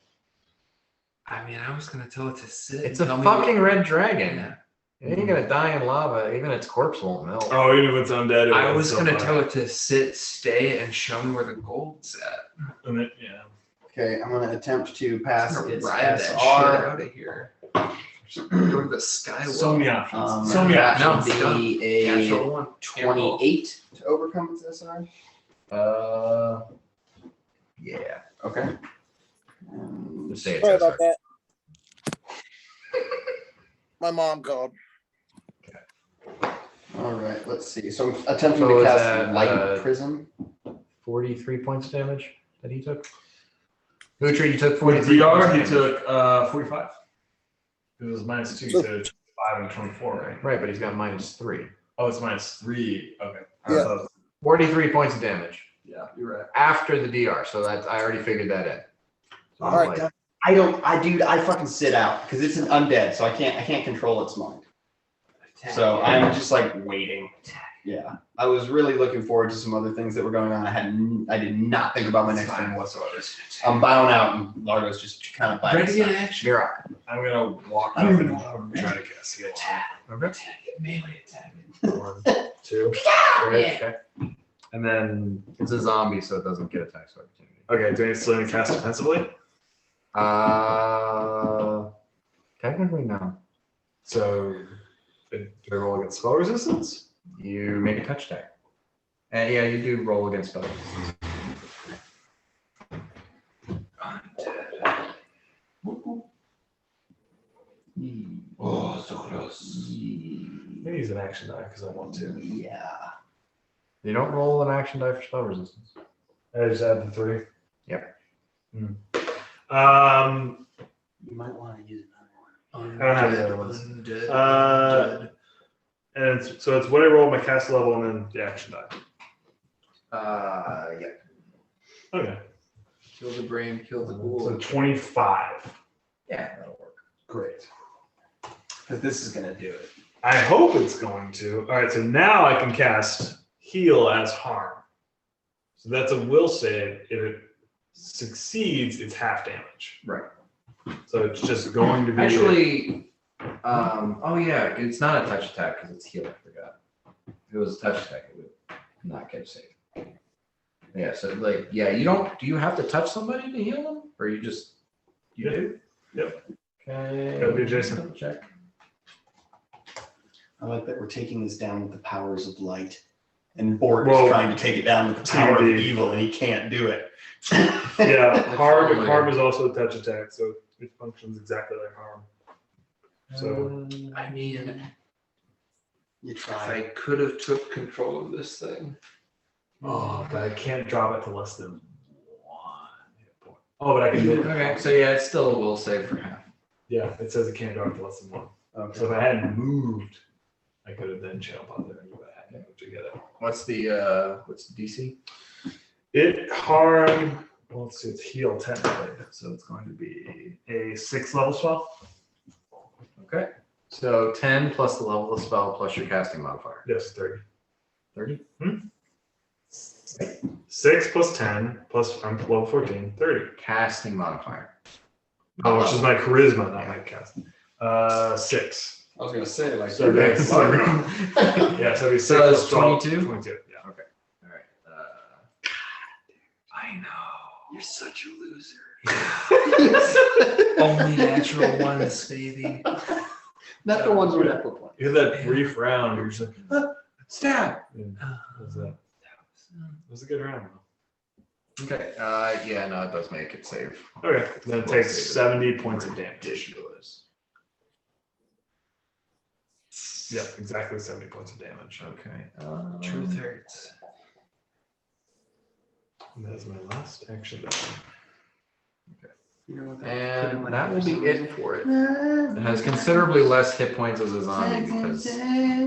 I mean, I was gonna tell it to sit. It's and a tell me fucking what- red dragon. Yeah. It ain't gonna die in lava. Even its corpse won't melt. Oh, even if it's undead. I was gonna tell it to sit, stay, and show me where the gold's at. And then, yeah. Okay, I'm gonna attempt to pass I'm gonna its ride that shit SR. out of here. Go to the sky. So many options. So So many that options. should be Natural a one. 28 to overcome its SR. Yeah. Okay. Just say Sorry it's about that. My mom called. All right, let's see. So I'm attempting So to is cast that, Light Prism. 43 points damage that he took. Uhtred, you took For 43 DR, points he damage. took 45. It was -2, so it's 5 and 24, right? Right, but he's got -3. Oh, it's -3. Okay. Yeah. 43 points of damage Yeah, you're right. after the DR. So that's I already figured that in. So All right, like, guys. I fucking sit out because it's an undead, so I can't control its mind. So I'm just like waiting. Yeah, I was really looking forward to some other things that were going on. I did not think about my next turn whatsoever. I'm bowing out, and Largo's just kind of by my side. action. You're up. I'm gonna walk up and try to cast heal. Okay. Melee attack. 1, 2. Okay. And then, It's a zombie, so it doesn't get attacks of opportunity. okay, do I still need to cast defensively? Technically no. So, do I roll against spell resistance? You make a touch attack. And yeah, you do roll against spell resistance. Oh, so close. Maybe use an action die because I want to. Yeah. You don't roll an action die for spell resistance. I just add the 3. Yep. You might want to use another one. I don't have the other ones. Undead. And so it's what I roll my cast level and then the action die. Yeah. Okay. Kill the brain, kill the So ghoul. 25. Yeah, that'll work. Great. Because this is gonna do it. I hope it's going to. All right, so now I can cast heal as harm. So that's a will save. If it succeeds, it's half damage. Right. So it's just going to be. Actually, oh yeah, it's not a touch attack because it's heal. I forgot. If it was a touch attack, it would not get a save. Yeah, so like, yeah, you don't. Do you have to touch somebody to heal them, or you just you Yeah. do? Yep. Okay. Gotta be adjacent. Check. I like that we're taking this down with the powers of light. And Borg Well, is trying to take it down with the power of TBD. evil, and he can't do it. Yeah, harm Absolutely. is also a touch attack, so it functions exactly like harm. So I mean, You if try. I could have took control of this thing. oh, but I can't drop it to less than 1 hit point. Oh, but I can do it. Okay, so yeah, it's still a will save for half. Yeah, it says it can't drop it to less than 1. Okay. So if I hadn't moved, I could have then channel pot there, but I hadn't moved to get it. What's the DC? It harmed. Well, let's see, it's heal technically, so it's going to be a 6th level spell. Okay. So 10 plus the level of the spell plus your casting modifier. Yes, 30. 30? 6 plus 10 plus I'm level 14, 30. Casting modifier. Oh, which is my charisma, not my cast. 6. I was gonna say like So that's yeah, so it'd be 6 So it's plus 12, 22? 22, yeah. All right. I know. you're such a loser. Only natural ones, baby. Not the ones we're not playing. You had that brief round, you're just like, Stab. and what was that? It was a good round. Okay. Yeah, no, it does make it save. Okay, then it takes 70 points of damage. Ridiculous. Yep, exactly 70 points of damage. Okay. Truth hurts. And that's my last action. And that will be it for it. It has considerably less hit points as a zombie because I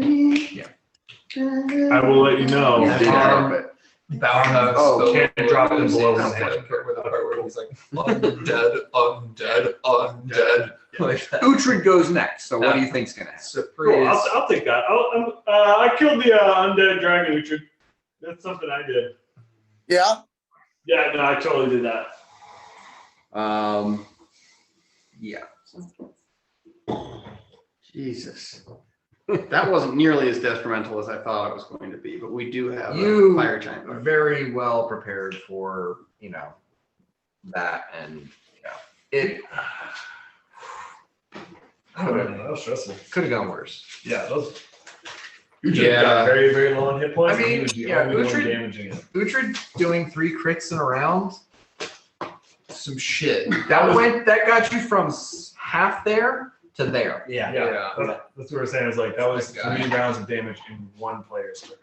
will let you know. you did Harm, help it. Bauhaus. Oh, can't drop it below 1 hit. Where the part where he's like, undead, undead, undead. Like that. Uhtred goes next. So what do you think's gonna happen? Cool, Surprise. I'll take that. I killed the undead dragon, Uhtred. That's something I did. Yeah. Yeah, no, I totally did that. Yeah. Jesus. That wasn't nearly as detrimental as I thought it was going to be, but we do have You a fire giant. Very well prepared for, that, and it I don't know. That was stressful. could have gone worse. Yeah, those. Uhtred Yeah. got very, very low on hit points. I and he mean, was the yeah, only one Uhtred- damaging it. Uhtred doing 3 crits in a round. Some shit. That got you from half there to there. Yeah. Yeah, that's what we're saying. Is like that was That guy. 3 rounds of damage in one player's turn.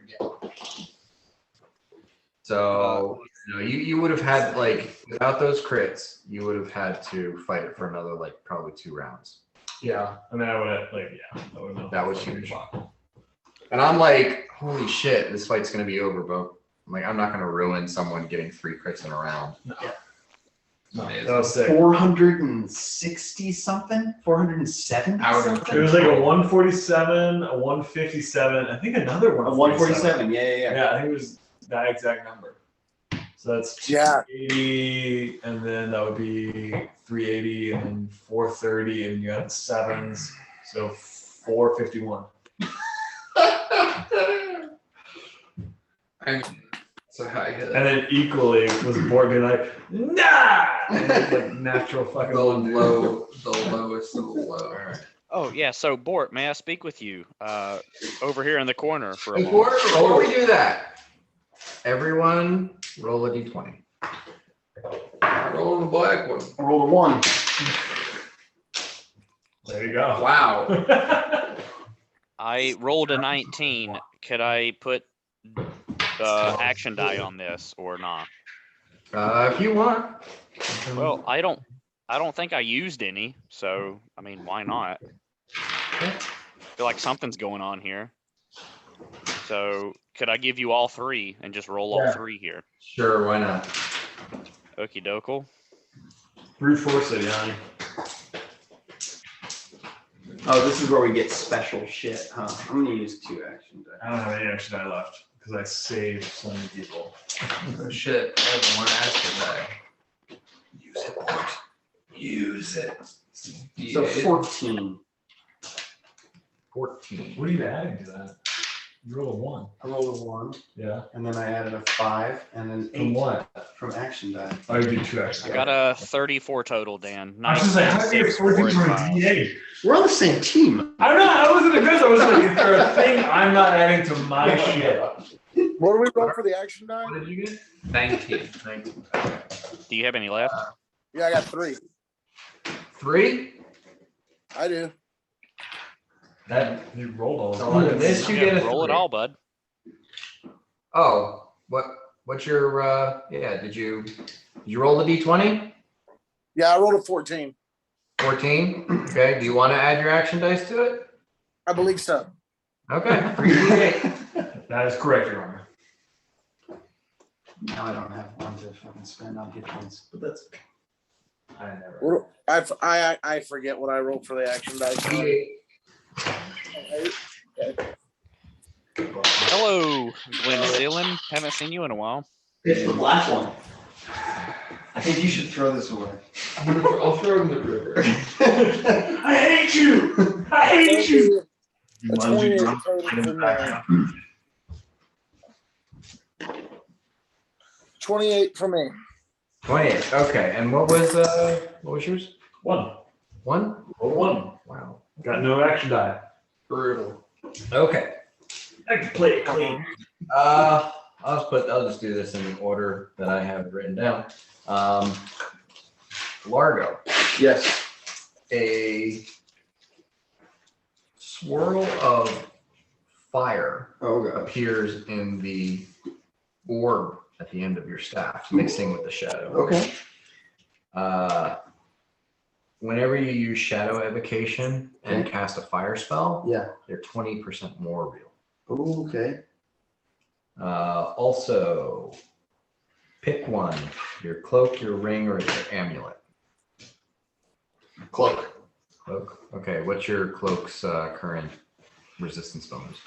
So you would have had like without those crits, you would have had to fight it for another like probably 2 rounds. Yeah, and then I would have That was huge. And I'm like, holy shit, this fight's gonna be over, Bo. I'm like, I'm not gonna ruin someone getting 3 crits in a round. That was sick. 460 something, 470 Out of something. It was like a 147, a 157, I think another one. A 147. Yeah. Yeah, I think it was that exact number. So that's Yeah. 280, and then that would be 380, and then 430, and you had 7s, so 451. I mean, it's a high hit. And then equally was Bort being like, nah! And it's like natural fucking The one. lowest of the low. Oh yeah. So Bort, may I speak with you over here in the corner for a moment? Before we do that, everyone roll a d20. Rolling the black one. I rolled a 1. There you go. Wow. I rolled a 19. Could I put the action die on this or not? If you want. Well, I don't think I used any, so I mean, why not? I feel like something's going on here. So could I give you all 3 and just roll all 3 here? Sure, why not? Okie dokie. Brute force it, Yanni. Oh, this is where we get special shit, huh? I'm gonna use 2 action dice. I don't have any action die left because I saved so many people. Oh shit. I have one action die. Use it, Bort. Use it. So D8. 14. 14. What are you adding to that? You roll a 1. I rolled a 1, Yeah. and then I added a 5, and then 8 From what? from action die. Oh, you did 2 action. I got a 34 total, Dan. I was just like, how do you get 6, 4, 14 and from a 5. D8? We're on the same team. I'm not. I wasn't aggressive. I was like, is there a thing I'm not adding to my shit? What do we roll for the action die? What did you get? 19. 19. Do you have any left? Yeah, I got 3. 3? I do. That you rolled all So of on them. this you Yeah, get a roll it 3. all, bud. Oh, what's your did you roll the d20? Yeah, I rolled a 14. 14? Okay, do you want to add your action dice to it? I believe so. Okay, 3d8. That is correct, Your Honor. Now I don't have one to fucking spend on hit points, but that's okay. I never. What- I forget what I rolled for the action dice. D8. Hello, Glenn Sealan. Haven't seen you in a while. It's the black one. I think you should throw this away. I'll throw it in the river. I hate you. I hate you. A 28 total for me. 28 for me. 28. Okay, and what was yours? 1. 1? Roll 1. Wow. Got no action die. Brutal. Okay. I can play it clean. I'll just do this in the order that I have written down. Largo. Yes. A swirl of fire Oh god. appears in the orb at the end of your staff, mixing with the shadow. Okay. Whenever you use shadow evocation and cast a fire spell, Yeah. they're 20% more real. Oh, okay. Also, pick one: your cloak, your ring, or your amulet. Cloak. Cloak. Okay, what's your cloak's current resistance bonus?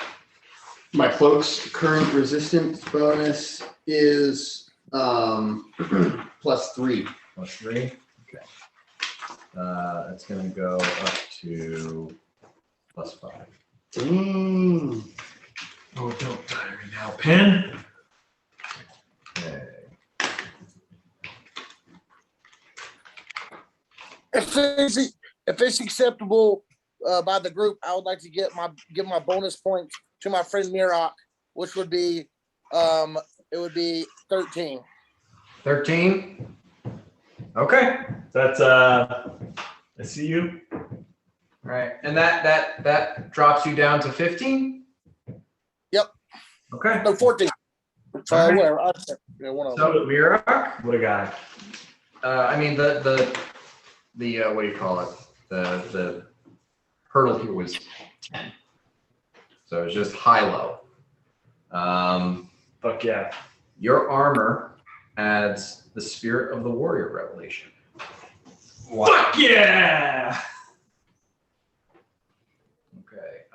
My cloak's current resistance bonus is +3. +3. Okay. That's gonna go up to +5. Dang. Oh, don't die right now. Pen. Okay. it's acceptable by the group, I would like to give my bonus points to my friend Mirok, which would be it would be 13. 13. Okay. That's I see you. All right, and that drops you down to 15. Yep. Okay. No, 14. All right. Whatever. One of them. So Mirak, What a guy. I mean the what do you call it? The hurdle here was 10, so it's just high-low. Fuck yeah. Your armor adds the Spirit of the Warrior revelation. Fuck yeah. Okay.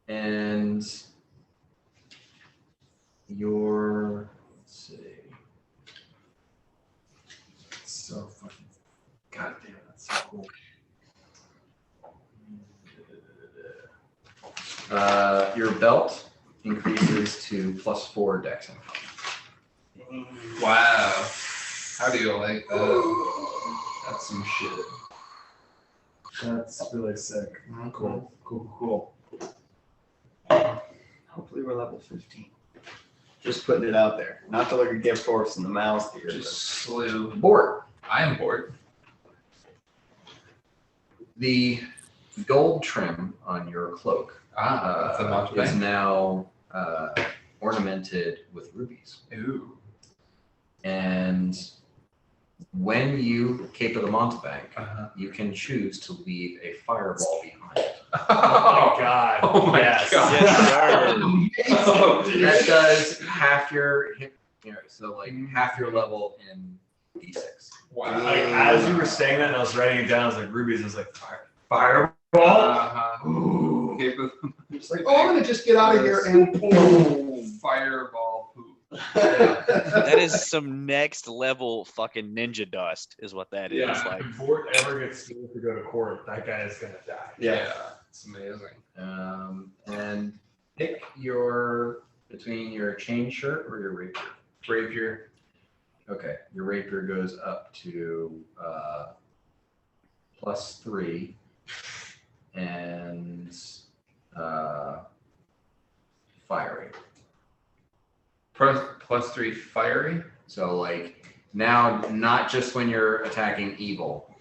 And your, let's see. It's so fucking, goddamn, that's so cool. Your belt increases to +4 dex income. Wow. How do you like that? That's some shit. That's really sick. Cool. Hopefully we're level 15. Just putting it out there. Not to look a gift horse in the mouth here. Just slew. Board. I am bored. The gold trim on your cloak That's the amount is now ornamented with rubies. Ooh. And when you caper the Mountebank, Uh-huh. you can choose to leave a fireball behind. Oh my god. Oh my Yes. god. Yes, sir. Oh, dude. That does half your, so like half your level in D6. Wow. Like as you were saying that and I was writing it down, I was like rubies, I was like fireball. Uh-huh. Ooh. Okay, but It's like, oh, I'm gonna just get out of here and fireball poop. That is some next level fucking ninja dust, is what that is. Yeah. Like, If Bort ever gets sued to go to court, that guy is gonna die. Yeah. It's amazing. And pick between your chain shirt or your rapier. Rapier. Okay, your rapier goes up to +3 and fiery. +3 fiery. So like now, not just when you're attacking evil,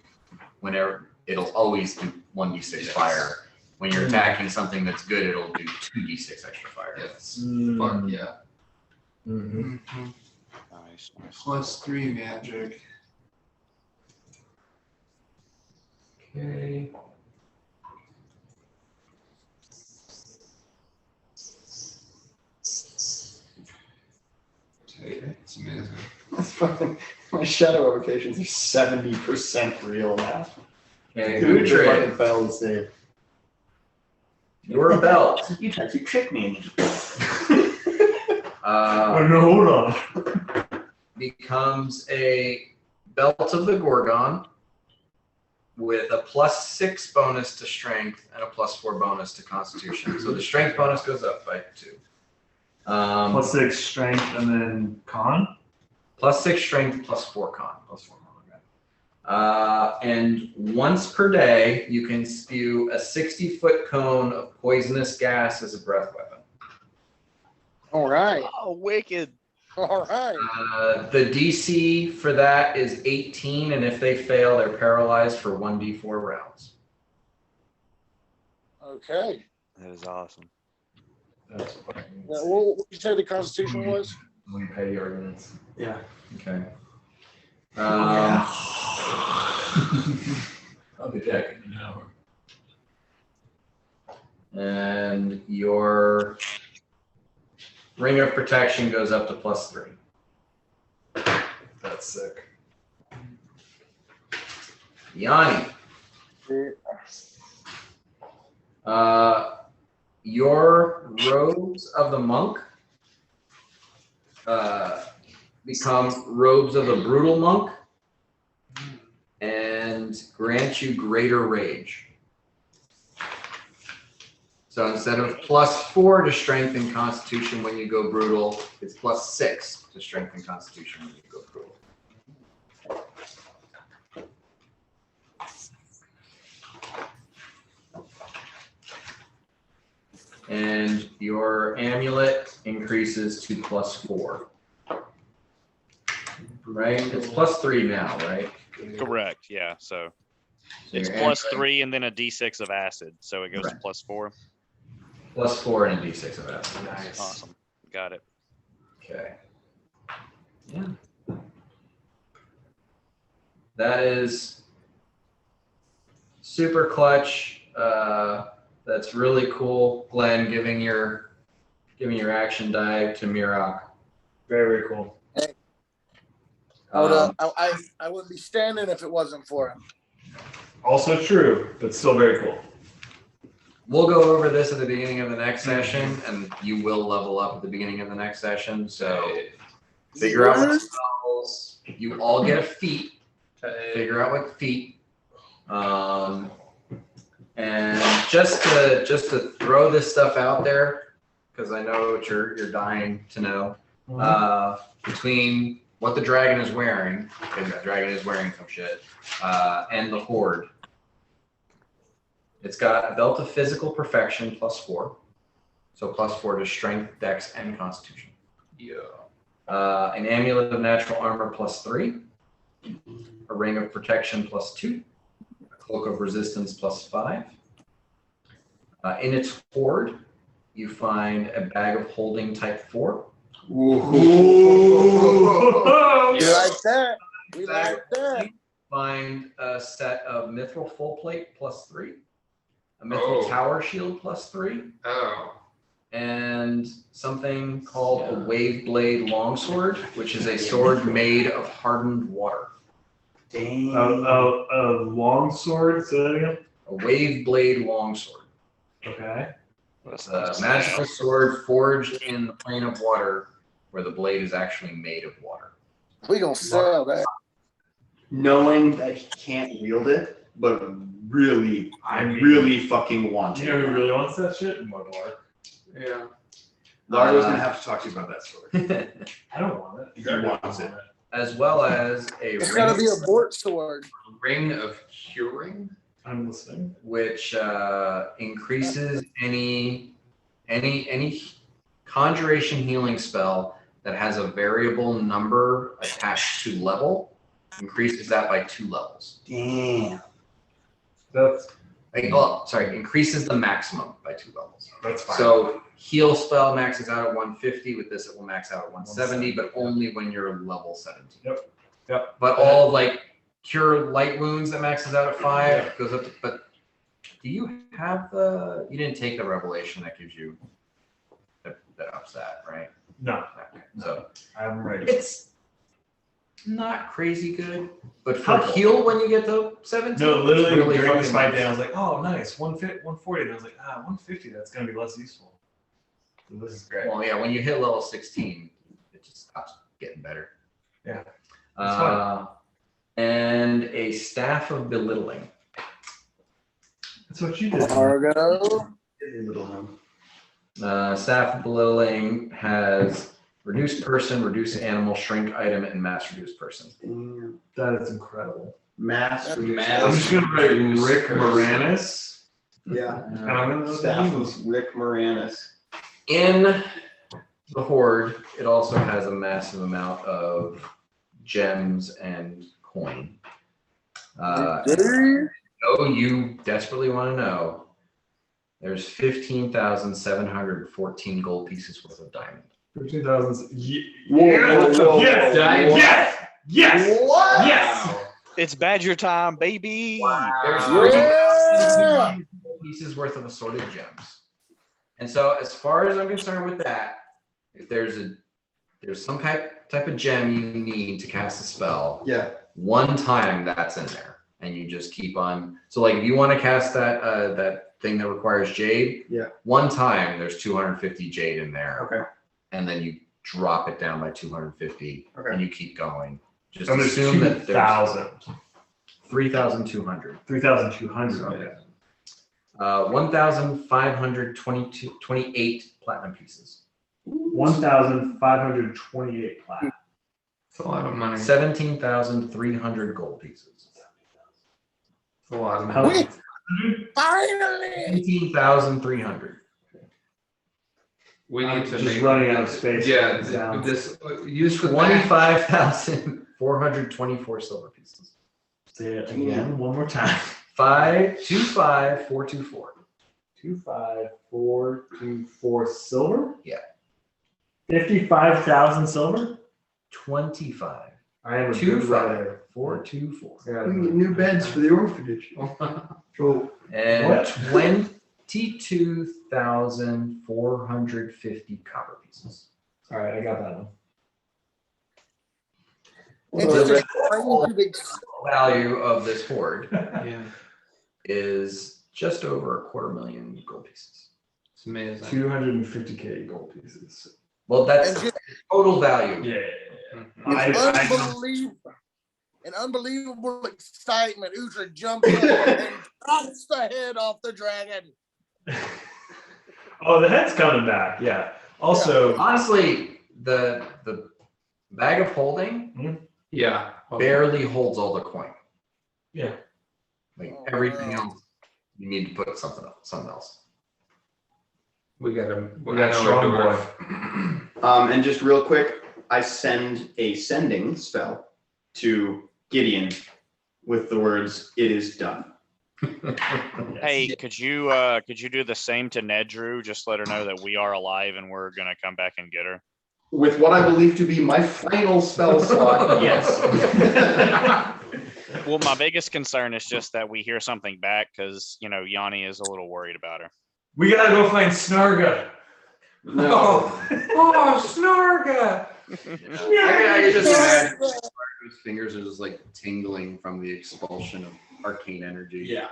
whenever it'll always do 1d6 Yes. fire. When you're attacking something that's good, it'll do 2d6 extra fire. Yes. Mm. Fuck yeah. Mm-hmm. nice. +3 magic. Okay. It's amazing. That's fucking, my shadow evocations are 70% real now. Okay, Dude, Uhtred, fucking failed to save. your belt. You tried to trick me. Oh no, hold on. Becomes a belt of the Gorgon with a +6 bonus to strength and a +4 bonus to constitution. So the strength bonus goes up by 2. +6 strength and then con. +6 strength, +4 con. +4 con. And once per day, you can spew a 60-foot cone of poisonous gas as a breath weapon. All right. Oh, wicked. All right. The DC for that is 18, and if they fail, they're paralyzed for 1d4 rounds. Okay. That is awesome. That's fucking Now, what did you say the Constitution was? we pay the arguments. Yeah. Okay. I'll be back in an hour. And your ring of protection goes up to +3. That's sick. Yanni. Your robes of the monk become robes of the brutal monk and grant you greater rage. So instead of +4 to strength and constitution when you go brutal, it's +6 to strength and constitution when you go brutal. And your amulet increases to +4. Right? It's +3 now, right? Correct. Yeah. So So it's your +3 and then a D6 of acid, so it goes Correct. to +4. +4 and a D6 of acid. Nice. Awesome. Got it. Okay. Yeah. That is super clutch. That's really cool. Glenn giving your action die to Mirok. Very, very cool. Hold up. I wouldn't be standing if it wasn't for him. Also true, but still very cool. We'll go over this at the beginning of the next session, and you will level up at the beginning of the next session. So figure out what spells. You all get a feat. Figure out what feat. And just to throw this stuff out there, because I know what you're dying to know. Between what the dragon is wearing, because that dragon is wearing some shit, and the horde. It's got a belt of physical perfection +4. So +4 to strength, dex, and constitution. Yeah. An amulet of natural armor +3. A ring of protection +2. A cloak of resistance +5. In its hoard, you find a bag of holding type 4. We like that. We like that. Find a set of mithril full plate +3. A mithril tower shield +3. Oh. And something called a wave blade longsword, which is a sword made of hardened water. Dang. A long sword. Say that again. A wave blade longsword. Okay. It's a magical sword forged in the plane of water, where the blade is actually made of water. We gonna sell that. Knowing that he can't wield it, but really, I really fucking want You know who it. really wants that shit? Mudlar. Yeah. Largo's gonna have to talk to you about that story. I don't want it. He wants it. As well as a It's gotta be a bort sword. Ring of curing. I'm listening. which increases any conjuration healing spell that has a variable number attached to level, increases that by 2 levels. Damn. That's Increases the maximum by 2 levels. fine. So heal spell maxes out at 150. With this, it will max out at 170, but only when you're level 17. Yep. But all like cure light wounds that maxes out at 5 goes up to, but do you have you didn't take the revelation that gives you that ups that, right? No, Okay. So I'm ready. it's not crazy good, but for Helpful. heal when you get to 17. No, literally really during fucking this fight nice. day, I was like, oh, nice, 140. And I was like, 150, that's going to be less useful. So this is great. Well, yeah, when you hit level 16, it just stops getting better. Yeah. And a staff of belittling. That's what you did. Largo. Staff of belittling has reduced person, reduce animal, shrink item, and mass reduce person. Damn. That is incredible. Mass. I'm just going to write Rick Moranis. Yeah. And I'm going to Staff of Rick Moranis. In the horde, it also has a massive of gems and coin. You desperately want to know. There's 15,714 gold pieces worth of diamond. 15,000. Whoa. Yes. Diamond. Yes. Yes. What? Yes. It's Badger time, baby. There's Yeah. 15,000 pieces worth of assorted gems. And so, as far as I'm concerned with that, if there's some type of gem you need to cast a spell, Yeah. one time that's in there, and you just keep on. So, like, if you want to cast that thing that requires jade, one time there's 250 jade in there, Okay. and then you drop it down by 250, and you keep going. Just So there's assume that there's 2,000. 3,200. 3,200. Okay. 1,528 platinum pieces. 1,528 platinum. It's a lot of money. 17,300 gold pieces. It's a lot of How- money. Finally. 18,300. We I'm need to just make running out of space. Yeah, Down. this use the math. 25,424 silver pieces. Say it again, one more time. 525424. 25424 silver. Yeah. 55,000 silver. 25. I am a good writer. 424. Yeah. We need new beds for the orphanage. So And what? 22,450 copper pieces. All right, I got that one. It's So just the crazy big. value of this hoard Yeah, is just over 250,000 gold pieces. it's amazing. 250k gold pieces. Well, that's And just total value. Yeah. An unbelievable excitement. Uhtred jumps up and chops the head off the dragon. Oh, the head's coming back. Yeah. Also, Honestly, the bag of holding Yeah. barely holds all the coin. Yeah. Like Oh, everything wow. else, you need to put something else. we got strong boy. And just real quick, I send a sending spell to Gideon with the words, "It is done." Hey, could you do the same to Nedru? Just let her know that we are alive and we're gonna come back and get her. With what I believe to be my final spell slot, yes. Well, my biggest concern is just that we hear something back because Yanni is a little worried about her. We gotta go find Snarga. No. Oh, Snarga! I can just imagine his fingers are just like tingling from the expulsion of arcane energy. Yeah.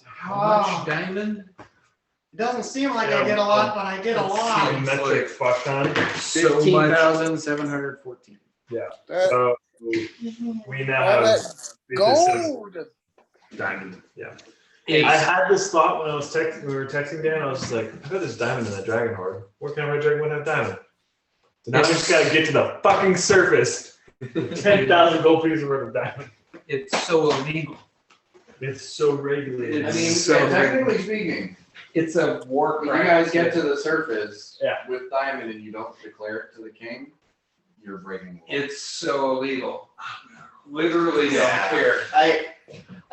How much diamond? It doesn't seem like I get a lot, but I get a lot. Geometric fuck ton. So much. 15,714. That, So we now all have that this gold. diamond. Yeah. It's- I had this thought when I was we were texting Dan. I was just like, I bet there's diamond in that dragon horde. What kind of red dragon would have diamond? So now we just gotta get to the fucking surface. 10,000 gold pieces worth of diamond. It's so illegal. It's so regulated. I mean, So technically speaking, It's a war when crime. you guys get to the surface Yeah. with diamond and you don't declare it to the king, you're breaking the law. It's so illegal. Literally don't Yeah. care. I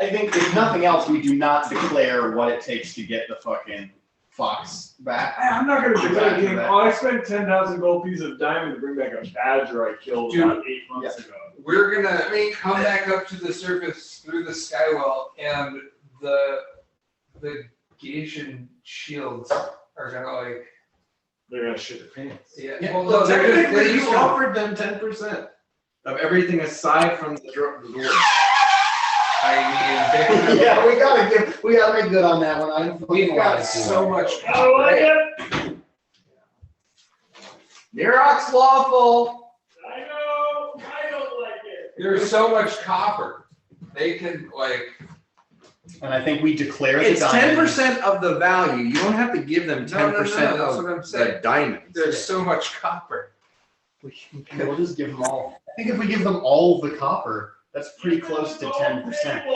think if nothing else, we do not declare what it takes to get the fucking fox back. I'm not gonna declare Exactly king. that. Oh, I spent 10,000 gold pieces of diamond to bring back a badger I killed Dude. about 8 months ago. We're gonna come back up to the surface through the skywell, and the Gatian shields are gonna They're gonna shit their pants. Yeah, well, well, no, they're just technically, you placed- offered them 10% of everything aside from the door. I mean, Yeah, we gotta make good on that one. we've got so much. I don't like it. Nirok's lawful. I know. I don't like it. There's so much copper. They can And I think we declare the It's diamond. 10% of the value. You don't have to give them 10% that's of what I'm saying. the diamonds. There's so much copper. We'll just give them all. I think if we give them all the copper, that's pretty close to 10%.